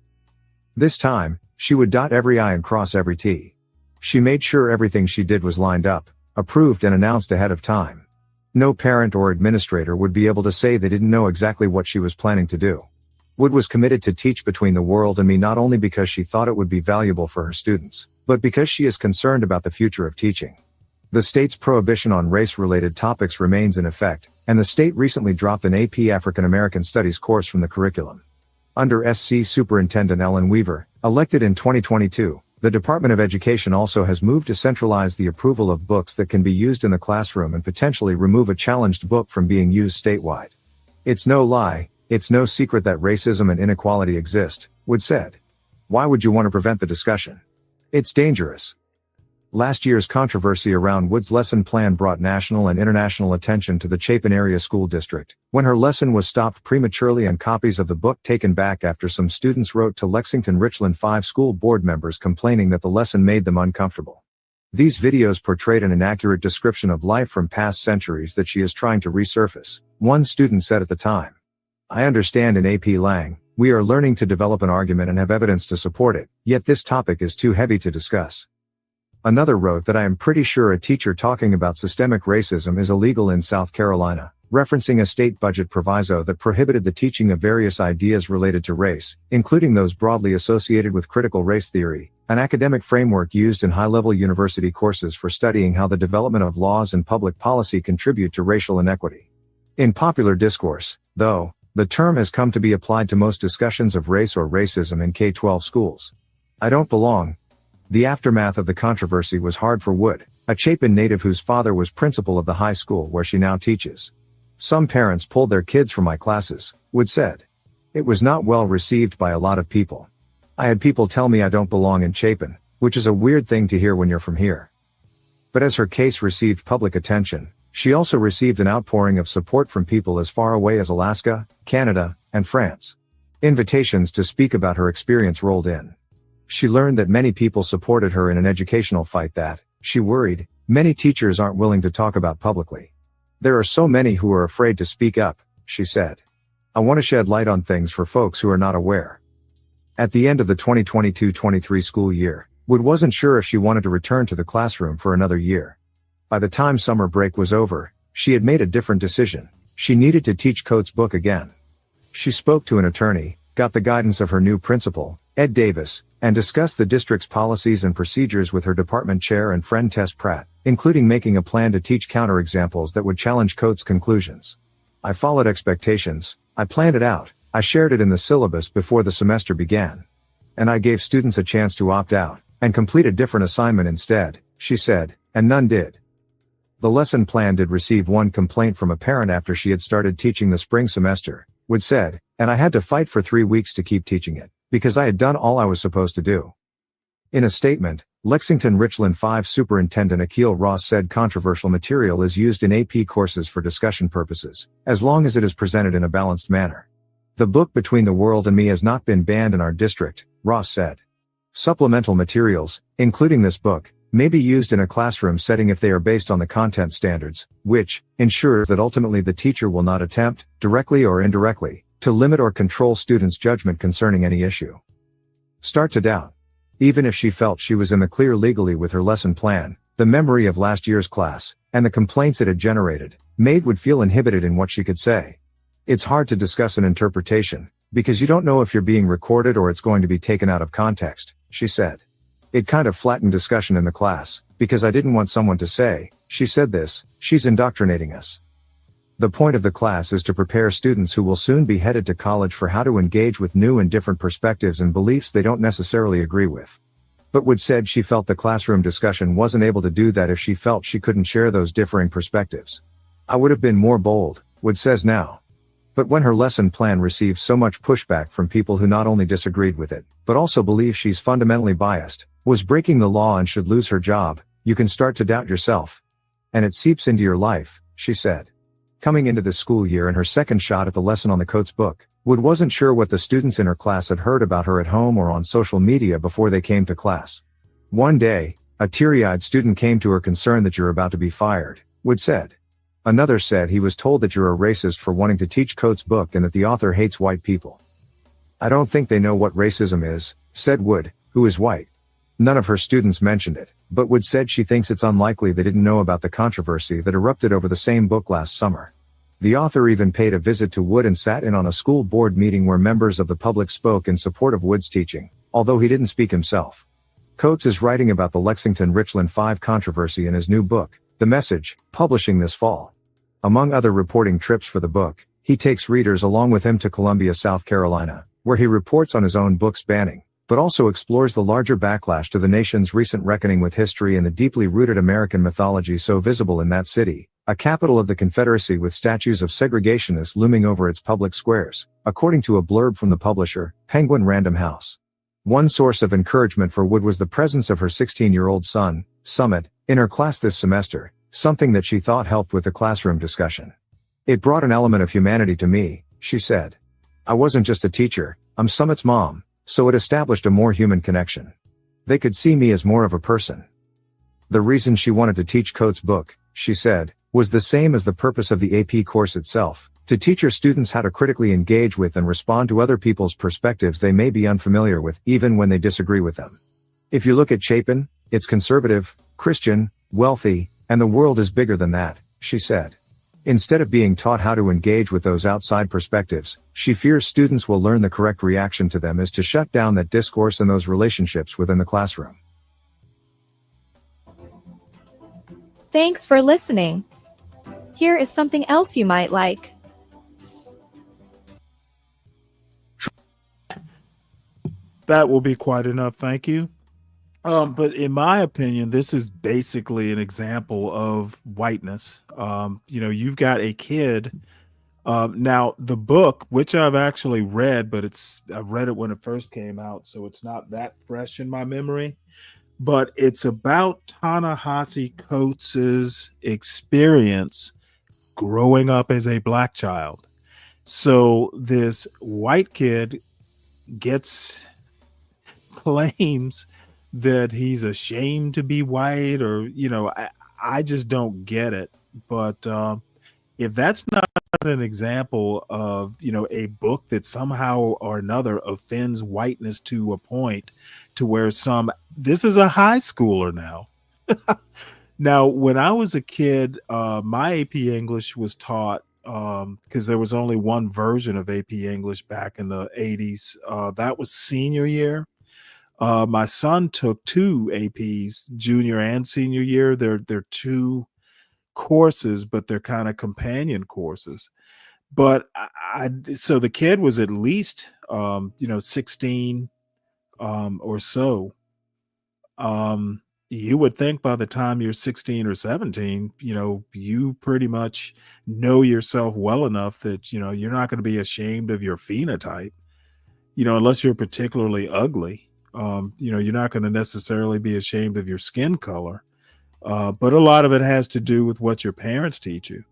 This time, she would dot every I and cross every T. She made sure everything she did was lined up, approved and announced ahead of time. No parent or administrator would be able to say they didn't know exactly what she was planning to do. Wood was committed to teach Between the World and Me not only because she thought it would be valuable for her students, but because she is concerned about the future of teaching. The state's prohibition on race-related topics remains in effect, and the state recently dropped an AP African American Studies course from the curriculum. Under SC Superintendent Ellen Weaver, elected in 2022, the Department of Education also has moved to centralize the approval of books that can be used in the classroom and potentially remove a challenged book from being used statewide. "It's no lie, it's no secret that racism and inequality exist," Wood said. "Why would you want to prevent the discussion? It's dangerous." Last year's controversy around Wood's lesson plan brought national and international attention to the Chapin Area School District, when her lesson was stopped prematurely and copies of the book taken back after some students wrote to Lexington Richland 5 school board members complaining that the lesson made them uncomfortable. These videos portrayed an inaccurate description of life from past centuries that she is trying to resurface, one student said at the time. "I understand in AP Lang, we are learning to develop an argument and have evidence to support it, yet this topic is too heavy to discuss." Another wrote that "I am pretty sure a teacher talking about systemic racism is illegal in South Carolina," referencing a state budget proviso that prohibited the teaching of various ideas related to race, including those broadly associated with critical race theory, an academic framework used in high-level university courses for studying how the development of laws and public policy contribute to racial inequity. In popular discourse, though, the term has come to be applied to most discussions of race or racism in K-12 schools. "I don't belong." The aftermath of the controversy was hard for Wood, a Chapin native whose father was principal of the high school where she now teaches. "Some parents pulled their kids from my classes," Wood said. "It was not well received by a lot of people. I had people tell me I don't belong in Chapin, which is a weird thing to hear when you're from here." But as her case received public attention, she also received an outpouring of support from people as far away as Alaska, Canada, and France. Invitations to speak about her experience rolled in. She learned that many people supported her in an educational fight that, she worried, many teachers aren't willing to talk about publicly. "There are so many who are afraid to speak up," she said. "I want to shed light on things for folks who are not aware." At the end of the 2022-23 school year, Wood wasn't sure if she wanted to return to the classroom for another year. By the time summer break was over, she had made a different decision. She needed to teach Coates' book again. She spoke to an attorney, got the guidance of her new principal, Ed Davis, and discussed the district's policies and procedures with her department chair and friend Tess Pratt, including making a plan to teach counterexamples that would challenge Coates' conclusions. "I followed expectations, I planned it out, I shared it in the syllabus before the semester began. And I gave students a chance to opt out, and complete a different assignment instead," she said, and none did. The lesson plan did receive one complaint from a parent after she had started teaching the spring semester, Wood said, "And I had to fight for 3 weeks to keep teaching it, because I had done all I was supposed to do." In a statement, Lexington Richland 5 Superintendent Akil Ross said controversial material is used in AP courses for discussion purposes, as long as it is presented in a balanced manner. "The book Between the World and Me has not been banned in our district," Ross said. "Supplemental materials, including this book, may be used in a classroom setting if they are based on the content standards, which ensures that ultimately the teacher will not attempt, directly or indirectly, to limit or control students' judgment concerning any issue." Start to doubt. Even if she felt she was in the clear legally with her lesson plan, the memory of last year's class, and the complaints it had generated, made Wood feel inhibited in what she could say. "It's hard to discuss an interpretation, because you don't know if you're being recorded or it's going to be taken out of context," she said. "It kind of flattened discussion in the class, because I didn't want someone to say, 'She said this, she's indoctrinating us.' The point of the class is to prepare students who will soon be headed to college for how to engage with new and different perspectives and beliefs they don't necessarily agree with." But Wood said she felt the classroom discussion wasn't able to do that if she felt she couldn't share those differing perspectives. "I would have been more bold," Wood says now. But when her lesson plan receives so much pushback from people who not only disagreed with it, but also believe she's fundamentally biased, was breaking the law and should lose her job, you can start to doubt yourself. And it seeps into your life, she said. Coming into this school year in her second shot at the lesson on the Coates book, Wood wasn't sure what the students in her class had heard about her at home or on social media before they came to class. One day, a teary-eyed student came to her concerned that you're about to be fired, Wood said. Another said he was told that you're a racist for wanting to teach Coates' book and that the author hates white people. I don't think they know what racism is, said Wood, who is white. None of her students mentioned it, but Wood said she thinks it's unlikely they didn't know about the controversy that erupted over the same book last summer. The author even paid a visit to Wood and sat in on a school board meeting where members of the public spoke in support of Wood's teaching, although he didn't speak himself. Coates is writing about the Lexington-Richland 5 controversy in his new book, The Message, publishing this fall. Among other reporting trips for the book, he takes readers along with him to Columbia, South Carolina, where he reports on his own book's banning, but also explores the larger backlash to the nation's recent reckoning with history and the deeply rooted American mythology so visible in that city, a capital of the Confederacy with statues of segregationists looming over its public squares, according to a blurb from the publisher, Penguin Random House. One source of encouragement for Wood was the presence of her 16-year-old son, Summit, in her class this semester, something that she thought helped with the classroom discussion. It brought an element of humanity to me, she said. I wasn't just a teacher, I'm Summit's mom, so it established a more human connection. They could see me as more of a person. The reason she wanted to teach Coates' book, she said, was the same as the purpose of the AP course itself, to teach her students how to critically engage with and respond to other people's perspectives they may be unfamiliar with, even when they disagree with them. If you look at Chapin, it's conservative, Christian, wealthy, and the world is bigger than that, she said. Instead of being taught how to engage with those outside perspectives, she fears students will learn the correct reaction to them is to shut down that discourse and those relationships within the classroom. Thanks for listening. Here is something else you might like. That will be quite enough, thank you. But in my opinion, this is basically an example of whiteness. You've got a kid. Now, the book, which I've actually read, but I've read it when it first came out, so it's not that fresh in my memory. But it's about Ta-Nehisi Coates' experience growing up as a black child. So this white kid claims that he's ashamed to be white, or I just don't get it. But if that's not an example of a book that somehow or another offends whiteness to a point to where this is a high schooler now. Now, when I was a kid, my AP English was taught because there was only one version of AP English back in the 80s. That was senior year. My son took 2 APs, junior and senior year. They're 2 courses, but they're kind of companion courses. But so the kid was at least 16 or so. You would think by the time you're 16 or 17, you pretty much know yourself well enough that you're not going to be ashamed of your phenotype, unless you're particularly ugly. You're not going to necessarily be ashamed of your skin color. But a lot of it has to do with what your parents teach you.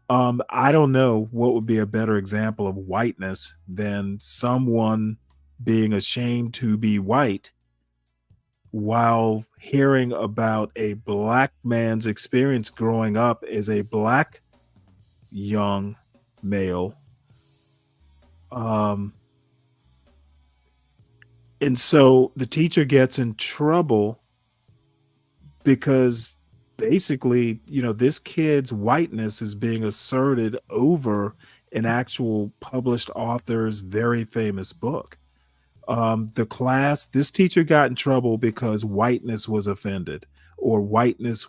I don't know what would be a better example of whiteness than someone being ashamed to be white while hearing about a black man's experience growing up as a black young male. And so the teacher gets in trouble because basically, this kid's whiteness is being asserted over an actual published author's very famous book. This teacher got in trouble because whiteness was offended, or whiteness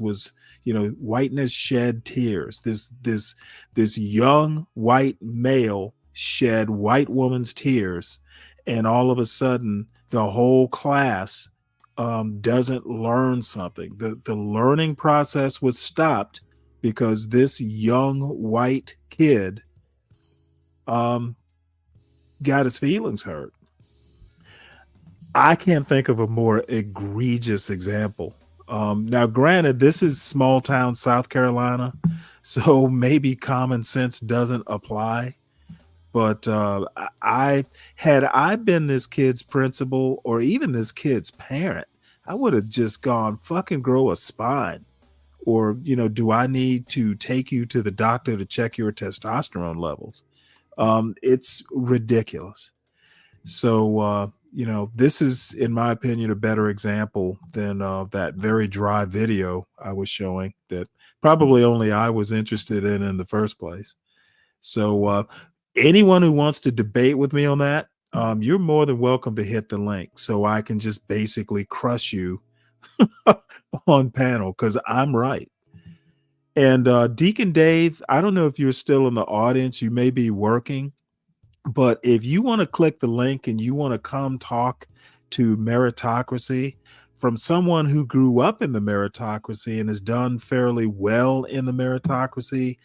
shed tears. This young white male shed white woman's tears, and all of a sudden the whole class doesn't learn something. The learning process was stopped because this young white kid got his feelings hurt. I can't think of a more egregious example. Now, granted, this is small town South Carolina, so maybe common sense doesn't apply. But had I been this kid's principal or even this kid's parent, I would have just gone fucking grow a spine. Or, do I need to take you to the doctor to check your testosterone levels? It's ridiculous. So, this is, in my opinion, a better example than that very dry video I was showing that probably only I was interested in the first place. So, anyone who wants to debate with me on that, you're more than welcome to hit the link so I can just basically crush you on panel because I'm right. And Deacon Dave, I don't know if you're still in the audience. You may be working. But if you want to click the link and you want to come talk to meritocracy from someone who grew up in the meritocracy and has done fairly well in the meritocracy,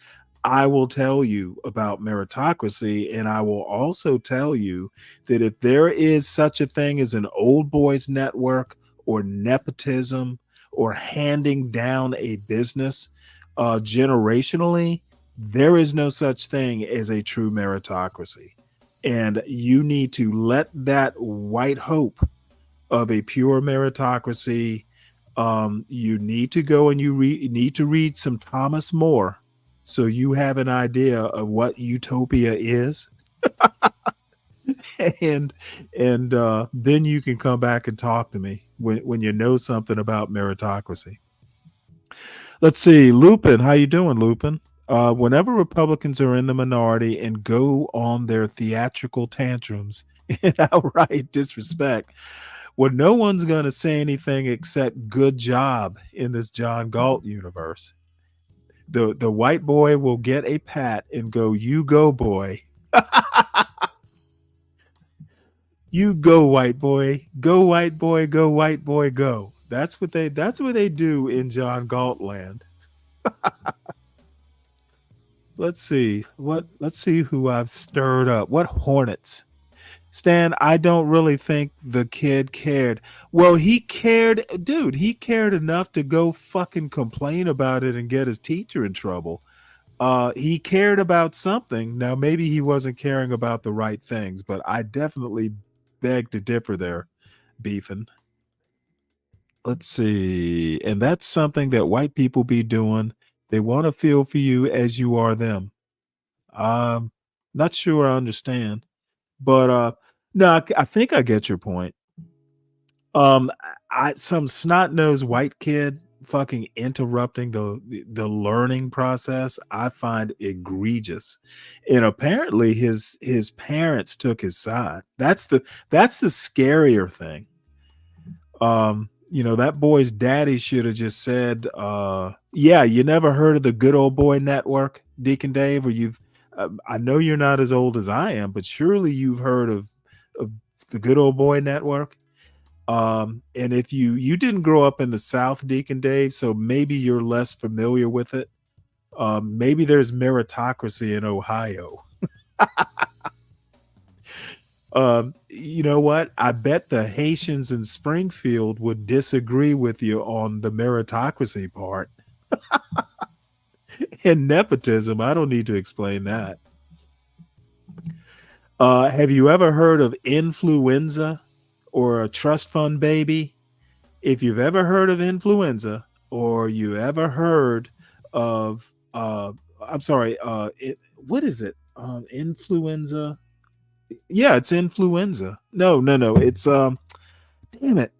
I will tell you about meritocracy. And I will also tell you that if there is such a thing as an old boys network or nepotism or handing down a business generationally, there is no such thing as a true meritocracy. And you need to let that white hope of a pure meritocracy, you need to go and you need to read some Thomas More so you have an idea of what utopia is. and then you can come back and talk to me when you know something about meritocracy. Let's see. Lupin, how you doing, Lupin? Whenever Republicans are in the minority and go on their theatrical tantrums and outright disrespect, well, no one's going to say anything except good job in this John Galt universe. The white boy will get a pat and go, you go, boy. You go, white boy. Go, white boy. Go, white boy. Go. That's what they do in John Galt land. Let's see who I've stirred up. What hornets? Stan, I don't really think the kid cared. Well, he cared, dude. He cared enough to go fucking complain about it and get his teacher in trouble. He cared about something. Now, maybe he wasn't caring about the right things, but I definitely beg to differ there, Beefin. Let's see. And that's something that white people be doing. They want to feel for you as you are them. Not sure I understand, but no, I think I get your point. Some snot-nosed white kid fucking interrupting the learning process, I find egregious. And apparently his parents took his side. That's the scarier thing. That boy's daddy should have just said, yeah, you never heard of the Good Old Boy Network, Deacon Dave, or I know you're not as old as I am, but surely you've heard of the Good Old Boy Network. And if you didn't grow up in the South, Deacon Dave, so maybe you're less familiar with it. Maybe there's meritocracy in Ohio. You know what? I bet the Haitians in Springfield would disagree with you on the meritocracy part. And nepotism, I don't need to explain that. Have you ever heard of influenza or a trust fund baby? If you've ever heard of influenza or you ever heard of what is it? Influenza. Yeah, it's influenza. No. It's damn it.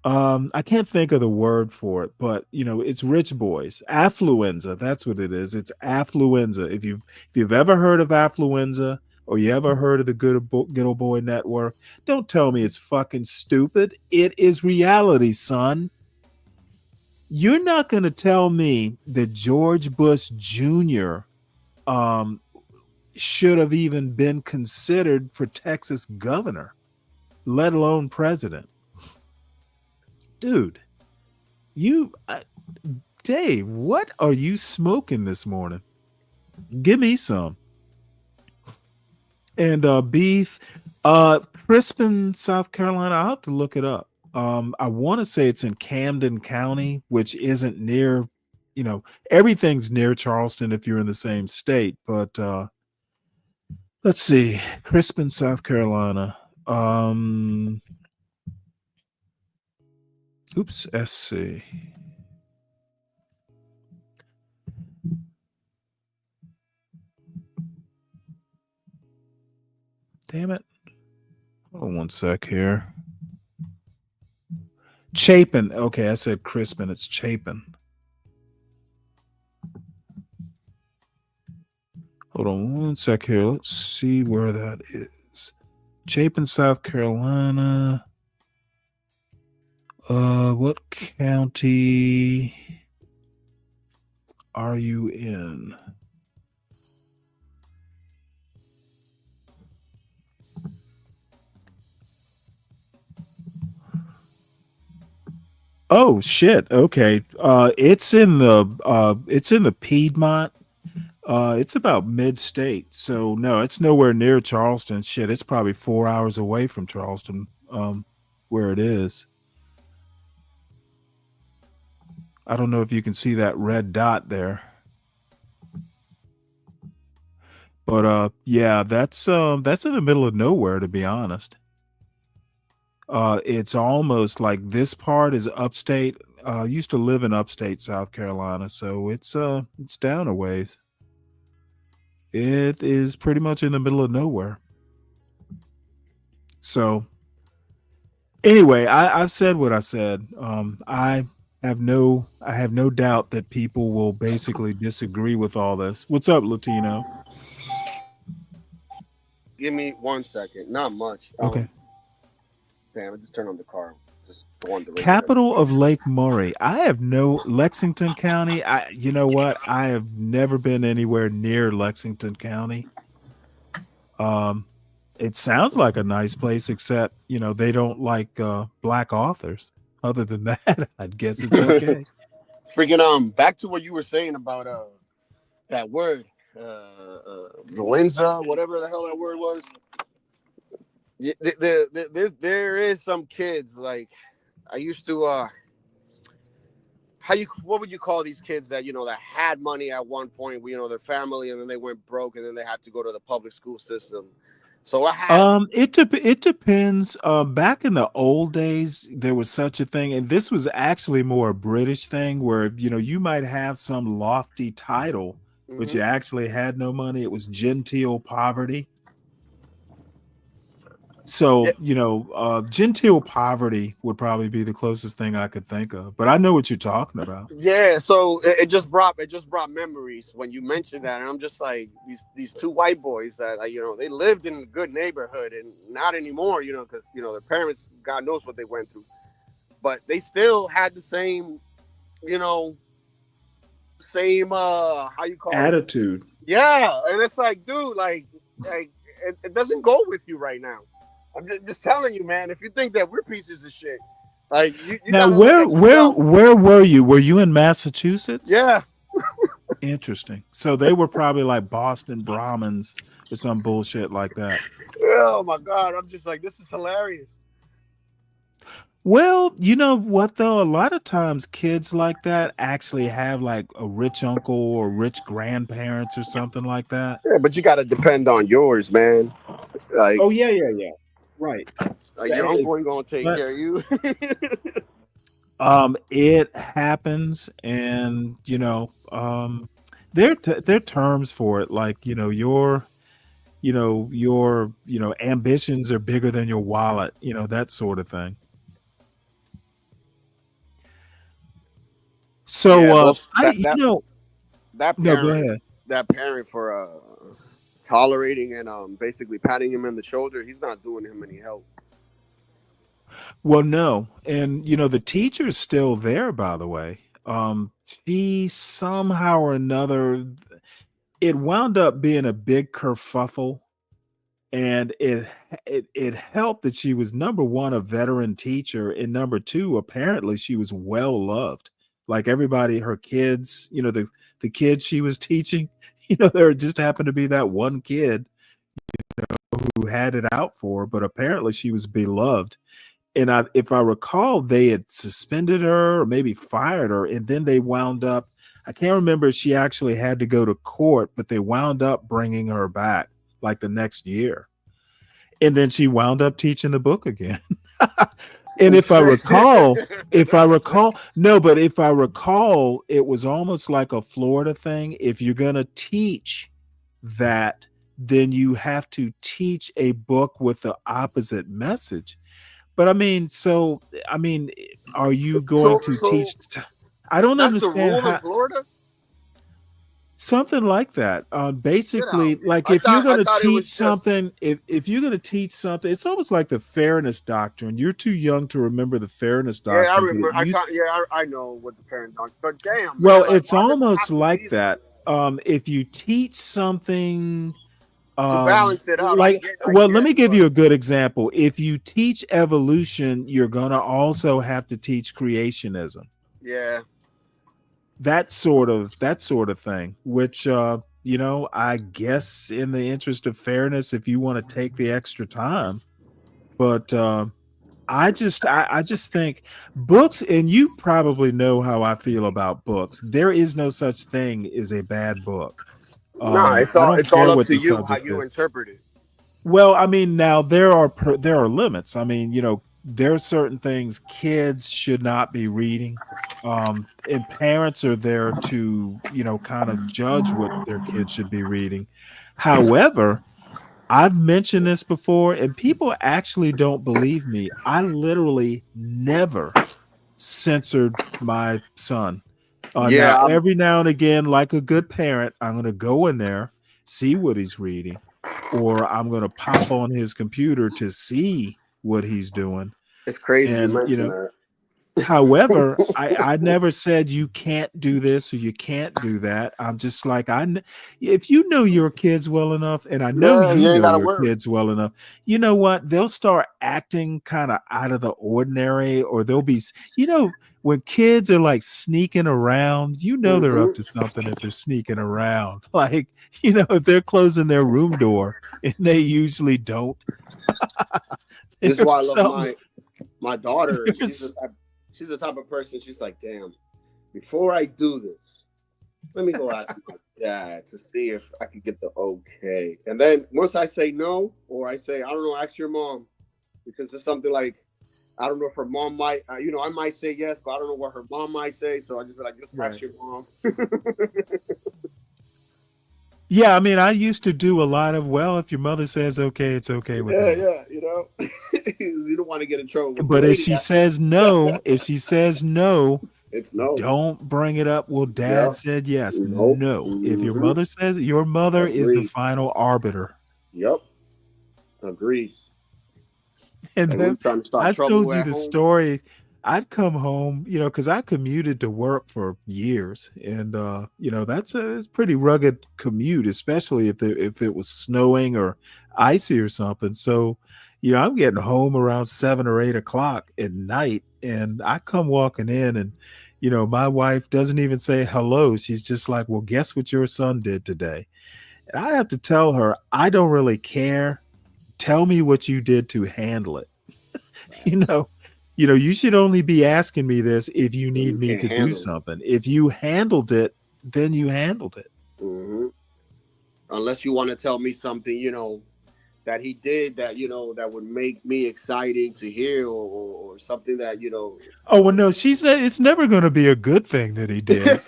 I can't think of the word for it, but it's rich boys. Affluenza, that's what it is. It's affluenza. If you've ever heard of affluenza or you ever heard of the Good Old Boy Network, don't tell me it's fucking stupid. It is reality, son. You're not going to tell me that George Bush Jr. Should have even been considered for Texas governor, let alone president. Dude, Dave, what are you smoking this morning? Give me some. And beef, Crispin, South Carolina. I'll have to look it up. I want to say it's in Camden County, which isn't near, everything's near Charleston if you're in the same state. But let's see, Crispin, South Carolina. Oops, SC. Damn it. Hold on one sec here. Chapin. Okay, I said Crispin. It's Chapin. Hold on one sec here. Let's see where that is. Chapin, South Carolina. What county are you in? Oh shit. Okay. It's in the Piedmont. It's about mid-state. So no, it's nowhere near Charleston. Shit, it's probably 4 hours away from Charleston, where it is. I don't know if you can see that red dot there. But yeah, that's in the middle of nowhere, to be honest. It's almost like this part is upstate. I used to live in upstate South Carolina, so it's down a ways. It is pretty much in the middle of nowhere. So anyway, I've said what I said. I have no doubt that people will basically disagree with all this. What's up, Latino? Give me 1 second. Not much. Okay. Damn, I just turned on the car. Just wanted to Capital of Lake Murray. I have no Lexington County. You know what? I have never been anywhere near Lexington County. It sounds like a nice place, except they don't like black authors. Other than that, I guess it's okay. Freaking back to what you were saying about that word, Valenza, whatever the hell that word was. There is some kids, like I used to what would you call these kids that that had money at one point, their family, and then they went broke, and then they had to go to the public school system. So what happened? It depends. Back in the old days, there was such a thing, and this was actually more a British thing, where you might have some lofty title, but you actually had no money. It was genteel poverty. So, genteel poverty would probably be the closest thing I could think of, but I know what you're talking about. Yeah, so it just brought memories when you mentioned that, and I'm just like these two white boys that they lived in a good neighborhood, and not anymore, because their parents, God knows what they went through, but they still had the same, how you call attitude. It? Yeah, and it's like, dude, like it doesn't go with you right now. I'm just telling you, man. If you think that we're pieces of shit, like you now, where were you? Were you in Massachusetts? Yeah. Interesting. So they were probably like Boston Brahmins or some bullshit like that. Oh my God! I'm just like, this is hilarious. Well, you know what though? A lot of times kids like that actually have like a rich uncle or rich grandparents or something like that. Yeah, but you got to depend on yours, man. Like, oh yeah. Right. Like your uncle ain't gonna take care of you. It happens, and there are terms for it, like your ambitions are bigger than your wallet, that sort of thing. So that parent, go ahead. That parent for tolerating and basically patting him in the shoulder, he's not doing him any help. Well, no, and the teacher's still there, by the way. She somehow or another, it wound up being a big kerfuffle, and it helped that she was, number one, a veteran teacher, and number two, apparently she was well loved. Like everybody, her kids, the kids she was teaching, there just happened to be that one kid, who had it out for her, but apparently she was beloved. And if I recall, they had suspended her or maybe fired her, and then they wound up. I can't remember if she actually had to go to court, but they wound up bringing her back like the next year, and then she wound up teaching the book again. And if I recall, no, but if I recall, it was almost like a Florida thing. If you're going to teach that, then you have to teach a book with the opposite message. But I mean, are you going to teach? I don't That's the understand rule in how Florida. something like that. Basically, Get out. like I if you're thought going to it was teach just. something, if you're going to teach something, it's almost like the fairness doctrine. You're too young to remember the fairness Yeah, I doctrine, but remember. it used. I know what the parent done. But damn, Well, man, like, it's why does it almost have to be like that. If you teach something, to balance it out? I like, get. well, let me give you a good example. If you teach evolution, you're going to also have to teach creationism. Yeah. That sort of thing, which I guess in the interest of fairness, if you want to take the extra time, but I just think books, and you probably know how I feel about books. There is no such thing as a bad book. No, I don't it's all care up what to the you how subject you is. interpret it. Well, I mean, now there are limits. I mean, there are certain things kids should not be reading. And parents are there to, kind of judge what their kids should be reading. However, I've mentioned this before, and people actually don't believe me. I literally never censored my son. Now, Yeah, every now and again, like a good parent, I'm going to go in there, see what he's reading, or I'm going to pop on his computer to see what he's doing. it's crazy you And, mentioned that. however, I never said you can't do this or you can't do that. I'm just like, if you know your kids well enough, and I know Yeah, you you ain't know gotta your worry. kids well enough, you know what? They'll start acting kind of out of the ordinary, or they'll be, when kids are like sneaking around, they're up to something if they're sneaking around. Like, if they're closing their room door, and they usually don't. This is why I There's love something. my daughter. There's- She's the type of person. She's like, damn. Before I do this, let me go ask my dad to see if I can get the okay. And then once I say no, or I say, I don't know, ask your mom, because it's something like, I don't know if her mom might, I might say yes, but I don't know what her mom might say. So I just be like, just ask your mom. Yeah, I mean, I used to do a lot of, well, if your mother says okay, it's okay with me. Yeah, you don't want to get in trouble. With But the if lady. she says no, it's no. don't bring it up. Well, dad Yeah. said yes. Nope. No. If your Mhm. mother says, your mother is the Agreed. final arbiter. Yep. Agreed. And Like, we then trying to start I trouble told you at the home. story. I'd come home, because I commuted to work for years, and that's it's a pretty rugged commute, especially if it was snowing or icy or something. So, I'm getting home around 7 or 8 o'clock at night, and I come walking in, and my wife doesn't even say hello. She's just like, "Well, guess what your son did today?" And I have to tell her, I don't really care. Tell me what you did to handle it. You should only be asking me this if you need me can't to do handle it. something. If you handled it, then you handled it. Mm-hmm. Unless you want to tell me something, that he did that, that would make me exciting to hear, or something that, Oh, well, no, it's never going to be a good thing that he did.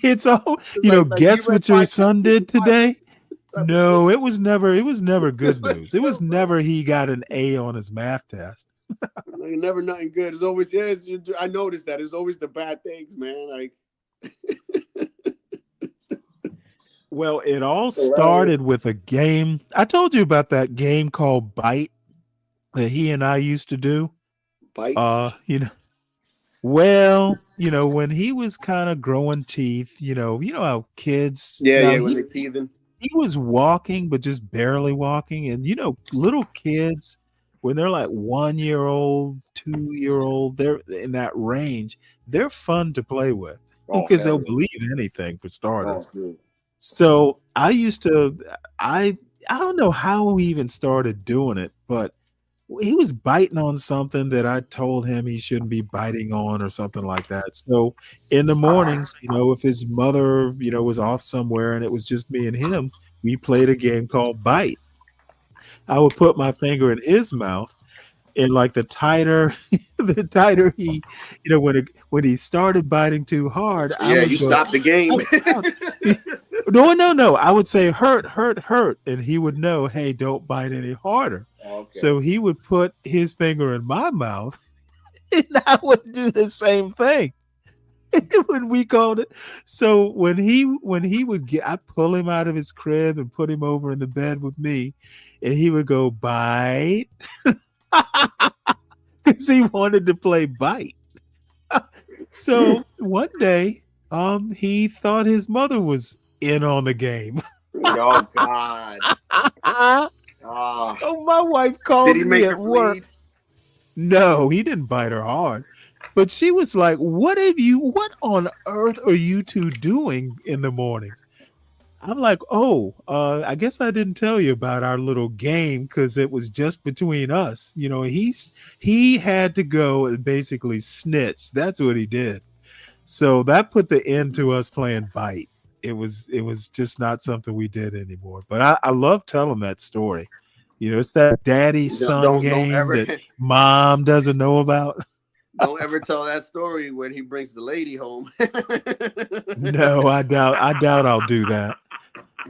It's all, like guess you read what your five son did today? Bible. No, it was never good news. It was never he got an A on his math test. Never nothing good. It's always, I noticed that. It's always the bad things, man. Like, well, it all started with a game. I told you about that game called Bite that he and I used to do. Bite? Well, when he was kind of growing teeth, you know how kids. Yeah, when they're teething. He was walking, but just barely walking. And little kids, when they're like 1 year old, 2 year old, they're in that range. They're fun to play with because they'll believe anything for starters. Oh, So I used to, I don't know how we even started doing it, but he was biting on something that I told him he shouldn't be biting on or something like that. So in the mornings, if his mother, was off somewhere and it was just me and him, we played a game called Bite. I would put my finger in his mouth, and like the tighter the tighter he, when he started biting too hard, So I yeah, would you go, stopped the game. "Ouch, ouch." No, no, no. I would say hurt, hurt, hurt, and he would know, hey, don't bite any harder. Okay. So he would put his finger in my mouth, and I would do the same thing. When we called it. So when he would get, I pull him out of his crib and put him over in the bed with me, and he would go bite because he wanted to play bite. So one day, he thought his mother was in on the game. Oh God. So my wife Did calls he me make her at work. bleed? No, he didn't bite her hard. But she was like, what on earth are you two doing in the mornings? I'm like, oh, I guess I didn't tell you about our little game because it was just between us. He had to go and basically snitch. That's what he did. So that put the end to us playing bite. It was just not something we did anymore. But I love telling that story. It's that daddy son Don't game ever that mom doesn't know about. don't ever tell that story when he brings the lady home. No, I doubt I'll do that.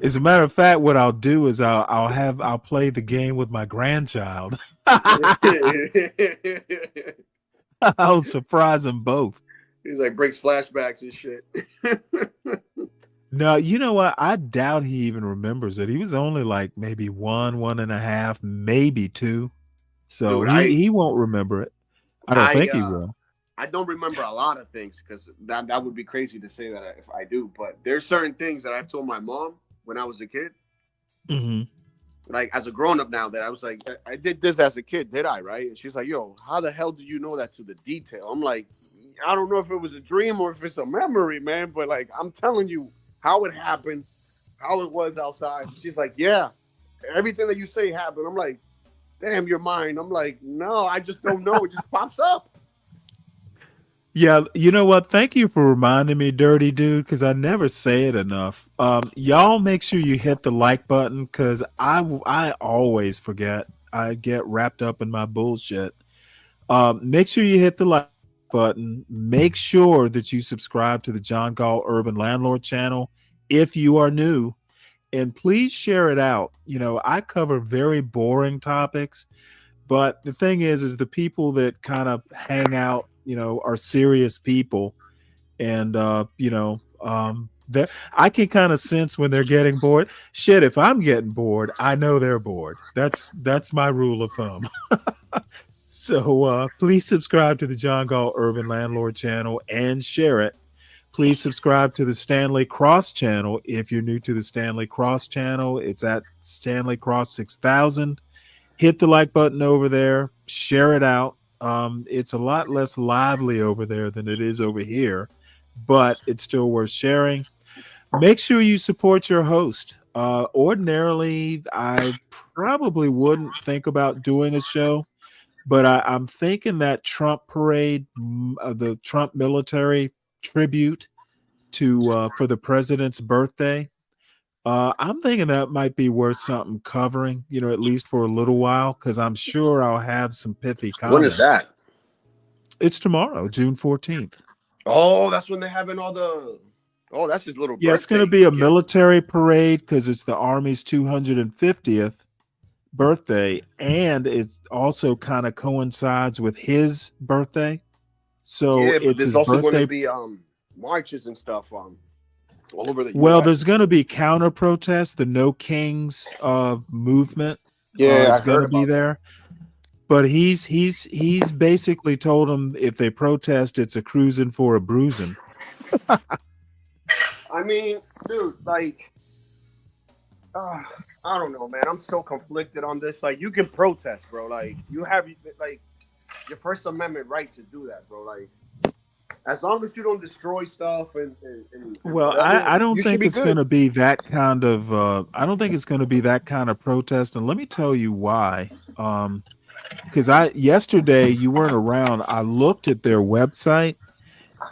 As a matter of fact, what I'll do is I'll play the game with my grandchild. I'll surprise them both. He's like brings flashbacks and shit. No, you know what? I doubt he even remembers it. He was only like maybe one and a half, maybe two. So Dude, he won't remember it. I don't think he I will. I don't remember a lot of things because that would be crazy to say that if I do. But there's certain things that I've told my mom when I was a kid, Hmm. like as a grown up now, that I was like, I did this as a kid, did I? Right? And she's like, yo, how the hell do you know that to the detail? I'm like, I don't know if it was a dream or if it's a memory, man. But like, I'm telling you how it happened, how it was outside. She's like, yeah, everything that you say happened. I'm like, damn, you're mine. I'm like, no, I just don't know. It just pops up. Yeah, you know what? Thank you for reminding me, Dirty Dude, because I never say it enough. Y'all make sure you hit the like button because I always forget. I get wrapped up in my bullshit. Make sure you hit the like button. Make sure that you subscribe to the John Gall Urban Landlord channel if you are new. And please share it out. I cover very boring topics, but the thing is the people that kind of hang out, are serious people. And, I can kind of sense when they're getting bored. Shit, if I'm getting bored, I know they're bored. That's my rule of thumb. So please subscribe to the John Gall Urban Landlord channel and share it. Please subscribe to the Stanley Cross channel. If you're new to the Stanley Cross channel, it's at Stanley Cross 6000. Hit the like button over there. Share it out. It's a lot less lively over there than it is over here, but it's still worth sharing. Make sure you support your host. Ordinarily, I probably wouldn't think about doing a show, but I'm thinking that Trump parade, the Trump military tribute to for the president's birthday. I'm thinking that might be worth something covering, at least for a little while, because I'm sure I'll have some pithy When is comments. that? It's tomorrow, June 14th. Oh, that's when they're having all the. Oh, that's his little Yeah, it's going to birthday be a gift. military parade because it's the Army's 250th birthday, and it also kind of coincides with his birthday. So Yeah, but it's there's his also going birthday. to be marches and stuff all over the Well, U.S. there's going to be counter protests. The No Kings movement Yeah, is I going heard to be about that. there. But he's basically told them if they protest, it's a cruising for a bruising. I mean, dude, like, I don't know, man. I'm so conflicted on this. Like, you can protest, bro. Like, you have like your First Amendment right to do that, bro. Like, As long as you don't destroy stuff and Well, whatever, I don't you should think be it's going good. to be that kind of. I don't think it's going to be that kind of protest, and let me tell you why. Because yesterday you weren't around. I looked at their website,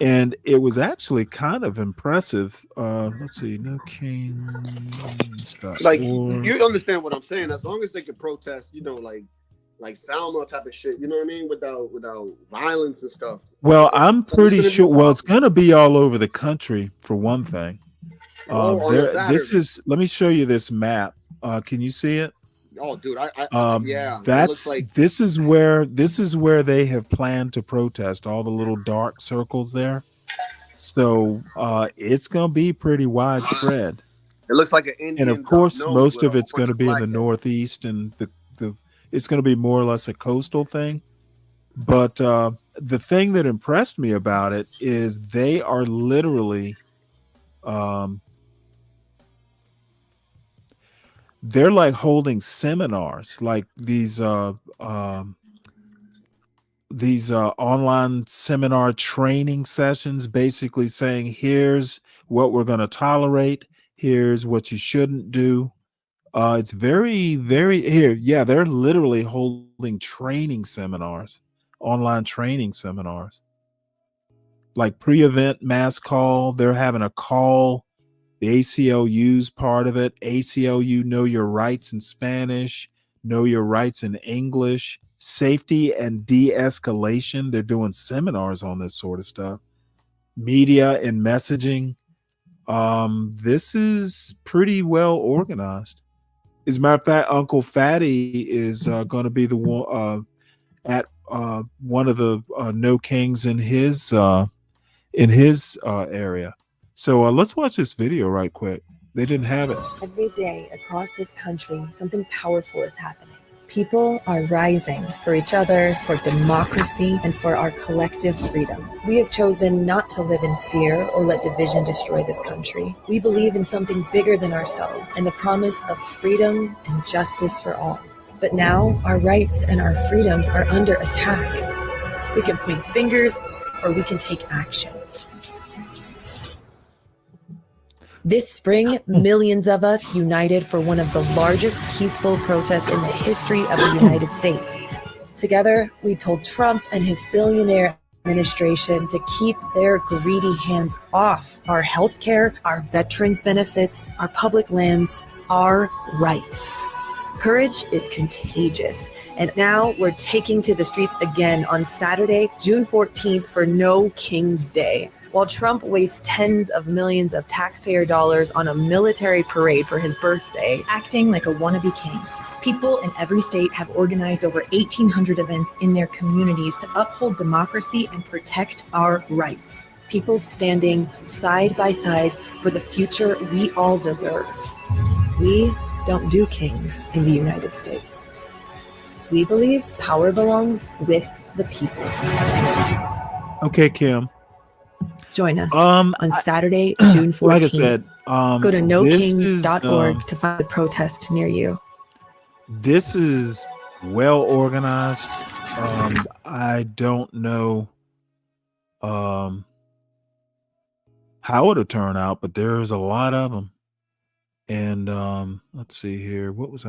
and it was actually kind of impressive. Let's see, no Like kings.org. you understand what I'm saying? As long as they can protest, like Salma type of shit. You know what I mean? Without violence and stuff. Well, I'm then it's pretty gonna be sure. no Well, it's problem. going to be all over the country for one thing. Oh, on a This Saturday. is. Let me show you this map. Can you see it? Oh, dude, yeah. It looks That's like this is where they have planned to protest. All the little dark circles there. So it's going to be pretty widespread. it looks like an And of Indian's course, nose most with a of whole it's going bunch to of be in the blackheads. Northeast, and the it's going to be more or less a coastal thing. But the thing that impressed me about it is they are literally, they're like holding seminars, like these online seminar training sessions, basically saying, here's what we're going to tolerate, here's what you shouldn't do. It's very, very here. Yeah, they're literally holding training seminars, online training seminars, like pre-event mass call. They're having a call. The ACLU's part of it. ACLU Know Your Rights in Spanish, Know Your Rights in English, safety and de-escalation. They're doing seminars on this sort of stuff. Media and messaging. This is pretty well organized. As a matter of fact, Uncle Fatty is going to be the one at one of the No Kings in his area. So let's watch this video right quick. They didn't have it. Every day across this country, something powerful is happening. People are rising for each other, for democracy, and for our collective freedom. We have chosen not to live in fear or let division destroy this country. We believe in something bigger than ourselves and the promise of freedom and justice for all. But now our rights and our freedoms are under attack. We can point fingers or we can take action. This spring, millions of us united for one of the largest peaceful protests in the history of the United States. Together, we told Trump and his billionaire administration to keep their greedy hands off our healthcare, our veterans benefits, our public lands, our rights. Courage is contagious. And now we're taking to the streets again on Saturday, June 14th for No King's Day. While Trump wastes tens of millions of taxpayer dollars on a military parade for his birthday, acting like a wannabe king, people in every state have organized over 1,800 events in their communities to uphold democracy and protect our rights. People standing side by side for the future we all deserve. We don't do kings in the United States. We believe power belongs with the people. Okay, Kim. Join us on Saturday, June 14th. Like I said, go to nokings.org to find a protest near you. This is well organized. I don't know how it'll turn out, but there's a lot of them. And let's see here. What was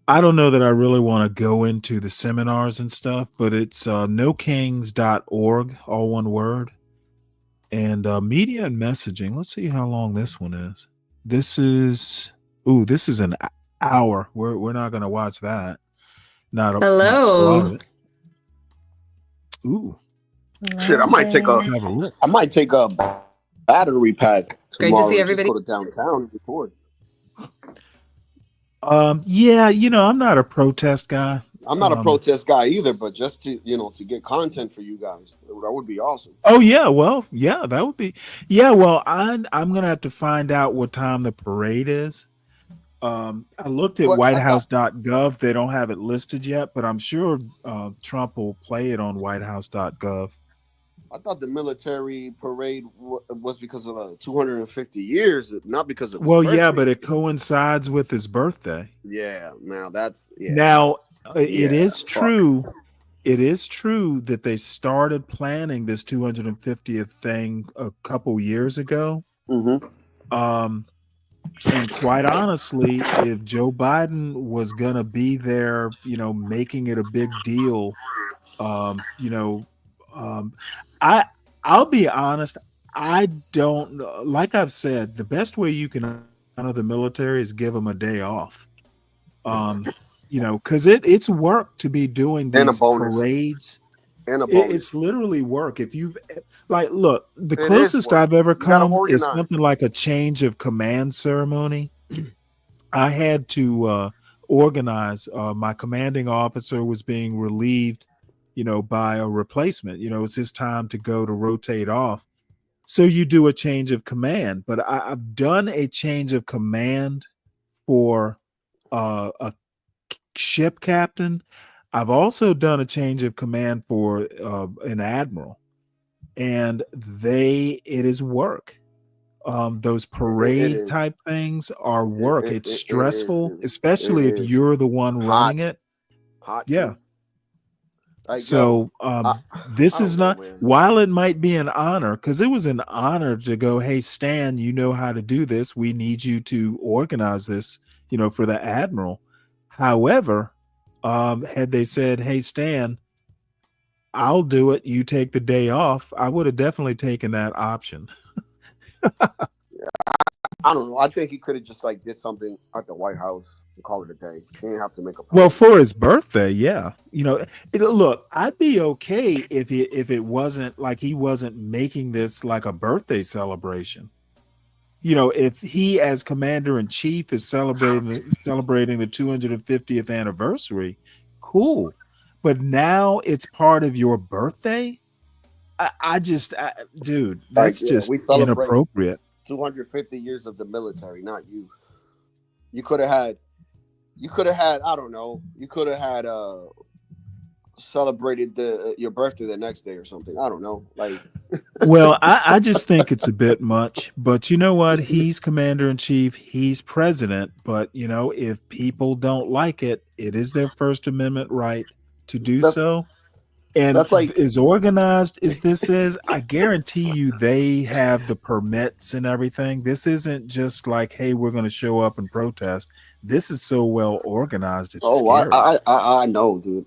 I don't know that I really want to go into the seminars and stuff, but it's nokings.org, all one word. And media and messaging. Let's see how long this one is. This is an hour. We're not going to watch that. Not a lot of it. Ooh. Shit, I might take a battery pack Great to tomorrow see and everybody. just go to downtown and record. Yeah, I'm not a protest guy. I'm not a protest guy either, but just to get content for you guys, that would be awesome. Oh yeah, well, yeah, that would be. Yeah, well, I'm gonna have to find out what time the parade is. I looked at whitehouse.gov. They don't have it listed yet, but I'm sure Trump will play it on whitehouse.gov. I thought the military parade was because of 250 years, not because of his birthday. Yeah, but it coincides with his birthday. Yeah, now that's Now it is true it is true that they started planning this 250th thing a couple years ago. Mm-hmm. And quite honestly, if Joe Biden was gonna be there, making it a big deal, you know, um, I I'll be honest, I don't know. Like I've said, the best way you can honor the military is give them a day off. Because it's work to be doing And a these bonus. parades. And a bonus. It's literally work. If you've look, the It is closest work. I've ever You gotta come is organize. something like a change of command ceremony. I had to organize. My commanding officer was being relieved, by a replacement. It's his time to go to rotate off. So you do a change of command. But I've done a change of command for a ship captain. I've also done a change of command for an admiral, and it is work. Those It parade is. type things are work. It's It is, stressful, dude. especially It if is. you're the one Hot. running it. Hot Yeah. too. Like, yo, So I this don't is know, not, man. while it might be an honor, because it was an honor to go, hey, Stan, you know how to do this. We need you to organize this, for the admiral. However, had they said, hey, Stan, I'll do it, you take the day off, I would have definitely taken that option. I don't know. I think he could have just like did something at the White House and call it a day. He didn't have to make a Well, parade. for his birthday, yeah. Look, I'd be okay if it wasn't like he wasn't making this like a birthday celebration. If he as commander in chief is celebrating the 250th anniversary, cool. But now it's part of your birthday. Dude, Like, that's yeah, just we celebrate inappropriate. 250 years of the military, not you. You could have had, I don't know. You could have had celebrated your birthday the next day or something. I don't know. Like, Well, I just think it's a bit much, but you know what? He's commander in chief, he's president, but if people don't like it, it is their First Amendment right to do that's so. And that's like as organized as this is, I guarantee you they have the permits and everything. This isn't just like, hey, we're going to show up and protest. This is so well organized, it's oh, scary. I know, dude.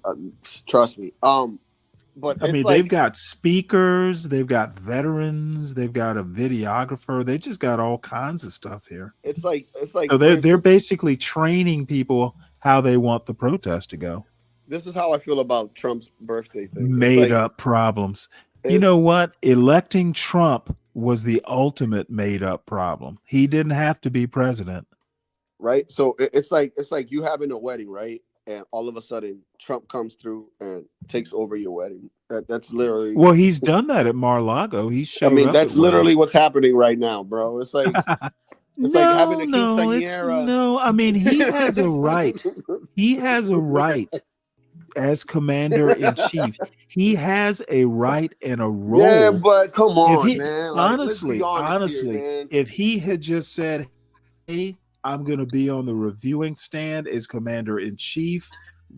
Trust me. But I it's mean, they've like got speakers, they've got veterans, they've got a videographer, they just got all kinds of stuff here. it's like So for they're instance, basically training people how they want the protest to go. this is how I feel about Trump's birthday thing. It's Made like up problems. You it's know what? Electing Trump was the ultimate made up problem. He didn't have to be president. right. So it's like you having a wedding, right? And all of a sudden Trump comes through and takes over your wedding. That's literally. Well, he's done that at Mar-Lago. He I showed mean, up at that's weddings. literally what's happening right now, bro. It's like having a quinceañera. No. I mean, he has a right. He has a right as commander in chief. He has a right and a Yeah, role. but come If on, he man. Like, let's be honest here, man. if he had just said, hey, I'm going to be on the reviewing stand as commander in chief,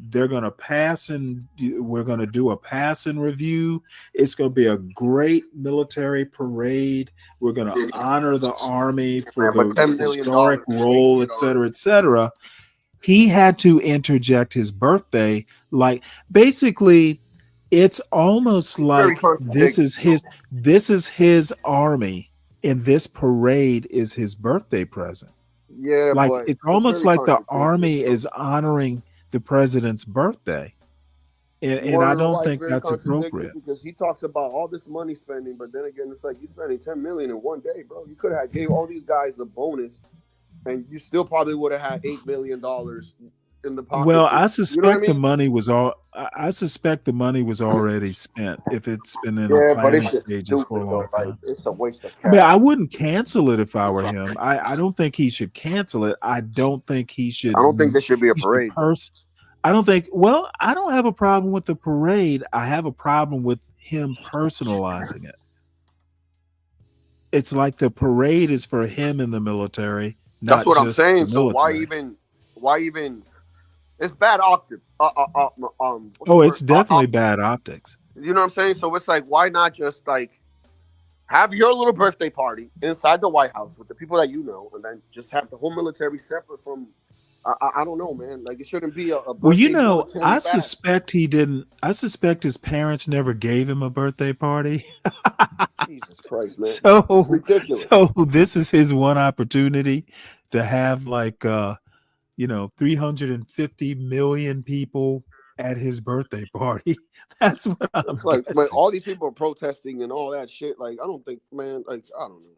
they're going to pass and we're going to do a pass and review. It's going to be a great military parade. We're going to honor the Army for Man, but the $10 million historic makes role, it et cetera, et cetera. He had to interject his birthday. Like, basically, it's almost like this is his army, and this parade is his birthday present. Yeah, Like, but it's it's almost very like the contradictory. army is honoring the president's birthday, You and want I to know don't why it's think very that's contradictory? appropriate. Because he talks about all this money spending, but then again, it's like you spending $10 million in one day, bro. You could have gave all these guys a bonus, and you still probably would have had $8 million in the pocket. Well, I You know what I suspect the mean? money was I suspect the money was already spent if it's been in the Yeah, but it's planning just stages for a stupid long though. Like, time. it's a waste of I mean, cash. I wouldn't cancel it if I were him. I don't think he should cancel it. I don't think he should. I don't think there should be a He should parade though. I don't think. Well, I don't have a problem with the parade. I have a problem with him personalizing it. It's like the parade is for him in the military, That's not what I'm just the saying. So military. why even It's bad optics. What's the Oh, word? it's definitely Optics. bad optics. You know what I'm saying? So it's like, why not just like have your little birthday party inside the White House with the people that you know, and then just have the whole military separate from. I don't know, man. Like it shouldn't be a Well, birthday military I bash. suspect he didn't. I suspect his parents never gave him a birthday party. Jesus Christ, man. It's So, ridiculous. so this is his one opportunity to have like 350 million people at his birthday party. That's what I'm It's like, man, guessing. all these people are protesting and all that shit. Like, I don't think, man, like, I don't know.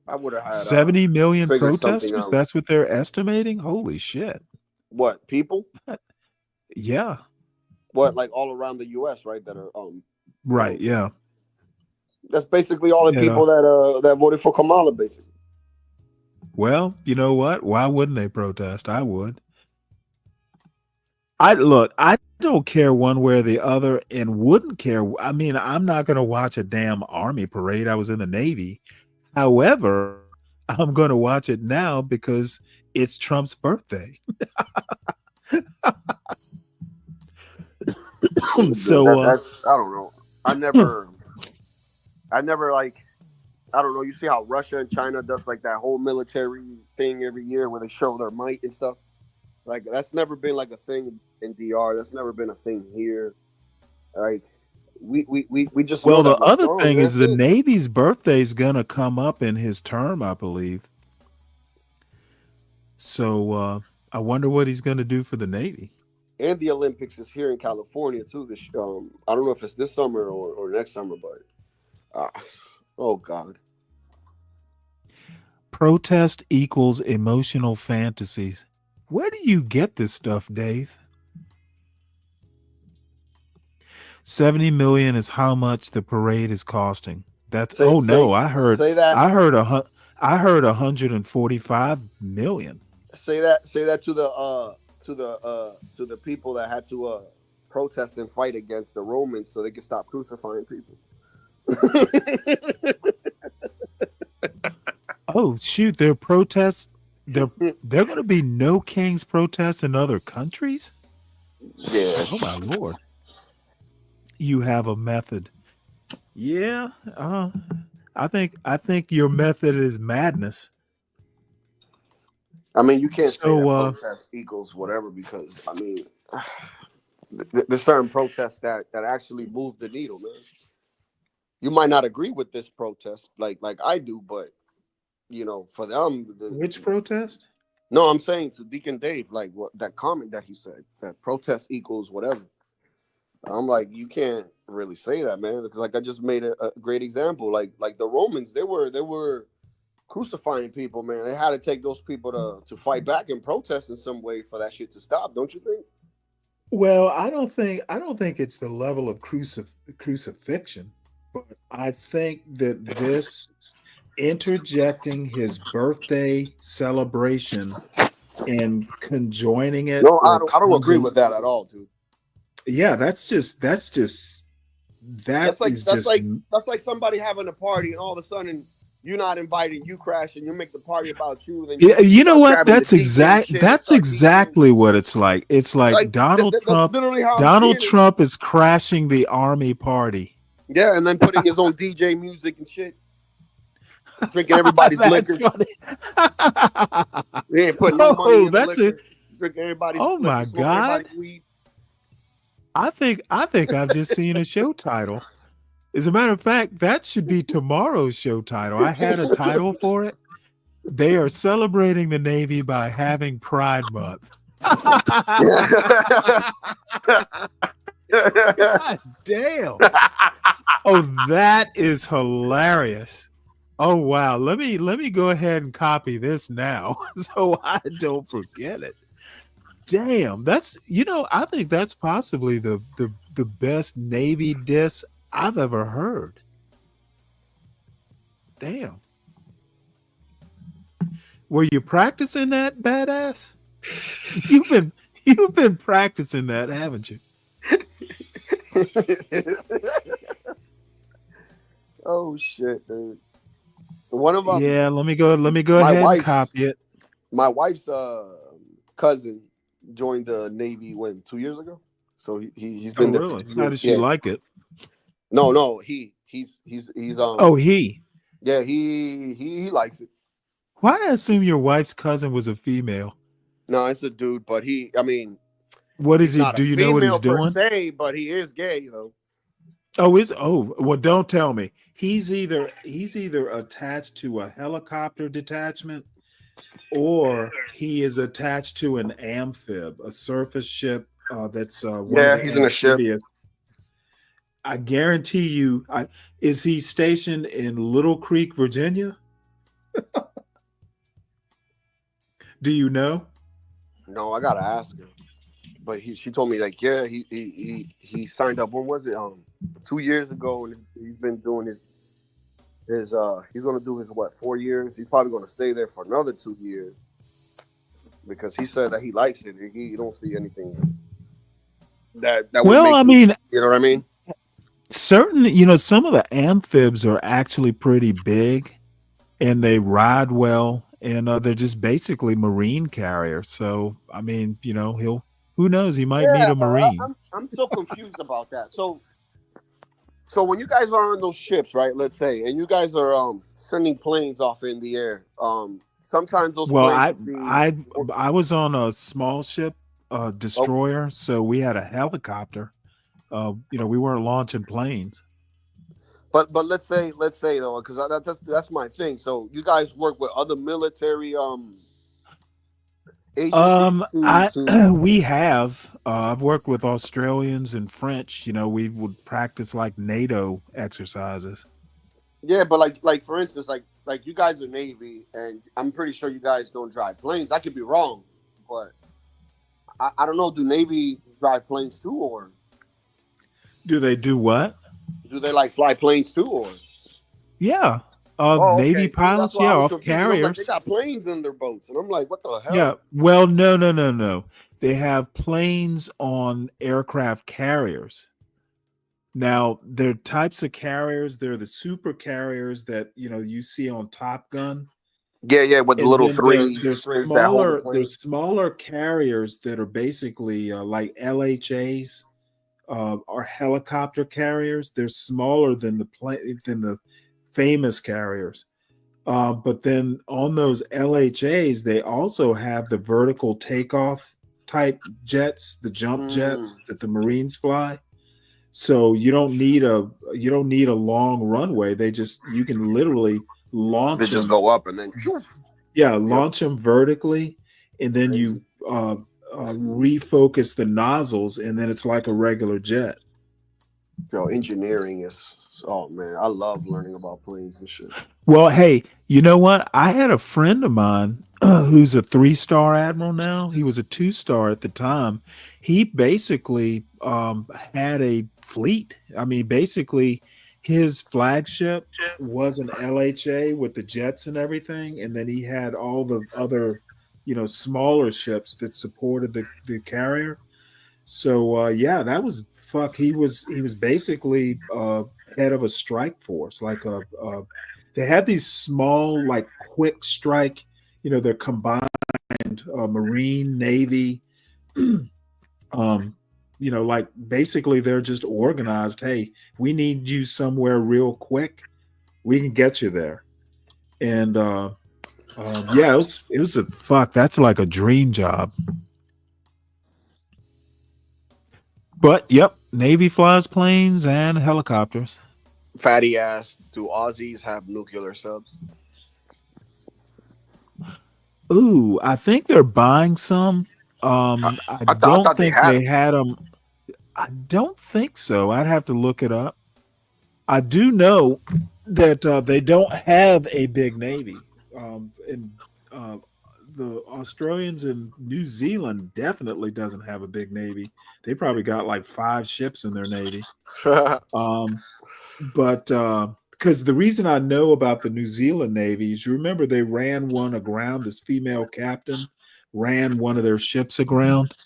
I would have had 70 million figured something protesters. out. That's what they're estimating. Holy shit! What people? Yeah. What, like all around the U.S., right? That are Right. Yeah. That's basically all the Yeah. people that voted for Kamala, basically. Well, you know what? Why wouldn't they protest? I would. I don't care one way or the other and wouldn't care. I mean, I'm not going to watch a damn army parade. I was in the Navy. However, I'm going to watch it now because it's Trump's birthday. So, That's I don't know. I never like, I don't know. You see how Russia and China does like that whole military thing every year where they show their might and stuff. Like that's never been like a thing in DR. That's never been a thing here. Like we just know well, the that we're other strong. thing is That's the it. Navy's birthday is going to come up in his term, I believe. So I wonder what he's going to do for the Navy. And the Olympics is here in California too. This I don't know if it's this summer or next summer, but oh God. Protest equals emotional fantasies. Where do you get this stuff, Dave? 70 million is how much the parade is costing. That's Say I heard that. I heard 145 million. Say that to the people that had to protest and fight against the Romans so they could stop crucifying people. Oh shoot, their protests they're going to be no kings protests in other countries? Yeah. Oh my lord. You have a method. Yeah, I think your method is madness. I mean, you can't say So, that protest equals whatever because I mean, there's certain protests that actually move the needle, man. You might not agree with this protest like I do, but you know, for them, which protest? No, I'm saying to Deacon Dave, like what that comment that he said, that protest equals whatever. I'm like, you can't really say that, man, because like I just made a great example. Like the Romans, they were crucifying people, man. They had to take those people to fight back and protest in some way for that shit to stop, don't you think? Well, I don't think it's the level of crucifixion, but I think that this interjecting his birthday celebration and conjoining it. No, I don't agree with that at all, dude. Yeah, that's like somebody having a party and all of a sudden you're not invited, you crash and you make the party about you. Then you know what? That's exactly what it's like. It's like Donald Trump. Donald Trump is crashing the army party. Yeah, and then putting his own DJ music and shit. Drinking everybody's liquor. He ain't putting no money in the liquor. Drinking everybody's oh liquor, my God. Weed. I think I've just seen a show title. As a matter of fact, that should be tomorrow's show title. I had a title for it. They are celebrating the Navy by having Pride Month. God damn. Oh, that is hilarious. Oh wow. Let me go ahead and copy this now so I don't forget it. Damn, that's I think that's possibly the best Navy diss I've ever heard. Damn. Were you practicing that, badass? You've been practicing that, haven't you? Oh shit, dude. One of them. Yeah, let me go ahead and copy it. My wife's cousin, joined the Navy 2 years ago. So he's Oh, been there. really? How does she like it? No, he's Oh, he. Yeah, he likes it. Why did I assume your wife's cousin was a female? No, it's a dude, but I mean, What is he's he? not a Do you know what he's female per doing? se, but he is gay though. Well, don't tell me. He's either attached to a helicopter detachment, or he is attached to an amphib, a surface ship that's one of the He's in a ship. amphibious. I guarantee you. Is he stationed in Little Creek, Virginia? Do you know? No, I gotta ask her. But she told me like, yeah, he signed up. When was it? 2 years ago, and he's been doing his he's gonna do his 4 years. He's probably gonna stay there for another 2 years because he said that he likes it. He don't see anything that would Well, make I mean, you know what I mean. Certainly, some of the amphibs are actually pretty big, and they ride well, and they're just basically marine carriers. So, I mean, who knows? He might meet a marine. I'm so confused about that. So when you guys are on those ships, right? Let's say, and you guys are sending planes off in the air. Sometimes those Well, planes would be, I was on a small ship, destroyer, so we had a helicopter. We weren't launching planes. But let's say though, because that's my thing. So you guys work with other military agencies. We have. I've worked with Australians and French. We would practice like NATO exercises. Yeah, but like for instance, like you guys are Navy, and I'm pretty sure you guys don't drive planes. I could be wrong, but I don't know. Do Navy drive planes too, or do they do what? Do they like fly planes too, or? Yeah. Navy pilots, off carriers. Like, they got planes in their boats, and I'm like, what the hell? Yeah. Well, no. They have planes on aircraft carriers. Now, there are types of carriers. They're the super carriers that you see on Top Gun. Yeah, with the little three. There's smaller carriers that are basically like LHAs. Are helicopter carriers. They're smaller than the famous carriers. But then on those LHAs, they also have the vertical takeoff type jets, the jump jets that the Marines fly. So you don't need a long runway. You can literally launch them. They just go up and then launch them vertically, and then you refocus the nozzles, and then it's like a regular jet. Engineering is, oh man, I love learning about planes and shit. Well, hey, you know what? I had a friend of mine who's a 3-star admiral now. He was a 2-star at the time. He basically had a fleet. I mean, basically his flagship was an LHA with the jets and everything, and then he had all the other smaller ships that supported the carrier. So that was he was basically head of a strike force. Like they had these small like quick strike. They're combined Marine, Navy. Like basically they're just organized. Hey, we need you somewhere real quick. We can get you there. And it was a that's like a dream job. But yep, Navy flies planes and helicopters. Fatty ass, do Aussies have nuclear subs? Ooh, I think they're buying some. I don't think they had them. I don't think so. I'd have to look it up. I do know that they don't have a big Navy. The Australians and New Zealand definitely doesn't have a big Navy. They probably got like 5 ships in their Navy. But because the reason I know about the New Zealand Navy is, you remember they ran one aground. This female captain ran one of their ships aground.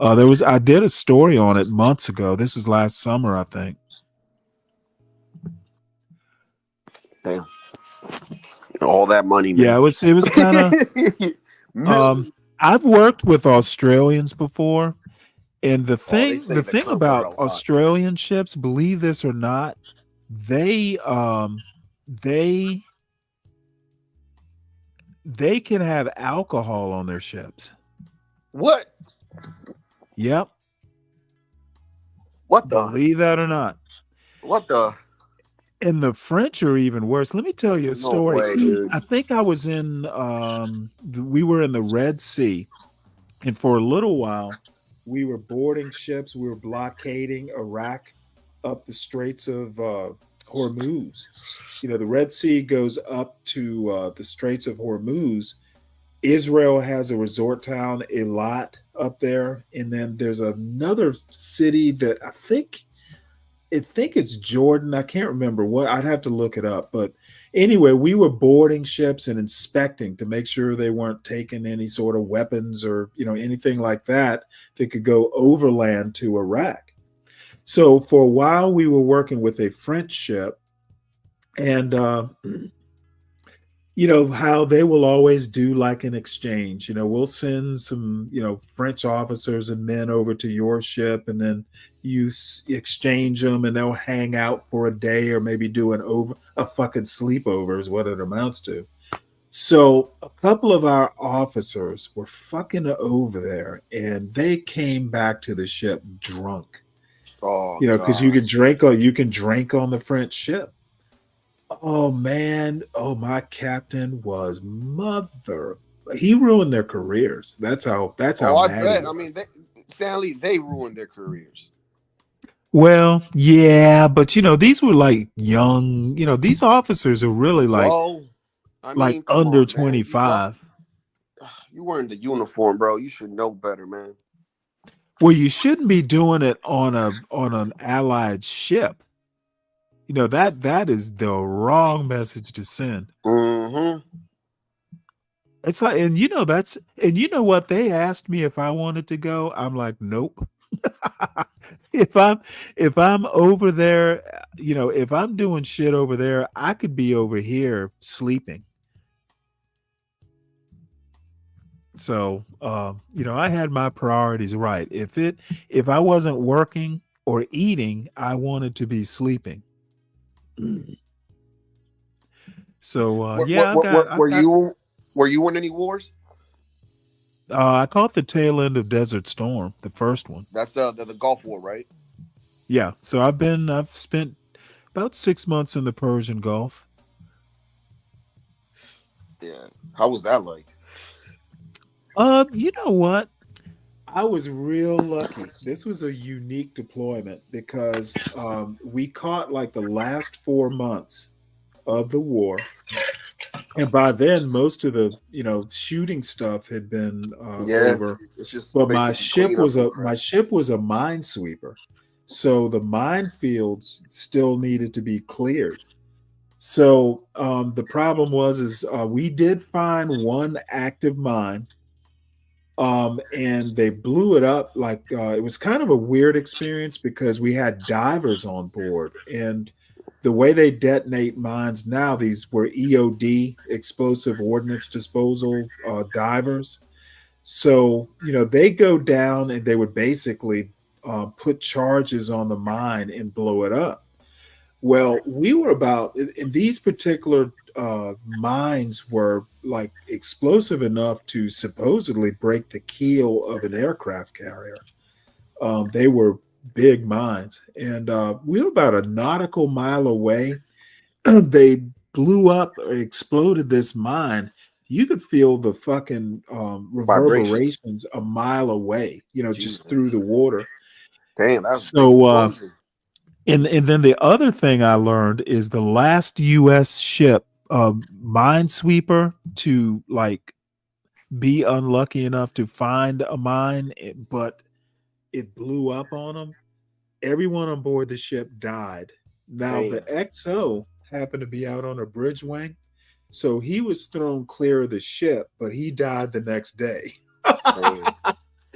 I did a story on it months ago. This is last summer, I think. Damn. All that money, man. Yeah, it was kind of I've worked with Australians before, and the Oh, they thing say the the thing clipper about a lot. Australian ships, believe this or not, they they they can have alcohol on their ships. What? Yep, What the? believe that or not. What the? And the French are even worse. Let me tell you a No story. way, dude. I think I was in we were in the Red Sea, and for a little while we were boarding ships, we were blockading Iraq up the Straits of Hormuz. You know, the Red Sea goes up to the Straits of Hormuz. Israel has a resort town, Eilat, up there, and then there's another city that I think it's Jordan. I can't remember what. I'd have to look it up. But anyway, we were boarding ships and inspecting to make sure they weren't taking any sort of weapons or anything like that that could go overland to Iraq. So for a while, we were working with a French ship, and how they will always do like an exchange. We'll send some French officers and men over to your ship, and then you exchange them, and they'll hang out for a day or maybe do a fucking sleepover is what it amounts to. So a couple of our officers were fucking over there, and they came back to the ship drunk. Oh, Because you can drink on the French ship. Oh man, oh my captain was he ruined their careers. That's how Oh, I mad he bet. I was. mean, Stanley, they ruined their careers. Well, yeah, but these were like young, these officers are really Bro, I mean, come under on, man. 25. You wearing the uniform, bro. You should know better, man. Well, you shouldn't be doing it on an allied ship. That is the wrong message to send. Mm-hmm. It's like, and you know what? They asked me if I wanted to go. I'm like, nope. if I'm over there, if I'm doing shit over there, I could be over here sleeping. So, I had my priorities right. If I wasn't working or eating, I wanted to be sleeping. So, yeah, Were you in any wars? I caught the tail end of Desert Storm, the first one. That's the Gulf War, right? Yeah. So I've spent about 6 months in the Persian Gulf. Yeah. How was that like? You know what? I was real lucky. This was a unique deployment because we caught like the last 4 months of the war. And by then, most of the shooting stuff had been over. It's just But my basically ship was cleanup, my ship was a minesweeper, so the minefields still needed to be cleared. So the problem is we did find one active mine, and they blew it up. Like it was kind of a weird experience because we had divers on board, and the way they detonate mines now, these were EOD, explosive ordnance disposal divers. So they go down and they would basically put charges on the mine and blow it up. Well, we were in these particular mines were like explosive enough to supposedly break the keel of an aircraft carrier. They were big mines, and we were about a nautical mile away. They blew up or exploded this mine. You could feel the fucking Vibrations. reverberations a mile away, just through Jesus. the water. Damn, that was a big So, explosion. and then the other thing I learned is the last U.S. ship, minesweeper, to like be unlucky enough to find a mine, but it blew up on them. Everyone on board the ship died. Now the Damn. XO happened to be out on a bridge wing, so he was thrown clear of the ship, but he died the next day.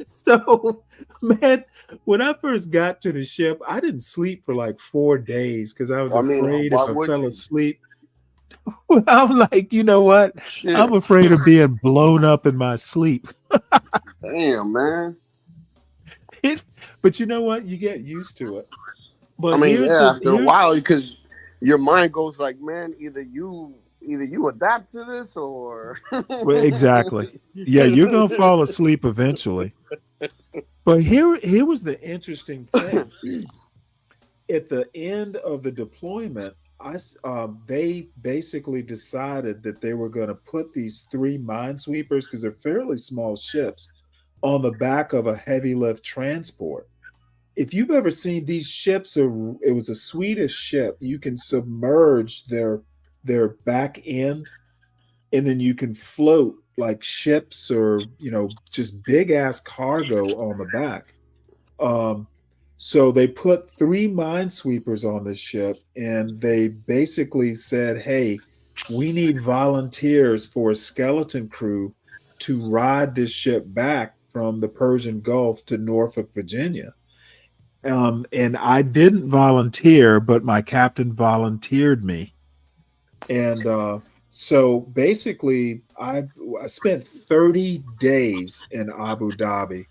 So, man, when I first got to the ship, I didn't sleep for like 4 days because I was afraid if why I would fell you? asleep. I'm like, you know what? Shit. I'm afraid of being blown up in my sleep. Damn, man. But you know what? You get used to it. But I mean, here's yeah, the after a while, because your mind goes like, man, either you adapt to this or well, exactly. Yeah, you're gonna fall asleep eventually. But here was the interesting thing. At the end of the deployment, they basically decided that they were going to put these 3 minesweepers, because they're fairly small ships, on the back of a heavy lift transport. If you've ever seen these ships, it was a Swedish ship. You can submerge their back end, and then you can float like ships, or just big ass cargo on the back. So they put 3 minesweepers on this ship, and they basically said, hey, we need volunteers for a skeleton crew to ride this ship back from the Persian Gulf to Norfolk, Virginia. And I didn't volunteer, but my captain volunteered me. And so basically, I spent 30 days in Abu Dhabi.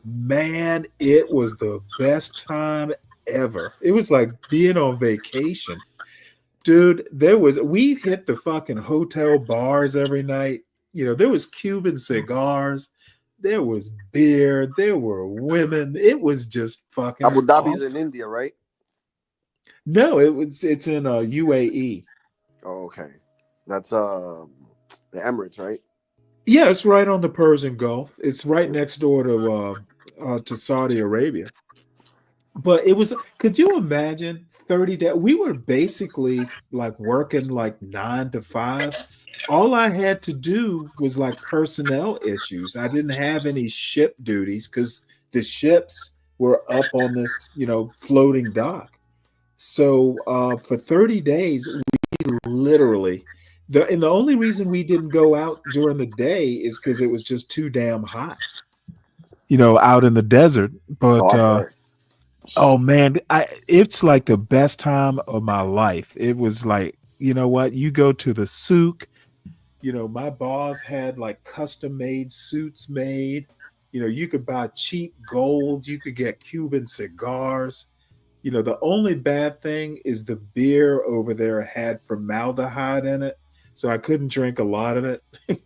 Man, it was the best time ever. It was like being on vacation. Dude, we hit the fucking hotel bars every night. There was Cuban cigars, there was beer, there were women. It was just fucking Abu Dhabi's awesome. in India, right? No, it's in UAE. Oh, okay. That's the Emirates, right? Yeah, it's right on the Persian Gulf. It's right next door to Saudi Arabia. But could you imagine 30 days? We were basically like working like 9 to 5. All I had to do was like personnel issues. I didn't have any ship duties because the ships were up on this, floating dock. So for 30 days, we literally, and the only reason we didn't go out during the day is because it was just too damn hot, out in the desert. But oh man, it's like the best time of my life. It was like, you know what? You go to the souk, my boss had like custom made suits made. You could buy cheap gold, you could get Cuban cigars. The only bad thing is the beer over there had formaldehyde in it, so I couldn't drink a lot of it.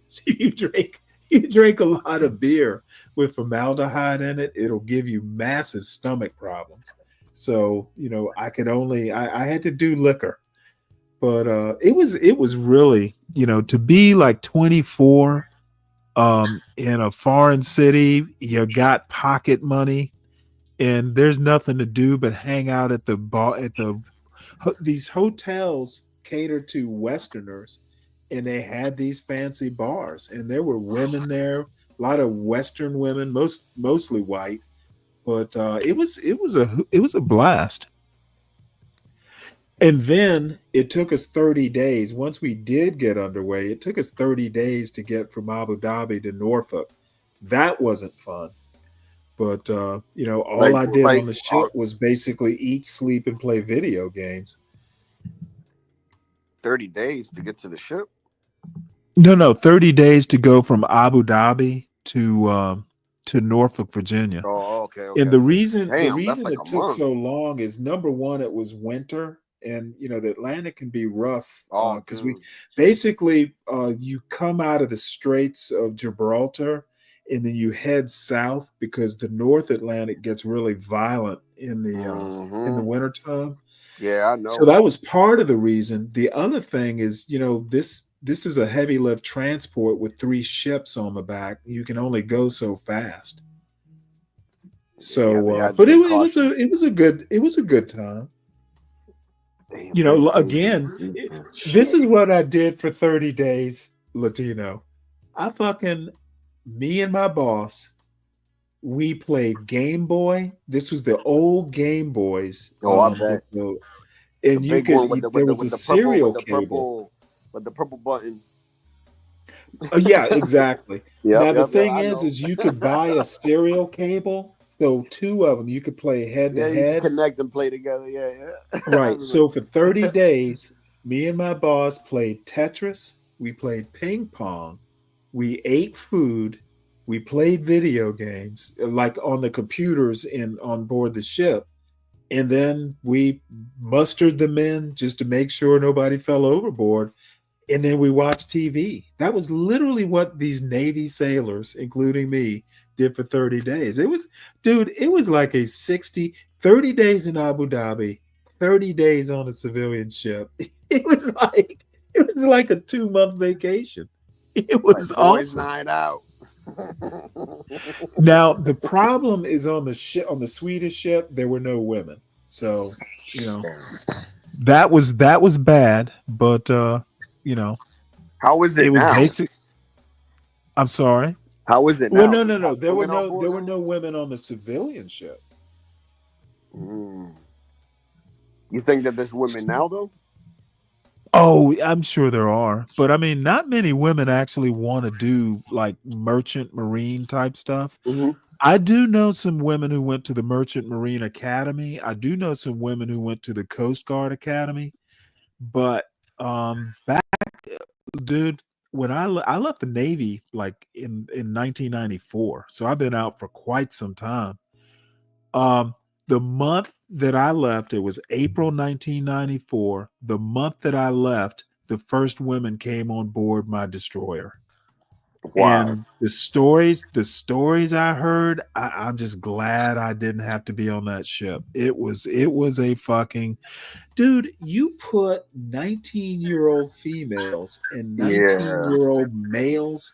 So you drink a lot of beer with formaldehyde in it, it'll give you massive stomach problems. So I had to do liquor. But it was really, to be like 24 in a foreign city, you got pocket money, and there's nothing to do but hang out at the bar. These hotels cater to Westerners, and they had these fancy bars, and there were women there, a lot of Western women, mostly white. But it was a blast. And then it took us 30 days. Once we did get underway, it took us 30 days to get from Abu Dhabi to Norfolk. That wasn't fun. But all I did on the ship was basically eat, sleep, and play video games. 30 days to get to the ship? No, 30 days to go from Abu Dhabi to Norfolk, Virginia. Oh, okay. And the reason like it took so long is, number one, it was winter, and the Atlantic can be rough because we basically you come out of the Straits of Gibraltar, and then you head south because the North Atlantic gets really violent in the wintertime. Yeah, I know. So that was part of the reason. The other thing is, this is a heavy lift transport with 3 ships on the back. You can only go so fast. So, but it was a good time. Again, this is what I did for 30 days, Latino. Me and my boss, we played Game Boy. This was the old Game Boys. Oh, I bet. And you could, there was a serial cable with the purple buttons. Yeah, exactly. Now the thing is is you could buy a serial cable. So 2 of them, you could play head to head. Connect and play together. Yeah. Right. So for 30 days, Me and my boss played Tetris. We played ping pong. We ate food. We played video games, like on the computers in on board the ship. And then we mustered the men just to make sure nobody fell overboard. And then we watched TV. That was literally what these Navy sailors, including me, did for 30 days. It was, dude, it was like a 30 days in Abu Dhabi, 30 days on a civilian ship. It was like a 2-month vacation. It Like was boys' awesome. night out. Now the problem is on the ship, on the Swedish ship, there were no women. So, you know, that was bad, but you know, How is it it was now? basic. I'm sorry. How is it Well, now? no. There were Women on board there were now? no women on the civilian ship. You think that there's women now though? Oh, I'm sure there are, but I mean, not many women actually want to do like merchant marine type stuff. I do know some women who went to the Merchant Marine Academy. I do know some women who went to the Coast Guard Academy, but back, dude, when I left the Navy like in 1994, so I've been out for quite some time. Um, the month that I left, it was April 1994. The month that I left, the first women came on board my destroyer. Wow. And the stories I heard, I'm just glad I didn't have to be on that ship. It was a fucking dude. You put 19-year-old females and Yeah. 19-year-old males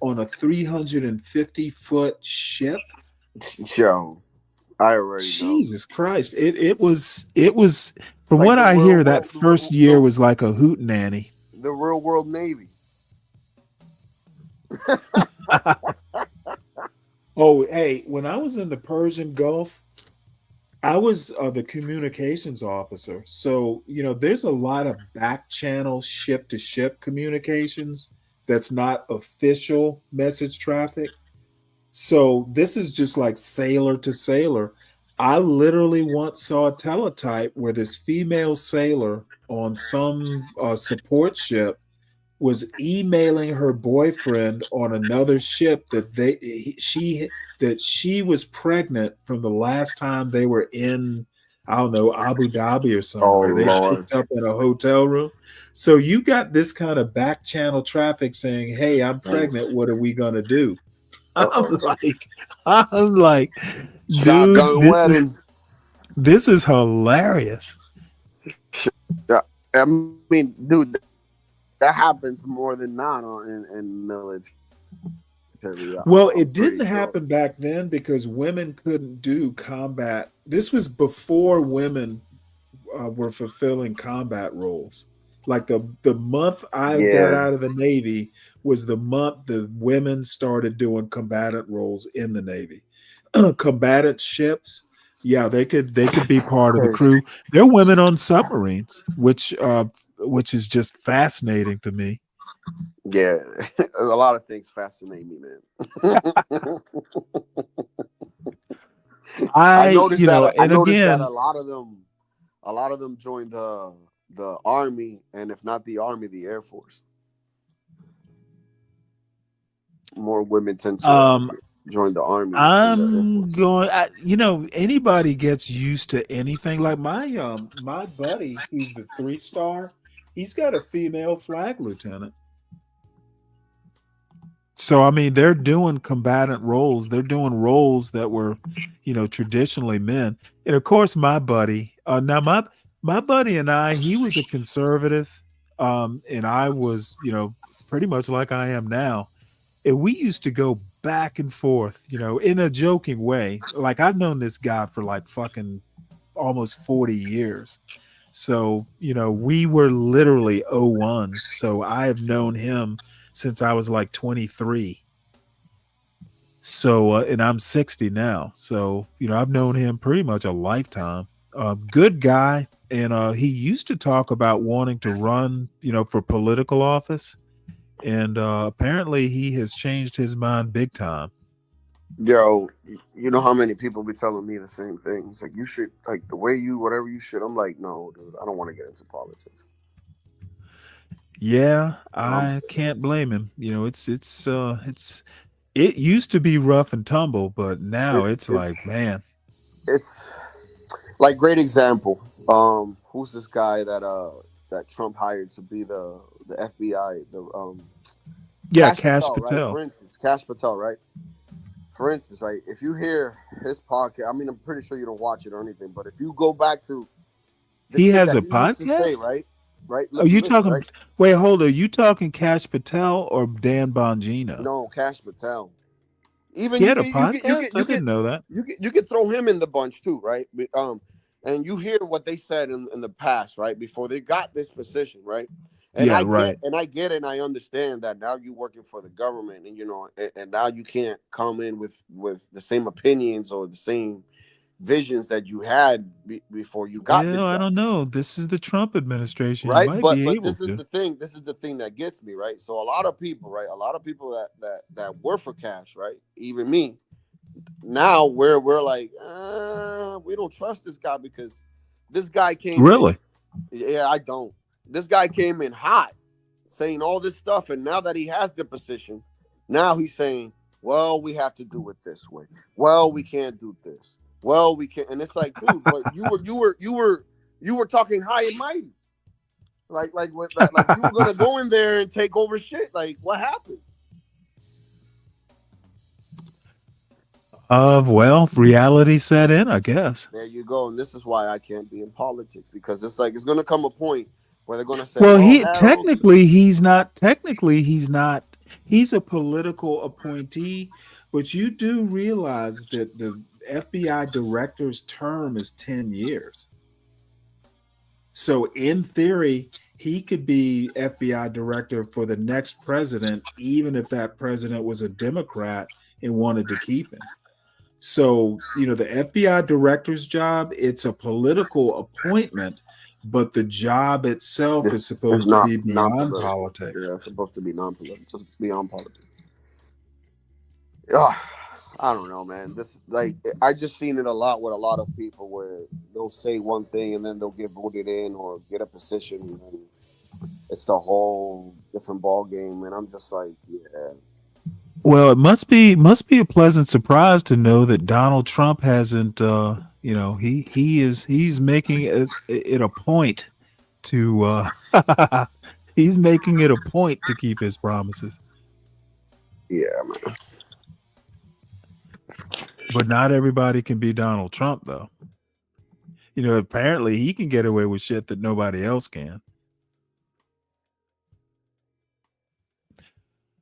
on a 350-foot ship. Yo, I already know. Jesus Christ! It was from like what the I real hear, that world, first year was like a hootenanny. the real world Navy. Oh, hey, when I was in the Persian Gulf, I was the communications officer. So, you know, there's a lot of back channel ship to ship communications that's not official message traffic. So, this is just like sailor to sailor. I literally once saw a teletype where this female sailor on some support ship was emailing her boyfriend on another ship that she was pregnant from the last time they were in, I don't know, Abu Dhabi or somewhere. Oh They Lord. hooked up in a hotel room. So you got this kind of back channel traffic saying, "Hey, I'm pregnant. What are we gonna do?" I'm like, dude, Shotgun wedding. this is hilarious. Yeah, I mean, dude, that happens more than not in military. Well, I'm it pretty didn't sure. happen back then because women couldn't do combat. This was before women were fulfilling combat roles. Like the month I got Yeah. out of the Navy was the month the women started doing combatant roles in the Navy. Combatant ships, yeah, they could be part of the crew. There are women on submarines, which is just fascinating to me. Yeah, a lot of things fascinate me, man. I noticed that. I and noticed that again, a lot of them joined the Army, and if not the Army, the Air Force. More women tend to join the Army. I'm going. Anybody gets used to anything. Like my buddy, who's the 3-star, he's got a female flag lieutenant. So I mean, they're doing combatant roles. They're doing roles that were, traditionally men. And of course, my buddy. Now my buddy and I, he was a conservative, and I was, pretty much like I am now. And we used to go back and forth, in a joking way. Like I've known this guy for like fucking almost 40 years. So, we were literally 01s. So I have known him since I was like 23. So, and I'm 60 now. So, I've known him pretty much a lifetime. Good guy. And he used to talk about wanting to run, for political office. And apparently he has changed his mind big time. Yo, you know how many people be telling me the same thing? It's like, you should, like, the way you, whatever you should. I'm like, no, dude, I don't want to get into politics. Yeah, Um, I can't blame him. You know, it used to be rough and tumble, but now it, it's like, man. it's like great example. Who's this guy that Trump hired to be the FBI, the Yeah, Cash Cash Patel, right? Patel. For instance, Cash Patel, right? For instance, right? If you hear his podcast, I mean, I'm pretty sure you don't watch it or anything, but if you go back to the He shit has that a he used to say, podcast? right? Right? Are you Listen, talking right? wait, hold on. Are you talking Cash Patel or Dan Bongino? No, Cash Patel. Even He had a podcast? I didn't know that. you could throw him in the bunch too, right? And you hear what they said in the past, right? Before they got this position, right? And Yeah, right. I get it and I understand that now you're working for the government and and now you can't come in with the same opinions or the same visions that you had before you got the Well, I job. don't know. This is the Trump administration. You Right, might but be able this is to. the thing that gets me, right? So a lot of people, right, a lot of people that work for Cash, right, even me, now we're like, we don't trust this guy because this guy came in. Really? Yeah, I don't. This guy came in hot, saying all this stuff, and now that he has the position, now he's saying, well, we have to do it this way. Well, we can't do this. Well, we can't, and it's like, dude, but you were talking high and mighty, like you were gonna go in there and take over shit. Like, what happened? Well, reality set in, I guess. There you go, and this is why I can't be in politics because it's like it's gonna come a point where they're gonna say, Well, "Well, Harold, he's not he's a political appointee, but you do realize that the FBI director's term is 10 years. So in theory, he could be FBI director for the next president, even if that president was a Democrat and wanted to keep him. So, the FBI director's job, it's a political appointment, but the job itself is it's supposed to not be beyond non-political. politics. Yeah, it's supposed to be non-political, it's beyond politics." Ugh, I don't know, man. This like I just seen it a lot with a lot of people where they'll say one thing and then they'll get voted in or get a position and it's a whole different ball game. And I'm just like, yeah. Well, it must be a pleasant surprise to know that Donald Trump hasn't he's making it a point to he's making it a point to keep his promises. Yeah, man. But not everybody can be Donald Trump, though. Apparently he can get away with shit that nobody else can.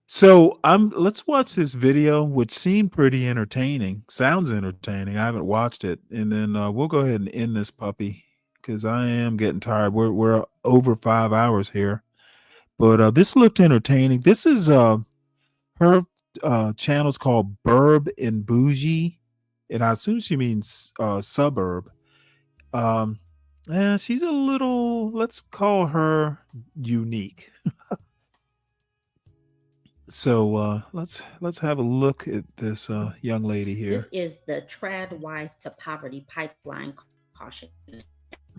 So let's watch this video, which seemed pretty entertaining. Sounds entertaining. I haven't watched it, and then we'll go ahead and end this puppy because I am getting tired. We're over 5 hours here, but this looked entertaining. This is her channel's called Burb and Bougie, and I assume she means suburb. Yeah, she's a little, let's call her unique. So let's have a look at this young lady here. This is the Trad Wife to Poverty Pipeline Caution.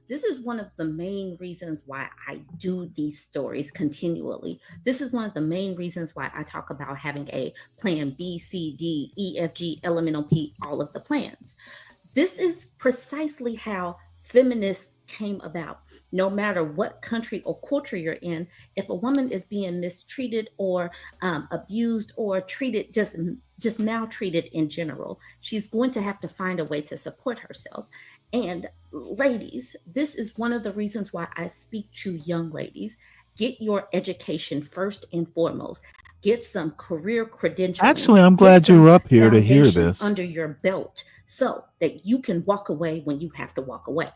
This is one of the main reasons why I do these stories continually. This is one of the main reasons why I talk about having a plan B, C, D, E, F, G, elemental P, all of the plans. This is precisely how feminists came about. No matter what country or culture you're in, if a woman is being mistreated or abused or treated just maltreated in general, she's going to have to find a way to support herself. And ladies, this is one of the reasons why I speak to young ladies. Get your education first and foremost. Get some career credentialing. Actually, I'm glad you're up here to hear this. Under your belt so that you can walk away when you have to walk away.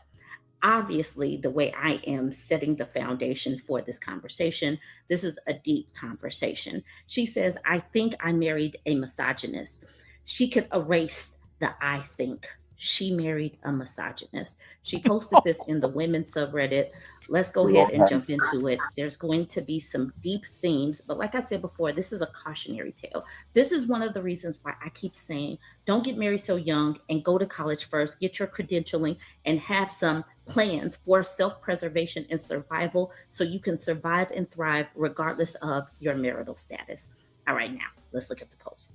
Obviously, the way I am setting the foundation for this conversation, this is a deep conversation. She says, I think I married a misogynist. She could erase the I think. She married a misogynist. She posted this in the women's subreddit. Let's go ahead and jump into it. There's going to be some deep themes, but like I said before, this is a cautionary tale. This is one of the reasons why I keep saying, don't get married so young and go to college first, get your credentialing and have some plans for self-preservation and survival so you can survive and thrive regardless of your marital status. All right, now let's look at the post.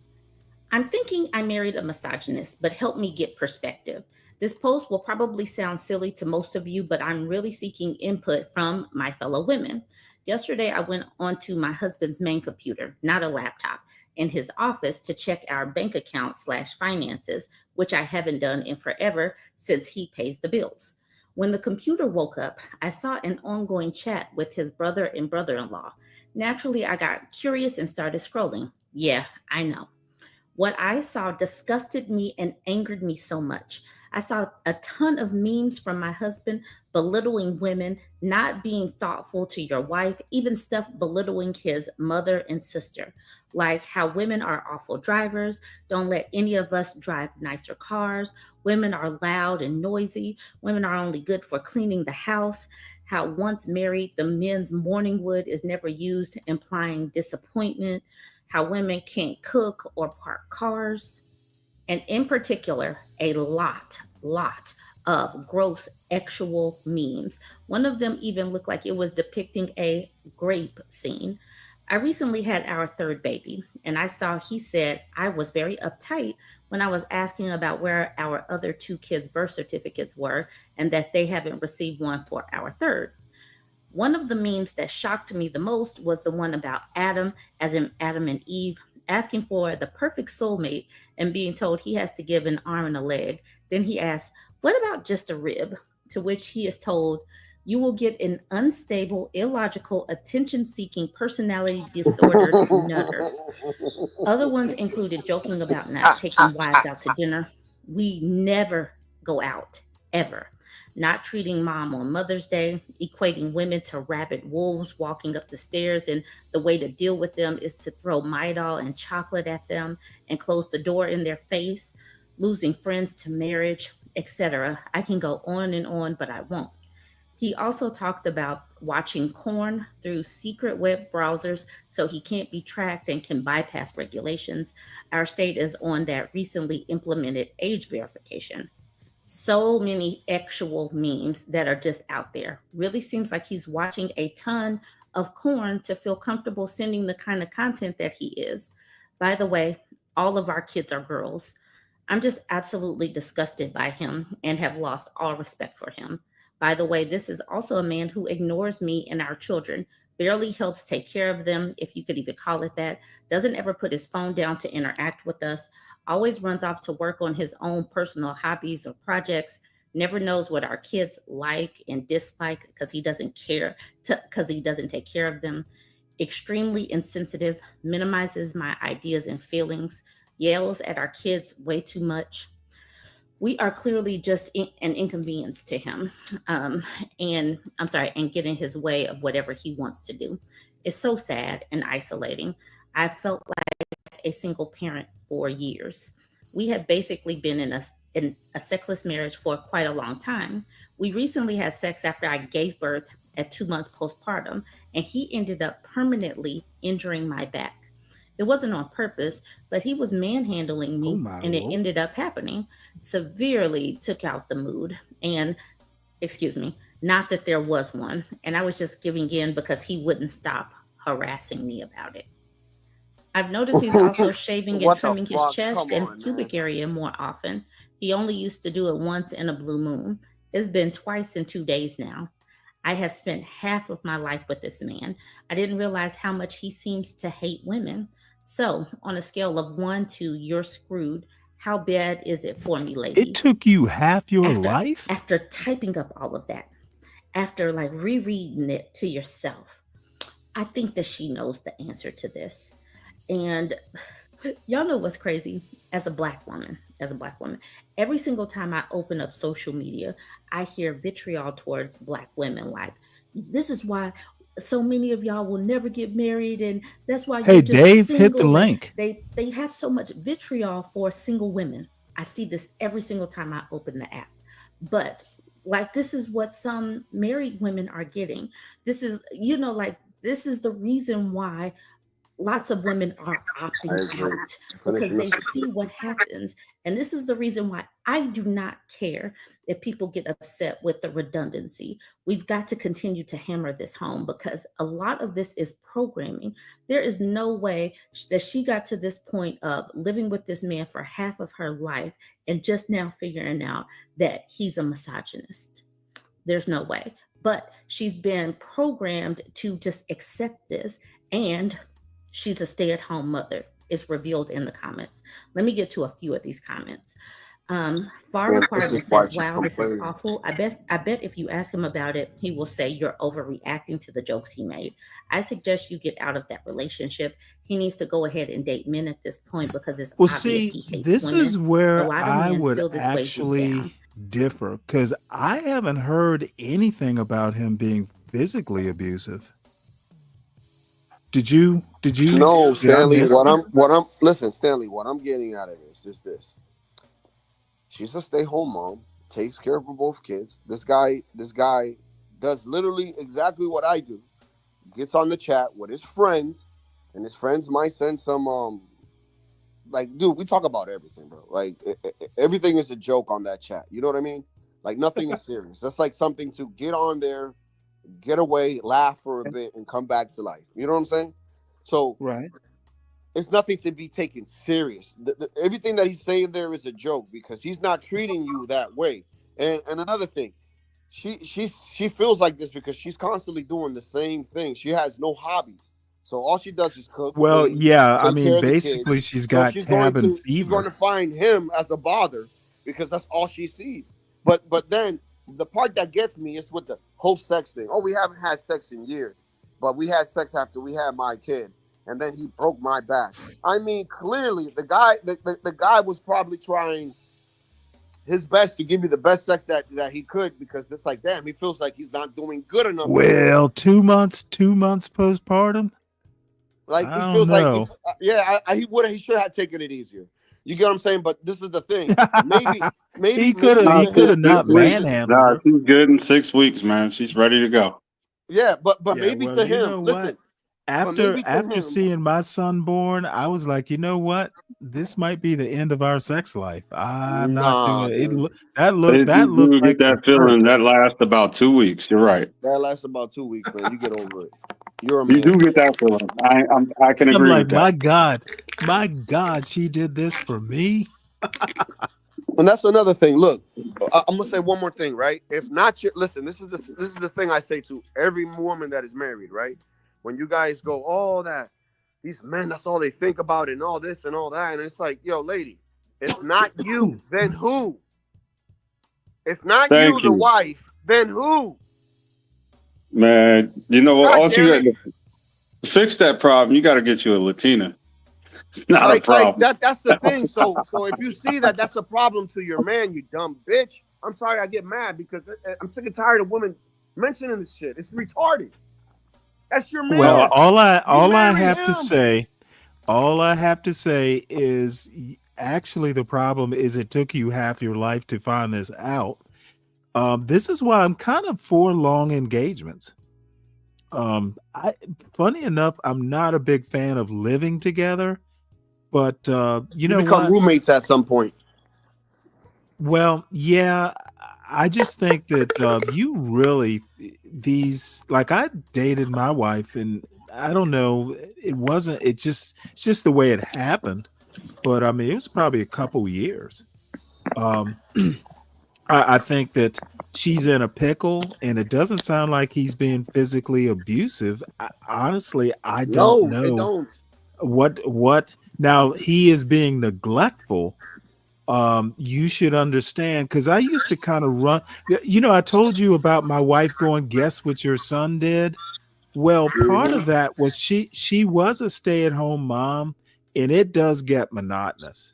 I'm thinking I married a misogynist, but help me get perspective. This post will probably sound silly to most of you, but I'm really seeking input from my fellow women. Yesterday, I went onto my husband's main computer, not a laptop, in his office to check our bank account / finances, which I haven't done in forever since he pays the bills. When the computer woke up, I saw an ongoing chat with his brother and brother-in-law. Naturally, I got curious and started scrolling. Yeah, I know. What I saw disgusted me and angered me so much. I saw a ton of memes from my husband belittling women, not being thoughtful to your wife, even stuff belittling his mother and sister, like how women are awful drivers, don't let any of us drive nicer cars, women are loud and noisy, women are only good for cleaning the house, how once married, the men's morning wood is never used, implying disappointment, how women can't cook or park cars, and in particular, a lot of gross actual memes. One of them even looked like it was depicting a grape scene. I recently had our third baby, and I saw he said I was very uptight when I was asking about where our other 2 kids' birth certificates were and that they haven't received one for our third. One of the memes that shocked me the most was the one about Adam, as in Adam and Eve, asking for the perfect soulmate and being told he has to give an arm and a leg. Then he asks, "What about just a rib?" To which he is told, "You will get an unstable, illogical, attention-seeking, personality disordered nutter." Other ones included joking about not taking wives out to dinner. We never go out, ever. Not treating mom on Mother's Day, equating women to rabid wolves walking up the stairs, and the way to deal with them is to throw Midol and chocolate at them and close the door in their face, losing friends to marriage, etc. I can go on and on, but I won't. He also talked about watching porn through secret web browsers so he can't be tracked and can bypass regulations. Our state is on that recently implemented age verification. So many actual memes that are just out there. Really seems like he's watching a ton of porn to feel comfortable sending the kind of content that he is. By the way, all of our kids are girls. I'm just absolutely disgusted by him and have lost all respect for him. By the way, this is also a man who ignores me and our children, barely helps take care of them, if you could even call it that, doesn't ever put his phone down to interact with us, always runs off to work on his own personal hobbies or projects, never knows what our kids like and dislike because he doesn't care, because he doesn't take care of them, extremely insensitive, minimizes my ideas and feelings, yells at our kids way too much. We are clearly just an inconvenience to him, and get in his way of whatever he wants to do. It's so sad and isolating. I felt like a single parent for years. We have basically been in a sexless marriage for quite a long time. We recently had sex after I gave birth at 2 months postpartum, and he ended up permanently injuring my back. It wasn't on purpose, but he was manhandling me, and it ended up happening. Severely took out the mood. And, excuse me, not that there was one. And I was just giving in because he wouldn't stop harassing me about it. I've noticed he's also shaving and trimming his chest and pubic area more often. He only used to do it once in a blue moon. It's been twice in 2 days now. I have spent half of my life with this man. I didn't realize how much he seems to hate women. So, on a scale of 1 to you're screwed, how bad is it for me, ladies? It took you half your life? After typing up all of that, after like rereading it to yourself, I think that she knows the answer to this. And y'all know what's crazy? As a black woman, every single time I open up social media, I hear vitriol towards black women. Like, this is why so many of y'all will never get married, and that's why Hey, you're just Dave, single. hit the link. They have so much vitriol for single women. I see this every single time I open the app. But like, this is what some married women are getting. This is, this is the reason why lots of women are opting out because they see what happens. And this is the reason why I do not care if people get upset with the redundancy. We've got to continue to hammer this home because a lot of this is programming. There is no way that she got to this point of living with this man for half of her life and just now figuring out that he's a misogynist. There's no way. But she's been programmed to just accept this, and she's a stay-at-home mother, is revealed in the comments. Let me get to a few of these comments. Far Requirement says, wow, this is awful. I bet if you ask him about it, he will say you're overreacting to the jokes he made. I suggest you get out of that relationship. He needs to go ahead and date men at this point because it's obvious he hates this women. is A where lot of I men would feel this way deep down. actually differ because I haven't heard anything about him being physically abusive. Did you? No, Did I Stanley. miss Listen, Stanley. What I'm getting out of this is this: she's a stay-home mom, takes care of both kids. This guy does literally exactly what I do. Gets on the chat with his friends, and his friends might send some like, dude, we talk about everything, bro. Like everything is a joke on that chat. You know what I mean? Like nothing is serious. That's like something to get on there, get away, laugh for a bit, and come back to life. You know what I'm saying? So right. It's nothing to be taken serious. Everything that he's saying there is a joke because he's not treating you that way. And another thing, she feels like this because she's constantly doing the same thing. She has no hobbies. So all she does is cook. Well, clean, yeah, I take mean, care of the basically, kids. she's So got she's going cabin to fever. find him as a bother because that's all she sees. But then the part that gets me is with the whole sex thing. Oh, we haven't had sex in years, but we had sex after we had my kid, and then he broke my back. I mean, clearly the guy was probably trying his best to give me the best sex that he could because it's like, damn, he feels like he's not doing good enough. Well, 2 months postpartum. Like I he feels don't know. like he should have taken it easier. You get what I'm saying? But this is the thing. Maybe he could have not manhandled Nah, her. she's good in 6 weeks, man. She's ready to go. Yeah, but Yeah, maybe well, to you him, know listen. what? After seeing my son born, I was like, you know what? This might be the end of our sex life. I'm not doing it. That If looked you do like get that feeling, that lasts about 2 weeks. You're right. That lasts about 2 weeks, man. You get over it. You're a You man. do get that feeling. I can I'm agree like, with that. my God, she did this for me. And that's another thing. Look, I'm gonna say one more thing, right? If not, listen. This is the thing I say to every woman that is married, right? When you guys go, oh, that these men, that's all they think about, and all this and all that, and it's like, yo, lady, if not you, then who? If not Thank you, the wife, then who? Man, you know what? God Also, damn you got to fix that problem. You got to get you a Latina. It's not a problem. That's the thing. So if you see that that's a problem to your man, you dumb bitch. I'm sorry, I get mad because I'm sick and tired of women mentioning this shit. It's retarded. That's your man. Well, all I marry have him. to say is actually the problem is it took you half your life to find this out. This is why I'm kind of for long engagements. Funny enough, I'm not a big fan of living together, but you know become what? roommates at some point. Well, yeah, I just think that you really like I dated my wife and I don't know, it's just the way it happened. But I mean, it was probably a couple years. I think that she's in a pickle and it doesn't sound like he's being physically abusive. Honestly, I don't know. It don't. What now he is being neglectful. You should understand because I used to kind of run, I told you about my wife going, guess what your son did? Well, part of that was she was a stay-at-home mom and it does get monotonous.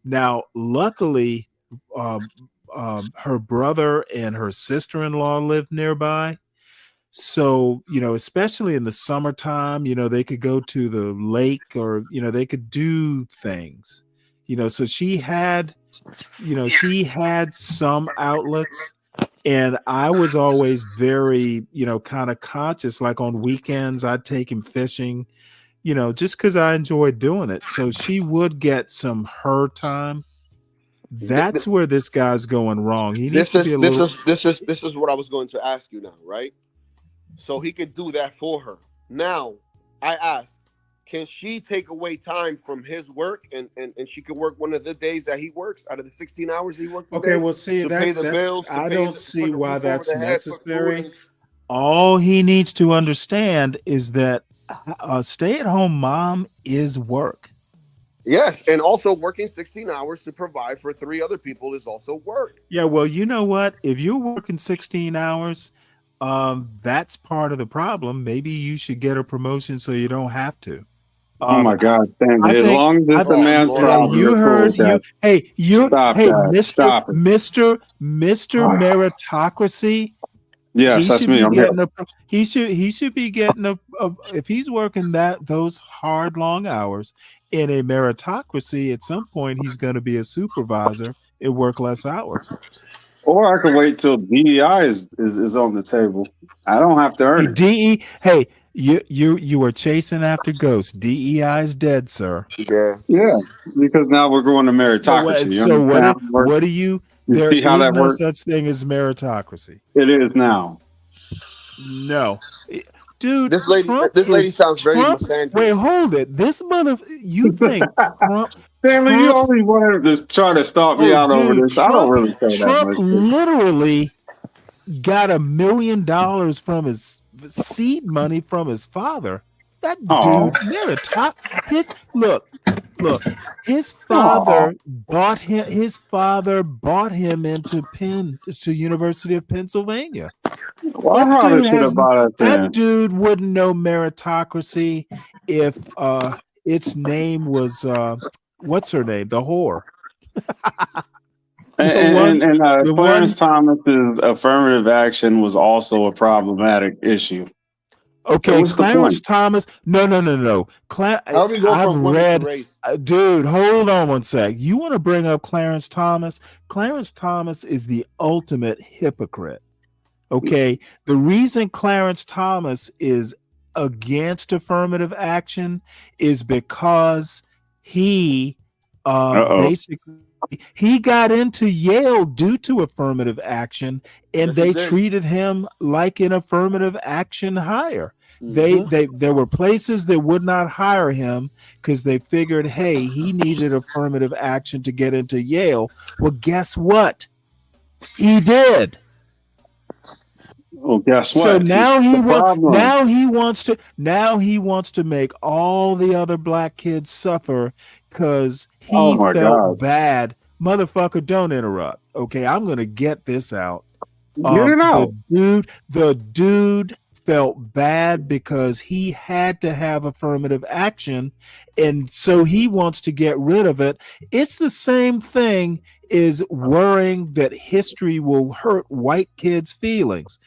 Now, luckily, her brother and her sister-in-law lived nearby. So, especially in the summertime, they could go to the lake or, they could do things, so she had some outlets and I was always very, kind of conscious, like on weekends, I'd take him fishing, just because I enjoy doing it. So she would get some her time. That's where this guy's going wrong. He needs to be a little. This is what I was going to ask you now, right? So he could do that for her. Now, I asked, can she take away time from his work and she could work one of the days that he works out of the 16 hours he works? Okay, well, see, to pay the bills. I don't see why that's necessary. All he needs to understand is that a stay-at-home mom is work. Yes, and also working 16 hours to provide for 3 other people is also work. Yeah, well, you know what? If you're working 16 hours, that's part of the problem. Maybe you should get a promotion so you don't have to. Oh my God, Stanley! As long as it's a man's problem, you heard you. Hey, Stop it. Mr. Meritocracy. Yes, that's me. I'm here. He should be getting a if he's working those hard long hours in a meritocracy. At some point, he's going to be a supervisor and work less hours. Or I could wait till DEI is on the table. I don't have to earn it. Hey, you are chasing after ghosts. DEI is dead, sir. Yeah, because now we're going to meritocracy. So what do you? There is no such thing as meritocracy. It is now. No, dude. This lady sounds very misandrous. Wait, hold it. This you think Trump? Stanley, you always wanted to try to stalk me out over this. I don't really say that much. Trump literally got $1 million from his seed money from his father. That dude, look. His father bought him. His father bought him into University of Pennsylvania. Well, that dude wouldn't know meritocracy if its name was what's her name? The whore. Clarence Thomas's affirmative action was also a problematic issue. Okay, Clarence Thomas. No. I've read, dude. Hold on one sec. You want to bring up Clarence Thomas? Clarence Thomas is the ultimate hypocrite. Okay, the reason Clarence Thomas is against affirmative action is because he basically he got into Yale due to affirmative action, and they treated him like an affirmative action hire. There were places that would not hire him because they figured, hey, he needed affirmative action to get into Yale. Well, guess what? He did. Well, guess what? So now he wants to make all the other black kids suffer because he felt bad. Motherfucker, don't interrupt. Okay, I'm gonna get this out. Get it out. The dude felt bad because he had to have affirmative action, and so he wants to get rid of it. It's the same thing as worrying that history will hurt white kids' feelings.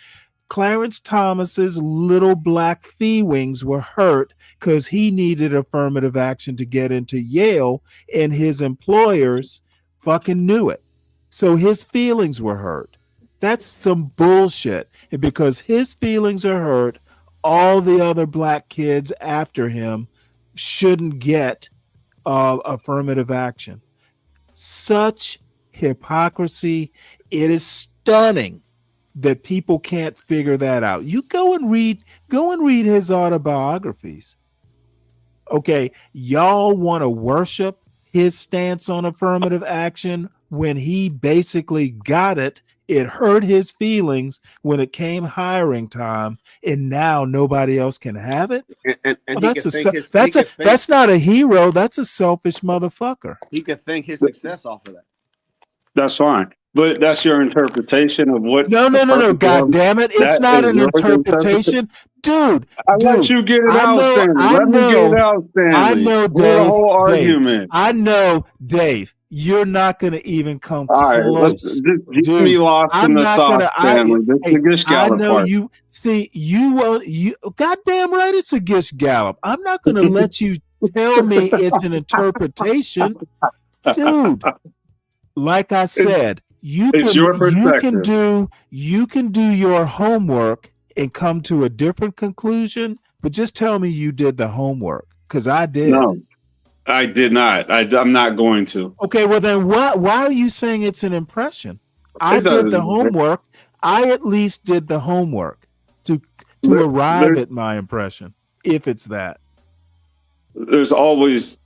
Clarence Thomas's little black feelings were hurt because he needed affirmative action to get into Yale, and his employers fucking knew it. So his feelings were hurt. That's some bullshit. And because his feelings are hurt, all the other black kids after him shouldn't get affirmative action. Such hypocrisy. It is stunning that people can't figure that out. You go and read his autobiographies. Okay, y'all want to worship his stance on affirmative action when he basically got it. It hurt his feelings when it came hiring time, and now nobody else can have it. That's not a hero. That's a selfish motherfucker. He could think his success off of that. That's fine. But that's your interpretation of what. No. God damn it! It's not an interpretation, dude. I let you get it out, Stanley. Let me get it out, Stanley. I know, Dave. The whole argument. I know, Dave. You're not going to even come close. All right, let's get me lost in the sauce, Stanley. This is a Gish Gallop I know part. you. See, you. Goddamn right, it's a Gish Gallop. I'm not going to let you tell me it's an interpretation, dude. Like I said. You can do your homework and come to a different conclusion, but just tell me you did the homework. Because I did. No, I did not. I'm not going to. Okay, well then why are you saying it's an impression? I did the homework. I at least did the homework to arrive at my impression, if it's that. There's always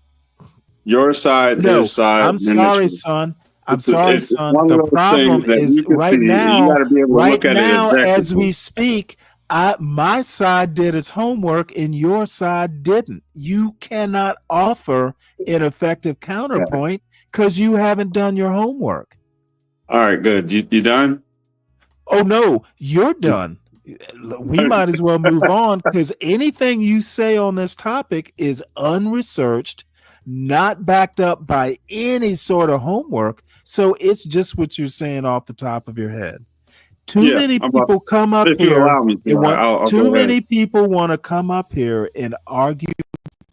your side, No, his side. I'm sorry, son. I'm sorry, it's son. one of The those problem things that is you can right see, you now, gotta be able to look at it as objectively. we speak, my side did its homework and your side didn't. You cannot offer an effective counterpoint because you haven't done your homework. All right, good. You done? Oh no, you're done. We might as well move on because anything you say on this topic is unresearched, not backed up by any sort of homework. So it's just what you're saying off the top of your head. Too many people come up if you here. allow me to, I'll Too go ahead. many people want to come up here and argue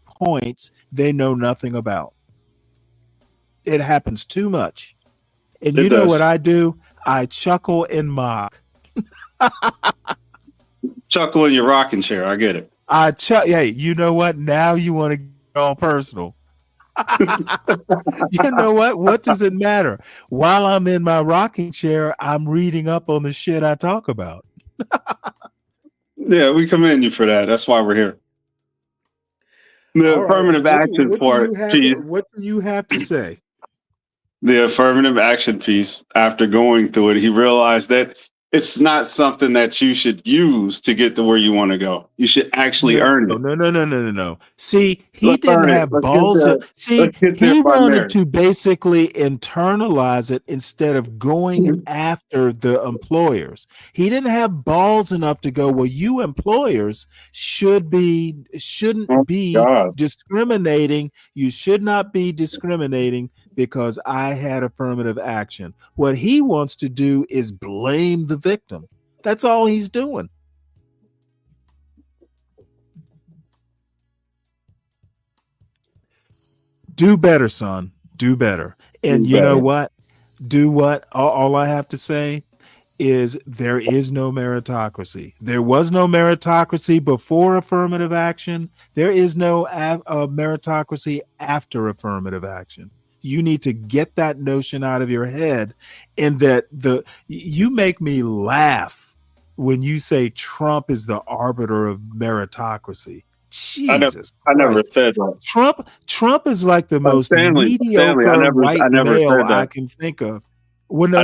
points they know nothing about. It happens too much. And you know what I do? I chuckle and mock. Chuckle in your rocking chair. I get it. Hey, you know what? Now you want to get all personal. You know what? What does it matter? While I'm in my rocking chair, I'm reading up on the shit I talk about. Yeah, we commend you for that. That's why we're here. The affirmative action part piece. What do you have to say? The affirmative action piece, after going through it, he realized that it's not something that you should use to get to where you want to go. You should actually earn it. No. See, he didn't have balls. See, he wanted to basically internalize it instead of going after the employers. He didn't have balls enough to go, well, you employers shouldn't be discriminating. You should not be discriminating because I had affirmative action. What he wants to do is blame the victim. That's all he's doing. Do better, son. Do better. And you know what? Do what? All I have to say is there is no meritocracy. There was no meritocracy before affirmative action. There is no meritocracy after affirmative action. You need to get that notion out of your head, and that you make me laugh when you say Trump is the arbiter of meritocracy. Jesus, I never said that. Trump is like the most Stanley, mediocre white I never male said that. I can think of. Well, no.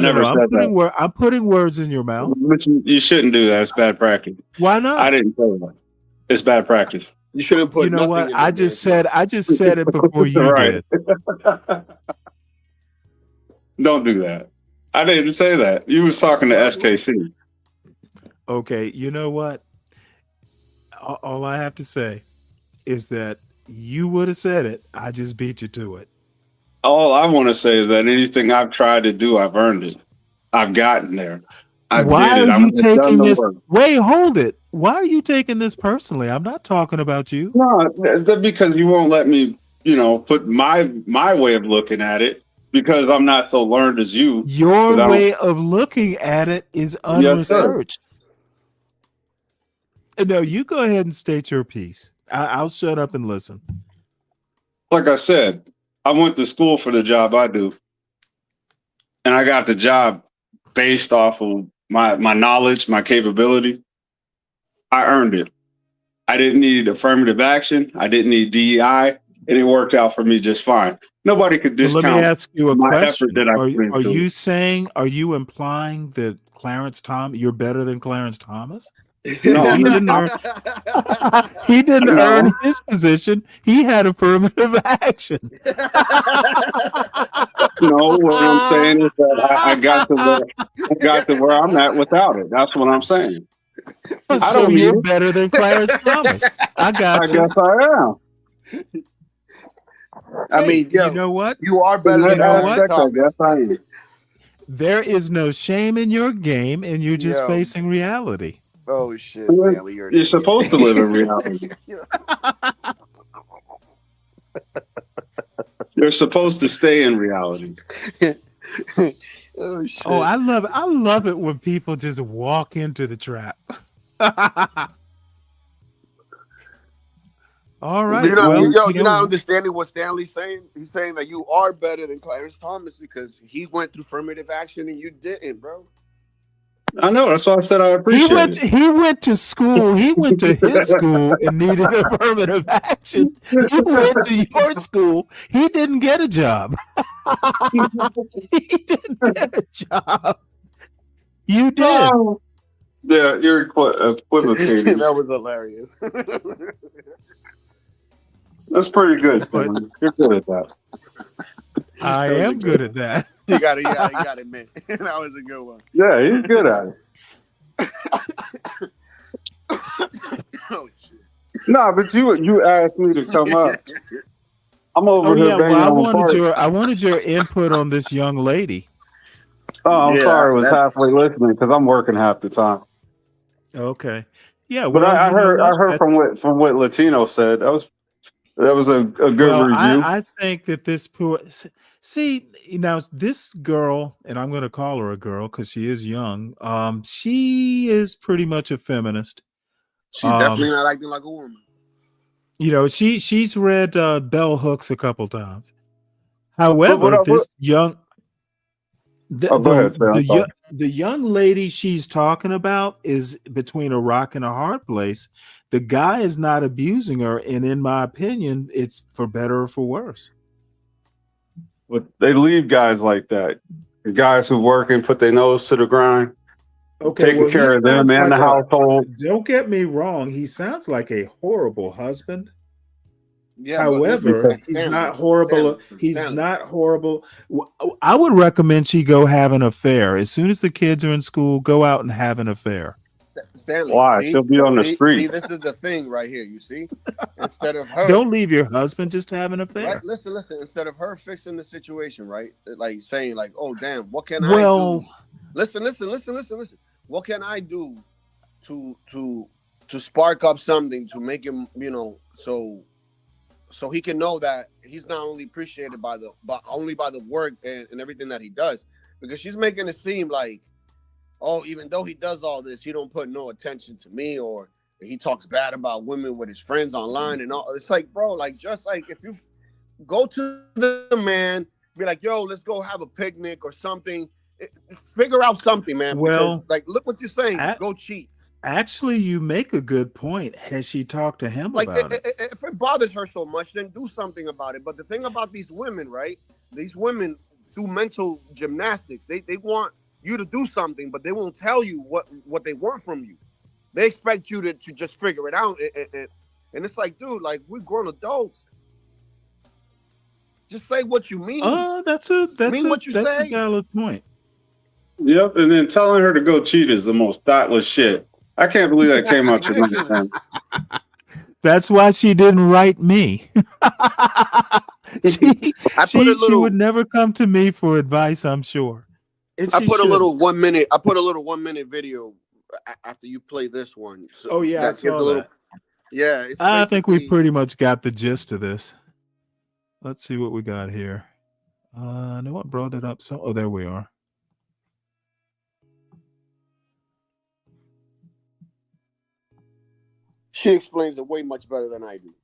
I'm putting words in your mouth. But you shouldn't do that. It's bad practice. Why not? I didn't say that. It's bad practice. You shouldn't put. You know what? I just said it before you did. Don't do that. I didn't say that. You was talking to SKC. Okay, you know what? All I have to say is that you would have said it. I just beat you to it. All I want to say is that anything I've tried to do, I've earned it. I've gotten there. Why are you taking this? Wait, hold it. Why are you taking this personally? I'm not talking about you. No, because you won't let me, put my way of looking at it, because I'm not so learned as you. Your way of looking at it is unresearched. No, you go ahead and state your piece. I'll shut up and listen. Like I said, I went to school for the job I do, and I got the job based off of my knowledge, my capability. I earned it. I didn't need affirmative action. I didn't need DEI, and it worked out for me just fine. Nobody could discount. Let me ask you a question. Effort that Are you implying that you're better than Clarence Thomas? No, he didn't earn his position. He had affirmative action. No, what I'm saying is that I got to where I'm at without it. That's what I'm saying. So you're better than Clarence Thomas. I got you. I guess I am. I mean, you know what? You are better than Clarence Thomas. I guess I am. There is no shame in your game, and you're just facing reality. Oh shit, Stanley, you're supposed to live in reality. You're supposed to stay in reality. Oh shit. Oh, I love it when people just walk into the trap. All right. You're not, Well, you're not understanding what Stanley's saying. He's saying that you are better than Clarence Thomas because he went through affirmative action and you didn't, bro. I know. That's why I said I appreciate it. He went to school. He went to his school and needed affirmative action. You went to your school. He didn't get a job. He didn't get a job. You did. Oh. Yeah, you're equivocating. That was hilarious. That's pretty good, Stanley. You're good at that. I am good at that. You got to admit. That was a good one. Yeah, he's good at it. Oh, shit. No, but you asked me to come up. I'm over here banging on parts. I wanted your input on this young lady. Oh, I'm sorry. I was halfway listening because I'm working half the time. Okay. Yeah, but I heard from what Latino said. That was a good review. I think that this see, now this girl, and I'm going to call her a girl because she is young. She is pretty much a feminist. She's definitely not acting like a woman. You know, she's read Bell Hooks a couple times. However, this young the young lady she's talking about is between a rock and a hard place. The guy is not abusing her, and in my opinion, it's for better or for worse. But they leave guys like that. The guys who work and put their nose to the grind. Taking care of them and the household. Don't get me wrong. He sounds like a horrible husband. Yeah, however, he's not horrible. He's not horrible. I would recommend she go have an affair. As soon as the kids are in school, go out and have an affair. Stanley, why? She'll be on the street. See, this is the thing right here. You see? Instead of her. Don't leave your husband. Just have an affair. Right? Listen. Instead of her fixing the situation, right? Like saying like, oh, damn, what can I do? Listen. What can I do to spark up something to make him, so he can know that he's not only appreciated by the work and everything that he does, because she's making it seem like, oh, even though he does all this, he don't put no attention to me, or he talks bad about women with his friends online and all. It's like, bro, like just like if you go to the man, be like, yo, let's go have a picnic or something. Figure out something, man. Well, because, like, look what you're saying. Go cheat. Actually, you make a good point. Has she talked to him about it? If it bothers her so much, then do something about it. But the thing about these women, right? These women do mental gymnastics. They want you to do something, but they won't tell you what they want from you. They expect you to just figure it out. And it's like, dude, like, we're grown adults. Just say what you mean. That's a valid point. Yep, and then telling her to go cheat is the most thoughtless shit. I can't believe that came out your mouth. That's why she didn't write me. She would never come to me for advice, I'm sure. I put a little 1 minute. I put a little 1 minute video after you play this one. So oh yeah, I saw that. Yeah, I think we pretty much got the gist of this. Let's see what we got here. No one brought it up. So, there we are. She explains it way much better than I do.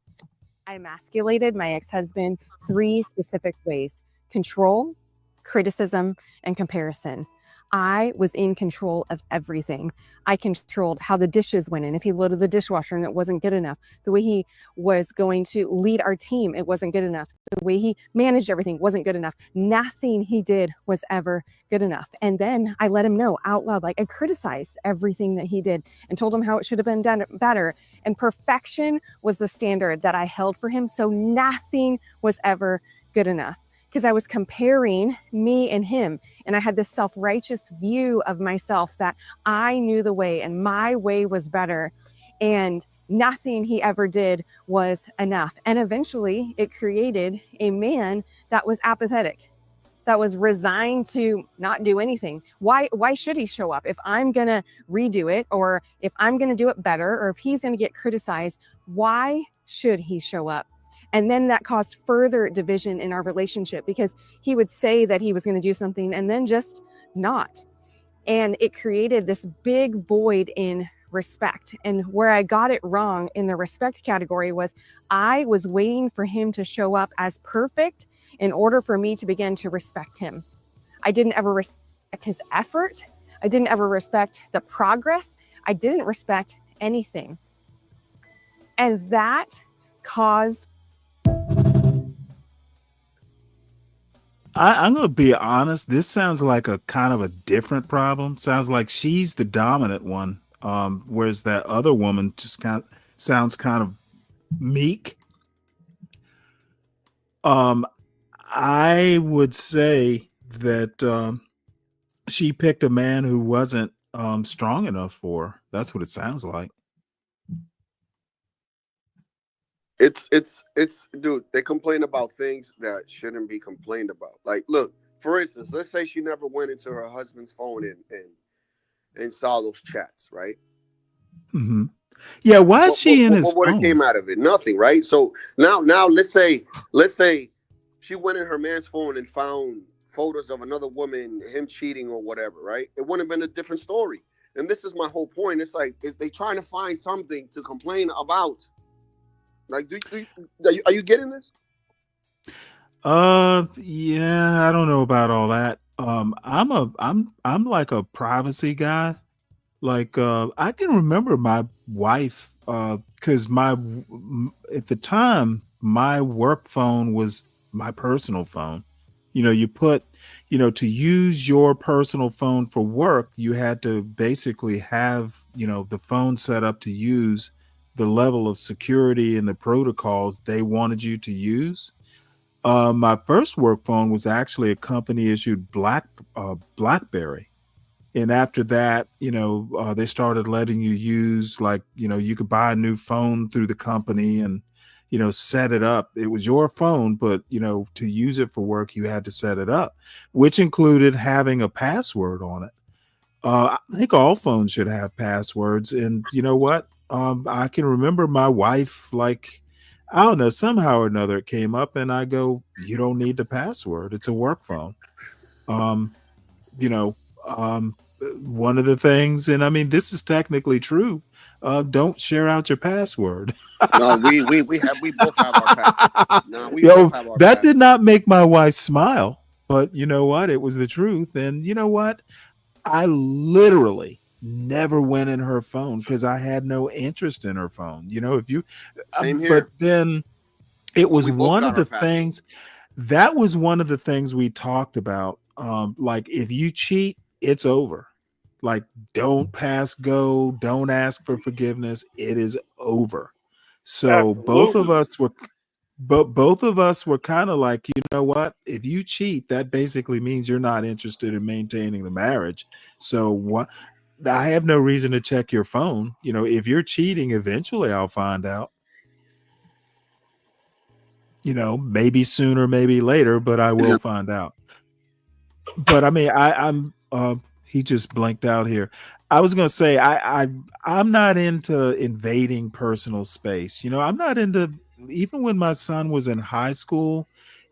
I emasculated my ex-husband 3 specific ways: control, criticism, and comparison. I was in control of everything. I controlled how the dishes went in. If he loaded the dishwasher and it wasn't good enough, the way he was going to lead our team, it wasn't good enough. The way he managed everything wasn't good enough. Nothing he did was ever good enough. And then I let him know out loud, like I criticized everything that he did and told him how it should have been done better. And perfection was the standard that I held for him. So nothing was ever good enough, because I was comparing me and him. And I had this self-righteous view of myself that I knew the way and my way was better. And nothing he ever did was enough. And eventually it created a man that was apathetic, that was resigned to not do anything. Why should he show up? If I'm going to redo it, or if I'm going to do it better, or if he's going to get criticized, why should he show up? And then that caused further division in our relationship, because he would say that he was going to do something and then just not. And it created this big void in respect. And where I got it wrong in the respect category was I was waiting for him to show up as perfect in order for me to begin to respect him. I didn't ever respect his effort. I didn't ever respect the progress. I didn't respect anything. And that caused. I'm going to be honest. This sounds like a kind of a different problem. Sounds like she's the dominant one, whereas that other woman just sounds kind of meek. I would say that she picked a man who wasn't strong enough for her. That's what it sounds like. It's dude, they complain about things that shouldn't be complained about. Like, look, for instance, let's say she never went into her husband's phone and saw those chats, right? Mm-hmm. Yeah, why is she in his what phone? came out of it? Nothing, right? So now let's say she went in her man's phone and found photos of another woman, him cheating or whatever, right? It wouldn't have been a different story. And this is my whole point. It's like if they trying to find something to complain about. Like, are you getting this? Yeah, I don't know about all that. I'm like a privacy guy. Like, I can remember my wife, because at the time my work phone was my personal phone. You put, to use your personal phone for work, you had to basically have, the phone set up to use the level of security and the protocols they wanted you to use. My first work phone was actually a company issued BlackBerry. And after that, they started letting you use, like, you could buy a new phone through the company and, set it up. It was your phone, but, to use it for work, you had to set it up, which included having a password on it. I think all phones should have passwords. And you know what? I can remember my wife, like, I don't know, somehow or another it came up and I go, you don't need the password. It's a work phone. You know, one of the things, and I mean, this is technically true. Don't share out your password. No, we both have our password. No, we Yo, both have our that password. did not make my wife smile, but you know what? It was the truth. And you know what? I literally never went in her phone because I had no interest in her phone. If you, Same here. but then it was We both one got of the our password. things that was one of the things we talked about. Like, if you cheat, it's over. Like, don't pass go, don't ask for forgiveness. It is over. So Absolutely. both of us were kind of like, you know what? If you cheat, that basically means you're not interested in maintaining the marriage. So what? I have no reason to check your phone. If you're cheating, eventually I'll find out. Maybe sooner, maybe later, but I will find out. But I mean, I'm he just blanked out here. I was gonna say I'm not into invading personal space. I'm not into, even when my son was in high school,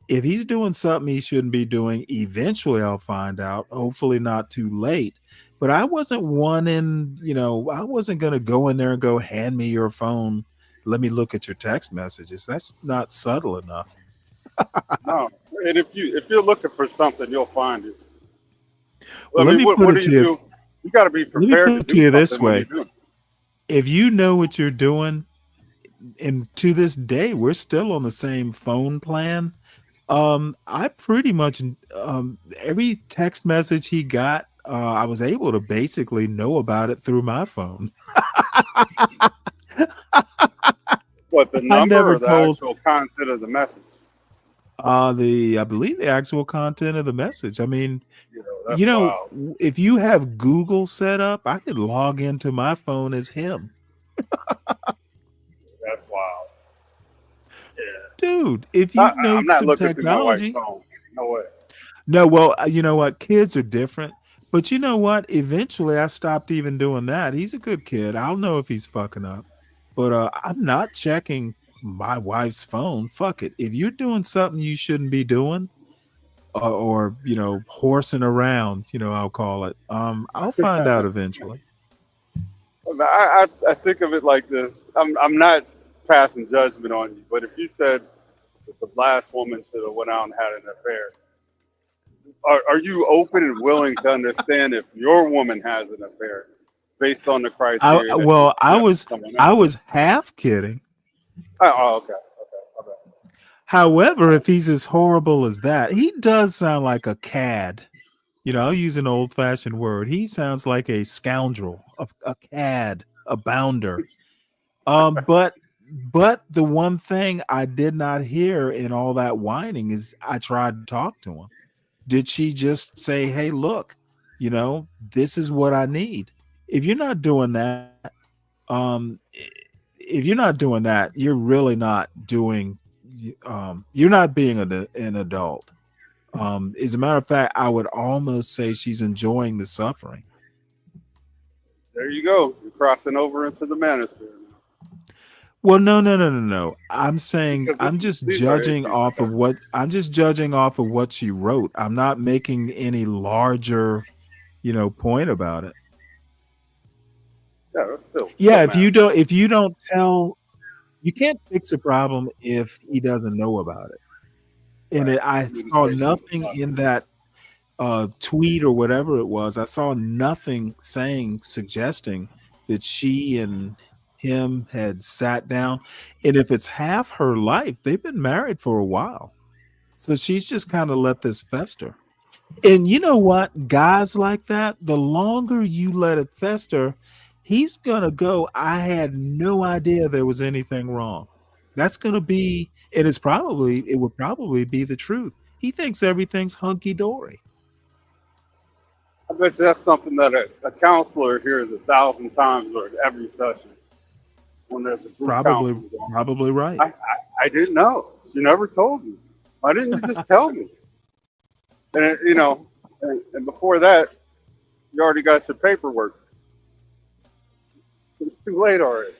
if he's doing something he shouldn't be doing, eventually I'll find out, hopefully not too late. But I wasn't I wasn't gonna go in there and go, hand me your phone, let me look at your text messages. That's not subtle enough. No, and if you're looking for something, you'll find it. I Well, let mean, me what put do it to you you. do? You got to be Let me prepared put to it to do you this something when you're way. doing it. If you know what you're doing, and to this day, we're still on the same phone plan. I pretty much, every text message he got, I was able to basically know about it through my phone. What, the I number never or the told actual content of the message? I believe the actual content of the message. I mean, You know, that's wild. if you have Google set up, I could log into my phone as him. That's wild. Yeah. Dude, if you know I'm not some looking through my wife's technology. phone. No way. No, well, you know what? Kids are different. But you know what? Eventually, I stopped even doing that. He's a good kid. I don't know if he's fucking up, but I'm not checking my wife's phone. Fuck it. If you're doing something you shouldn't be doing, or horsing around, I'll call it. I'll find out eventually. I think of it like this. I'm not passing judgment on you, but if you said that the last woman should have went out and had an affair, are you open and willing to understand if your woman has an affair based on the criteria that you Well, I met with was someone I else? was half kidding. Okay. Okay. However, if he's as horrible as that, he does sound like a cad. I'll use an old-fashioned word. He sounds like a scoundrel, a cad, a bounder. But the one thing I did not hear in all that whining is I tried to talk to him. Did she just say, "Hey, look, this is what I need"? If you're not doing that, um, if you're not doing that, you're really not doing. You're not being an adult. As a matter of fact, I would almost say she's enjoying the suffering. There you go. You're crossing over into the manosphere. Well, no. I'm saying Because I'm just these are judging issues. off of what she wrote. I'm not making any larger, point about it. Yeah, that's still Yeah, matter. if you don't tell, you can't fix a problem if he doesn't know about it. And I saw Communication is nothing not. in that tweet or whatever it was. I saw nothing suggesting that she and him had sat down. And if it's half her life, they've been married for a while. So she's just kind of let this fester. And you know what? Guys like that, the longer you let it fester, he's going to go, "I had no idea there was anything wrong." That's going to be, and it would probably be the truth. He thinks everything's hunky dory. I bet you that's something that a counselor hears 1,000 times or every session when there's a group Probably, counseling going. probably right. I didn't know. You never told me. Why didn't you just tell me? And and before that, you already got your paperwork. It's too late already.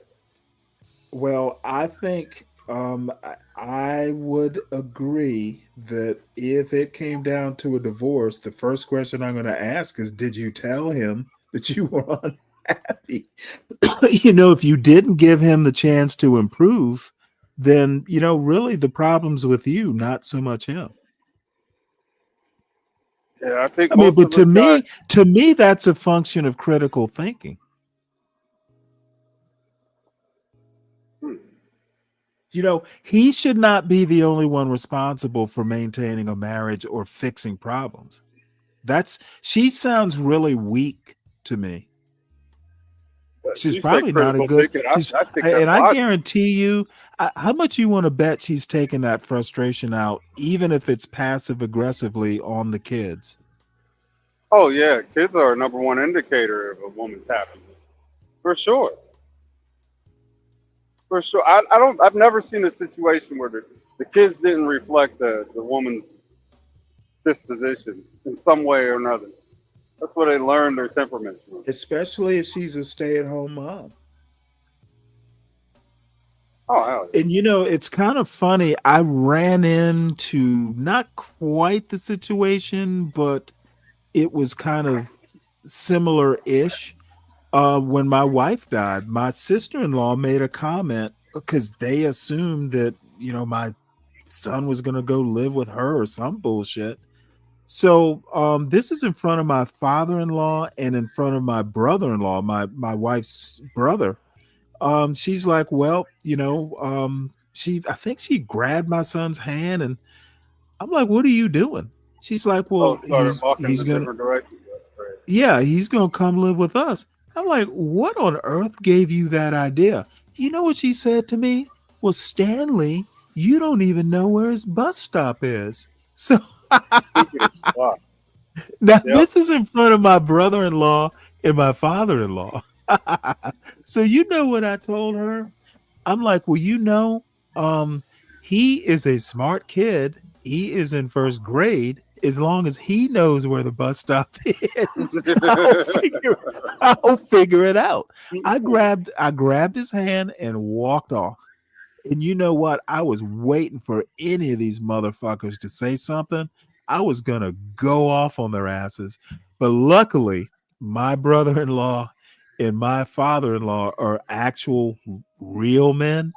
Well, I think I would agree that if it came down to a divorce, the first question I'm going to ask is, did you tell him that you were unhappy? If you didn't give him the chance to improve, then, really the problem's with you, not so much him. Yeah, I think I mean, most but of us guys. to me, that's a function of critical thinking. He should not be the only one responsible for maintaining a marriage or fixing problems. She sounds really weak to me. She's You probably said not a critical good. thinking. I think And that's I logic. guarantee you, how much you want to bet she's taking that frustration out, even if it's passive aggressively on the kids. Oh yeah, kids are a number one indicator of a woman's happiness, for sure. For sure. I've never seen a situation where the kids didn't reflect the woman's disposition in some way or another. That's where they learn their temperaments from. Especially if she's a stay-at-home mom. Oh, hell yeah. And it's kind of funny. I ran into not quite the situation, but it was kind of similar-ish. When my wife died, my sister-in-law made a comment because they assumed that, my son was going to go live with her or some bullshit. So this is in front of my father-in-law and in front of my brother-in-law, my wife's brother. She's like, well, I think she grabbed my son's hand, and I'm like, what are you doing? She's like, well, Oh, started walking in a gonna, different direction. That's great. yeah, he's gonna come live with us. I'm like, what on earth gave you that idea? You know what she said to me? Well, Stanley, you don't even know where his bus stop is. So Wow. now Yep. this is in front of my brother-in-law and my father-in-law. So you know what I told her? I'm like, well, he is a smart kid. He is in first grade. As long as he knows where the bus stop is, I'll figure it out. I grabbed his hand and walked off. And you know what? I was waiting for any of these motherfuckers to say something. I was gonna go off on their asses. But luckily, my brother-in-law and my father-in-law are actual real men,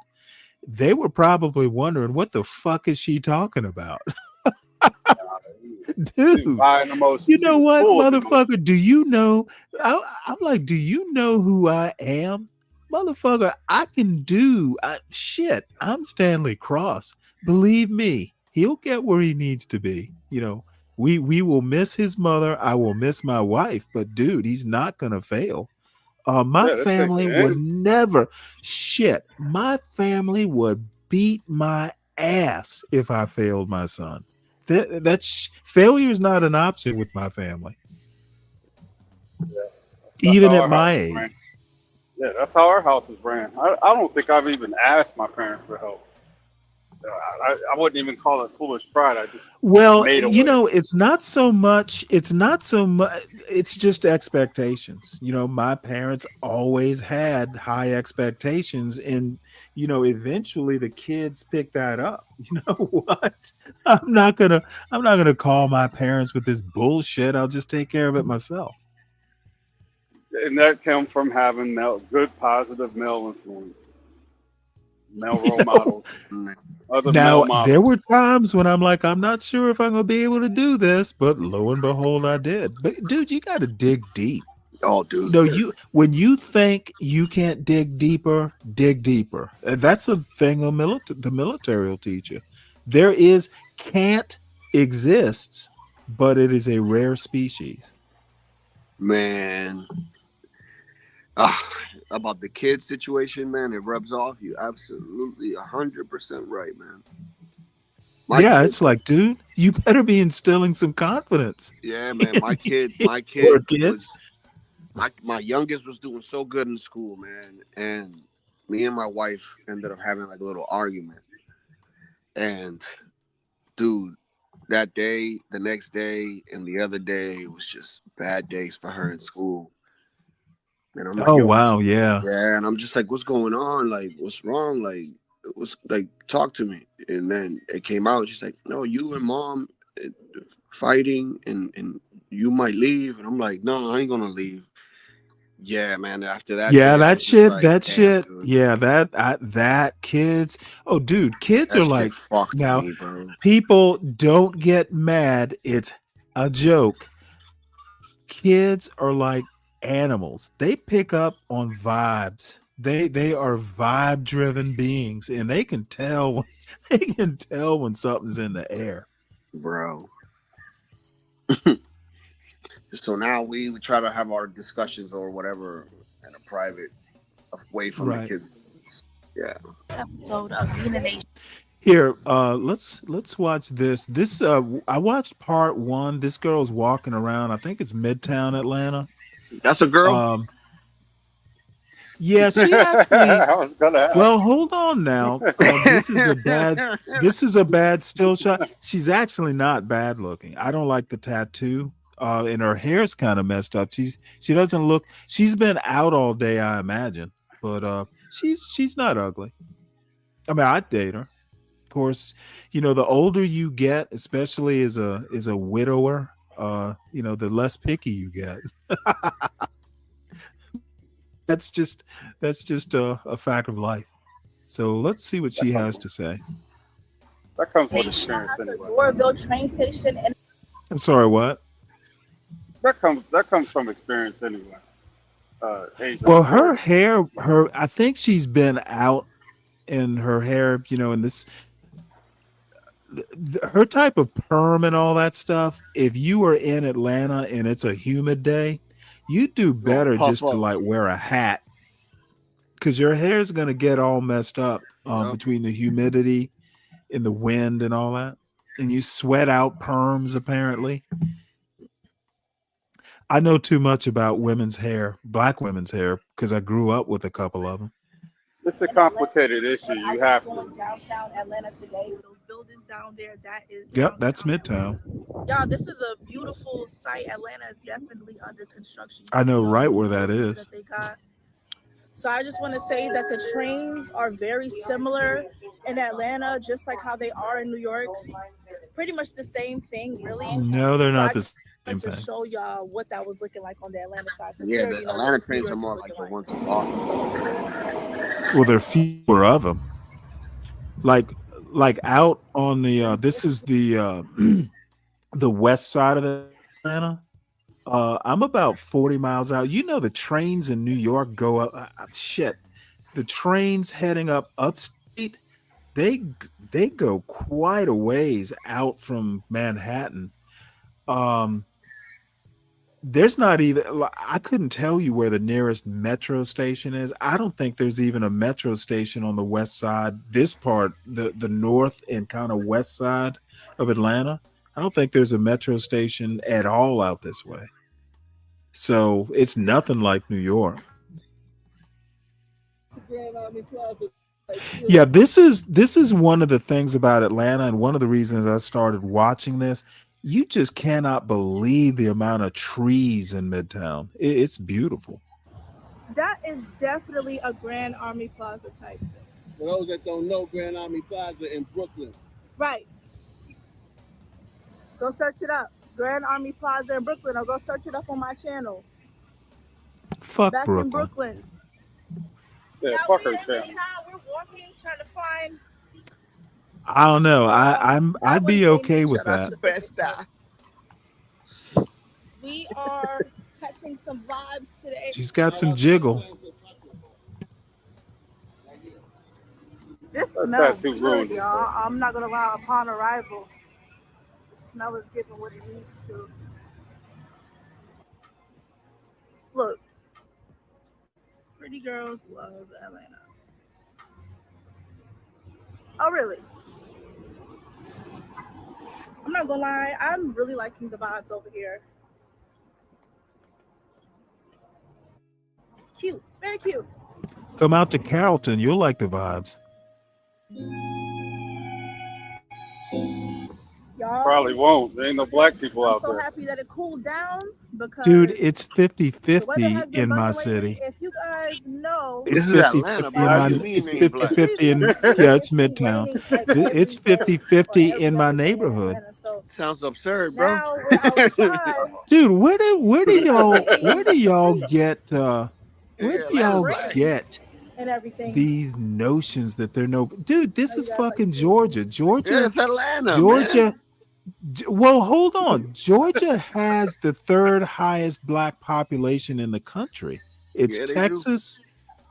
they were probably wondering what the fuck is she talking about. Dude, buying emotions. you know He's what, full of emotions. motherfucker? Do you know? I'm like, do you know who I am? Motherfucker, I can do shit. I'm Stanley Cross. Believe me, he'll get where he needs to be. You know, we will miss his mother. I will miss my wife, but dude, he's not gonna fail. My Yeah, that takes family an would end. never shit. My family would beat my ass if I failed my son. That's failure is not an option with my family, That's even how at our house my is age. ran. Yeah, that's how our house is ran. I don't think I've even asked my parents for help. I wouldn't even call it foolish pride. I just Well, made a you way. know, it's not so much, it's just expectations. You know, my parents always had high expectations, and you know, eventually the kids pick that up. You know what? I'm not gonna call my parents with this bullshit. I'll just take care of it myself. And that comes from having good, positive male influence, male You role know, models, other male now there models. were times when I'm like, I'm not sure if I'm gonna be able to do this, but lo and behold, I did. But dude, you got to dig deep. Oh, You dude. know, you when you think you can't dig deeper, dig deeper. That's a thing the military will teach you. There is can't exists, but it is a rare species. Man. About the kid situation, man, it rubs off. You absolutely 100% right, man. My Yeah, kid, it's like, dude, you better be instilling some confidence. yeah, man. My kid Poor kids. was my youngest was doing so good in school, man, and me and my wife ended up having like a little argument. And dude, that day, the next day, and the other day, it was just bad days for her in school. And I'm like, Oh yo, wow, yeah. yeah, and I'm just like, what's going on? Like, what's wrong? Like, what's like, talk to me. And then it came out. She's like, no, you and mom fighting, and you might leave. And I'm like, no, I ain't gonna leave. Yeah, man. After that Yeah, day, I that was just shit, like, that damn, shit. dude, Yeah, that kids. Oh, dude, kids that are shit like fucked now. me, bro. People don't get mad. It's a joke. Kids are like animals. They pick up on vibes. They are vibe driven beings, and they can tell they can tell when something's in the air. Bro. So now we try to have our discussions or whatever in a private, away from the Right. kids. Yeah. Episode of Xena Nation. Here, let's watch this. This I watched part one. This girl's walking around. I think it's Midtown Atlanta. That's a girl. Yeah, she actually. I was gonna ask. Well, hold on now. This is a bad still shot. She's actually not bad looking. I don't like the tattoo. And her hair's kind of messed up. She doesn't look. She's been out all day, I imagine. But she's not ugly. I mean, I'd date her. Of course, you know, the older you get, especially as a widower, you know, the less picky you get. that's just a fact of life. So let's see what she has to say. That comes with experience anyway. Doorville train station, and I'm sorry, what? That comes from experience anyway. Age Well, on her board. hair, I think she's been out in her hair, you know, in this her type of perm and all that stuff. If you are in Atlanta and it's a humid day, you do better puff just to up. like wear a hat, because your hair is going to get all messed up Yep. between the humidity and the wind and all that, and you sweat out perms apparently. I know too much about women's hair, black women's hair, because I grew up with a couple of them. It's a complicated issue. You have to. downtown Atlanta today. Those buildings down there, that is. Yep, that's Midtown. Y'all, this is a beautiful site. Atlanta is definitely under construction. I know right where that is. That they got. So I just want to say that the trains are very similar in Atlanta, just like how they are in New York. Pretty much the same thing, really. No, they're So not I the just same to thing. show y'all what that was looking like on the Atlanta side. 'cause we Yeah, already the know Atlanta what New trains are York is more looking like the like. ones in Boston. Well, there are fewer of them. Like out on the this is the west side of Atlanta. I'm about 40 miles out. You know the trains in New York go up. Shit, the trains heading up upstate, they they go quite a ways out from Manhattan. Um, there's not even. I couldn't tell you where the nearest metro station is. I don't think there's even a metro station on the west side. This part, the north and kind of west side of Atlanta. I don't think there's a metro station at all out this way. So it's nothing like New York. Yeah, this is one of the things about Atlanta, and one of the reasons I started watching this. You just cannot believe the amount of trees in Midtown. It's beautiful. That is definitely a Grand Army Plaza type thing. For those that don't know, Grand Army Plaza in Brooklyn. Right. Go search it up. Grand Army Plaza in Brooklyn, or go search it up on my channel. Fuck Back Brooklyn. in Brooklyn. Yeah, Now fuck we're her in channel. Midtown, we're walking, trying to find. I don't know. I'd be okay with Shout out that. to Festa. We are catching some vibes today. She's got some jiggle. This That smells tattoo good, ruined it, y'all. I'm not gonna lie. Upon arrival, the smell is giving what it needs to. Look, pretty girls love Atlanta. Oh, really? I'm not gonna lie. I'm really liking the vibes over here. It's cute. It's very cute. Come out to Carrollton. You'll like the vibes. Y'all, Probably won't. There ain't no black people I'm out so there. happy that it cooled down because Dude, it's the weather 50-50 has been in my bugging lately. city. If you guys know, It's This is 50-50 Atlanta, bro. in What my do you mean it's it ain't black? 50-50 in yeah, it's Midtown. It's 50-50 in my neighborhood. So Sounds absurd, bro. now we're outside. Dude, where do y'all get Yeah, Atlanta's black. get And everything. these notions that they're no dude, this is fucking Georgia. Yeah, it's Atlanta, Georgia. man. Well, hold on. Georgia has the third highest black population in the country. It's Yeah, they Texas.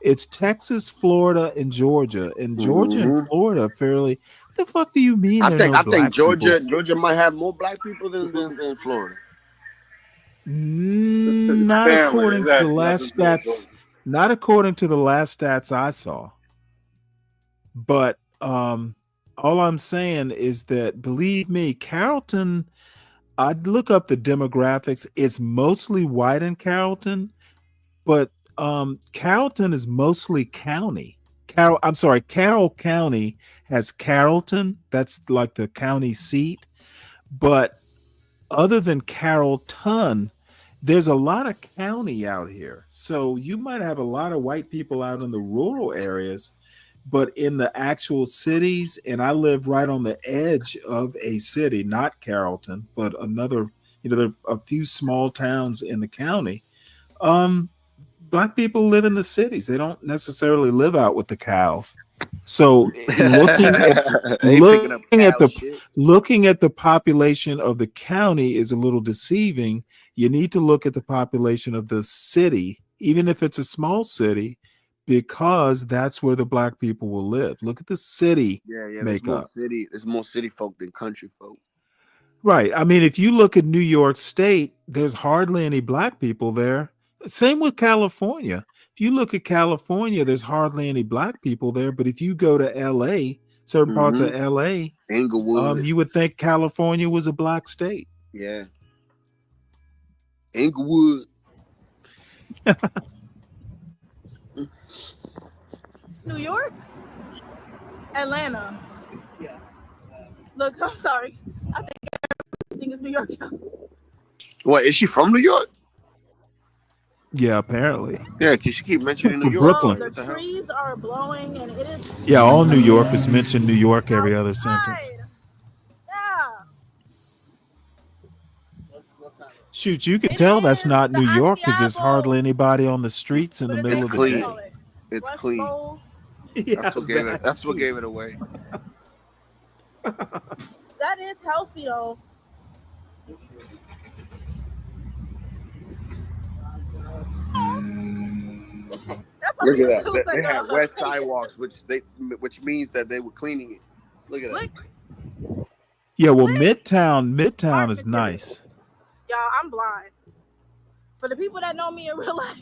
It's Texas, Florida, and Georgia. And Georgia and Mhm. Florida are fairly. The fuck do you mean I there are think no I think black people? Georgia might have more black people than Florida. Not Stanley according is to the asking last nothing to do with stats. Not according to the last stats I saw. But all I'm saying is that, believe me, Carrollton, I'd look up the demographics. It's mostly white in Carrollton, but Carrollton is mostly county. Carroll County has Carrollton. That's like the county seat. But other than Carrollton, there's a lot of county out here. So you might have a lot of white people out in the rural areas, but in the actual cities, and I live right on the edge of a city, not Carrollton, but another, there are a few small towns in the county. Black people live in the cities. They don't necessarily live out with the cows. So looking at the population of the county is a little deceiving. You need to look at the population of the city, even if it's a small city, because that's where the black people will live. Look at the city makeup. There's more city folk than country folk. Right. I mean, if you look at New York State, there's hardly any black people there. Same with California. If you look at California, there's hardly any black people there. But if you go to LA, certain parts of LA, Inglewood, you would think California was a black state. Yeah. Inglewood. New York? Atlanta. Yeah. Look, I'm sorry. I think everything is New York. What, is she from New York? Yeah, apparently. Yeah, because she keep mentioning New York. Brooklyn. The trees are blowing and it is. Yeah, all New Yorkers mention New York every other sentence. Yeah. Shoot, you can It tell that's is not the New York because there's Asiago, hardly anybody on the streets in but the it's middle It's of the what do you day. clean. call it? It's Brush clean. bowls. Yeah, That's what gave it. That's what gave it away. That is healthy though. That Look puppy at that. looks They like had a wet sidewalks, which means that they were cleaning it. Look at that. lick. Yeah, well, Midtown is nice. Y'all, I'm blind. For the people that know me in real life,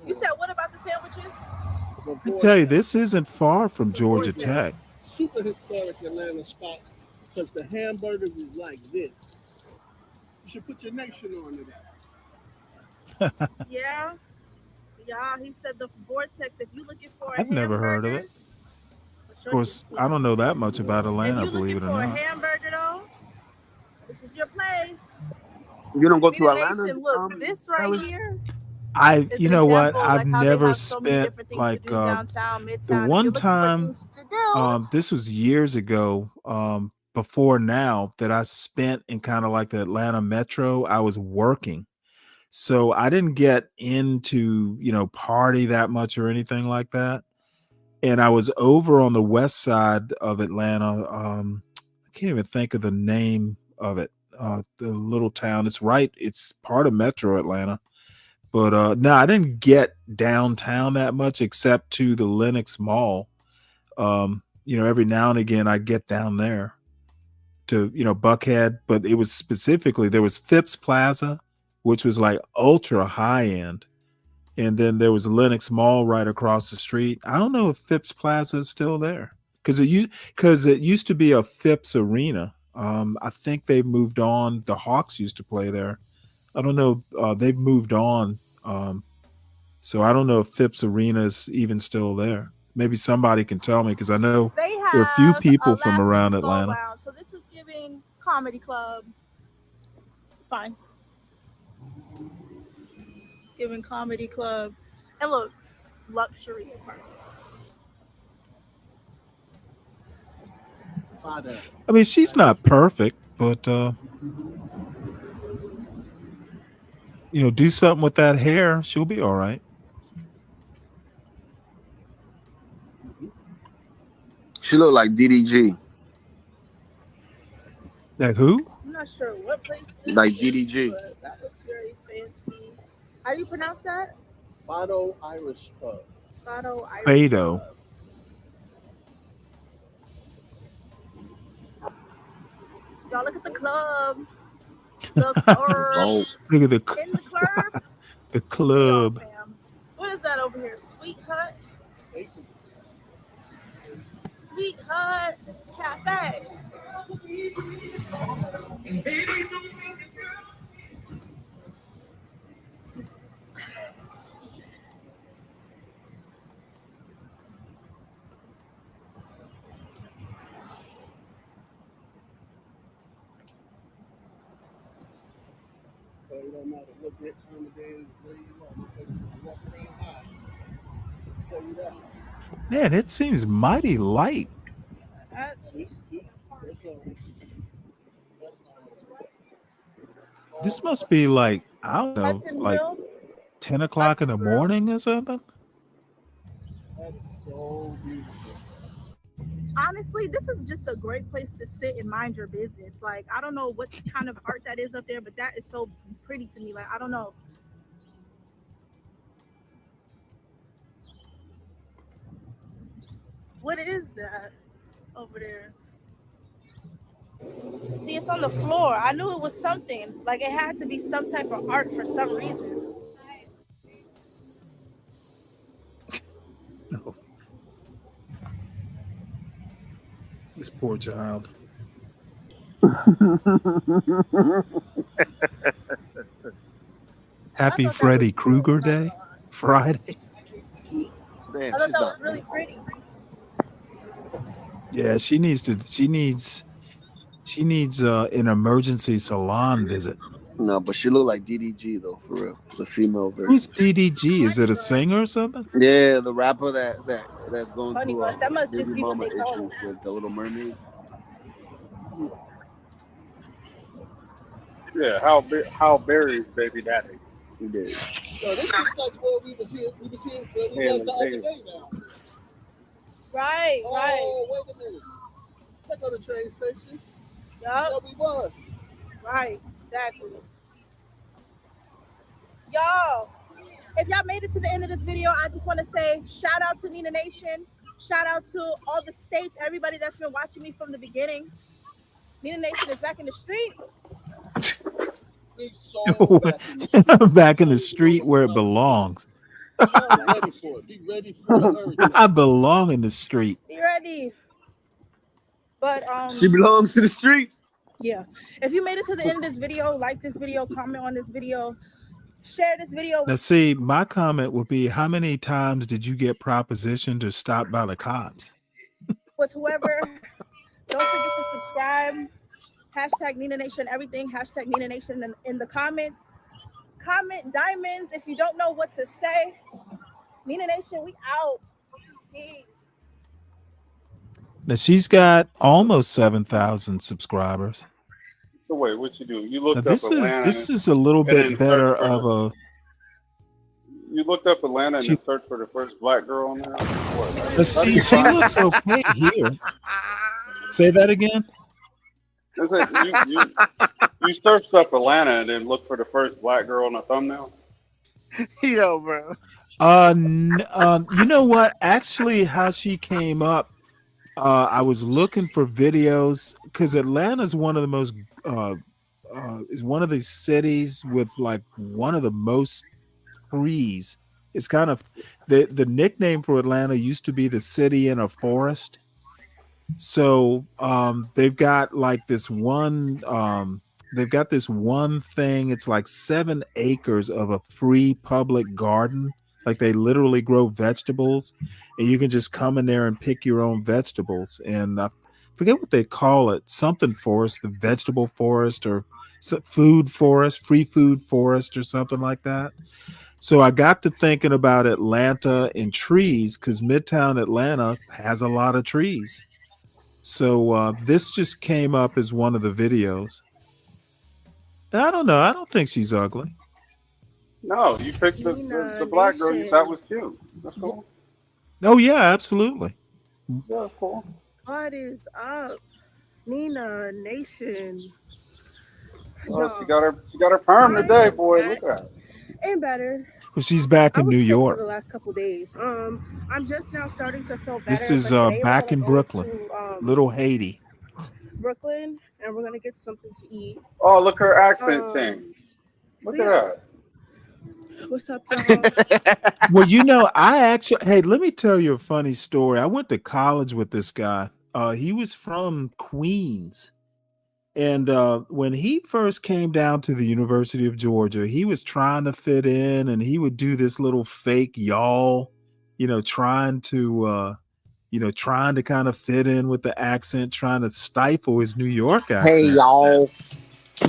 you said what about the sandwiches? I tell you, this isn't far from Georgia Boys Tech. Super historic Atlanta spot because the hamburgers is like this. You should put your nation on to that. Yeah. He said the vortex. If you looking for a I've never heard of it. Of course, I don't know that much about Atlanta, if you believe looking it or for a not. hamburger though, this is your place. You don't go Be to the Atlanta? nation. Look, this right here. It's You an know what? example, I've like how they never have so many spent different things like to do downtown, the midtown. If you're one looking for time. things to do, This was years ago. Before now that I spent in kind of like the Atlanta metro, I was working. So I didn't get into, party that much or anything like that. And I was over on the west side of Atlanta. I can't even think of the name of it. The little town. It's part of Metro Atlanta. But no, I didn't get downtown that much except to the Lenox Mall. Every now and again I get down there to, Buckhead, but it was specifically, there was Phipps Plaza, which was like ultra high end. And then there was Lenox Mall right across the street. I don't know if Phipps Plaza is still there because it used to be a Phipps Arena. I think they've moved on. The Hawks used to play there. I don't know. They've moved on. So I don't know if Phipps Arena is even still there. Maybe somebody can tell me because I know they there are a few have people a from laughing around skull Atlanta. lounge. So this is giving comedy club. Fine. It's giving comedy club. And look, luxury apartments. I mean, she's not perfect, but do something with that hair, she'll be all right. She look like DDG. Like who? I'm not sure what place this Like is, DDG. but that looks very fancy. How do you pronounce that? Fado Irish Pub. Fado Irish Fado. Pub. Y'all look at the club. The club. Look at In the club. the club. What is that over here? Sweet Hut? Sweet Hut Cafe. So it don't matter what that time of day is, where you are, because you walk around high. I'll tell you that. Man, it seems mighty light. This must be like, I don't know, like 10 o'clock in the morning or something. That is so beautiful. Honestly, this is just a great place to sit and mind your business. Like, I don't know what kind of art that is up there, but that is so pretty to me. Like, I don't know. What is that over there? See, it's on the floor. I knew it was something. Like, it had to be some type of art for some reason. No. This poor child. Happy Freddy Krueger Day, Friday. Damn, I thought that was really pretty. Yeah, she needs an emergency salon visit. No, but she looked like DDG though, for real. The female version. Who's DDG? Is it a singer or something? Yeah, the rapper that's going Funny through bus. That must just baby be what mama they call it. issues with the Little Mermaid. Yeah, how Barry's baby daddy. He did. Yo, this looks like where we was here where we Yeah, was the other yeah. day now. Right, right. Oh, wait a minute. Check on the train station. Yup. There we was. Right, exactly. Y'all, if y'all made it to the end of this video, I just want to say shout out to Nina Nation. Shout out to all the states, everybody that's been watching me from the beginning. Nina Nation is back in the street. Back in the street where it belongs. Be ready for it. Be ready for a hurricane. I belong in the street. Be ready. But She belongs to the streets. yeah. If you made it to the end of this video, like this video, comment on this video, share this video. Now, see, my comment would be, how many times did you get propositioned or stopped by the cops? With whoever. Don't forget to subscribe. Hashtag Nina Nation everything. Hashtag Nina Nation in the comments. Comment diamonds if you don't know what to say. Nina Nation, we out. Peace. Now, she's got almost 7,000 subscribers. So wait, what you do? You Now, looked up Atlanta. this is a little and then bit better searched for of a. You looked up Atlanta and then searched for the first black girl on there. Let's see, she looks okay here. Say that again. You searched up Atlanta and then looked for the first black girl on the thumbnail. Yo, bro. You know what? Actually, how she came up, I was looking for videos because Atlanta's one of the most is one of the cities with like one of the most trees. It's kind of the nickname for Atlanta used to be the city in a forest. So they've got like this one thing. It's like 7 acres of a free public garden. Like they literally grow vegetables, and you can just come in there and pick your own vegetables. And I forget what they call it, something forest, the vegetable forest or food forest, free food forest or something like that. So I got to thinking about Atlanta and trees because Midtown Atlanta has a lot of trees. So this just came up as one of the videos. I don't know. I don't think she's ugly. No, you picked the black girl you thought was cute. That's cool. Oh yeah, absolutely. Yeah, that's cool. What is up, Nina Nation? Oh, she got her perm today, boy. Look at her. And better. Well, she's back I in was New sick York. for the last couple days. I'm just now starting to feel better. This is but today back we're in gonna go Brooklyn, to, Little Haiti. Brooklyn, and we're gonna get something to eat. Oh, look, her accent changed. Look see at that. What's up, y'all? Well, you know, hey, let me tell you a funny story. I went to college with this guy. He was from Queens. And when he first came down to the University of Georgia, he was trying to fit in, and he would do this little fake y'all, trying to kind of fit in with the accent, trying to stifle his New York accent. Hey, y'all.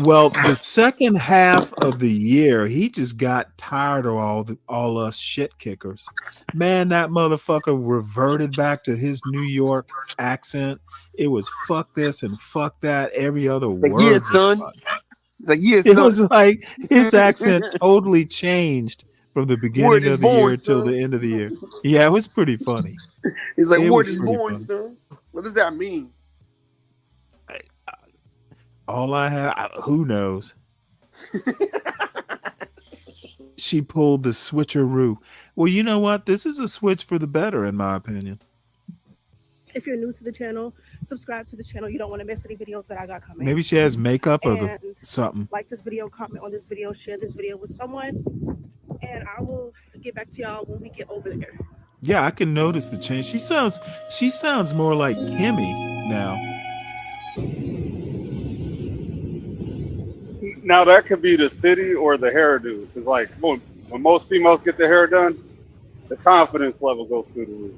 Well, the second half of the year, he just got tired of all us shit kickers. Man, that motherfucker reverted back to his New York accent. It was fuck this and fuck that. Every other word. Yeah, son. It's like, yeah, It son. was like his accent totally changed from the beginning of the year till the end of the year. Yeah, it was pretty funny. He's like, It word was is pretty born, funny. son. What does that mean? All I have, who knows? She pulled the switcheroo. Well, you know what? This is a switch for the better, in my opinion. If you're new to the channel, subscribe to this channel. You don't want to miss any videos that I got coming. Maybe she has makeup or And something. like this video, comment on this video, share this video with someone, and I will get back to y'all when we get over there. Yeah, I can notice the change. She sounds more like Kimmy now. Now that could be the city or the hairdo. Because like when most females get their hair done, the confidence level goes through the roof.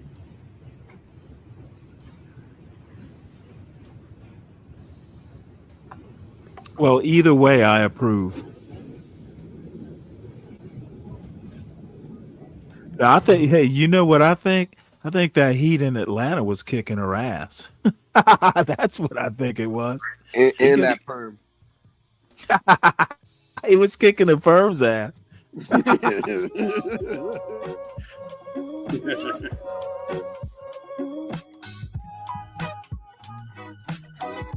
Well, either way, I approve. I think, hey, you know what I think? I think that heat in Atlanta was kicking her ass. That's what I think it was. And Because that perm. it was kicking the firm's ass.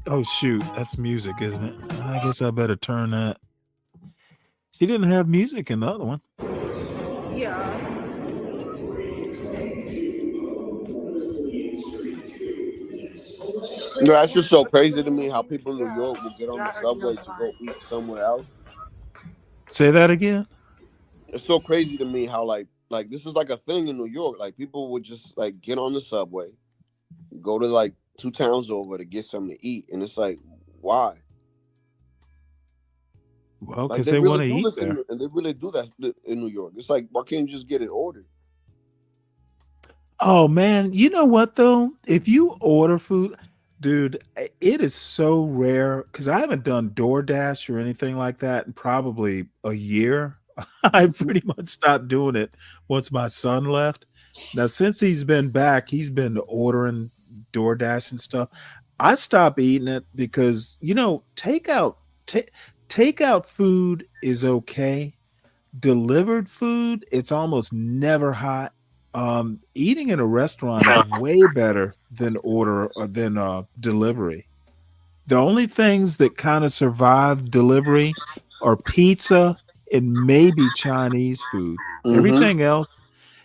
Oh shoot, that's music, isn't it? I guess I better turn that. She didn't have music in the other one. Yeah. No, that's just so crazy to me how people in New York will get on the subway to go eat somewhere else. Say that again. It's so crazy to me how like this is like a thing in New York. Like people would just like get on the subway, go to like 2 towns over to get something to eat, and it's like, why? Well, Like because they they really want to do eat this there. and they really do that in New York. It's like, why can't you just get it ordered? Oh man, you know what though? If you order food, dude, it is so rare because I haven't done DoorDash or anything like that in probably a year. I pretty much stopped doing it once my son left. Now, since he's been back, he's been ordering DoorDash and stuff. I stopped eating it because takeout food is okay. Delivered food, it's almost never hot. Eating in a restaurant is way better than delivery. The only things that kind of survive delivery are pizza and maybe Chinese food. Mm-hmm. Everything else,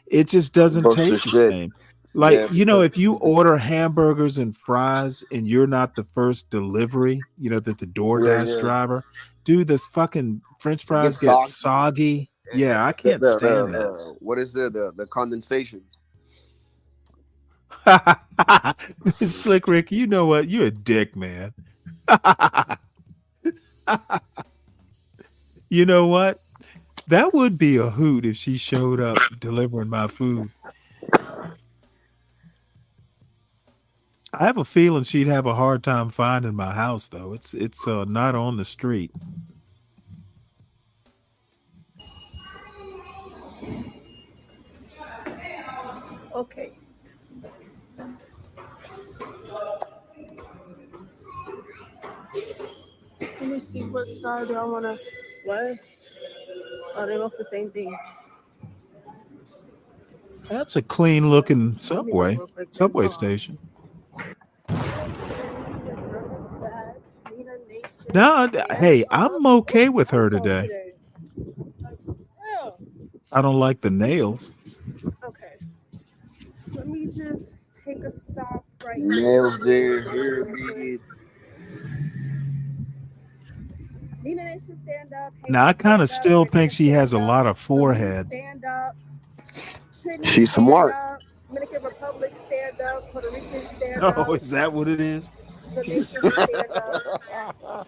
it just doesn't Goes to taste the shit. same. Like, Yeah, if you order hamburgers and fries and you're not the first delivery, that the DoorDash yeah. driver, dude, this fucking French It fries gets get soggy. soggy. Yeah, I can't stand that. What is the condensation? Slick Rick, you know what? You're a dick, man. You know what? That would be a hoot if she showed up delivering my food. I have a feeling she'd have a hard time finding my house though. It's not on the street. Okay. Let me see what side do I want to west. Oh, they both the same thing. That's a clean looking Let me go subway real quick. subway station. No, hey, I'm okay with her today. I don't like the nails. Okay. Let me just take a stop right Nails here. there, hair big. Nina Nation stand up. Now I kind of still think she has a lot of forehead. Stand up. Trinity She's stand smart. up. Dominican Republic stand up. Puerto Rican stand up. Oh, is that what it is? Jamaican stand up.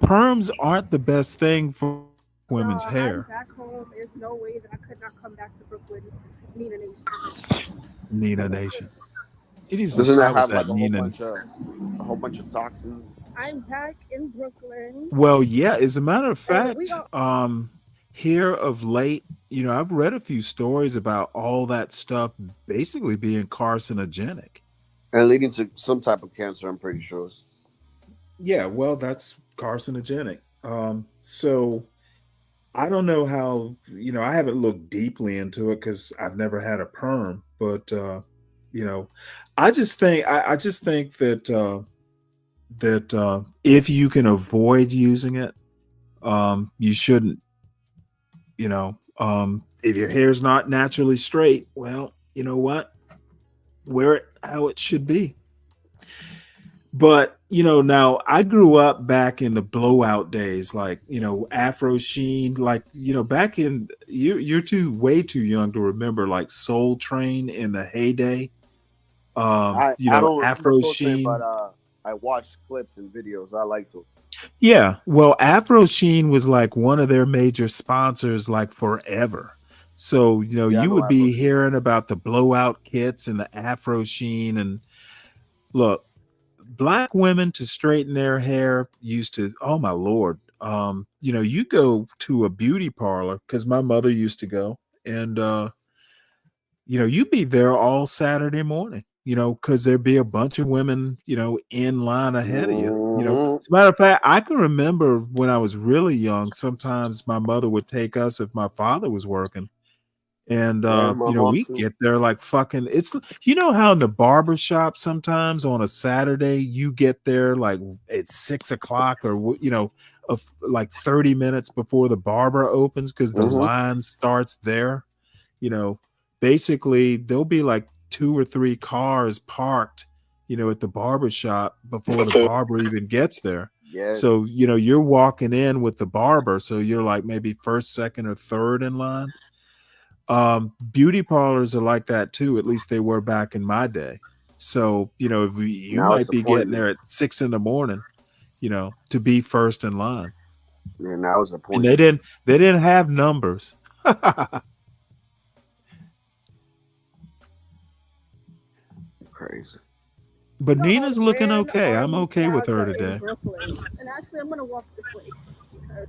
Perms aren't the best thing for women's I'm hair. back home. There's no way that I could not come back to Brooklyn. Nina Nation. Nina Nation. It needs to Doesn't that start with have like that a Nina. whole bunch of toxins? I'm back in Brooklyn. Well, yeah, as a matter of And we fact, are- here of late, I've read a few stories about all that stuff basically being carcinogenic. And leading to some type of cancer, I'm pretty sure. Yeah, well, that's carcinogenic. So I don't know how, I haven't looked deeply into it because I've never had a perm, but I just think that if you can avoid using it, you shouldn't. If your hair's not naturally straight, well, you know what? Wear it how it should be. But now I grew up back in the blowout days, like Afro Sheen, like back in you're way too young to remember like Soul Train in the heyday. I don't remember Afro Soul Train, Sheen. but I watched clips and videos. I like Soul. Yeah, well, Afro Sheen was like one of their major sponsors, like forever. So Yeah, I you know would Afro be Sheen. hearing about the blowout kits and the Afro Sheen, and look, black women to straighten their hair used to, oh my lord, you go to a beauty parlor because my mother used to go, And you'd be there all Saturday morning, because there'd be a bunch of women, in line ahead of you. As a matter of fact, I can remember when I was really young, sometimes my mother would take us if my father was working. And Yeah, my mom we too. get there like fucking how in the barber shop sometimes on a Saturday you get there like at 6 o'clock or like 30 minutes before the barber opens because the line starts there. you know, Basically there'll be like 2 or 3 cars parked, at the barber shop before the barber even gets there. Yeah. So, you're walking in with the barber, so you're like maybe first, second, or third in line. Beauty parlors are like that too. At least they were back in my day. So, if you Now it's might be getting there appointments. at 6 in the morning, to be first in line. Yeah, now it's And appointments. they didn't have numbers. Crazy. But No, Nina's looking Grand okay. I'm Army okay with her Plaza in today. Brooklyn. And actually, I'm gonna walk this way because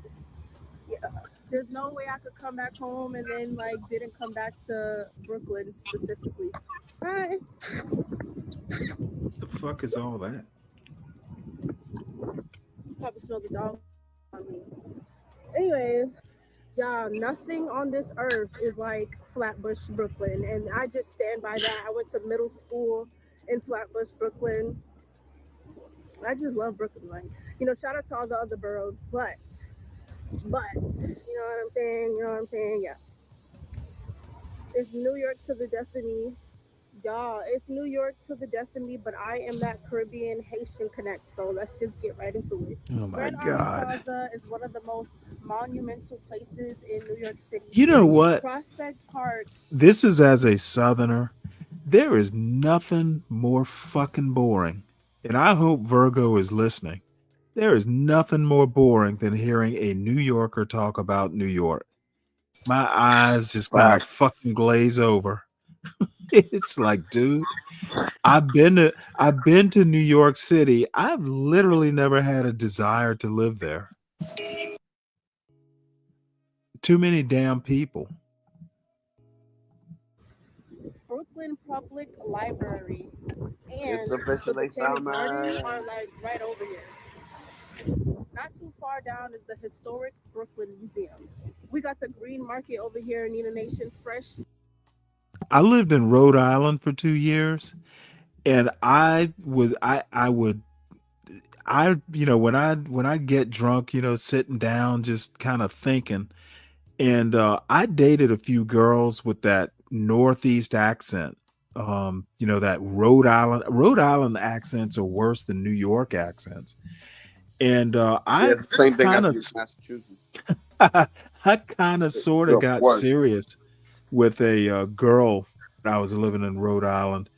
there's no way I could come back home and then like didn't come back to Brooklyn specifically. Bye. The fuck is all that? Probably smell the dog on me. Anyways, yeah, nothing on this earth is like Flatbush, Brooklyn, and I just stand by that. I went to middle school in Flatbush, Brooklyn. I just love Brooklyn. Like, shout out to all the other boroughs, but, you know what I'm saying? You know what I'm saying? Yeah. It's New York to the death of me. Y'all, it's New York to the death of me, but I am that Caribbean Haitian connect. So let's just get right into it. Oh my Grand Army God. Plaza is one of the most monumental places in New York City. You know what? Prospect Park. This is as a Southerner. There is nothing more fucking boring. And I hope Virgo is listening. There is nothing more boring than hearing a New Yorker talk about New York. My eyes just kind of fucking glaze over. It's like, dude, I've been to New York City. I've literally never had a desire to live there. Too many damn people. Brooklyn Public Library and It's the officially Botanic Garden summer. are like right over here. Not too far down is the historic Brooklyn Museum. We got the Green Market over here in Nina Nation, fresh. I lived in Rhode Island for 2 years, and I would when I get drunk, sitting down just kind of thinking, and I dated a few girls with that Northeast accent. That Rhode Island accents are worse than New York accents. And Yeah, I it's the same thing kind as of in Massachusetts. I kind of sort of got Worse. serious with a girl when I was living in Rhode Island.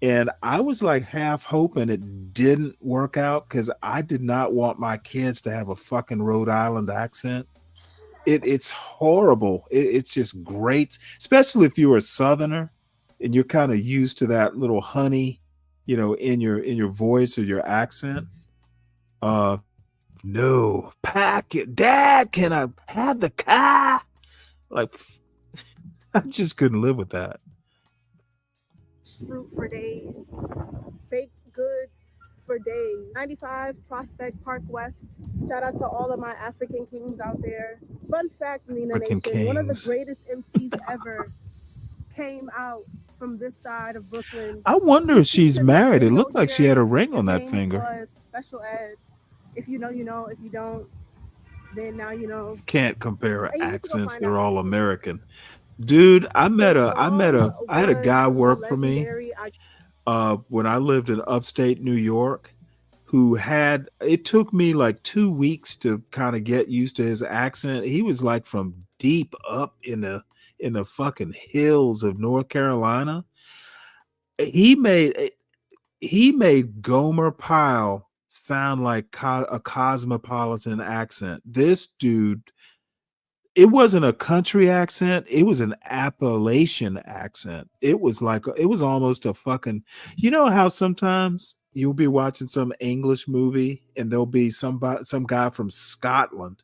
And I was like half hoping it didn't work out because I did not want my kids to have a fucking Rhode Island accent. It's horrible. It's just great, especially if you're a Southerner and you're kind of used to that little honey, in your voice or your accent. No, pack it, Dad. Can I have the car? Like, I just couldn't live with that. Fruit for days, baked goods for days. 95 Prospect Park West. Shout out to all of my African kings out there. Fun fact, Nina African Nation, one of the kings. greatest MCs ever came out from this side of Brooklyn. I wonder if she's Featured this married. It video looked like she here. had a ring on His that name finger. was Special Ed. If you know, you know. If you don't, then now you know. Can't compare And you need to go accents. find They're out. all American. Dude, I had a guy Was work for me legendary. when I lived in upstate New York who it took me like 2 weeks to kind of get used to his accent. He was like from deep up in the fucking hills of North Carolina. He made Gomer Pyle sound like a cosmopolitan accent. This dude, it wasn't a country accent, it was an Appalachian accent. It was almost a fucking, how sometimes you'll be watching some English movie and there'll be some guy from Scotland,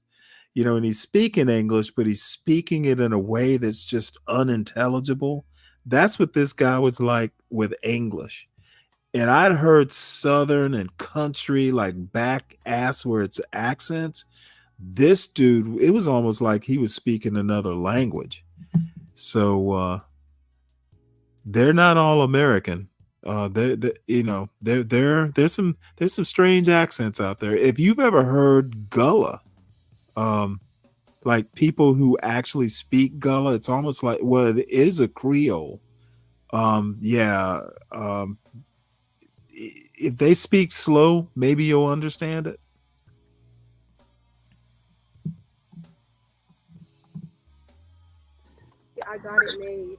and he's speaking English, but he's speaking it in a way that's just unintelligible. That's what this guy was like with English. And I'd heard Southern and country, like back ass where it's accents. This dude, it was almost like he was speaking another language. So they're not all American. There's some strange accents out there. If you've ever heard Gullah, like people who actually speak Gullah, it's almost like, well, it is a Creole. If they speak slow, maybe you'll understand it. I got it made.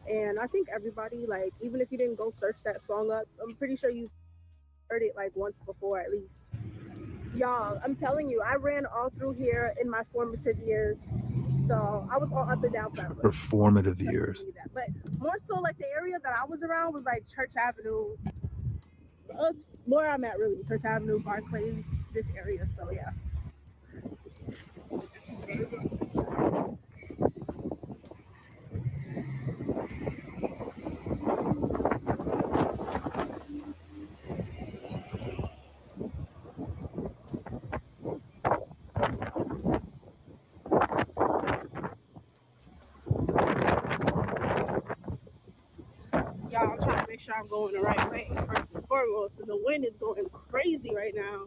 And I think everybody, like, even if you didn't go search that song up, I'm pretty sure you heard it like once before at least. Y'all, I'm telling you, I ran all through here in my formative years. So I was all up and down Flatbush. For formative years. But more so like the area that I was around was like Church Avenue. Where I'm at really, Church Avenue, Barclays, this area. So yeah. Y'all, I'm trying to make sure I'm going the right way first and foremost. And the wind is going crazy right now.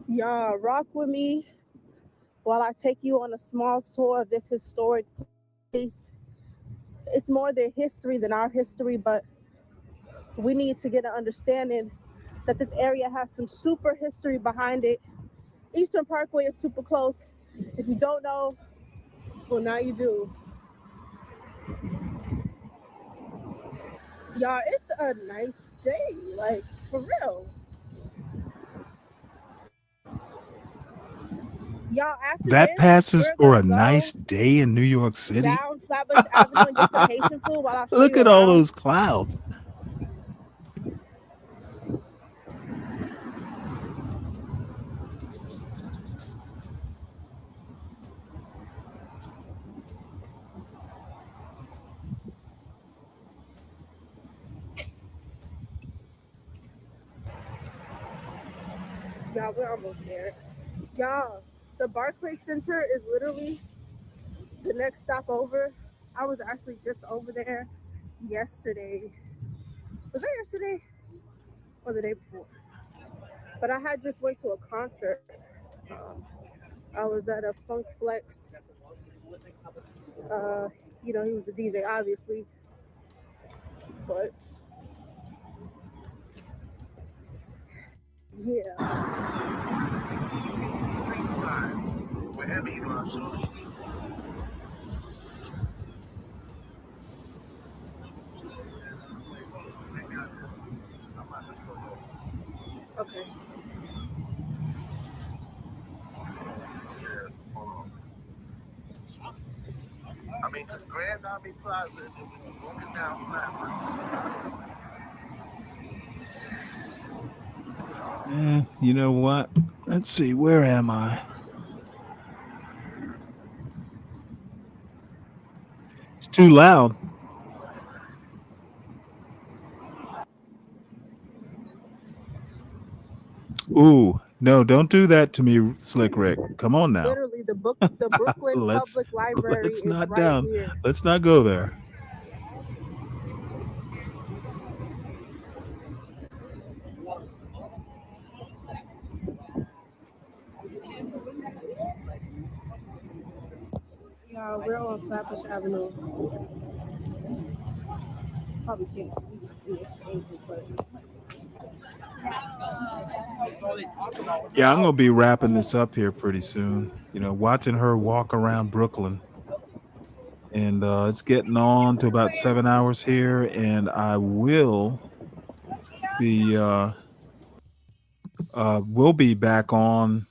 Y'all, rock with me while I take you on a small tour of this historic place. It's more their history than our history, but we need to get an understanding that this area has some super history behind it. Eastern Parkway is super close. If you don't know, well, now you do. Y'all, it's a nice day, like, for real. Y'all, after That this, passes we're for a gonna nice day in New York go City. down Flatbush Avenue and get some Haitian food while I show Look you at all around. those clouds. Y'all, we're almost there. Y'all, the Barclays Center is literally the next stop over. I was actually just over there yesterday. Was that yesterday or the day before? But I had just went to a concert. I was at a Funk Flex. He was the DJ, obviously. But yeah. Okay. I mean, because Grand Army Plaza is walking down Flatbush. You know what? Let's see. Where am I? It's too loud. Ooh, no, don't do that to me, Slick Rick. Come on now. Literally, the Brooklyn Public Library Let's is not right down. here. Let's not go there. Yeah, we're on Flatbush Avenue. Probably can't see in this angle, but Yeah, I'm gonna be wrapping this up here pretty soon. Watching her walk around Brooklyn, and it's getting on to about 7 hours here, and I will The we'll be back on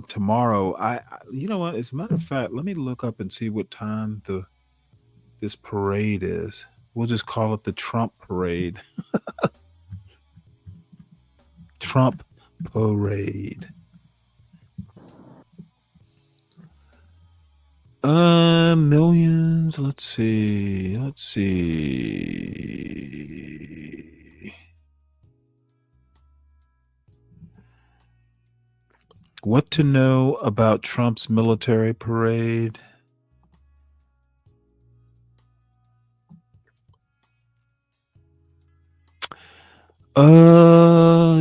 tomorrow. You know what? As a matter of fact, let me look up and see what time this parade is. We'll just call it the Trump parade. Trump parade. Millions. Let's see. What to know about Trump's military parade?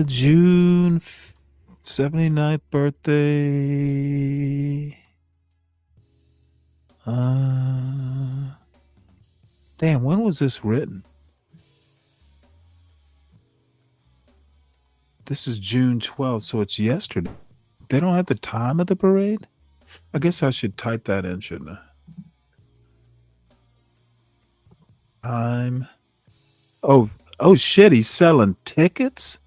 June 79th birthday. Damn, when was this written? This is June 12th, so it's yesterday. They don't have the time of the parade? I guess I should type that in, shouldn't I? Time. Oh shit, he's selling tickets?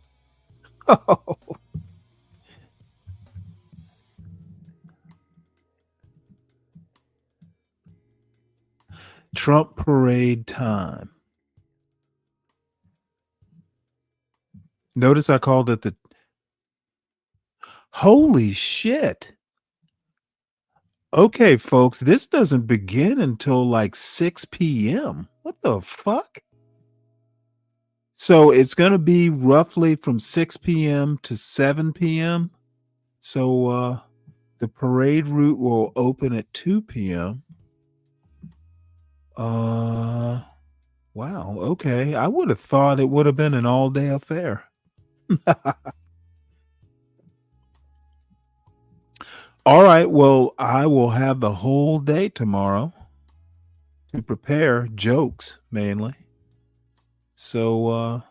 Oh. Trump parade time. Notice I called it the... Holy shit. Okay, folks, this doesn't begin until like 6 p.m. What the fuck? So it's going to be roughly from 6 p.m. to 7 p.m. So the parade route will open at 2 p.m. Wow, okay. I would have thought it would have been an all-day affair. All right, well, I will have the whole day tomorrow to prepare jokes mainly. So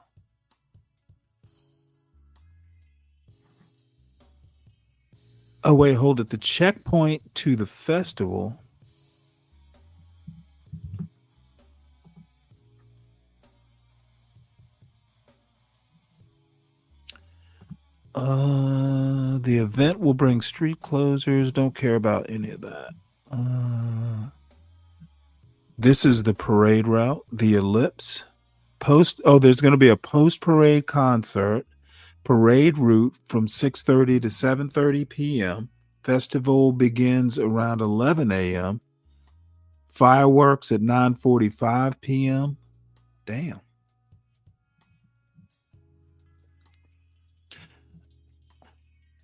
oh wait, hold it. The checkpoint to the festival. The event will bring street closures. Don't care about any of that. This is the parade route, the ellipse. There's going to be a post-parade concert. Parade route from 6:30 to 7:30 p.m. Festival begins around 11 a.m. Fireworks at 9:45 p.m. Damn.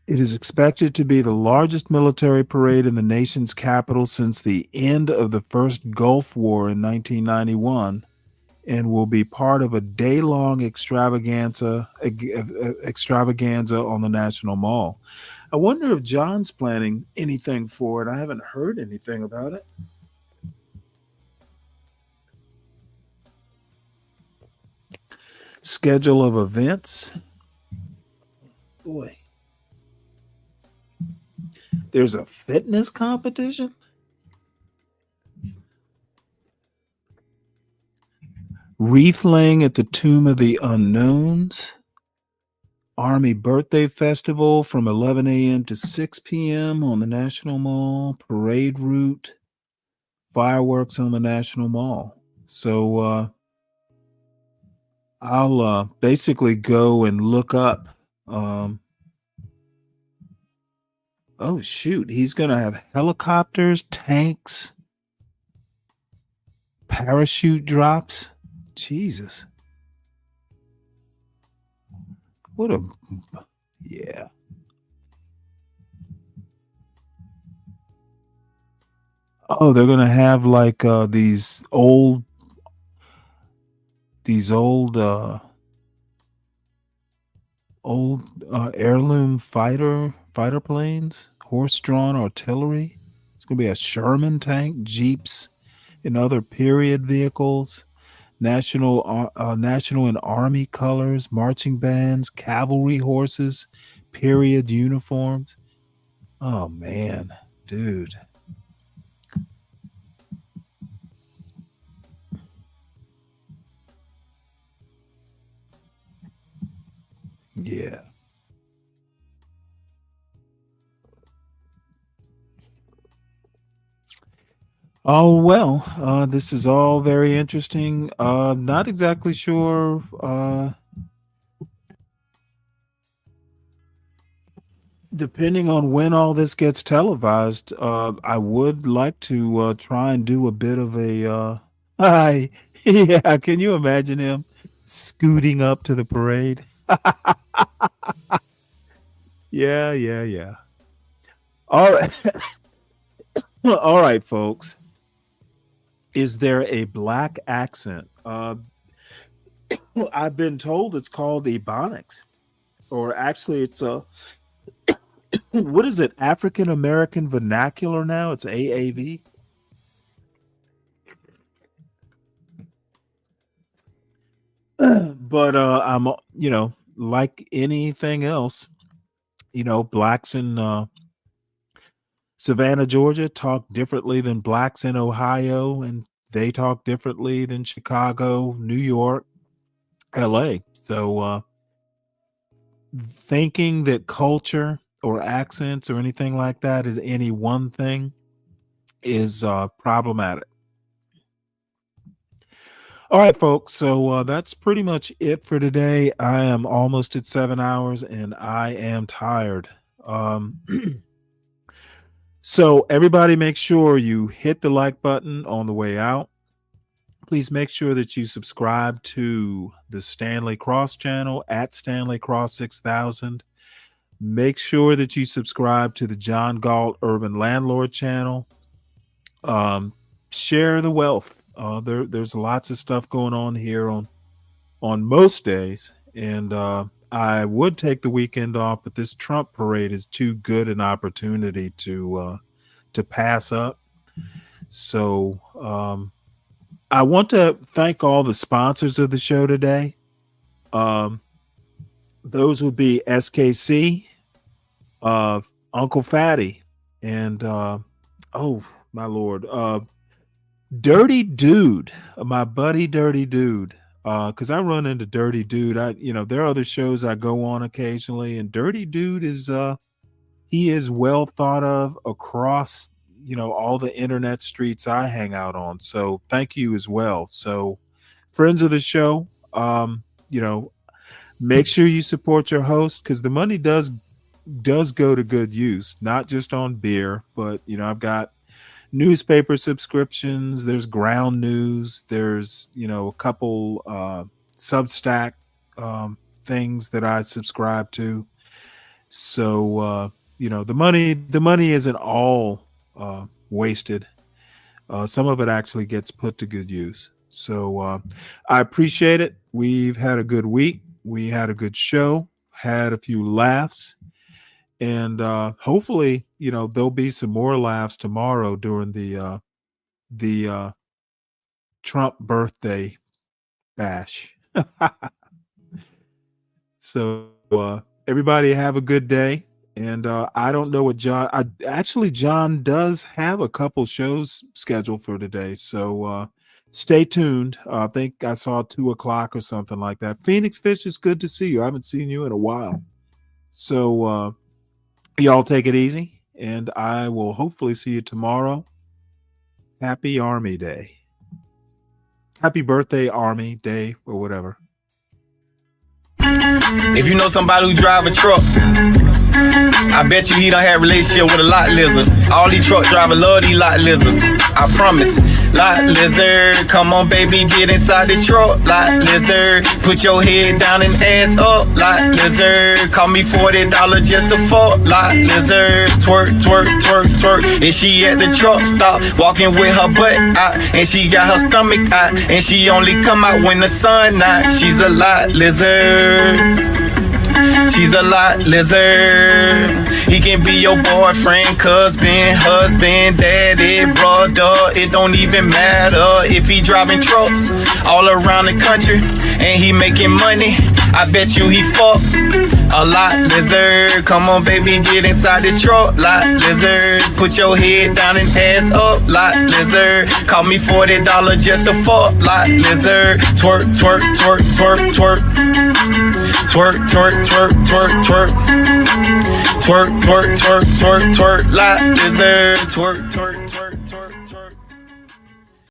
It is expected to be the largest military parade in the nation's capital since the end of the first Gulf War in 1991 and will be part of a day-long extravaganza on the National Mall. I wonder if John's planning anything for it. I haven't heard anything about it. Schedule of events. Boy. There's a fitness competition? Wreath laying at the Tomb of the Unknowns. Army Birthday Festival from 11 a.m. to 6 p.m. on the National Mall. Parade route. Fireworks on the National Mall. So I'll basically go and look up. Oh, shoot. He's going to have helicopters, tanks, parachute drops. Jesus. Yeah. Oh, they're going to have like these old heirloom fighter planes, horse-drawn artillery. It's going to be a Sherman tank, jeeps, and other period vehicles, national and army colors, marching bands, cavalry horses, period uniforms. Oh man, dude. Yeah. Oh, well, this is all very interesting. Not exactly sure. Depending on when all this gets televised, I would like to try and do a bit of a. Hi. Yeah, can you imagine him scooting up to the parade? Yeah, yeah, yeah. All right. All right, folks. Is there a black accent? I've been told it's called Ebonics, or actually, it's a what is it? African American Vernacular now? It's AAV. But I'm like anything else, blacks in Savannah, Georgia talk differently than blacks in Ohio, and they talk differently than Chicago, New York, LA. So thinking that culture or accents or anything like that is any one thing is problematic. All right, folks. So that's pretty much it for today. I am almost at 7 hours and I am tired. So everybody make sure you hit the like button on the way out. Please make sure that you subscribe to the Stanley Cross channel at Stanley Cross 6000. Make sure that you subscribe to the John Galt Urban Landlord channel. Share the wealth. There's lots of stuff going on here on most days, and I would take the weekend off, but this Trump parade is too good an opportunity to pass up. So I want to thank all the sponsors of the show today. Those would be SKC, Uncle Fatty, and oh my Lord, Dirty Dude, my buddy Dirty Dude. Because I run into Dirty Dude. There are other shows I go on occasionally, and Dirty Dude is he is well thought of across all the internet streets I hang out on. So thank you as well. So friends of the show, make sure you support your host, because the money does go to good use, not just on beer, but I've got newspaper subscriptions, there's Ground News, there's a couple Substack things that I subscribe to. So the money isn't all wasted. Some of it actually gets put to good use. So I appreciate it. We've had a good week. We had a good show, had a few laughs. And hopefully, there'll be some more laughs tomorrow during the Trump birthday bash. So everybody have a good day. And I don't know what John does have a couple shows scheduled for today. So stay tuned. I think I saw 2:00 or something like that. Phoenix Fish, is good to see you. I haven't seen you in a while. So y'all take it easy, and I will hopefully see you tomorrow. Happy Army Day. Happy birthday, Army Day, or whatever. If you know somebody who drive a truck, I bet you he done had a relationship with a lot lizard. All these truck drivers love these lot lizards. I promise. Lot lizard, come on baby, get inside the truck. Lot lizard, put your head down and ass up. Lot lizard, call me $40 just to fuck. Lot lizard, twerk, twerk, twerk, twerk. And she at the truck stop, walking with her butt out, and she got her stomach out, and she only come out when the sun out. She's a lot lizard. She's a lot lizard. He can be your boyfriend, husband, daddy, brother. It don't even matter if he driving trucks all around the country and he making money. I bet you he fuck a lot lizard. Come on, baby, get inside the truck. Lot lizard. Put your head down and ass up. Lot lizard. Call me $40 just to fuck. Lot lizard. Twerk, twerk, twerk, twerk, twerk. Twerk, twerk, twerk, twerk, twerk. Twerk, twerk, twerk, twerk, twerk, like lizard. Twerk, twerk.